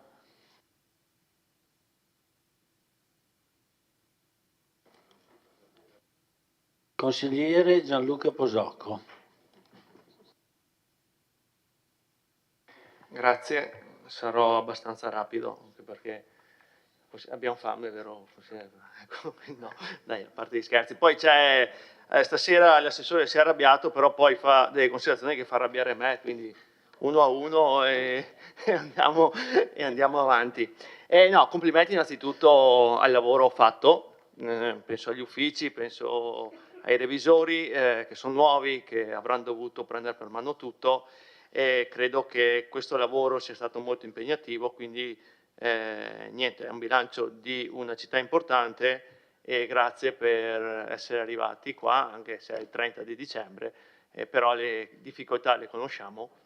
Consigliere Gianluca Posocco. Grazie, sarò abbastanza rapido, anche perché abbiamo fame, vero? Ecco, no, dai, a parte gli scherzi. Poi c'è... stasera l'assessore si è arrabbiato, però poi fa delle considerazioni che fa arrabbiare me, quindi uno a uno e andiamo avanti. No, complimenti innanzitutto al lavoro fatto, penso agli uffici, penso ai revisori che sono nuovi, che avranno dovuto prendere per mano tutto, e credo che questo lavoro sia stato molto impegnativo, quindi niente, è un bilancio di una città importante, e grazie per essere arrivati qua, anche se è il 30 di dicembre, però le difficoltà le conosciamo,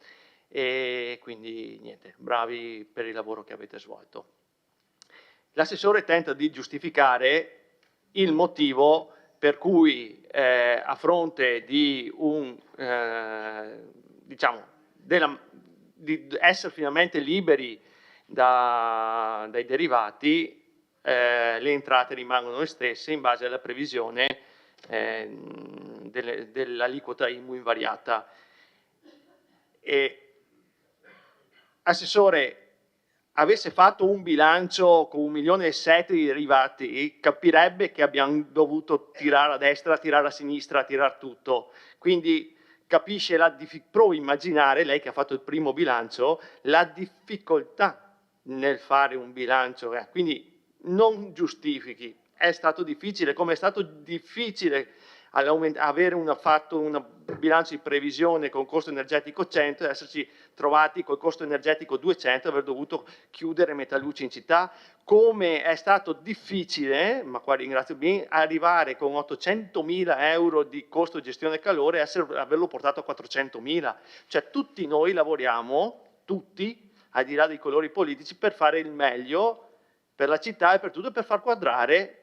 e quindi niente, bravi per il lavoro che avete svolto. L'assessore tenta di giustificare il motivo per cui a fronte di di essere finalmente liberi dai derivati, le entrate rimangono le stesse in base alla previsione dell'aliquota IMU invariata. Assessore, avesse fatto un bilancio con 1,7 milioni di derivati, capirebbe che abbiamo dovuto tirare a destra, tirare a sinistra, tirare tutto. Quindi capisce provi a immaginare, lei che ha fatto il primo bilancio, la difficoltà nel fare un bilancio. Quindi non giustifichi, è stato difficile, come è stato difficile avere fatto un bilancio di previsione con costo energetico 100 e esserci trovati col costo energetico 200 e aver dovuto chiudere Metalluce in città, come è stato difficile, ma qua ringrazio bene, arrivare con 800.000 euro di costo gestione calore e averlo portato a 400.000. Cioè tutti noi lavoriamo, tutti, al di là dei colori politici, per fare il meglio per la città e per tutto, per far quadrare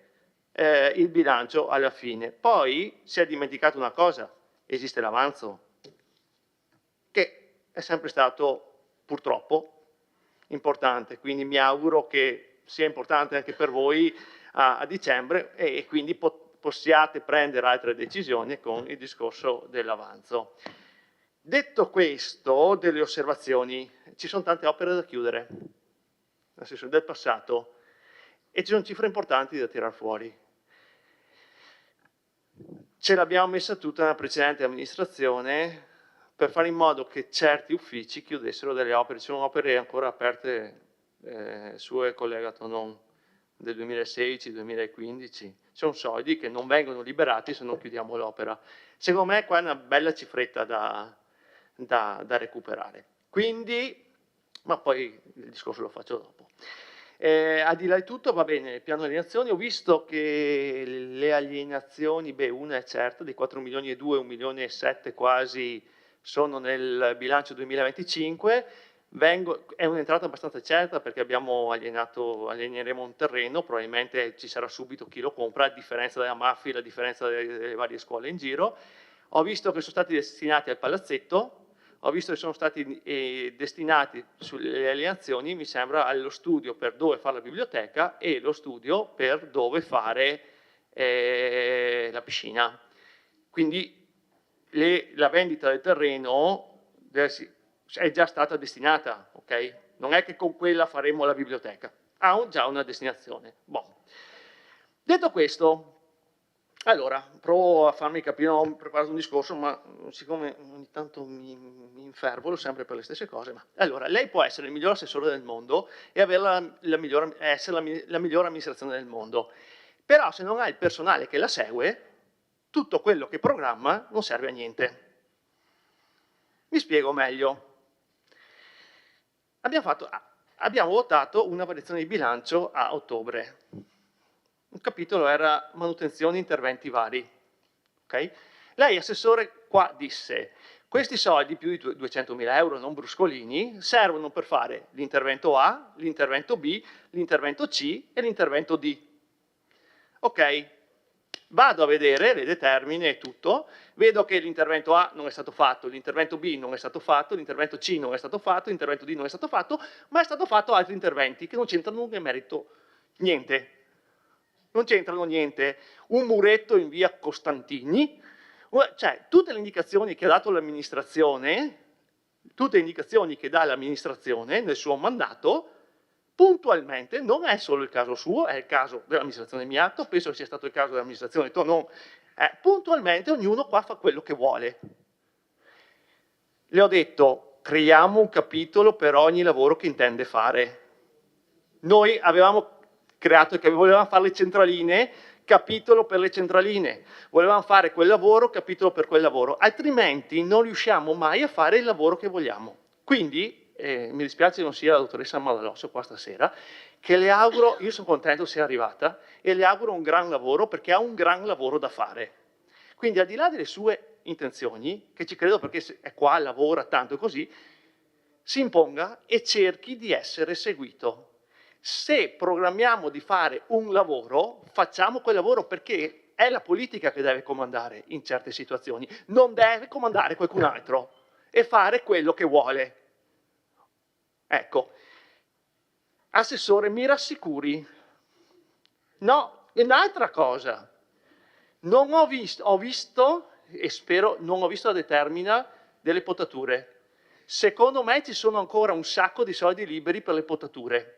il bilancio alla fine. Poi si è dimenticato una cosa: esiste l'avanzo, che è sempre stato purtroppo importante, quindi mi auguro che sia importante anche per voi a dicembre, e quindi possiate prendere altre decisioni con il discorso dell'avanzo. Detto questo, delle osservazioni, ci sono tante opere da chiudere, del passato, e ci sono cifre importanti da tirar fuori. ce l'abbiamo messa tutta nella precedente amministrazione per fare in modo che certi uffici chiudessero delle opere. Ci sono opere ancora aperte, sue collega Tonon, del 2016-2015. Ci sono soldi che non vengono liberati se non chiudiamo l'opera. Secondo me qua è una bella cifretta da recuperare. Quindi, ma poi il discorso lo faccio dopo. Al di là di tutto, va bene, il piano di alienazioni, ho visto che le alienazioni, una è certa, dei 4 milioni e 2, 1 milione e 7 quasi sono nel bilancio 2025, è un'entrata abbastanza certa perché alieneremo un terreno, probabilmente ci sarà subito chi lo compra, a differenza della Maffi, a differenza delle varie scuole in giro. Ho visto che sono stati destinati al palazzetto, ho visto che sono stati destinati sulle alienazioni, mi sembra, allo studio per dove fare la biblioteca e lo studio per dove fare la piscina. Quindi la vendita del terreno è già stata destinata, ok? Non è che con quella faremo la biblioteca, ha già una destinazione. Boh. Detto questo, allora, provo a farmi capire, ho preparato un discorso, ma siccome ogni tanto mi infervolo sempre per le stesse cose, allora, lei può essere il miglior assessore del mondo e avere essere la migliore amministrazione del mondo, però se non ha il personale che la segue, tutto quello che programma non serve a niente. Mi spiego meglio. Abbiamo votato una variazione di bilancio a ottobre. Un capitolo era manutenzione interventi vari. Okay? Lei, assessore, qua disse: questi soldi, più di 200.000 euro, non bruscolini, servono per fare l'intervento A, l'intervento B, l'intervento C e l'intervento D. Ok, vado a vedere le determine e tutto, vedo che l'intervento A non è stato fatto, l'intervento B non è stato fatto, l'intervento C non è stato fatto, l'intervento D non è stato fatto, ma è stato fatto altri interventi che non c'entrano in merito niente. Non c'entrano niente. Un muretto in via Costantini, cioè tutte le indicazioni che ha dato l'amministrazione, tutte le indicazioni che dà l'amministrazione nel suo mandato, puntualmente, non è solo il caso suo, è il caso dell'amministrazione Miatto, penso che sia stato il caso dell'amministrazione Tonon, puntualmente ognuno qua fa quello che vuole. Le ho detto, creiamo un capitolo per ogni lavoro che intende fare. Noi avevamo creato che volevamo fare le centraline, capitolo per le centraline, volevamo fare quel lavoro, capitolo per quel lavoro, altrimenti non riusciamo mai a fare il lavoro che vogliamo. Quindi, mi dispiace che non sia la dottoressa Madalosso qua stasera, che le auguro, io sono contento sia arrivata, e le auguro un gran lavoro perché ha un gran lavoro da fare. Quindi al di là delle sue intenzioni, che ci credo perché è qua, lavora tanto e così, si imponga e cerchi di essere seguito. Se programmiamo di fare un lavoro, facciamo quel lavoro perché è la politica che deve comandare in certe situazioni, non deve comandare qualcun altro e fare quello che vuole. Ecco, assessore, mi rassicuri? No, un'altra cosa, non ho visto, e spero, non ho visto la determina delle potature. Secondo me ci sono ancora un sacco di soldi liberi per le potature.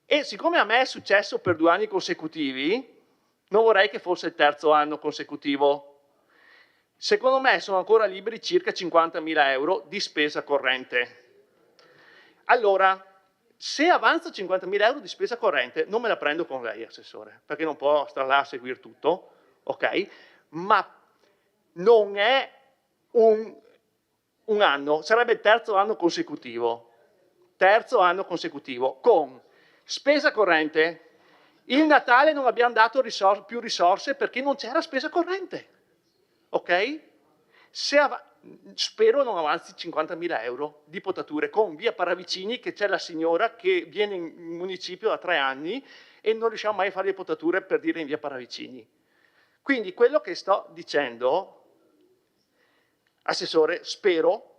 E siccome a me è successo per 2 anni consecutivi, non vorrei che fosse il terzo anno consecutivo. Secondo me sono ancora liberi circa 50.000 euro di spesa corrente. Allora, se avanza 50.000 euro di spesa corrente, non me la prendo con lei, assessore, perché non può stare là a seguire tutto, ok? Ma non è un anno, sarebbe il terzo anno consecutivo, con spesa corrente. Il Natale non abbiamo dato più risorse perché non c'era spesa corrente, ok? Spero non avanzi 50.000 euro di potature con via Paravicini, che c'è la signora che viene in municipio da 3 anni e non riusciamo mai a fare le potature per dire in via Paravicini. Quindi quello che sto dicendo, assessore, spero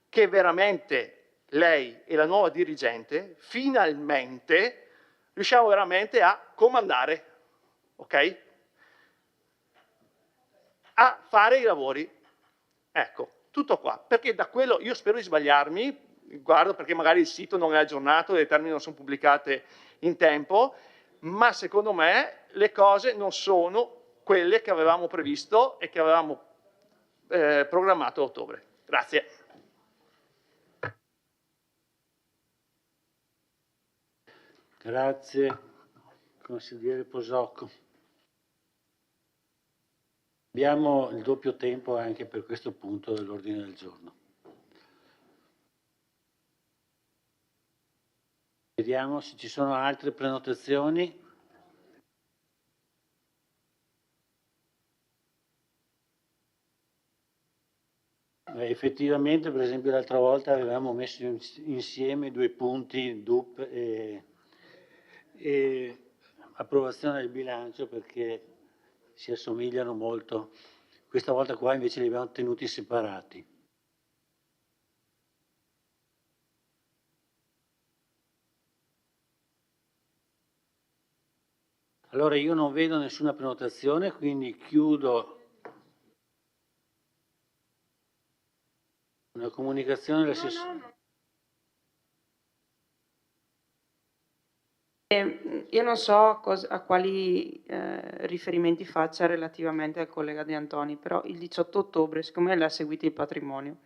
che veramente lei e la nuova dirigente finalmente riusciamo veramente a comandare, ok? A fare i lavori. Ecco, tutto qua, perché da quello io spero di sbagliarmi, guardo perché magari il sito non è aggiornato, le termini non sono pubblicate in tempo, ma secondo me le cose non sono quelle che avevamo previsto e che avevamo programmato a ottobre. Grazie. Grazie, consigliere Posocco. Abbiamo il doppio tempo anche per questo punto dell'ordine del giorno. Vediamo se ci sono altre prenotazioni. Effettivamente, per esempio, l'altra volta avevamo messo insieme due punti DUP e approvazione del bilancio perché si assomigliano molto. Questa volta qua invece li abbiamo tenuti separati. Allora io non vedo nessuna prenotazione, quindi chiudo una comunicazione dell'assessore. Io non so a quali riferimenti faccia relativamente al collega De Antoni, però il 18 ottobre, siccome l'ha seguito il patrimonio,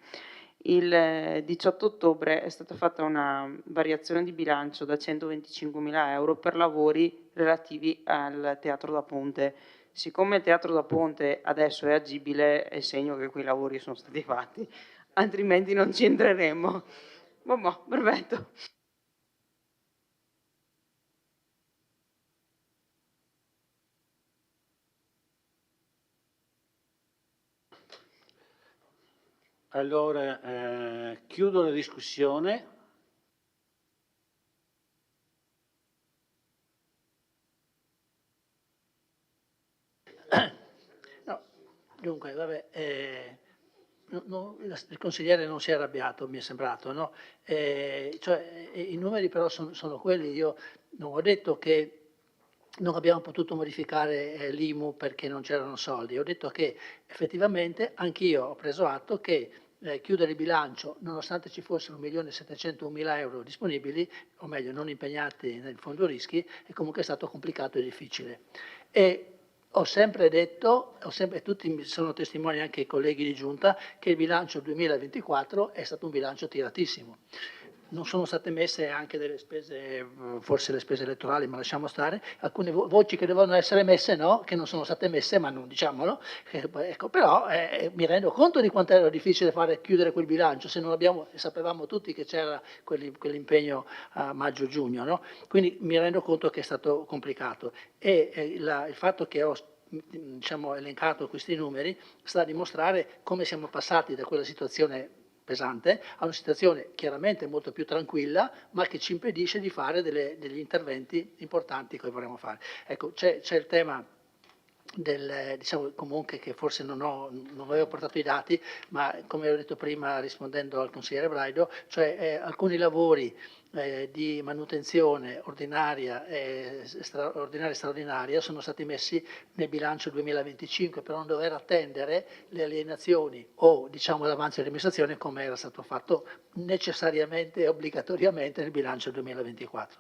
il 18 ottobre è stata fatta una variazione di bilancio da 125.000 euro per lavori relativi al Teatro da Ponte. Siccome il Teatro da Ponte adesso è agibile, è segno che quei lavori sono stati fatti, altrimenti non ci entreremo. Vabbè, perfetto. Allora, chiudo la discussione. No, dunque, vabbè, il consigliere non si è arrabbiato, mi è sembrato, no? Cioè, i numeri però sono quelli. Io non ho detto che non abbiamo potuto modificare l'IMU perché non c'erano soldi, ho detto che effettivamente anch'io ho preso atto che chiudere il bilancio, nonostante ci fossero 1.701.000 euro disponibili, o meglio non impegnati nel fondo rischi, è comunque stato complicato e difficile. E ho sempre detto, tutti sono testimoni, anche i colleghi di giunta, che il bilancio 2024 è stato un bilancio tiratissimo. Non sono state messe anche delle spese, forse le spese elettorali, ma lasciamo stare, alcune voci che devono essere messe no, che non sono state messe, ma non diciamolo, ecco, però mi rendo conto di quanto era difficile chiudere quel bilancio, se non abbiamo, sapevamo tutti che c'era quell'impegno a maggio-giugno, no? Quindi mi rendo conto che è stato complicato e il fatto che ho diciamo, elencato questi numeri sta a dimostrare come siamo passati da quella situazione pesante a una situazione chiaramente molto più tranquilla, ma che ci impedisce di fare degli interventi importanti che vorremmo fare. Ecco, c'è il tema diciamo comunque che forse non avevo portato i dati, ma come ho detto prima rispondendo al consigliere Braido, cioè alcuni lavori di manutenzione ordinaria e straordinaria sono stati messi nel bilancio 2025 per non dover attendere le alienazioni o diciamo l'avanzo di amministrazione come era stato fatto necessariamente e obbligatoriamente nel bilancio 2024.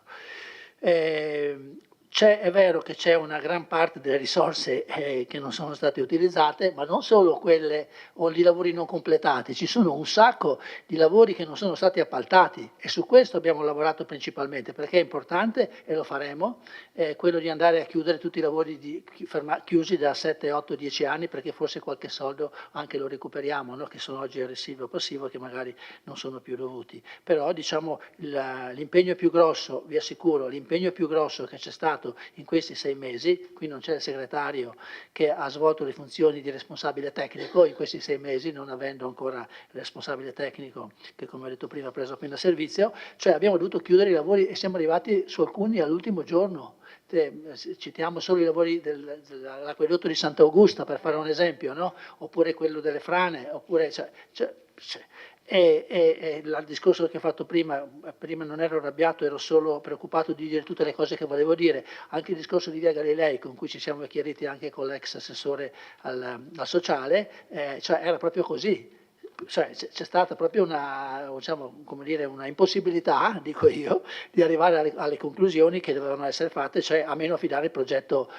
È vero che c'è una gran parte delle risorse che non sono state utilizzate, ma non solo quelle o di lavori non completati, ci sono un sacco di lavori che non sono stati appaltati e su questo abbiamo lavorato principalmente perché è importante, e lo faremo, quello di andare a chiudere tutti i lavori chiusi da 7, 8, 10 anni perché forse qualche soldo anche lo recuperiamo, no? Che sono oggi residuo o passivo che magari non sono più dovuti. Però diciamo l'impegno più grosso, vi assicuro, l'impegno più grosso che c'è stato in questi 6 mesi, qui non c'è il segretario che ha svolto le funzioni di responsabile tecnico in questi 6 mesi, non avendo ancora il responsabile tecnico che come ho detto prima ha preso appena servizio, cioè abbiamo dovuto chiudere i lavori e siamo arrivati su alcuni all'ultimo giorno. Citiamo solo i lavori dell'acquedotto di Sant'Augusta per fare un esempio, no? Oppure quello delle frane, oppure e il discorso che ho fatto prima non ero arrabbiato, ero solo preoccupato di dire tutte le cose che volevo dire, anche il discorso di Via Galilei con cui ci siamo chiariti anche con l'ex assessore al sociale, cioè era proprio così. cioè c'è stata proprio una, diciamo, come dire, una impossibilità, dico io, di arrivare alle conclusioni che dovevano essere fatte, cioè a meno affidare il progetto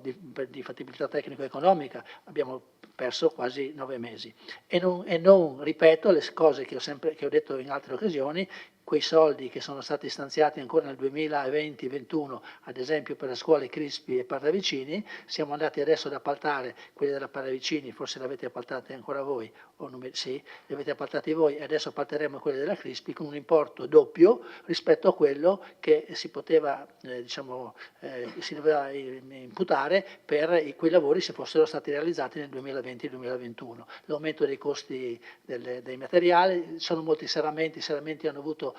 di fattibilità tecnico-economica. Abbiamo perso quasi 9 mesi. E non ripeto le cose che ho detto in altre occasioni, quei soldi che sono stati stanziati ancora nel 2020-21, ad esempio per le scuole Crispi e Parravicini, siamo andati adesso ad appaltare quelle della Parravicini, forse le avete appaltate ancora voi, o non, sì, le avete appaltate voi, e adesso appalteremo quelle della Crispi con un importo doppio rispetto a quello che si poteva, si doveva imputare per quei lavori se fossero stati realizzati nel 2020-2021. L'aumento dei costi dei materiali, sono molti serramenti, i serramenti hanno avuto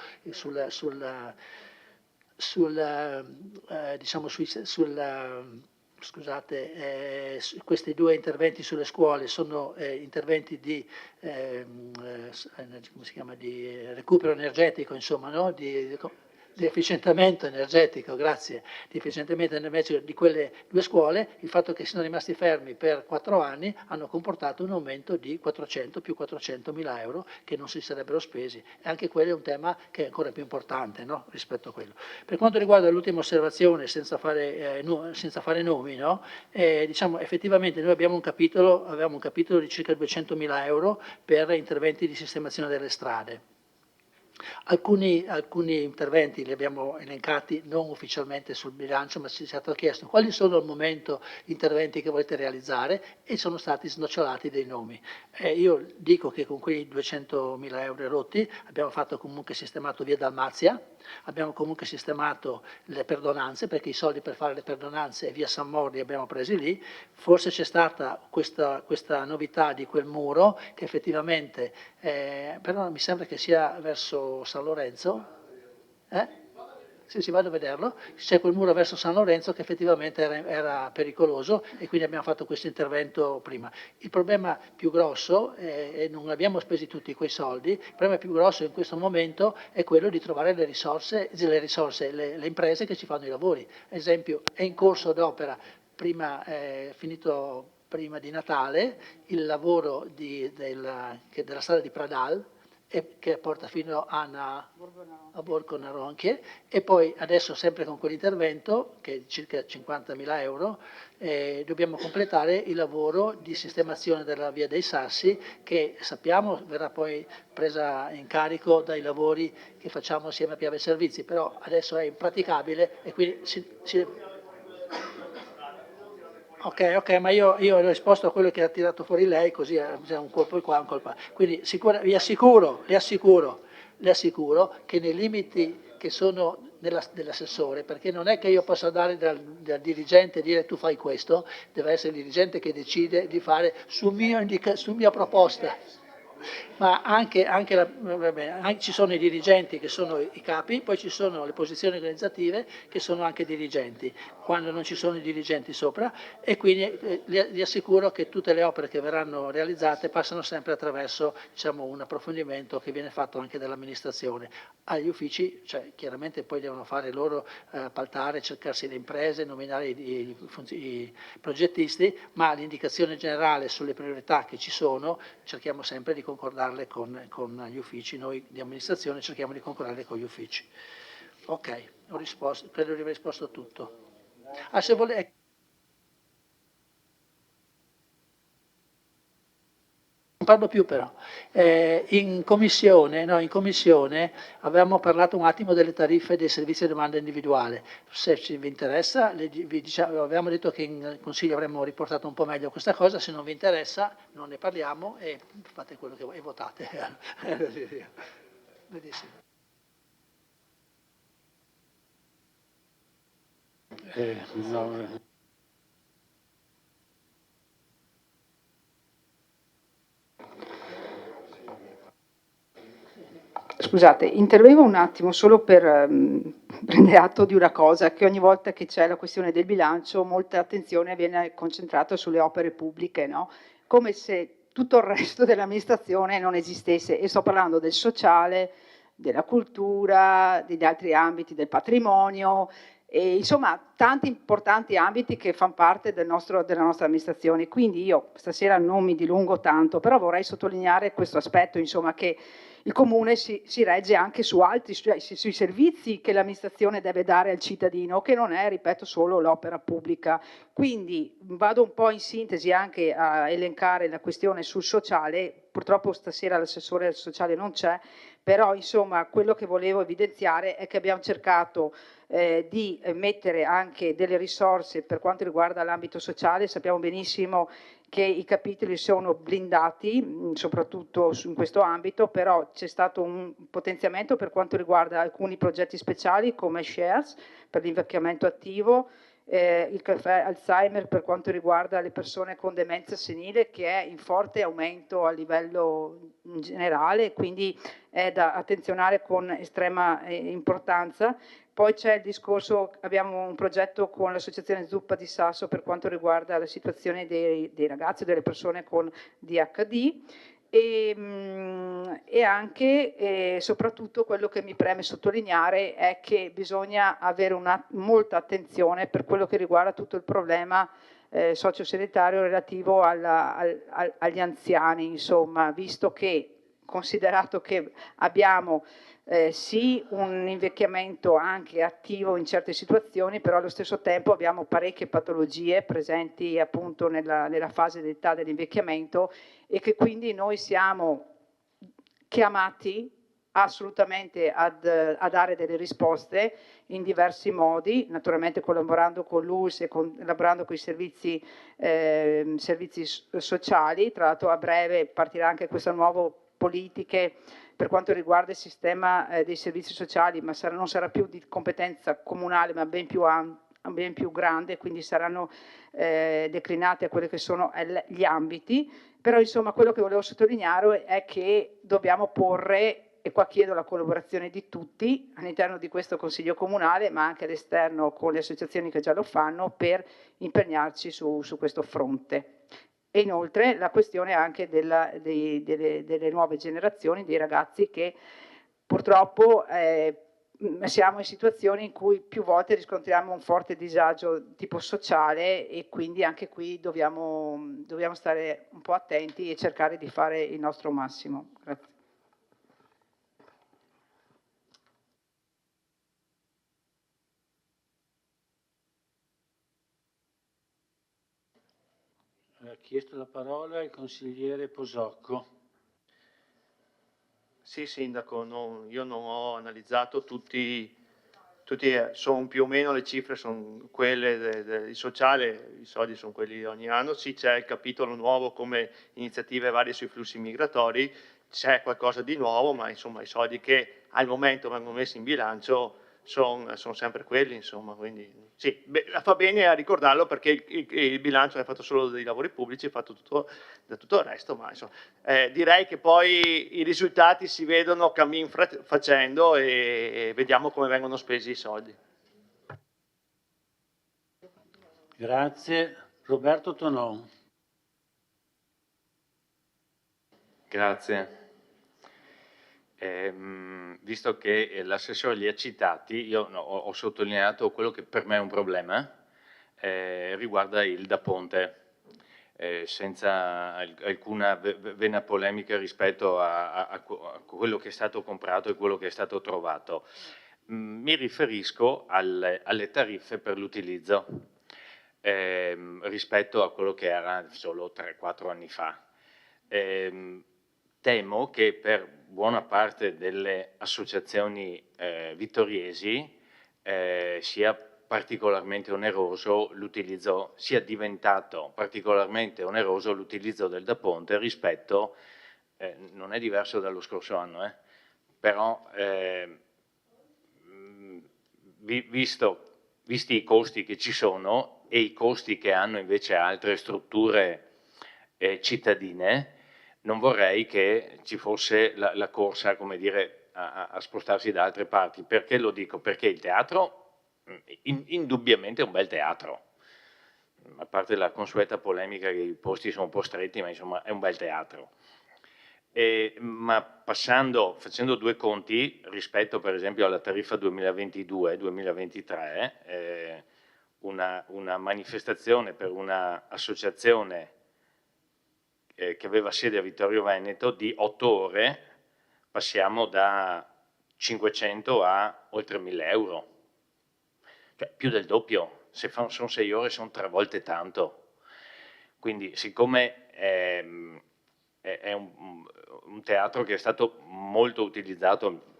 questi due interventi sulle scuole sono interventi di, come si chiama, di recupero energetico, insomma, no? Di efficientamento energetico, grazie, di efficientamento energetico di quelle due scuole. Il fatto che siano rimasti fermi per 4 anni hanno comportato un aumento di 400 più 400.000 euro che non si sarebbero spesi, e anche quello è un tema che è ancora più importante, no? Rispetto a quello. Per quanto riguarda l'ultima osservazione, senza fare nomi, no? Diciamo, effettivamente noi avevamo un capitolo di circa 200.000 euro per interventi di sistemazione delle strade. Alcuni interventi li abbiamo elencati non ufficialmente sul bilancio, ma ci è stato chiesto quali sono al momento gli interventi che volete realizzare, e sono stati snocciolati dei nomi. Io dico che con quei 200.000 euro rotti abbiamo fatto comunque sistemato via Dalmazia, abbiamo comunque sistemato le perdonanze, perché i soldi per fare le perdonanze via San Mauro li abbiamo presi lì. Forse c'è stata questa novità di quel muro che effettivamente, però mi sembra che sia verso San Lorenzo, sì, vado a vederlo, c'è quel muro verso San Lorenzo che effettivamente era pericoloso, e quindi abbiamo fatto questo intervento prima. Il problema più grosso, e non abbiamo spesi tutti quei soldi, il problema più grosso in questo momento è quello di trovare le imprese che ci fanno i lavori. Ad esempio, è in corso d'opera, finito prima di Natale, il lavoro della strada di Pradal, che porta fino a Borgo Naronchie, e poi adesso sempre con quell'intervento, che è circa 50.000 euro, dobbiamo completare il lavoro di sistemazione della via dei Sassi, che sappiamo verrà poi presa in carico dai lavori che facciamo assieme a Piave Servizi, però adesso è impraticabile e quindi Ok, ma io ho risposto a quello che ha tirato fuori lei, così c'è un colpo qua, un colpo là. Quindi vi assicuro che nei limiti che sono dell'assessore, perché non è che io possa andare dal dirigente e dire tu fai questo, deve essere il dirigente che decide di fare su mia proposta. Ma ci sono i dirigenti che sono i capi, poi ci sono le posizioni organizzative che sono anche dirigenti, quando non ci sono i dirigenti sopra, e quindi vi assicuro che tutte le opere che verranno realizzate passano sempre attraverso, diciamo, un approfondimento che viene fatto anche dall'amministrazione. Agli uffici, cioè, chiaramente poi devono fare loro, appaltare, cercarsi le imprese, nominare i progettisti, ma l'indicazione generale sulle priorità che ci sono cerchiamo sempre di concordarle con gli uffici. Noi di amministrazione cerchiamo di concordarle con gli uffici. Ok, credo di aver risposto a tutto. Se volete... Non parlo più però. In commissione avevamo parlato un attimo delle tariffe dei servizi a domanda individuale. Se vi interessa, avevamo detto che in Consiglio avremmo riportato un po' meglio questa cosa. Se non vi interessa, non ne parliamo e fate quello che vuoi e votate. Benissimo. Scusate, intervengo un attimo solo per prendere atto di una cosa, che ogni volta che c'è la questione del bilancio molta attenzione viene concentrata sulle opere pubbliche, no? Come se tutto il resto dell'amministrazione non esistesse, e sto parlando del sociale, della cultura, degli altri ambiti, del patrimonio, E, insomma, tanti importanti ambiti che fanno parte della nostra amministrazione. Quindi io stasera non mi dilungo tanto, però vorrei sottolineare questo aspetto, insomma, che il Comune si regge anche su altri, sui servizi che l'amministrazione deve dare al cittadino, che non è, ripeto, solo l'opera pubblica. Quindi vado un po' in sintesi anche a elencare la questione sul sociale. Purtroppo stasera l'assessore al sociale non c'è, però insomma quello che volevo evidenziare è che abbiamo cercato di mettere anche delle risorse per quanto riguarda l'ambito sociale. Sappiamo benissimo che i capitoli sono blindati, soprattutto in questo ambito, però c'è stato un potenziamento per quanto riguarda alcuni progetti speciali come Shares per l'invecchiamento attivo, il caffè Alzheimer per quanto riguarda le persone con demenza senile, che è in forte aumento a livello generale, quindi è da attenzionare con estrema importanza. Poi c'è il discorso, abbiamo un progetto con l'associazione Zuppa di Sasso per quanto riguarda la situazione dei ragazzi e delle persone con DHD, e anche e soprattutto quello che mi preme sottolineare è che bisogna avere molta attenzione per quello che riguarda tutto il problema sociosanitario relativo agli anziani, insomma, visto che, considerato che abbiamo sì un invecchiamento anche attivo in certe situazioni, però allo stesso tempo abbiamo parecchie patologie presenti appunto nella fase d'età dell'invecchiamento, e che quindi noi siamo chiamati assolutamente a dare delle risposte in diversi modi, naturalmente collaborando con l'ULSS e collaborando con i servizi sociali. Tra l'altro a breve partirà anche queste nuove politiche per quanto riguarda il sistema dei servizi sociali, ma non sarà più di competenza comunale, ma ben più grande, quindi saranno declinate a quelli che sono gli ambiti. Però insomma quello che volevo sottolineare è che dobbiamo porre, e qua chiedo la collaborazione di tutti all'interno di questo Consiglio Comunale, ma anche all'esterno con le associazioni che già lo fanno, per impegnarci su questo fronte. E inoltre la questione anche delle nuove generazioni, dei ragazzi che purtroppo siamo in situazioni in cui più volte riscontriamo un forte disagio tipo sociale, e quindi anche qui dobbiamo stare un po' attenti e cercare di fare il nostro massimo. Grazie. Ha chiesto la parola il consigliere Posocco. Sì, Sindaco, io non ho analizzato tutti sono più o meno le cifre, sono quelle del sociale, i soldi sono quelli di ogni anno. Sì, c'è il capitolo nuovo come iniziative varie sui flussi migratori, c'è qualcosa di nuovo, ma insomma i soldi che al momento vengono messi in bilancio sono sempre quelli, insomma, quindi sì, fa bene a ricordarlo, perché il bilancio è fatto solo dei lavori pubblici, è fatto da tutto il resto, ma insomma, direi che poi i risultati si vedono cammin facendo, e vediamo come vengono spesi i soldi. Grazie. Roberto Tonon. Grazie. Visto che l'assessore li ha citati, io ho sottolineato quello che per me è un problema, riguarda il da ponte, senza alcuna vena polemica rispetto a quello che è stato comprato e quello che è stato trovato. Mi riferisco alle tariffe per l'utilizzo, rispetto a quello che era solo 3-4 anni fa. Temo che per buona parte delle associazioni vittoriesi sia particolarmente oneroso l'utilizzo, sia diventato particolarmente oneroso l'utilizzo del da ponte rispetto, non è diverso dallo scorso anno, però visti i costi che ci sono e i costi che hanno invece altre strutture cittadine, non vorrei che ci fosse la corsa, come dire, a spostarsi da altre parti. Perché lo dico? Perché il teatro indubbiamente è un bel teatro, a parte la consueta polemica che i posti sono un po' stretti, ma insomma è un bel teatro. Ma facendo due conti rispetto per esempio alla tariffa 2022-2023, una manifestazione per un'associazione che aveva sede a Vittorio Veneto di 8 ore, passiamo da 500 a oltre 1000 euro, cioè più del doppio. Se sono 6 ore sono 3 volte tanto. Quindi siccome è un teatro che è stato molto utilizzato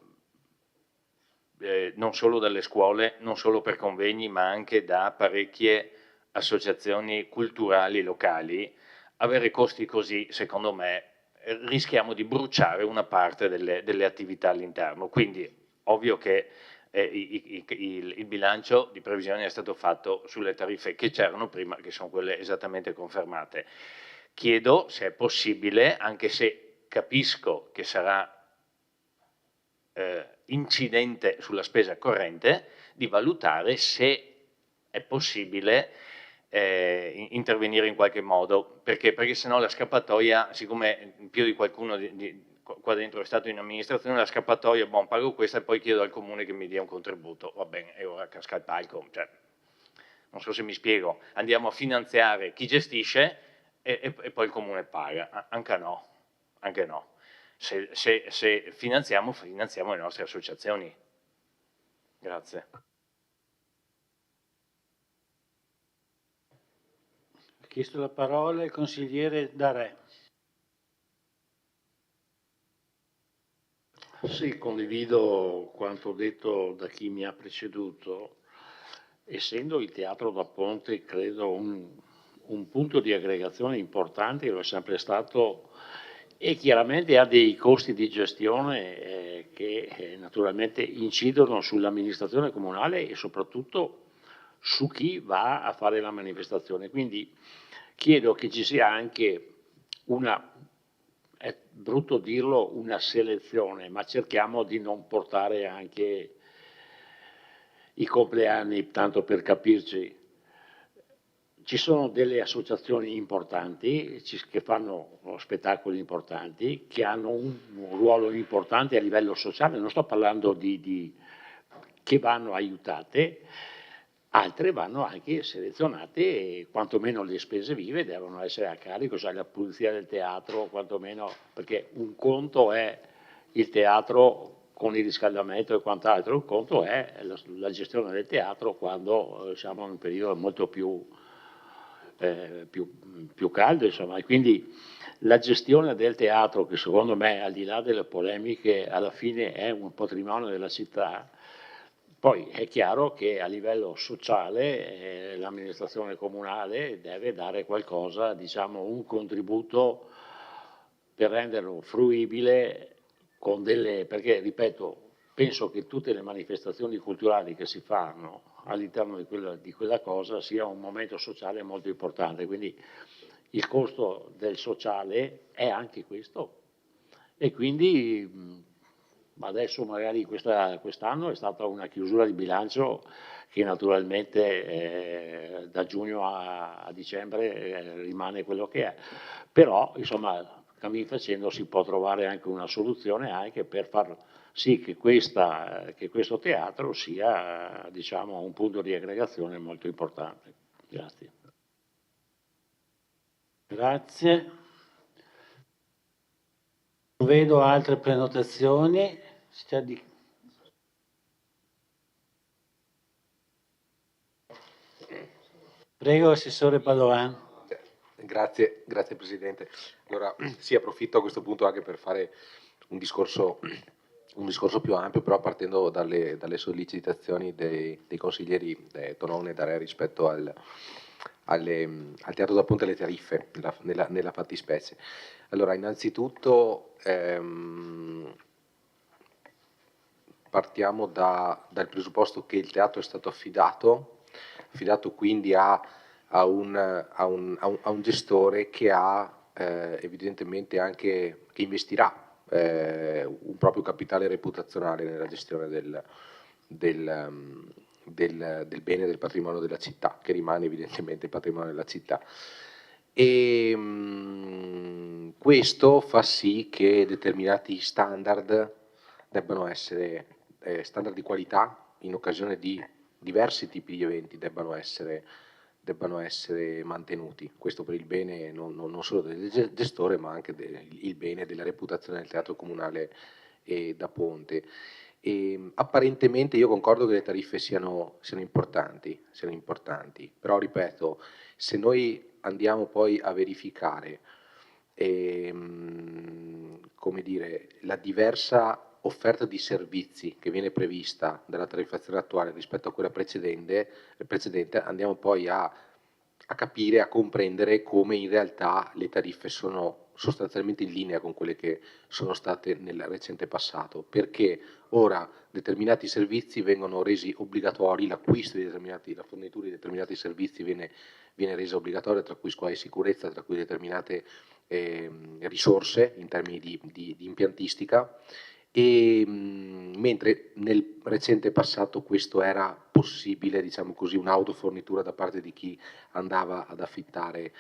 non solo dalle scuole, non solo per convegni, ma anche da parecchie associazioni culturali locali, avere costi così, secondo me, rischiamo di bruciare una parte delle attività all'interno. Quindi, ovvio che il bilancio di previsione è stato fatto sulle tariffe che c'erano prima, che sono quelle esattamente confermate. Chiedo se è possibile, anche se capisco che sarà incidente sulla spesa corrente, di valutare se è possibile intervenire in qualche modo, perché sennò la scappatoia, siccome più di qualcuno qua dentro è stato in amministrazione, la scappatoia, buon, pago questa e poi chiedo al comune che mi dia un contributo, va bene, e ora casca il palco, cioè, non so se mi spiego, andiamo a finanziare chi gestisce e poi il comune paga, anche no. Se finanziamo le nostre associazioni. Grazie. Ha chiesto la parola il consigliere Darè. Sì, condivido quanto detto da chi mi ha preceduto. Essendo il teatro da ponte, credo, un punto di aggregazione importante, lo è sempre stato, e chiaramente ha dei costi di gestione che naturalmente incidono sull'amministrazione comunale e soprattutto su chi va a fare la manifestazione. Quindi chiedo che ci sia anche è brutto dirlo, una selezione, ma cerchiamo di non portare anche i compleanni, tanto per capirci. Ci sono delle associazioni importanti che fanno spettacoli importanti, che hanno un ruolo importante a livello sociale, non sto parlando che vanno aiutate, altre vanno anche selezionate e quantomeno le spese vive devono essere a carico, cioè la pulizia del teatro, quantomeno, perché un conto è il teatro con il riscaldamento e quant'altro, un conto è la gestione del teatro quando siamo in un periodo molto più caldo, insomma, e quindi la gestione del teatro, che secondo me, al di là delle polemiche, alla fine è un patrimonio della città. Poi è chiaro che a livello sociale l'amministrazione comunale deve dare qualcosa, diciamo un contributo per renderlo fruibile perché, ripeto, penso che tutte le manifestazioni culturali che si fanno all'interno di quella cosa sia un momento sociale molto importante, quindi il costo del sociale è anche questo e quindi adesso magari quest'anno è stata una chiusura di bilancio che naturalmente da giugno a dicembre rimane quello che è, però insomma cammin facendo si può trovare anche una soluzione anche per far sì che questo teatro sia, diciamo, un punto di aggregazione molto importante. Grazie. Grazie. Non vedo altre prenotazioni. Prego, Assessore Padoan. Grazie Presidente. Allora, sì, approfitto a questo punto anche per fare un discorso più ampio, però partendo dalle sollecitazioni dei consiglieri Tonone e Darè rispetto al teatro da ponte e alle tariffe nella fattispecie. Allora, innanzitutto partiamo dal presupposto che il teatro è stato affidato quindi a un gestore che ha evidentemente anche, che investirà un proprio capitale reputazionale nella gestione del bene del patrimonio della città, che rimane evidentemente il patrimonio della città. e questo fa sì che determinati standard debbano essere, standard di qualità in occasione di diversi tipi di eventi debbano essere mantenuti. Questo per il bene non solo del gestore, ma anche il bene della reputazione del Teatro Comunale da Ponte. E apparentemente io concordo che le tariffe siano importanti, però ripeto, se noi andiamo poi a verificare come dire, la diversa offerta di servizi che viene prevista dalla tariffazione attuale rispetto a quella precedente, andiamo poi a capire, a comprendere come in realtà le tariffe sono sostanzialmente in linea con quelle che sono state nel recente passato, perché ora determinati servizi vengono resi obbligatori, l'acquisto di la fornitura di determinati servizi viene resa obbligatoria, tra cui scuola di sicurezza, tra cui determinate risorse in termini di impiantistica, mentre nel recente passato questo era possibile, diciamo così, un'autofornitura da parte di chi andava ad affittare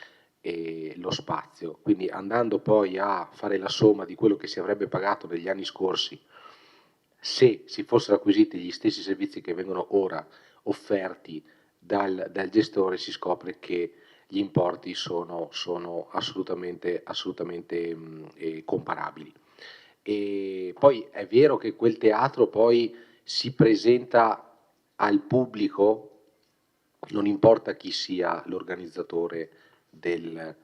lo spazio. Quindi andando poi a fare la somma di quello che si avrebbe pagato negli anni scorsi se si fossero acquisiti gli stessi servizi che vengono ora offerti dal gestore, si scopre che gli importi sono assolutamente comparabili. E poi è vero che quel teatro poi si presenta al pubblico, non importa chi sia l'organizzatore dell'evento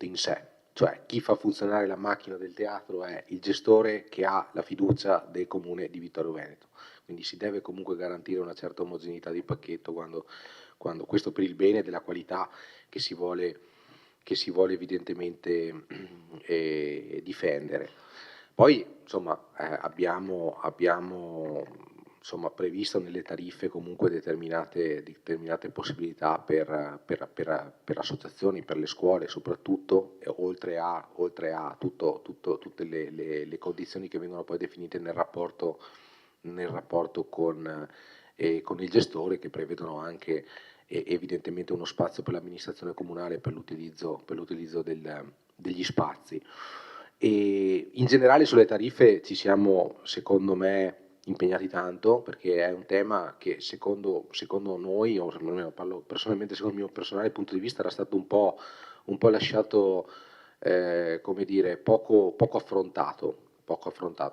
in sé, cioè chi fa funzionare la macchina del teatro è il gestore che ha la fiducia del comune di Vittorio Veneto, quindi si deve comunque garantire una certa omogeneità di pacchetto quando questo per il bene della qualità che si vuole evidentemente difendere. Poi insomma abbiamo insomma, previsto nelle tariffe comunque determinate possibilità per associazioni, per le scuole soprattutto, oltre a tutte le condizioni che vengono poi definite nel rapporto con il gestore, che prevedono anche evidentemente uno spazio per l'amministrazione comunale per l'utilizzo degli spazi. E in generale sulle tariffe ci siamo, secondo me, impegnati tanto, perché è un tema che secondo noi, o almeno parlo personalmente, secondo il mio personale punto di vista, era stato un po' lasciato come dire, poco affrontato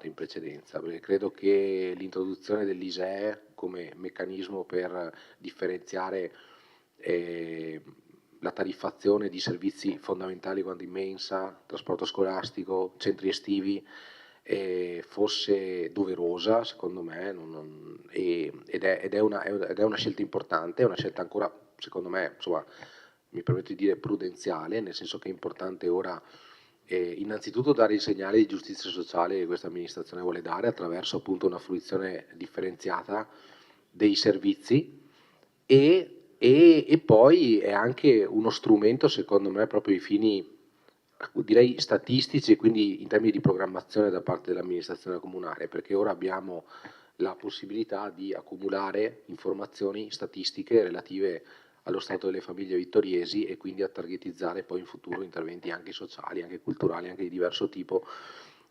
in precedenza, perché credo che l'introduzione dell'ISEE come meccanismo per differenziare la tariffazione di servizi fondamentali quanto in mensa, trasporto scolastico, centri estivi, fosse doverosa, secondo me, ed è una scelta importante, è una scelta ancora, secondo me, insomma, mi permetto di dire prudenziale, nel senso che è importante ora innanzitutto dare il segnale di giustizia sociale che questa amministrazione vuole dare attraverso appunto una fruizione differenziata dei servizi e poi è anche uno strumento, secondo me, proprio ai fini, direi, statistici e quindi in termini di programmazione da parte dell'amministrazione comunale, perché ora abbiamo la possibilità di accumulare informazioni statistiche relative allo stato delle famiglie vittoriesi e quindi a targetizzare poi in futuro interventi anche sociali, anche culturali, anche di diverso tipo,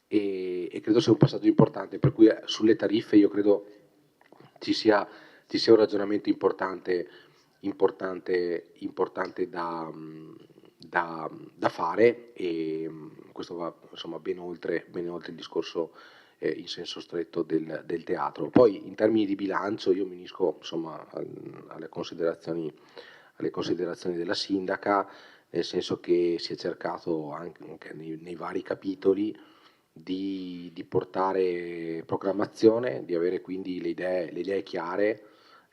e credo sia un passaggio importante, per cui sulle tariffe io credo ci sia un ragionamento importante da fare, e questo va insomma ben oltre il discorso in senso stretto del teatro. Poi in termini di bilancio io mi unisco insomma alle considerazioni della sindaca, nel senso che si è cercato anche nei vari capitoli di portare programmazione, di avere quindi le idee chiare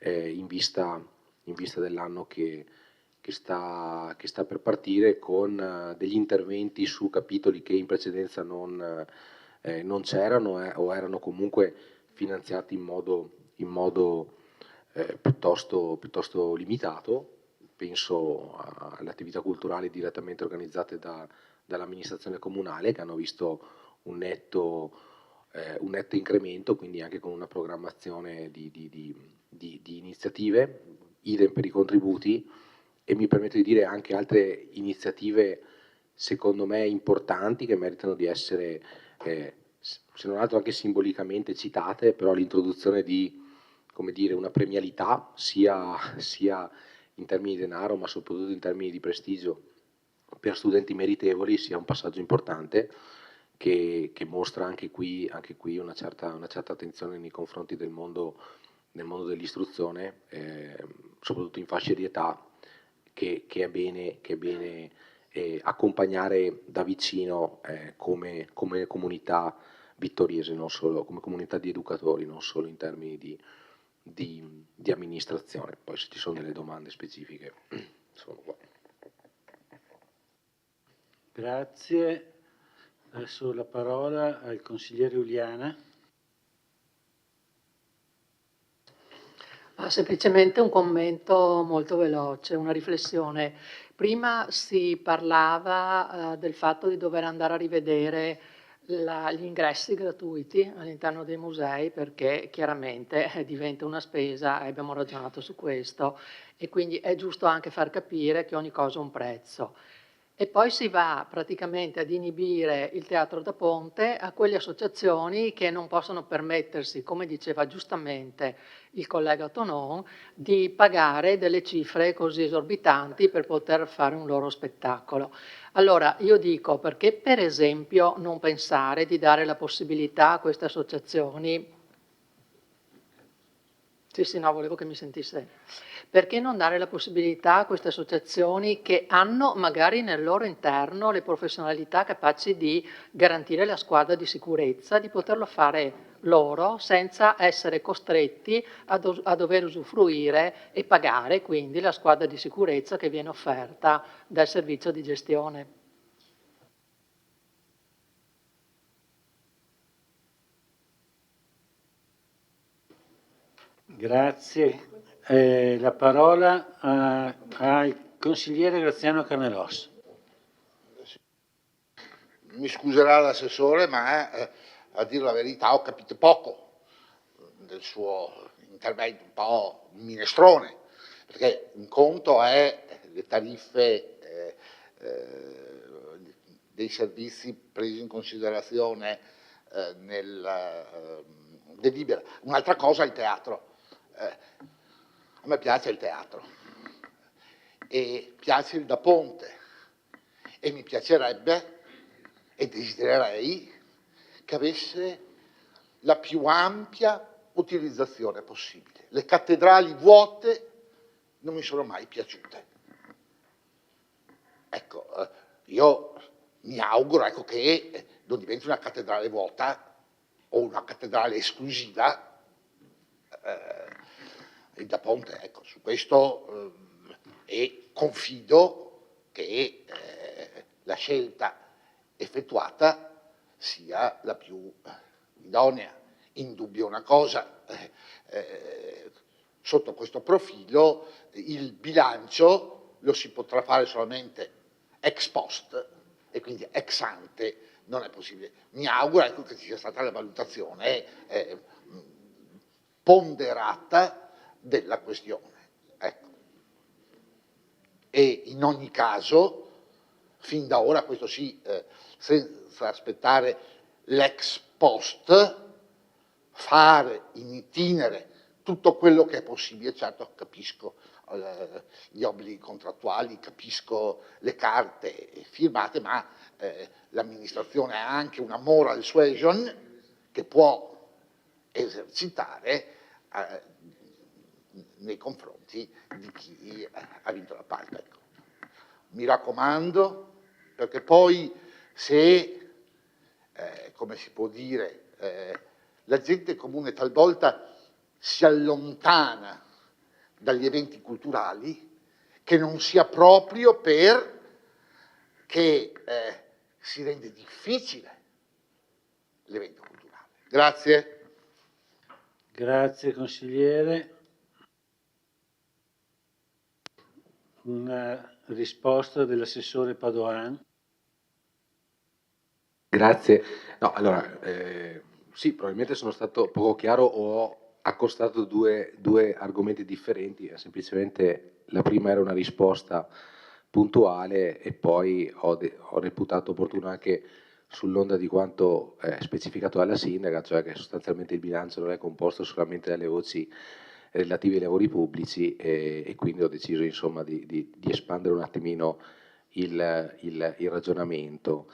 in vista dell'anno che sta per partire, con degli interventi su capitoli che in precedenza non c'erano o erano comunque finanziati in modo piuttosto limitato. Penso alle attività culturali direttamente organizzate dall'amministrazione comunale, che hanno visto un netto incremento, quindi anche con una programmazione di iniziative, idem per i contributi, e mi permetto di dire anche altre iniziative secondo me importanti che meritano di essere, se non altro anche simbolicamente citate, però l'introduzione di, come dire, una premialità sia in termini di denaro ma soprattutto in termini di prestigio per studenti meritevoli sia un passaggio importante che mostra anche qui una certa attenzione nei confronti del mondo dell'istruzione, soprattutto in fasce di età che è bene accompagnare da vicino come comunità vittoriese, non solo come comunità di educatori, non solo in termini di amministrazione. Poi se ci sono delle domande specifiche sono qua. Grazie. Adesso la parola al consigliere Uliana. Semplicemente un commento molto veloce, una riflessione. Prima si parlava del fatto di dover andare a rivedere gli ingressi gratuiti all'interno dei musei perché chiaramente diventa una spesa e abbiamo ragionato su questo e quindi è giusto anche far capire che ogni cosa ha un prezzo. E poi si va praticamente ad inibire il teatro da ponte a quelle associazioni che non possono permettersi, come diceva giustamente il collega Tonon, di pagare delle cifre così esorbitanti per poter fare un loro spettacolo. Allora io dico, perché per esempio non pensare di dare la possibilità a queste associazioni? Sì, no, volevo che mi sentisse. Perché non dare la possibilità a queste associazioni che hanno magari nel loro interno le professionalità capaci di garantire la squadra di sicurezza, di poterlo fare loro senza essere costretti a dover usufruire e pagare quindi la squadra di sicurezza che viene offerta dal servizio di gestione. Grazie. La parola al consigliere Graziano Carnelos. Mi scuserà l'assessore, ma a dire la verità ho capito poco del suo intervento, un po' minestrone, perché un conto è le tariffe dei servizi presi in considerazione nel delibera, un'altra cosa è il teatro. A me piace il teatro e piace il da ponte e mi piacerebbe e desidererei che avesse la più ampia utilizzazione possibile. Le cattedrali vuote non mi sono mai piaciute. Ecco, io mi auguro che non diventi una cattedrale vuota o una cattedrale esclusiva. Il da ponte, ecco, su questo e confido che la scelta effettuata sia la più idonea. Indubbio una cosa, sotto questo profilo il bilancio lo si potrà fare solamente ex post e quindi ex ante non è possibile. Mi auguro che ci sia stata la valutazione ponderata della questione. Ecco. E in ogni caso, fin da ora, questo sì, senza aspettare l'ex post, fare in itinere tutto quello che è possibile. Certo, capisco gli obblighi contrattuali, capisco le carte firmate, ma l'amministrazione ha anche una moral suasion che può esercitare nei confronti di chi ha vinto l'appalto. Ecco. Mi raccomando, perché poi se, come si può dire, la gente comune talvolta si allontana dagli eventi culturali, che non sia proprio perché si rende difficile l'evento culturale. Grazie. Grazie consigliere. Una risposta dell'assessore Padoan. Grazie. No, allora, sì, probabilmente sono stato poco chiaro o ho accostato due argomenti differenti, semplicemente la prima era una risposta puntuale e poi ho reputato opportuno anche sull'onda di quanto specificato dalla sindaca, cioè che sostanzialmente il bilancio non è composto solamente dalle voci relative ai lavori pubblici e quindi ho deciso insomma di espandere un attimino il ragionamento.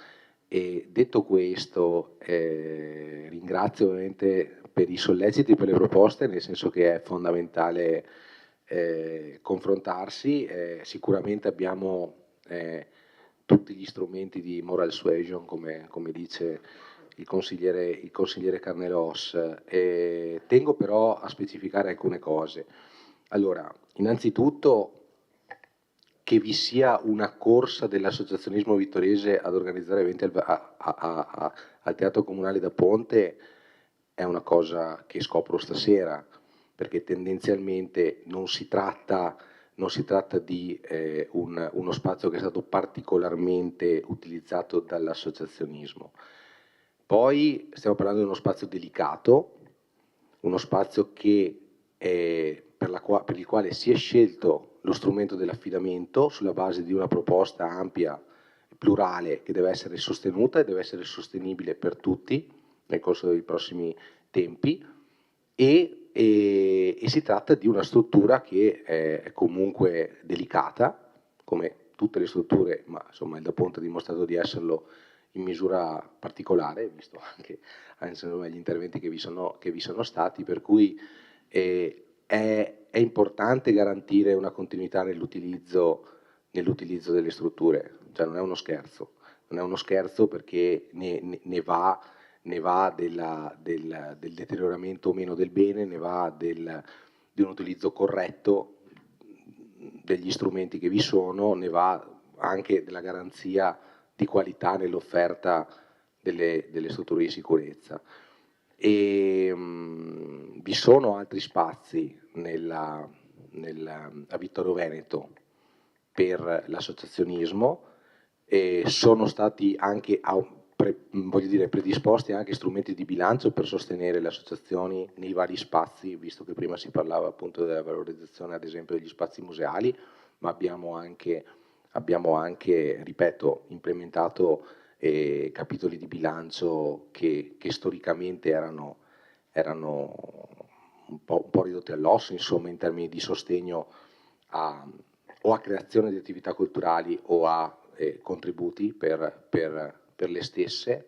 E detto questo, ringrazio ovviamente per i solleciti e per le proposte, nel senso che è fondamentale confrontarsi. Sicuramente abbiamo tutti gli strumenti di moral suasion, come dice il consigliere Carnelos. Tengo però a specificare alcune cose. Allora, innanzitutto che vi sia una corsa dell'associazionismo vittoriese ad organizzare eventi al Teatro Comunale da Ponte è una cosa che scopro stasera, perché tendenzialmente non si tratta di uno spazio che è stato particolarmente utilizzato dall'associazionismo. Poi stiamo parlando di uno spazio delicato, uno spazio che per il quale si è scelto lo strumento dell'affidamento sulla base di una proposta ampia, plurale, che deve essere sostenuta e deve essere sostenibile per tutti nel corso dei prossimi tempi e si tratta di una struttura che è comunque delicata, come tutte le strutture, ma insomma il Da Ponte ha dimostrato di esserlo in misura particolare, visto anche gli interventi che vi sono stati, per cui è importante garantire una continuità nell'utilizzo delle strutture, cioè non è uno scherzo perché ne va del deterioramento o meno del bene, ne va di un utilizzo corretto degli strumenti che vi sono, ne va anche della garanzia di qualità nell'offerta delle strutture di sicurezza. Vi sono altri spazi a Vittorio Veneto per l'associazionismo e sono stati anche predisposti anche strumenti di bilancio per sostenere le associazioni nei vari spazi, visto che prima si parlava appunto della valorizzazione ad esempio degli spazi museali, ma abbiamo anche, ripeto, implementato capitoli di bilancio che storicamente erano un po' ridotti all'osso, insomma, in termini di sostegno o a creazione di attività culturali o a contributi per le stesse,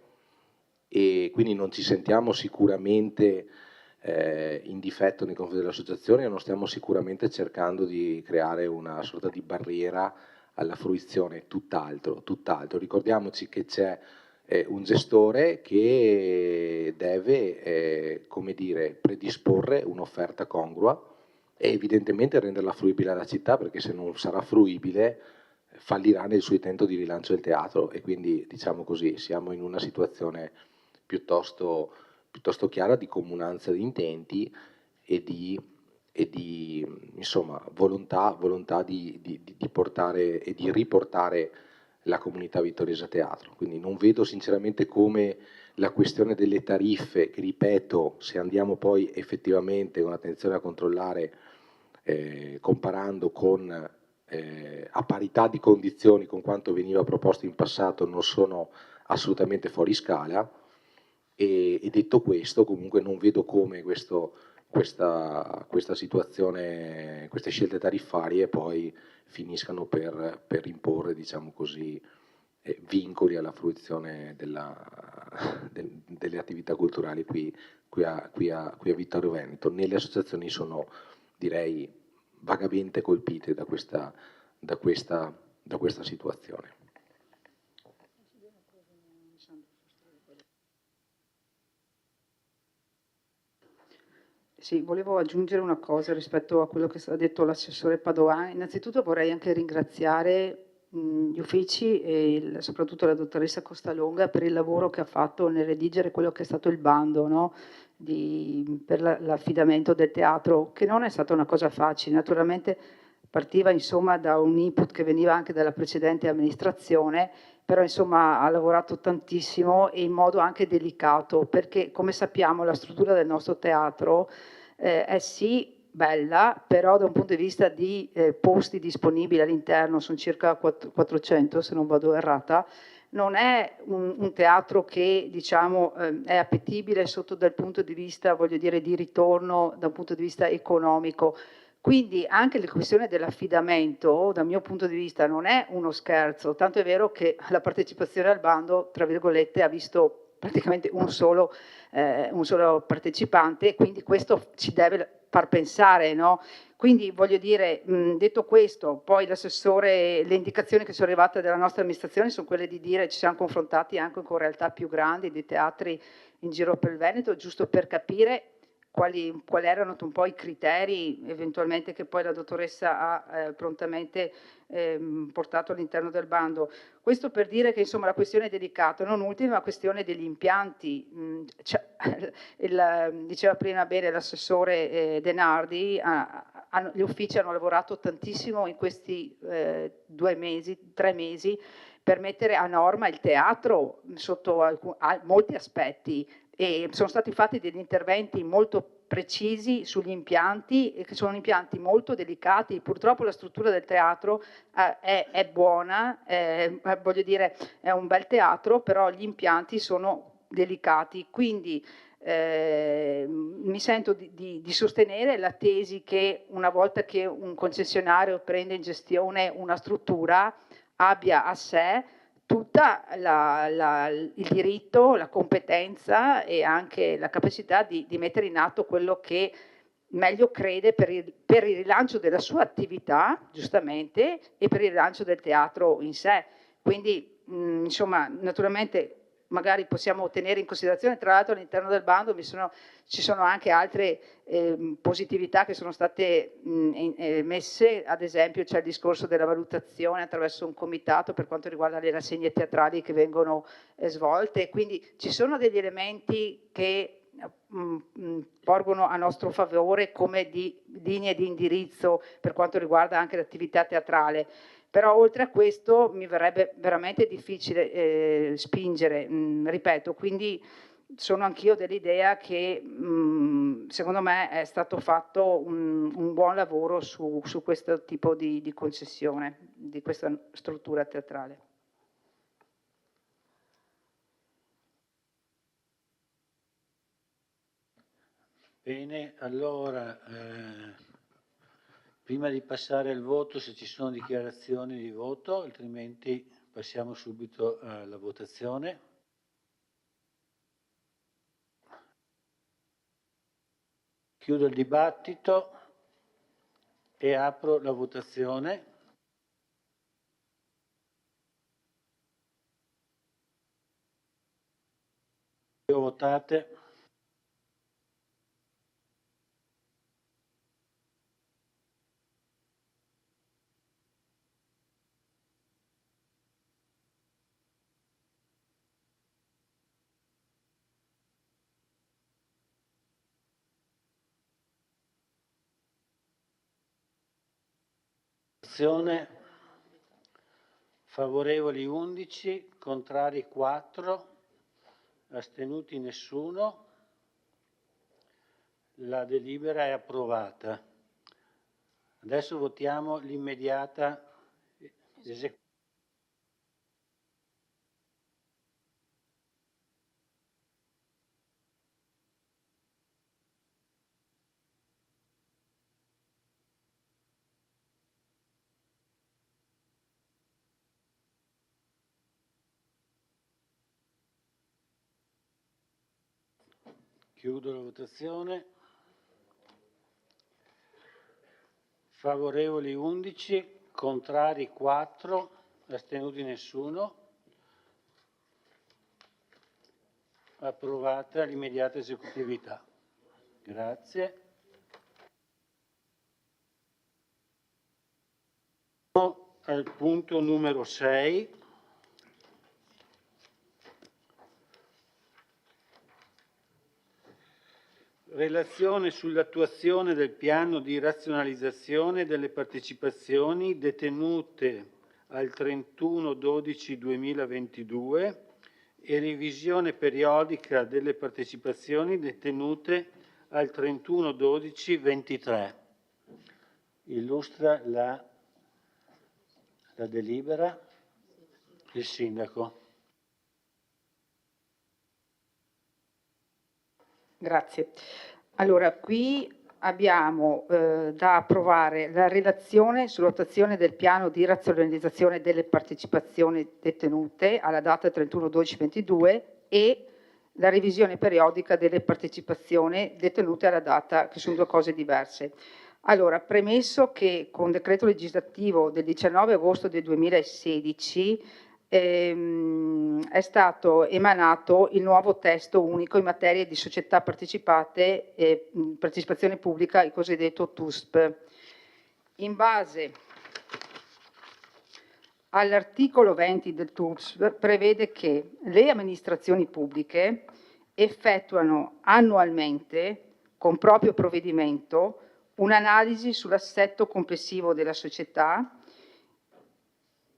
e quindi non ci sentiamo sicuramente in difetto nei confronti dell'associazione e non stiamo sicuramente cercando di creare una sorta di barriera alla fruizione, tutt'altro. Ricordiamoci che c'è un gestore che deve predisporre un'offerta congrua e evidentemente renderla fruibile alla città, perché se non sarà fruibile fallirà nel suo intento di rilancio del teatro, e quindi diciamo così siamo in una situazione piuttosto chiara di comunanza di intenti e di insomma, volontà di portare e di riportare la comunità vittoriese a teatro. Quindi non vedo sinceramente come la questione delle tariffe, che ripeto, se andiamo poi effettivamente con attenzione a controllare, comparando a parità di condizioni con quanto veniva proposto in passato, non sono assolutamente fuori scala, e detto questo comunque non vedo come questa situazione, queste scelte tariffarie poi finiscano per imporre, diciamo così, vincoli alla fruizione delle attività culturali qui a Vittorio Veneto. Nelle associazioni sono, direi, vagamente colpite da questa situazione. Sì, volevo aggiungere una cosa rispetto a quello che ha detto l'assessore Padoan. Innanzitutto vorrei anche ringraziare gli uffici e soprattutto la dottoressa Costalonga per il lavoro che ha fatto nel redigere quello che è stato il bando, no? Per l'affidamento del teatro, che non è stata una cosa facile. Naturalmente partiva insomma da un input che veniva anche dalla precedente amministrazione, però insomma ha lavorato tantissimo e in modo anche delicato, perché come sappiamo la struttura del nostro teatro è sì bella, però da un punto di vista di posti disponibili all'interno, sono circa 400 se non vado errata, non è un teatro che diciamo è appetibile sotto dal punto di vista, voglio dire, di ritorno da un punto di vista economico. Quindi anche la questione dell'affidamento, dal mio punto di vista, non è uno scherzo, tanto è vero che la partecipazione al bando, tra virgolette, ha visto praticamente un solo partecipante, quindi questo ci deve far pensare, no? Quindi voglio dire, detto questo, poi l'assessore, le indicazioni che sono arrivate dalla nostra amministrazione sono quelle di dire ci siamo confrontati anche con realtà più grandi, di teatri in giro per il Veneto, giusto per capire quali erano un po' i criteri eventualmente che poi la dottoressa ha prontamente portato all'interno del bando. Questo per dire che insomma la questione è delicata, non ultima la questione degli impianti. Diceva prima bene l'assessore Denardi, gli uffici hanno lavorato tantissimo in questi 3 mesi per mettere a norma il teatro sotto molti aspetti, e sono stati fatti degli interventi molto precisi sugli impianti, che sono impianti molto delicati. Purtroppo la struttura del teatro è buona, voglio dire è un bel teatro, però gli impianti sono delicati, quindi mi sento di sostenere la tesi che una volta che un concessionario prende in gestione una struttura abbia a sé tutta il diritto, la competenza e anche la capacità di mettere in atto quello che meglio crede per il rilancio della sua attività, giustamente, e per il rilancio del teatro in sé. Quindi, insomma, naturalmente magari possiamo tenere in considerazione, tra l'altro all'interno del bando ci sono anche altre positività che sono state messe, ad esempio c'è il discorso della valutazione attraverso un comitato per quanto riguarda le rassegne teatrali che vengono svolte, quindi ci sono degli elementi che porgono a nostro favore come di linee di indirizzo per quanto riguarda anche l'attività teatrale. Però oltre a questo mi verrebbe veramente difficile spingere, ripeto, quindi sono anch'io dell'idea che secondo me è stato fatto un buon lavoro su questo tipo di concessione, di questa struttura teatrale. Bene, allora prima di passare al voto, se ci sono dichiarazioni di voto, altrimenti passiamo subito alla votazione. Chiudo il dibattito e apro la votazione. Votate. Favorevoli 11, contrari 4, astenuti nessuno. La delibera è approvata. Adesso votiamo l'immediata esecuzione. Chiudo la votazione. Favorevoli 11, contrari 4, astenuti nessuno. Approvata l'immediata esecutività. Grazie. Al punto numero 6. Relazione sull'attuazione del piano di razionalizzazione delle partecipazioni detenute al 31/12/2022 e revisione periodica delle partecipazioni detenute al 31/12/23. Illustra la delibera il sindaco. Grazie. Allora, qui abbiamo da approvare la relazione sull'attuazione del piano di razionalizzazione delle partecipazioni detenute alla data 31/12/22 e la revisione periodica delle partecipazioni detenute alla data, che sono due cose diverse. Allora, premesso che con decreto legislativo del 19 agosto del 2016 è stato emanato il nuovo testo unico in materia di società partecipate e partecipazione pubblica, il cosiddetto TUSP. In base all'articolo 20 del TUSP prevede che le amministrazioni pubbliche effettuano annualmente, con proprio provvedimento, un'analisi sull'assetto complessivo della società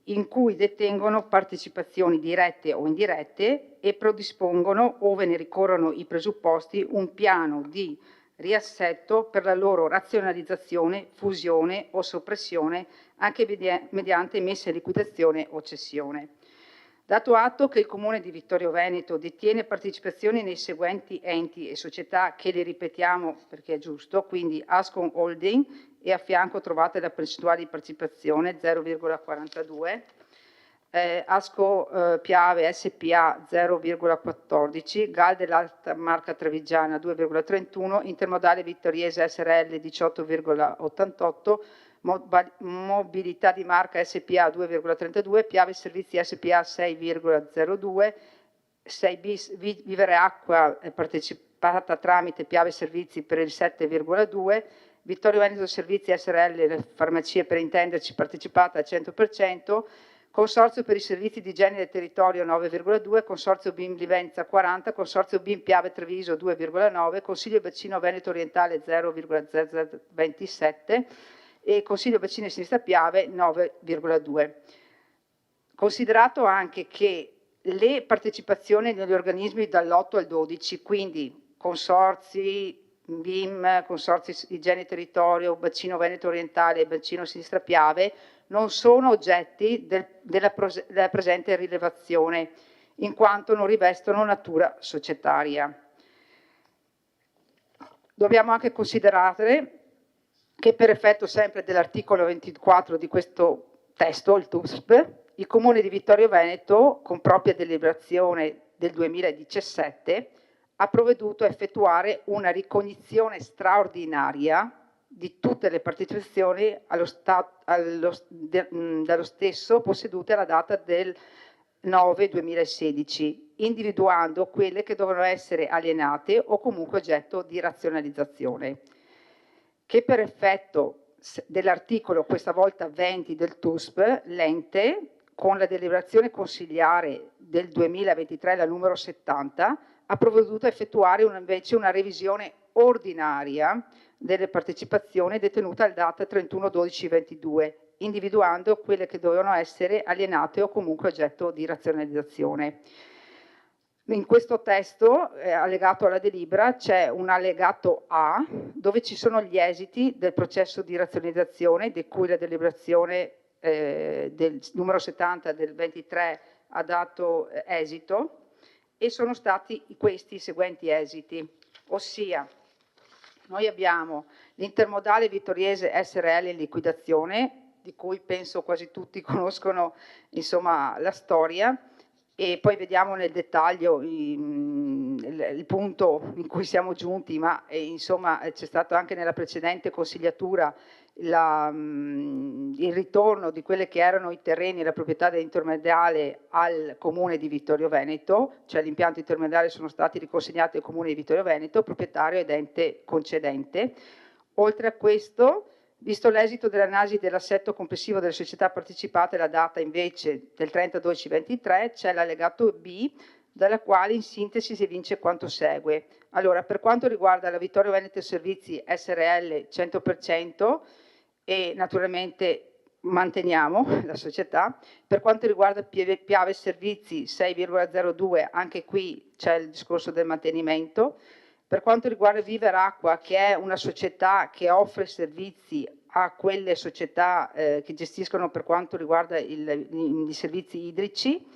in cui detengono partecipazioni dirette o indirette e predispongono, ove ne ricorrono i presupposti, un piano di riassetto per la loro razionalizzazione, fusione o soppressione, anche mediante messa in liquidazione o cessione. Dato atto che il Comune di Vittorio Veneto detiene partecipazioni nei seguenti enti e società, che li ripetiamo perché è giusto, quindi Ascom Holding, e a fianco trovate la percentuale di partecipazione 0,42, Asco Piave SPA 0,14, Gal dell'Alta Marca Trevigiana 2,31, Intermodale Vittoriese SRL 18,88, Mobilità di Marca SPA 2,32, Piave Servizi SPA 6,02, 6 bis Vivere Acqua partecipata tramite Piave Servizi per il 7,2, Vittorio Veneto Servizi SRL, le farmacie per intenderci, partecipata al 100%, Consorzio per i servizi di igiene del territorio 9,2, Consorzio BIM Livenza 40, Consorzio BIM Piave Treviso 2,9, Consiglio Bacino Veneto Orientale 0,0027 e Consiglio Bacino e Sinistra Piave 9,2. Considerato anche che le partecipazioni negli organismi dall'8 al 12, quindi consorzi, BIM, Consorzi Igiene Territorio, Bacino Veneto Orientale e Bacino Sinistra Piave, non sono oggetti della presente rilevazione, in quanto non rivestono natura societaria. Dobbiamo anche considerare che per effetto sempre dell'articolo 24 di questo testo, il TUSP, il Comune di Vittorio Veneto, con propria deliberazione del 2017, ha provveduto a effettuare una ricognizione straordinaria di tutte le partecipazioni dallo stesso possedute alla data del 9/2016, individuando quelle che dovevano essere alienate o comunque oggetto di razionalizzazione, che per effetto dell'articolo, questa volta 20 del TUSP, l'ente, con la deliberazione consigliare del 2023, la numero 70, ha provveduto a effettuare invece una revisione ordinaria delle partecipazioni detenute al data 31/12/22, individuando quelle che dovevano essere alienate o comunque oggetto di razionalizzazione. In questo testo, allegato alla delibera, c'è un allegato A, dove ci sono gli esiti del processo di razionalizzazione, di cui la deliberazione del numero 70 del 23 ha dato esito, e sono stati questi i seguenti esiti, ossia noi abbiamo l'Intermodale Vittoriese SRL in liquidazione, di cui penso quasi tutti conoscono insomma la storia, e poi vediamo nel dettaglio il punto in cui siamo giunti, ma insomma c'è stato anche nella precedente consigliatura il ritorno di quelle che erano i terreni e la proprietà dell'intermediale al Comune di Vittorio Veneto, cioè l'impianto intermediale sono stati riconsegnati al Comune di Vittorio Veneto, proprietario ed ente concedente. Oltre a questo, visto l'esito dell'analisi dell'assetto complessivo delle società partecipate alla data invece del 30/12/23, c'è l'allegato B, dalla quale in sintesi si evince quanto segue. Allora, per quanto riguarda la Vittorio Veneto Servizi SRL 100%, e naturalmente manteniamo la società, per quanto riguarda Piave Servizi 6,02, anche qui c'è il discorso del mantenimento, Per quanto riguarda Viver Acqua, che è una società che offre servizi a quelle società che gestiscono per quanto riguarda i servizi idrici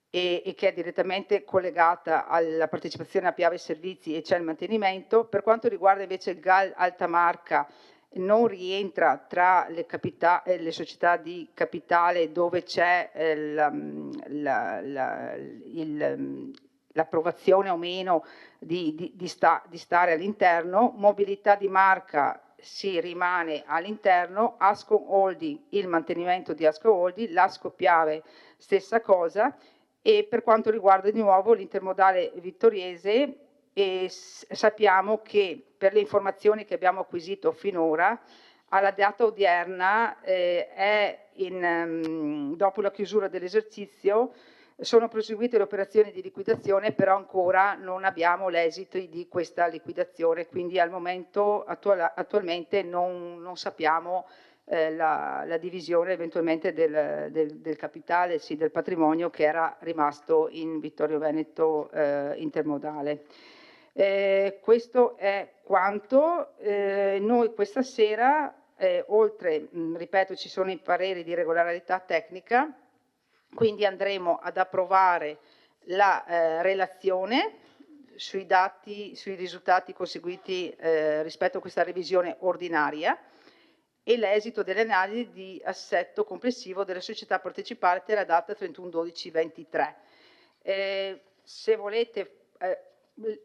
e che è direttamente collegata alla partecipazione a Piave Servizi e c'è il mantenimento. Per quanto riguarda invece il GAL Alta Marca, non rientra tra le società di capitale dove c'è l'approvazione o meno di stare all'interno. Mobilità di marca si rimane all'interno, Asco Holding, il mantenimento di Asco Holding, l'Asco Piave stessa cosa, e per quanto riguarda di nuovo l'intermodale vittoriese, sappiamo che per le informazioni che abbiamo acquisito finora, alla data odierna dopo la chiusura dell'esercizio sono proseguite le operazioni di liquidazione, però ancora non abbiamo l'esito di questa liquidazione, quindi al momento attualmente non sappiamo la divisione eventualmente del capitale, sì, del patrimonio che era rimasto in Vittorio Veneto intermodale. Questo è quanto. Noi questa sera, oltre, ripeto, ci sono i pareri di regolarità tecnica, quindi andremo ad approvare la relazione sui dati, sui risultati conseguiti rispetto a questa revisione ordinaria e l'esito delle analisi di assetto complessivo delle società partecipate alla data 31/12/23. Se volete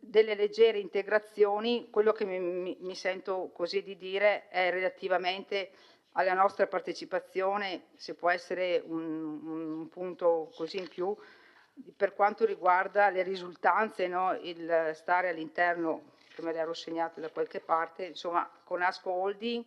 delle leggere integrazioni, quello che mi sento così di dire è relativamente alla nostra partecipazione, se può essere un punto così in più, per quanto riguarda le risultanze, no? Il stare all'interno, che me l'ero segnato da qualche parte, insomma con Asco Holding,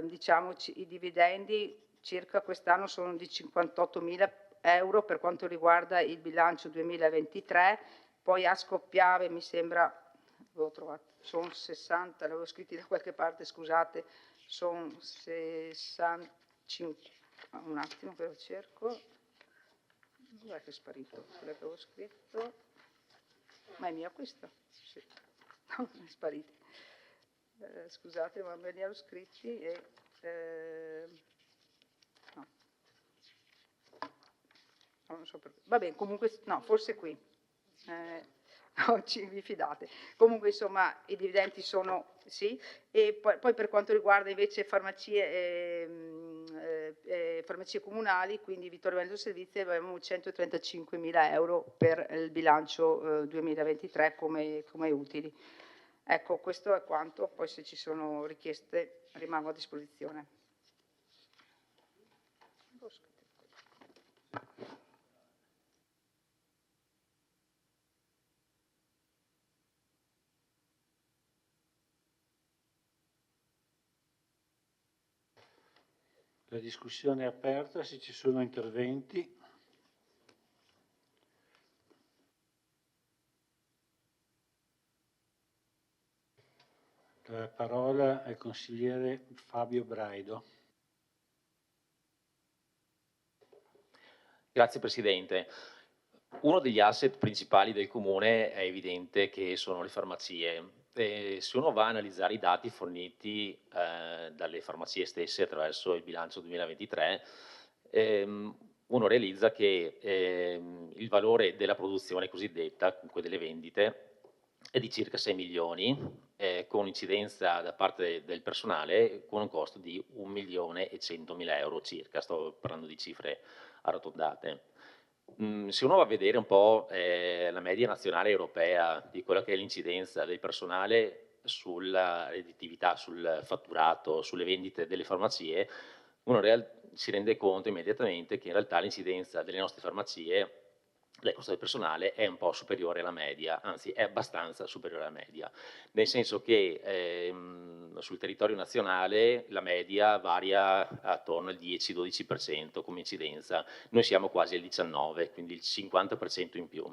diciamo i dividendi circa quest'anno sono di 58.000 euro per quanto riguarda il bilancio 2023, poi Asco Piave mi sembra, avevo trovato, sono 60, l'avevo scritti da qualche parte, scusate, sono 65, un attimo che lo cerco, dov'è che è sparito? Quello che avevo scritto, ma è mia questa? Sì, no, è sparito. Scusate, ma me li ero scritti e no. Non so perché. Va bene, comunque, no, forse qui. No, vi fidate. Comunque, insomma, i dividendi sono sì, e poi per quanto riguarda invece farmacie comunali, quindi Vittorio Veneto Servizi, avevamo 135.000 euro per il bilancio 2023 come utili. Ecco, questo è quanto, poi se ci sono richieste rimango a disposizione. La discussione è aperta, se ci sono interventi. La parola al consigliere Fabio Braido. Grazie Presidente. Uno degli asset principali del Comune è evidente che sono le farmacie. Se uno va a analizzare i dati forniti dalle farmacie stesse attraverso il bilancio 2023, uno realizza che il valore della produzione cosiddetta, comunque delle vendite, è di circa 6 milioni, con incidenza da parte del personale con un costo di 1.100.000 euro circa, sto parlando di cifre arrotondate. Se uno va a vedere un po' la media nazionale e europea di quella che è l'incidenza del personale sulla redditività, sul fatturato, sulle vendite delle farmacie, uno si rende conto immediatamente che in realtà l'incidenza delle nostre farmacie, il costo del personale, è un po' superiore alla media, anzi è abbastanza superiore alla media, nel senso che sul territorio nazionale la media varia attorno al 10-12% come incidenza, noi siamo quasi al 19%, quindi il 50% in più.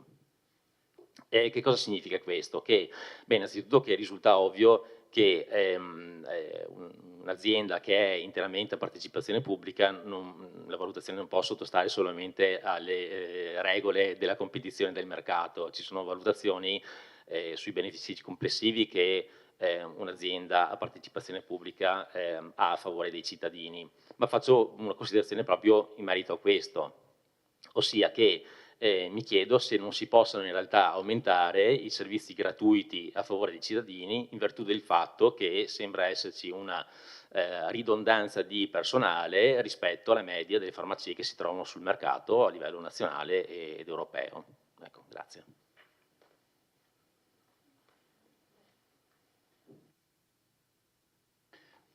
Che cosa significa questo? Che, beh, innanzitutto che risulta ovvio che un'azienda che è interamente a partecipazione pubblica, la valutazione non può sottostare solamente alle regole della competizione del mercato, ci sono valutazioni sui benefici complessivi che un'azienda a partecipazione pubblica ha a favore dei cittadini. Ma faccio una considerazione proprio in merito a questo, ossia che mi chiedo se non si possano in realtà aumentare i servizi gratuiti a favore dei cittadini in virtù del fatto che sembra esserci una ridondanza di personale rispetto alla media delle farmacie che si trovano sul mercato a livello nazionale ed europeo. Ecco, grazie.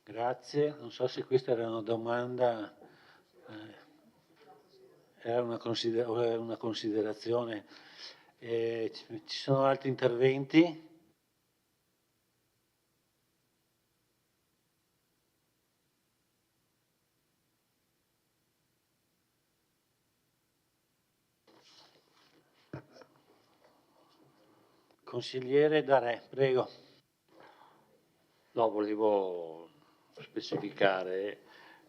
Grazie, non so se questa era una domanda, era una considerazione. Ci sono altri interventi? Consigliere Darè, prego. No, volevo specificare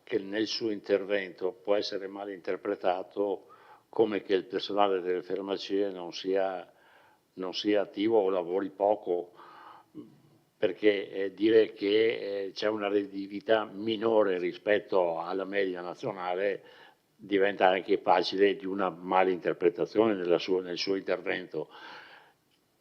che nel suo intervento può essere mal interpretato come che il personale delle farmacie non sia attivo o lavori poco, perché dire che c'è una redditività minore rispetto alla media nazionale diventa anche facile di una mala interpretazione nel suo intervento.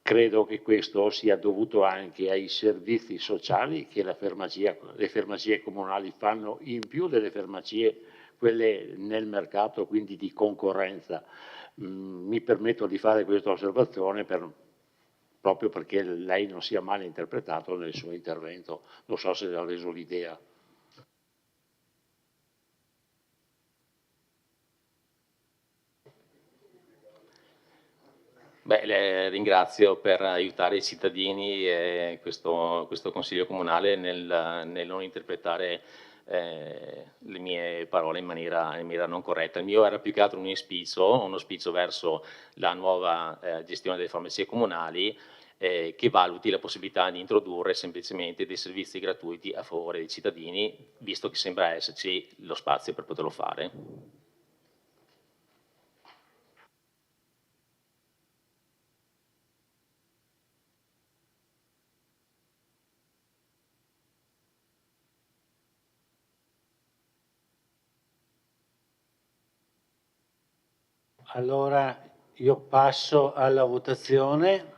Credo che questo sia dovuto anche ai servizi sociali che le farmacie comunali fanno in più delle farmacie, quelle nel mercato, quindi di concorrenza. Mi permetto di fare questa osservazione proprio perché lei non sia male interpretato nel suo intervento. Non so se ha reso l'idea. Beh, ringrazio per aiutare i cittadini e questo Consiglio Comunale nel non interpretare le mie parole in maniera non corretta. Il mio era più che altro un auspicio verso la nuova gestione delle farmacie comunali che valuti la possibilità di introdurre semplicemente dei servizi gratuiti a favore dei cittadini, visto che sembra esserci lo spazio per poterlo fare. Allora io passo alla votazione.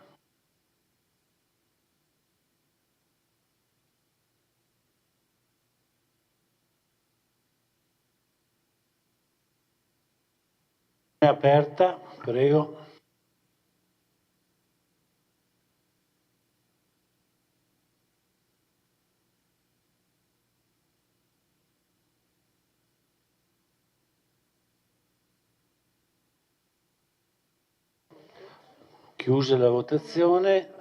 È aperta, prego. Chiusa la votazione.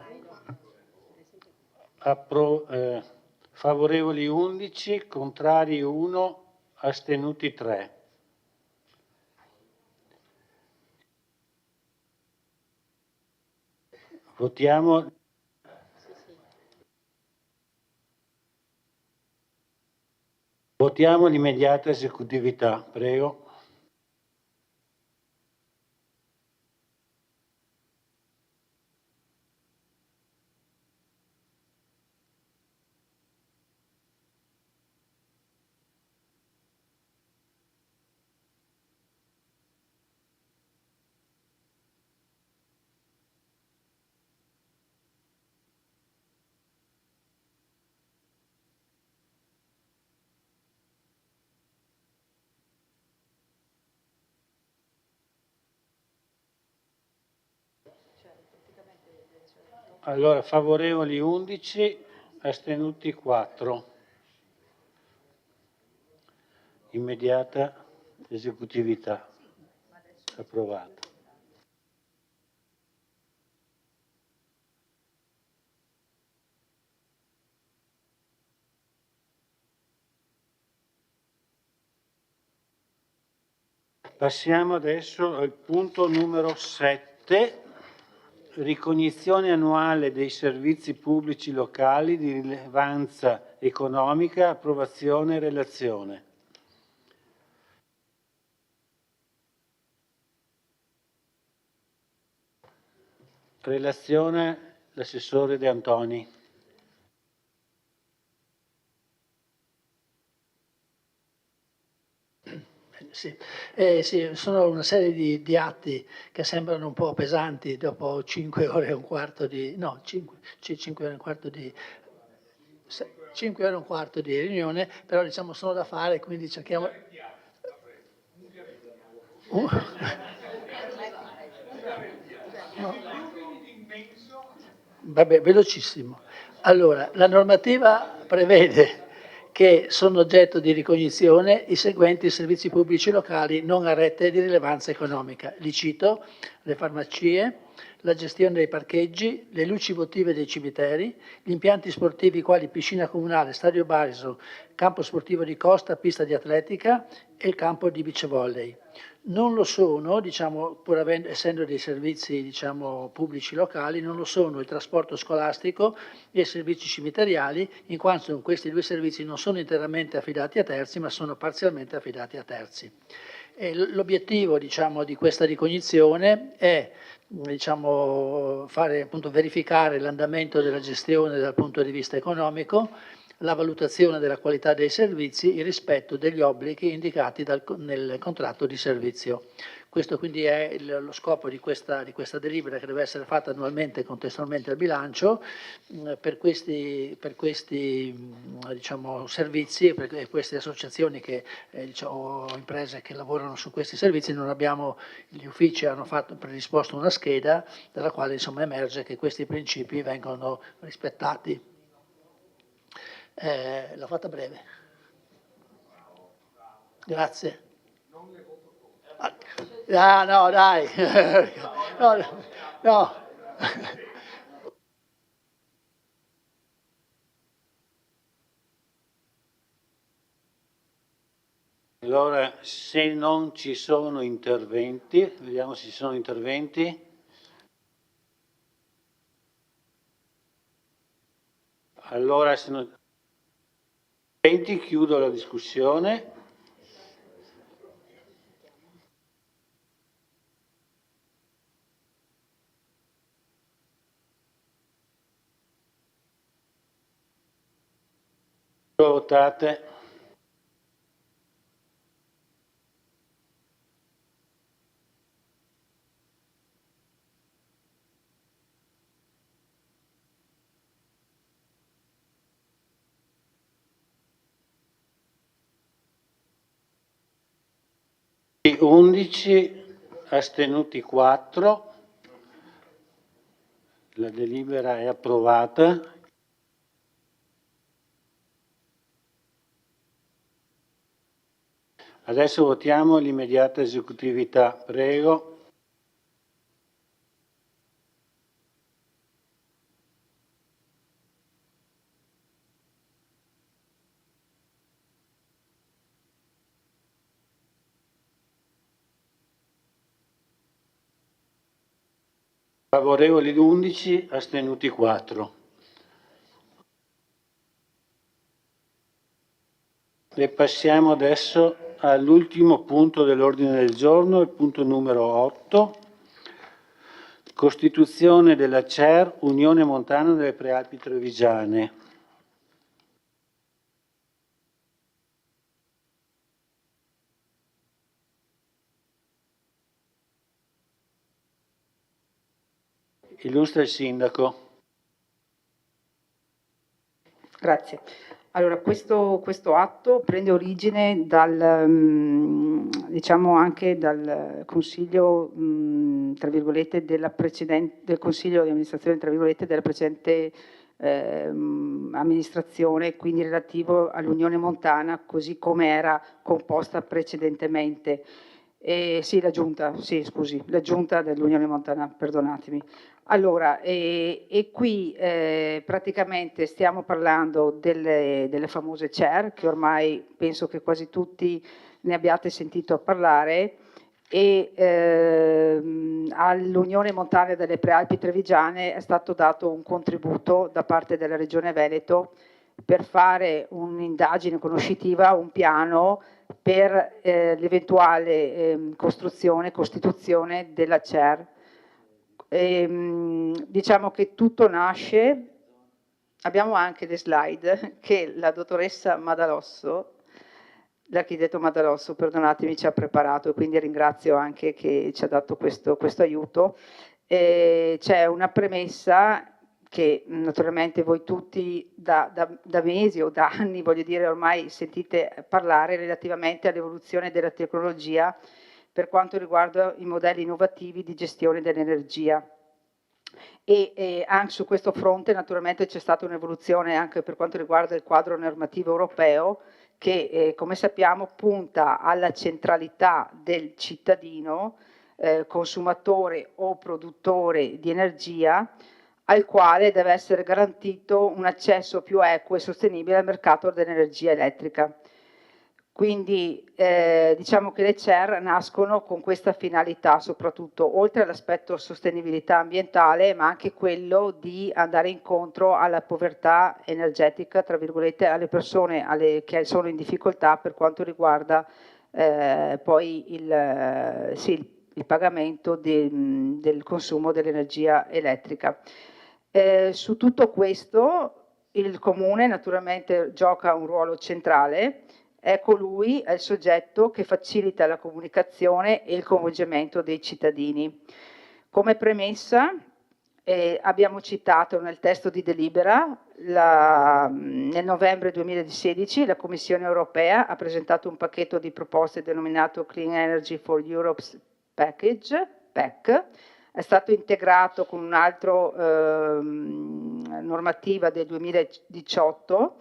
Favorevoli 11, contrari 1, astenuti 3. Votiamo l'immediata esecutività, prego. Allora, favorevoli 11, astenuti 4. Immediata esecutività. Approvato. Passiamo adesso al punto numero 7. Ricognizione annuale dei servizi pubblici locali di rilevanza economica, approvazione e relazione. Relazione L'assessore De Antoni. Sì. Sì, sono una serie di atti che sembrano un po' pesanti dopo 5 ore e un quarto di... no, 5 ore e un quarto di... 5 ore e un quarto di riunione, però diciamo sono da fare, quindi cerchiamo... Vabbè, velocissimo. Allora, la normativa prevede che sono oggetto di ricognizione i seguenti servizi pubblici locali non a rete di rilevanza economica. Li cito: le farmacie, la gestione dei parcheggi, le luci votive dei cimiteri, gli impianti sportivi quali piscina comunale, stadio Bariso, campo sportivo di costa, pista di atletica e il campo di beach volley. Non lo sono, diciamo, pur essendo dei servizi diciamo, pubblici locali, non lo sono il trasporto scolastico e i servizi cimiteriali, in quanto questi due servizi non sono interamente affidati a terzi, ma sono parzialmente affidati a terzi. L'obiettivo diciamo, di questa ricognizione è diciamo, verificare l'andamento della gestione dal punto di vista economico, la valutazione della qualità dei servizi, il rispetto degli obblighi indicati nel contratto di servizio. Questo quindi è lo scopo di questa delibera, che deve essere fatta annualmente contestualmente al bilancio. Per questi diciamo, servizi, per queste associazioni o imprese che lavorano su questi servizi, gli uffici hanno predisposto una scheda dalla quale insomma, emerge che questi principi vengono rispettati. L'ho fatta breve. Grazie. Ah, no, dai. No. Allora, se non ci sono interventi, vediamo se ci sono interventi. Allora, se non... chiudo la discussione. Votate. Di 11, astenuti 4. La delibera è approvata. Adesso votiamo l'immediata esecutività. Prego. Favorevoli 11, astenuti 4. E passiamo adesso all'ultimo punto dell'ordine del giorno, il punto numero 8, costituzione della CER Unione Montana delle Prealpi Trevigiane. Illustra il sindaco. Grazie. Allora, questo atto prende origine diciamo anche dal Consiglio, tra virgolette, del Consiglio di amministrazione, tra virgolette, della precedente amministrazione, quindi relativo all'Unione Montana, così come era composta precedentemente. Sì, la Giunta dell'Unione Montana, perdonatemi. Allora, qui praticamente stiamo parlando delle famose CER, che ormai penso che quasi tutti ne abbiate sentito parlare, e all'Unione Montana delle Prealpi Trevigiane è stato dato un contributo da parte della Regione Veneto per fare un'indagine conoscitiva, un piano per l'eventuale costituzione della CER. Diciamo che tutto nasce, abbiamo anche le slide che la dottoressa Madalosso, l'architetto Madalosso, perdonatemi, ci ha preparato, e quindi ringrazio anche che ci ha dato questo aiuto. C'è una premessa che naturalmente voi tutti da mesi o da anni, voglio dire, ormai sentite parlare relativamente all'evoluzione della tecnologia per quanto riguarda i modelli innovativi di gestione dell'energia. E anche su questo fronte naturalmente c'è stata un'evoluzione anche per quanto riguarda il quadro normativo europeo che, come sappiamo, punta alla centralità del cittadino, consumatore o produttore di energia, al quale deve essere garantito un accesso più equo e sostenibile al mercato dell'energia elettrica. Quindi diciamo che le CER nascono con questa finalità, soprattutto oltre all'aspetto sostenibilità ambientale, ma anche quello di andare incontro alla povertà energetica, tra virgolette, alle persone che sono in difficoltà per quanto riguarda poi il pagamento del consumo dell'energia elettrica. Su tutto questo il Comune naturalmente gioca un ruolo centrale. È colui, è il soggetto che facilita la comunicazione e il coinvolgimento dei cittadini. Come premessa abbiamo citato nel testo di delibera, nel novembre 2016 la Commissione europea ha presentato un pacchetto di proposte denominato Clean Energy for Europe's Package, PEC, è stato integrato con un'altra normativa del 2018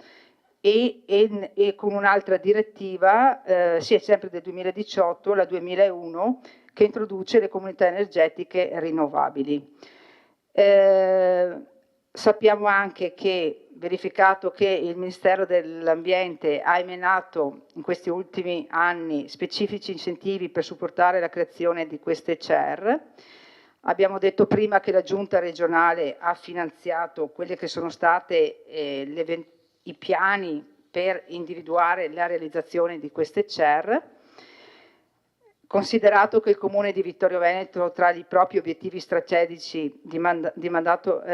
e con un'altra direttiva, sempre del 2018, la 2001, che introduce le comunità energetiche rinnovabili. Sappiamo anche che, verificato che il Ministero dell'Ambiente ha emanato in questi ultimi anni specifici incentivi per supportare la creazione di queste CER. Abbiamo detto prima che la Giunta regionale ha finanziato quelle che sono state i piani per individuare la realizzazione di queste CER, considerato che il Comune di Vittorio Veneto tra i propri obiettivi strategici di mandato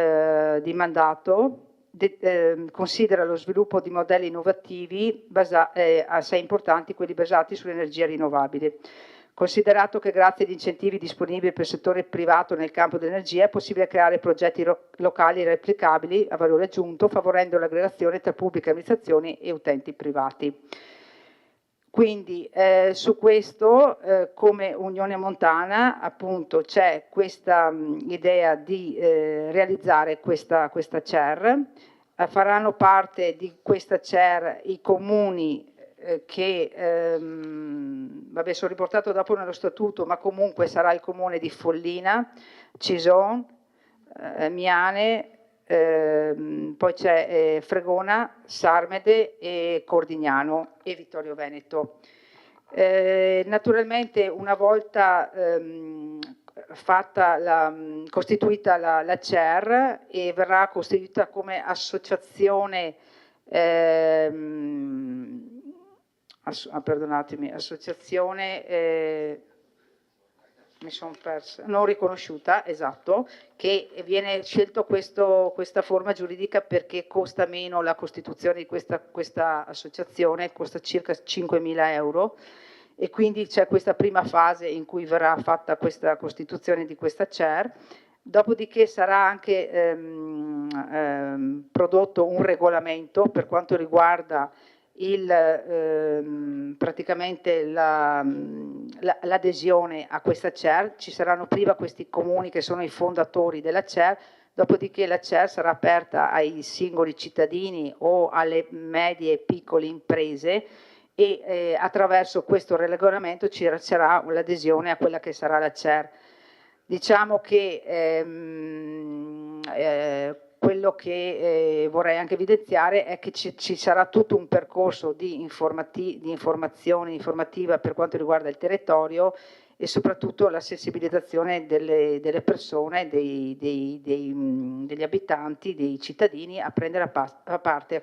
considera lo sviluppo di modelli innovativi assai importanti, quelli basati sull'energia rinnovabile. Considerato che grazie agli incentivi disponibili per il settore privato nel campo dell'energia è possibile creare progetti locali replicabili a valore aggiunto, favorendo l'aggregazione tra pubbliche amministrazioni e utenti privati. Quindi su questo, come Unione Montana, appunto c'è questa idea di realizzare questa CER. Faranno parte di questa CER i comuni che sono riportato dopo nello statuto, ma comunque sarà il comune di Follina, Cison, Miane, poi c'è Fregona, Sarmede e Cordignano e Vittorio Veneto. Naturalmente una volta costituita la CER e verrà costituita come associazione associazione mi sono persa, non riconosciuta, esatto, che viene scelto questa forma giuridica perché costa meno la costituzione di questa associazione, costa circa 5.000 euro e quindi c'è questa prima fase in cui verrà fatta questa costituzione di questa CER, dopodiché sarà anche prodotto un regolamento per quanto riguarda praticamente l'adesione a questa CER. Ci saranno prima questi comuni che sono i fondatori della CER, dopodiché la CER sarà aperta ai singoli cittadini o alle medie e piccole imprese e attraverso questo regolamento ci sarà l'adesione a quella che sarà la CER. Diciamo che quello che vorrei anche evidenziare è che ci sarà tutto un percorso di informazione informativa per quanto riguarda il territorio e soprattutto la sensibilizzazione delle persone, degli abitanti, dei cittadini a prendere parte a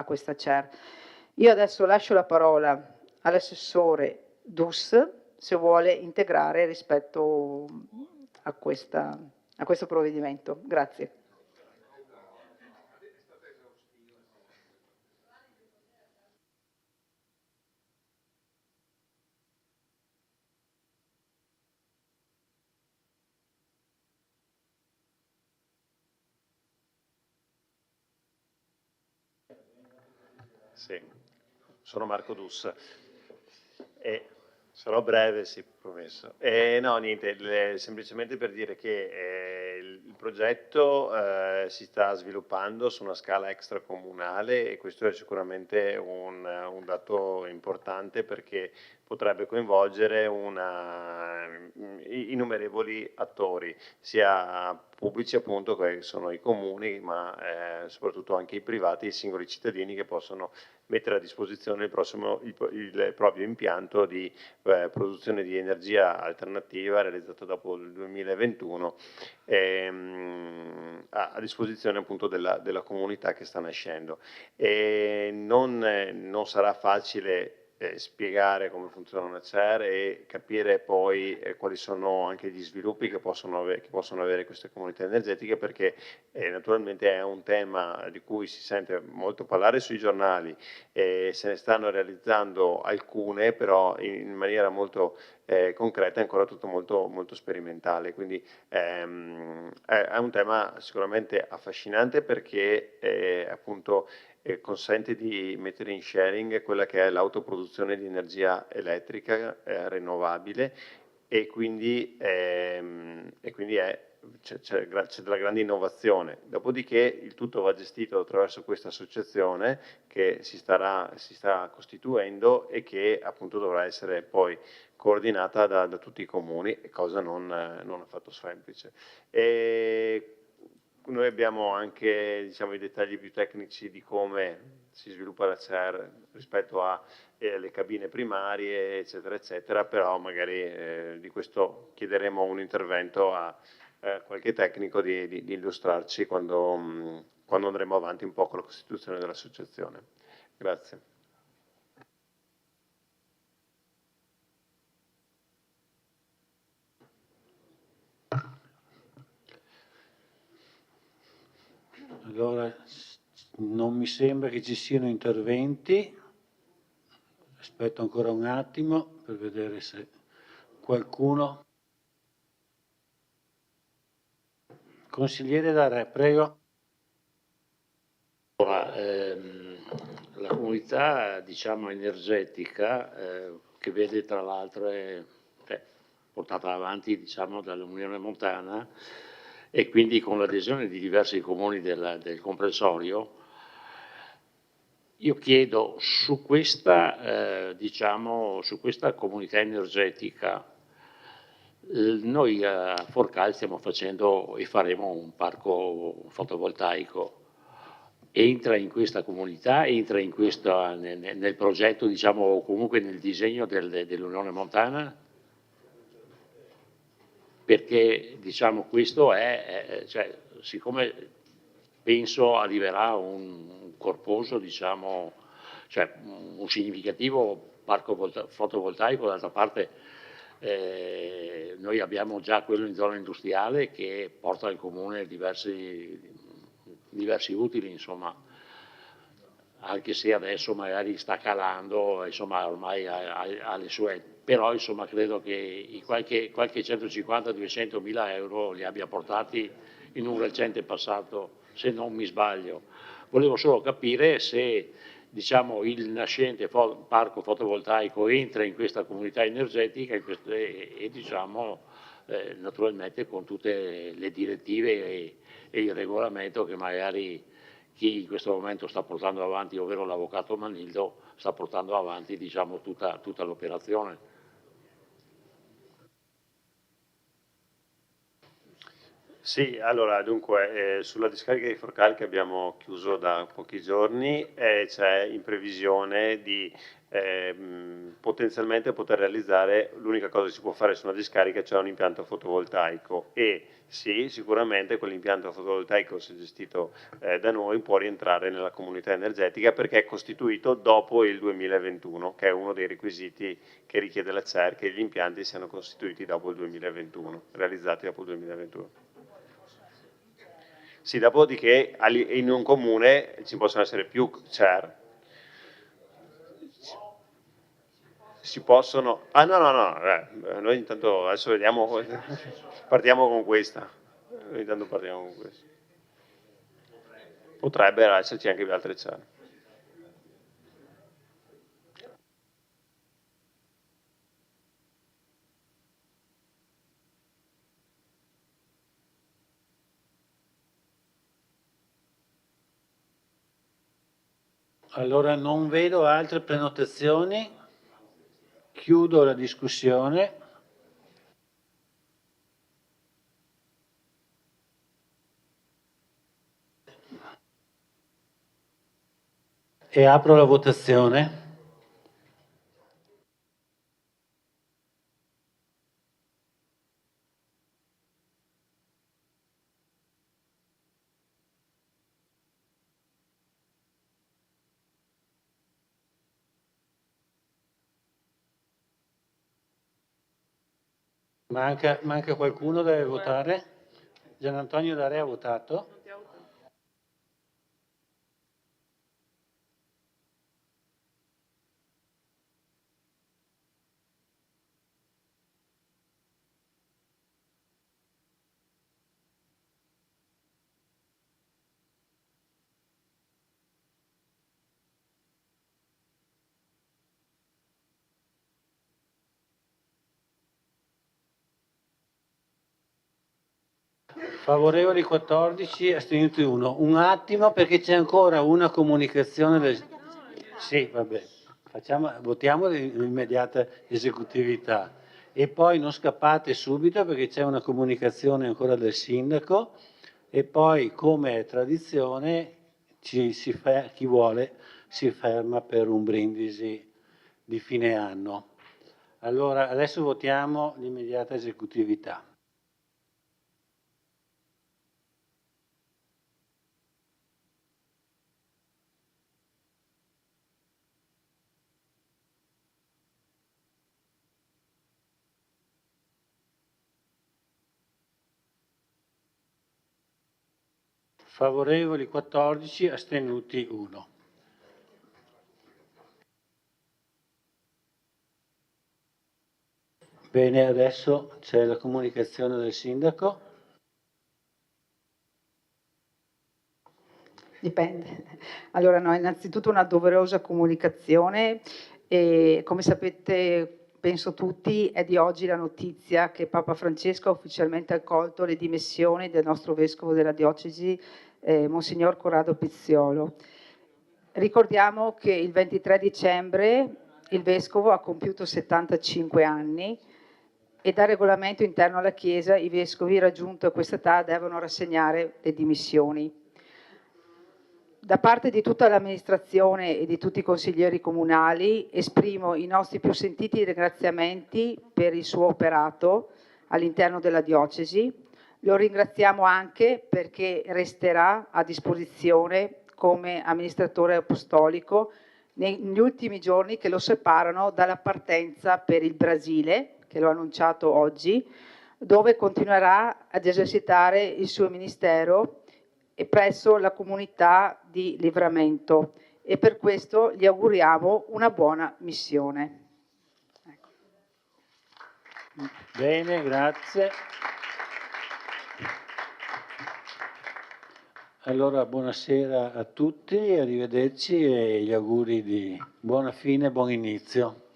questa CER. Io adesso lascio la parola all'assessore Dus se vuole integrare rispetto a questa a questo provvedimento. Grazie. Sì, sono Marco Dussa. Sarò breve, sì, promesso. No, niente, semplicemente per dire che il progetto si sta sviluppando su una scala extracomunale e questo è sicuramente un dato importante perché potrebbe coinvolgere innumerevoli attori, sia pubblici appunto che sono i comuni, ma soprattutto anche i privati, i singoli cittadini che possono mettere a disposizione il proprio impianto di produzione di energia alternativa realizzato dopo il 2021 a disposizione appunto della comunità che sta nascendo. Non sarà facile spiegare come funziona una CER e capire poi quali sono anche gli sviluppi che possono avere queste comunità energetiche perché naturalmente è un tema di cui si sente molto parlare sui giornali e se ne stanno realizzando alcune però in maniera molto concreta, è ancora tutto molto, molto sperimentale, quindi è un tema sicuramente affascinante perché appunto consente di mettere in sharing quella che è l'autoproduzione di energia elettrica rinnovabile e quindi c'è della grande innovazione. Dopodiché il tutto va gestito attraverso questa associazione che si sta costituendo e che appunto dovrà essere poi coordinata da tutti i comuni, cosa non affatto semplice. Noi abbiamo anche i dettagli più tecnici di come si sviluppa la CER rispetto alle cabine primarie, eccetera, eccetera, però magari di questo chiederemo un intervento a qualche tecnico di illustrarci quando andremo avanti un po' con la costituzione dell'associazione. Grazie. Allora, non mi sembra che ci siano interventi. Aspetto ancora un attimo per vedere se qualcuno. Consigliere D'Arre, prego. Allora, la comunità energetica che vede tra l'altro portata avanti dall'Unione Montana e quindi con l'adesione di diversi comuni del comprensorio, io chiedo su questa comunità energetica, noi a Forcal stiamo facendo e faremo un parco fotovoltaico. Entra in questa comunità, entra nel progetto, o comunque nel disegno dell'Unione Montana? Perché questo siccome penso arriverà un corposo, un significativo parco fotovoltaico, d'altra parte noi abbiamo già quello in zona industriale che porta al comune diversi utili, anche se adesso magari sta calando, ormai ha le sue, però credo che qualche 150-200 mila euro li abbia portati in un recente passato, se non mi sbaglio. Volevo solo capire se il nascente parco fotovoltaico entra in questa comunità energetica e naturalmente con tutte le direttive e il regolamento che magari chi in questo momento sta portando avanti, ovvero l'avvocato Manildo, sta portando avanti tutta l'operazione. Sì, allora dunque sulla discarica di Forcal che abbiamo chiuso da pochi giorni c'è in previsione di potenzialmente poter realizzare, l'unica cosa che si può fare su una discarica, cioè un impianto fotovoltaico e sì, sicuramente quell'impianto fotovoltaico, se gestito da noi, può rientrare nella comunità energetica perché è costituito dopo il 2021, che è uno dei requisiti che richiede la CER, che gli impianti siano costituiti dopo il 2021, realizzati dopo il 2021. Sì, dopodiché in un comune ci possono essere più chair. Si possono... Ah no, noi intanto adesso vediamo, partiamo con questa. Noi intanto partiamo con questa. Potrebbero esserci anche altre chair. Allora non vedo altre prenotazioni, chiudo la discussione. E apro la votazione. Manca qualcuno, deve votare? Gian Antonio D'Area ha votato? Favorevoli 14, astenuti 1. Un attimo perché c'è ancora una comunicazione del... Sì, vabbè, votiamo di immediata esecutività e poi non scappate subito perché c'è una comunicazione ancora del sindaco e poi, come è tradizione, chi vuole si ferma per un brindisi di fine anno. Allora, adesso votiamo l'immediata esecutività. Favorevoli 14, astenuti 1. Bene, adesso c'è la comunicazione del sindaco. Dipende. Allora, no, innanzitutto una doverosa comunicazione e come sapete, penso tutti, è di oggi la notizia che Papa Francesco ha ufficialmente accolto le dimissioni del nostro vescovo della diocesi, Monsignor Corrado Pizziolo. Ricordiamo che il 23 dicembre il vescovo ha compiuto 75 anni e da regolamento interno alla Chiesa i vescovi raggiunto a questa età devono rassegnare le dimissioni. Da parte di tutta l'amministrazione e di tutti i consiglieri comunali esprimo i nostri più sentiti ringraziamenti per il suo operato all'interno della diocesi. Lo ringraziamo anche perché resterà a disposizione come amministratore apostolico negli ultimi giorni che lo separano dalla partenza per il Brasile, che l'ho annunciato oggi, dove continuerà ad esercitare il suo ministero e presso la comunità di Livramento e per questo gli auguriamo una buona missione. Ecco. Bene, grazie. Allora, buonasera a tutti, arrivederci e gli auguri di buona fine e buon inizio.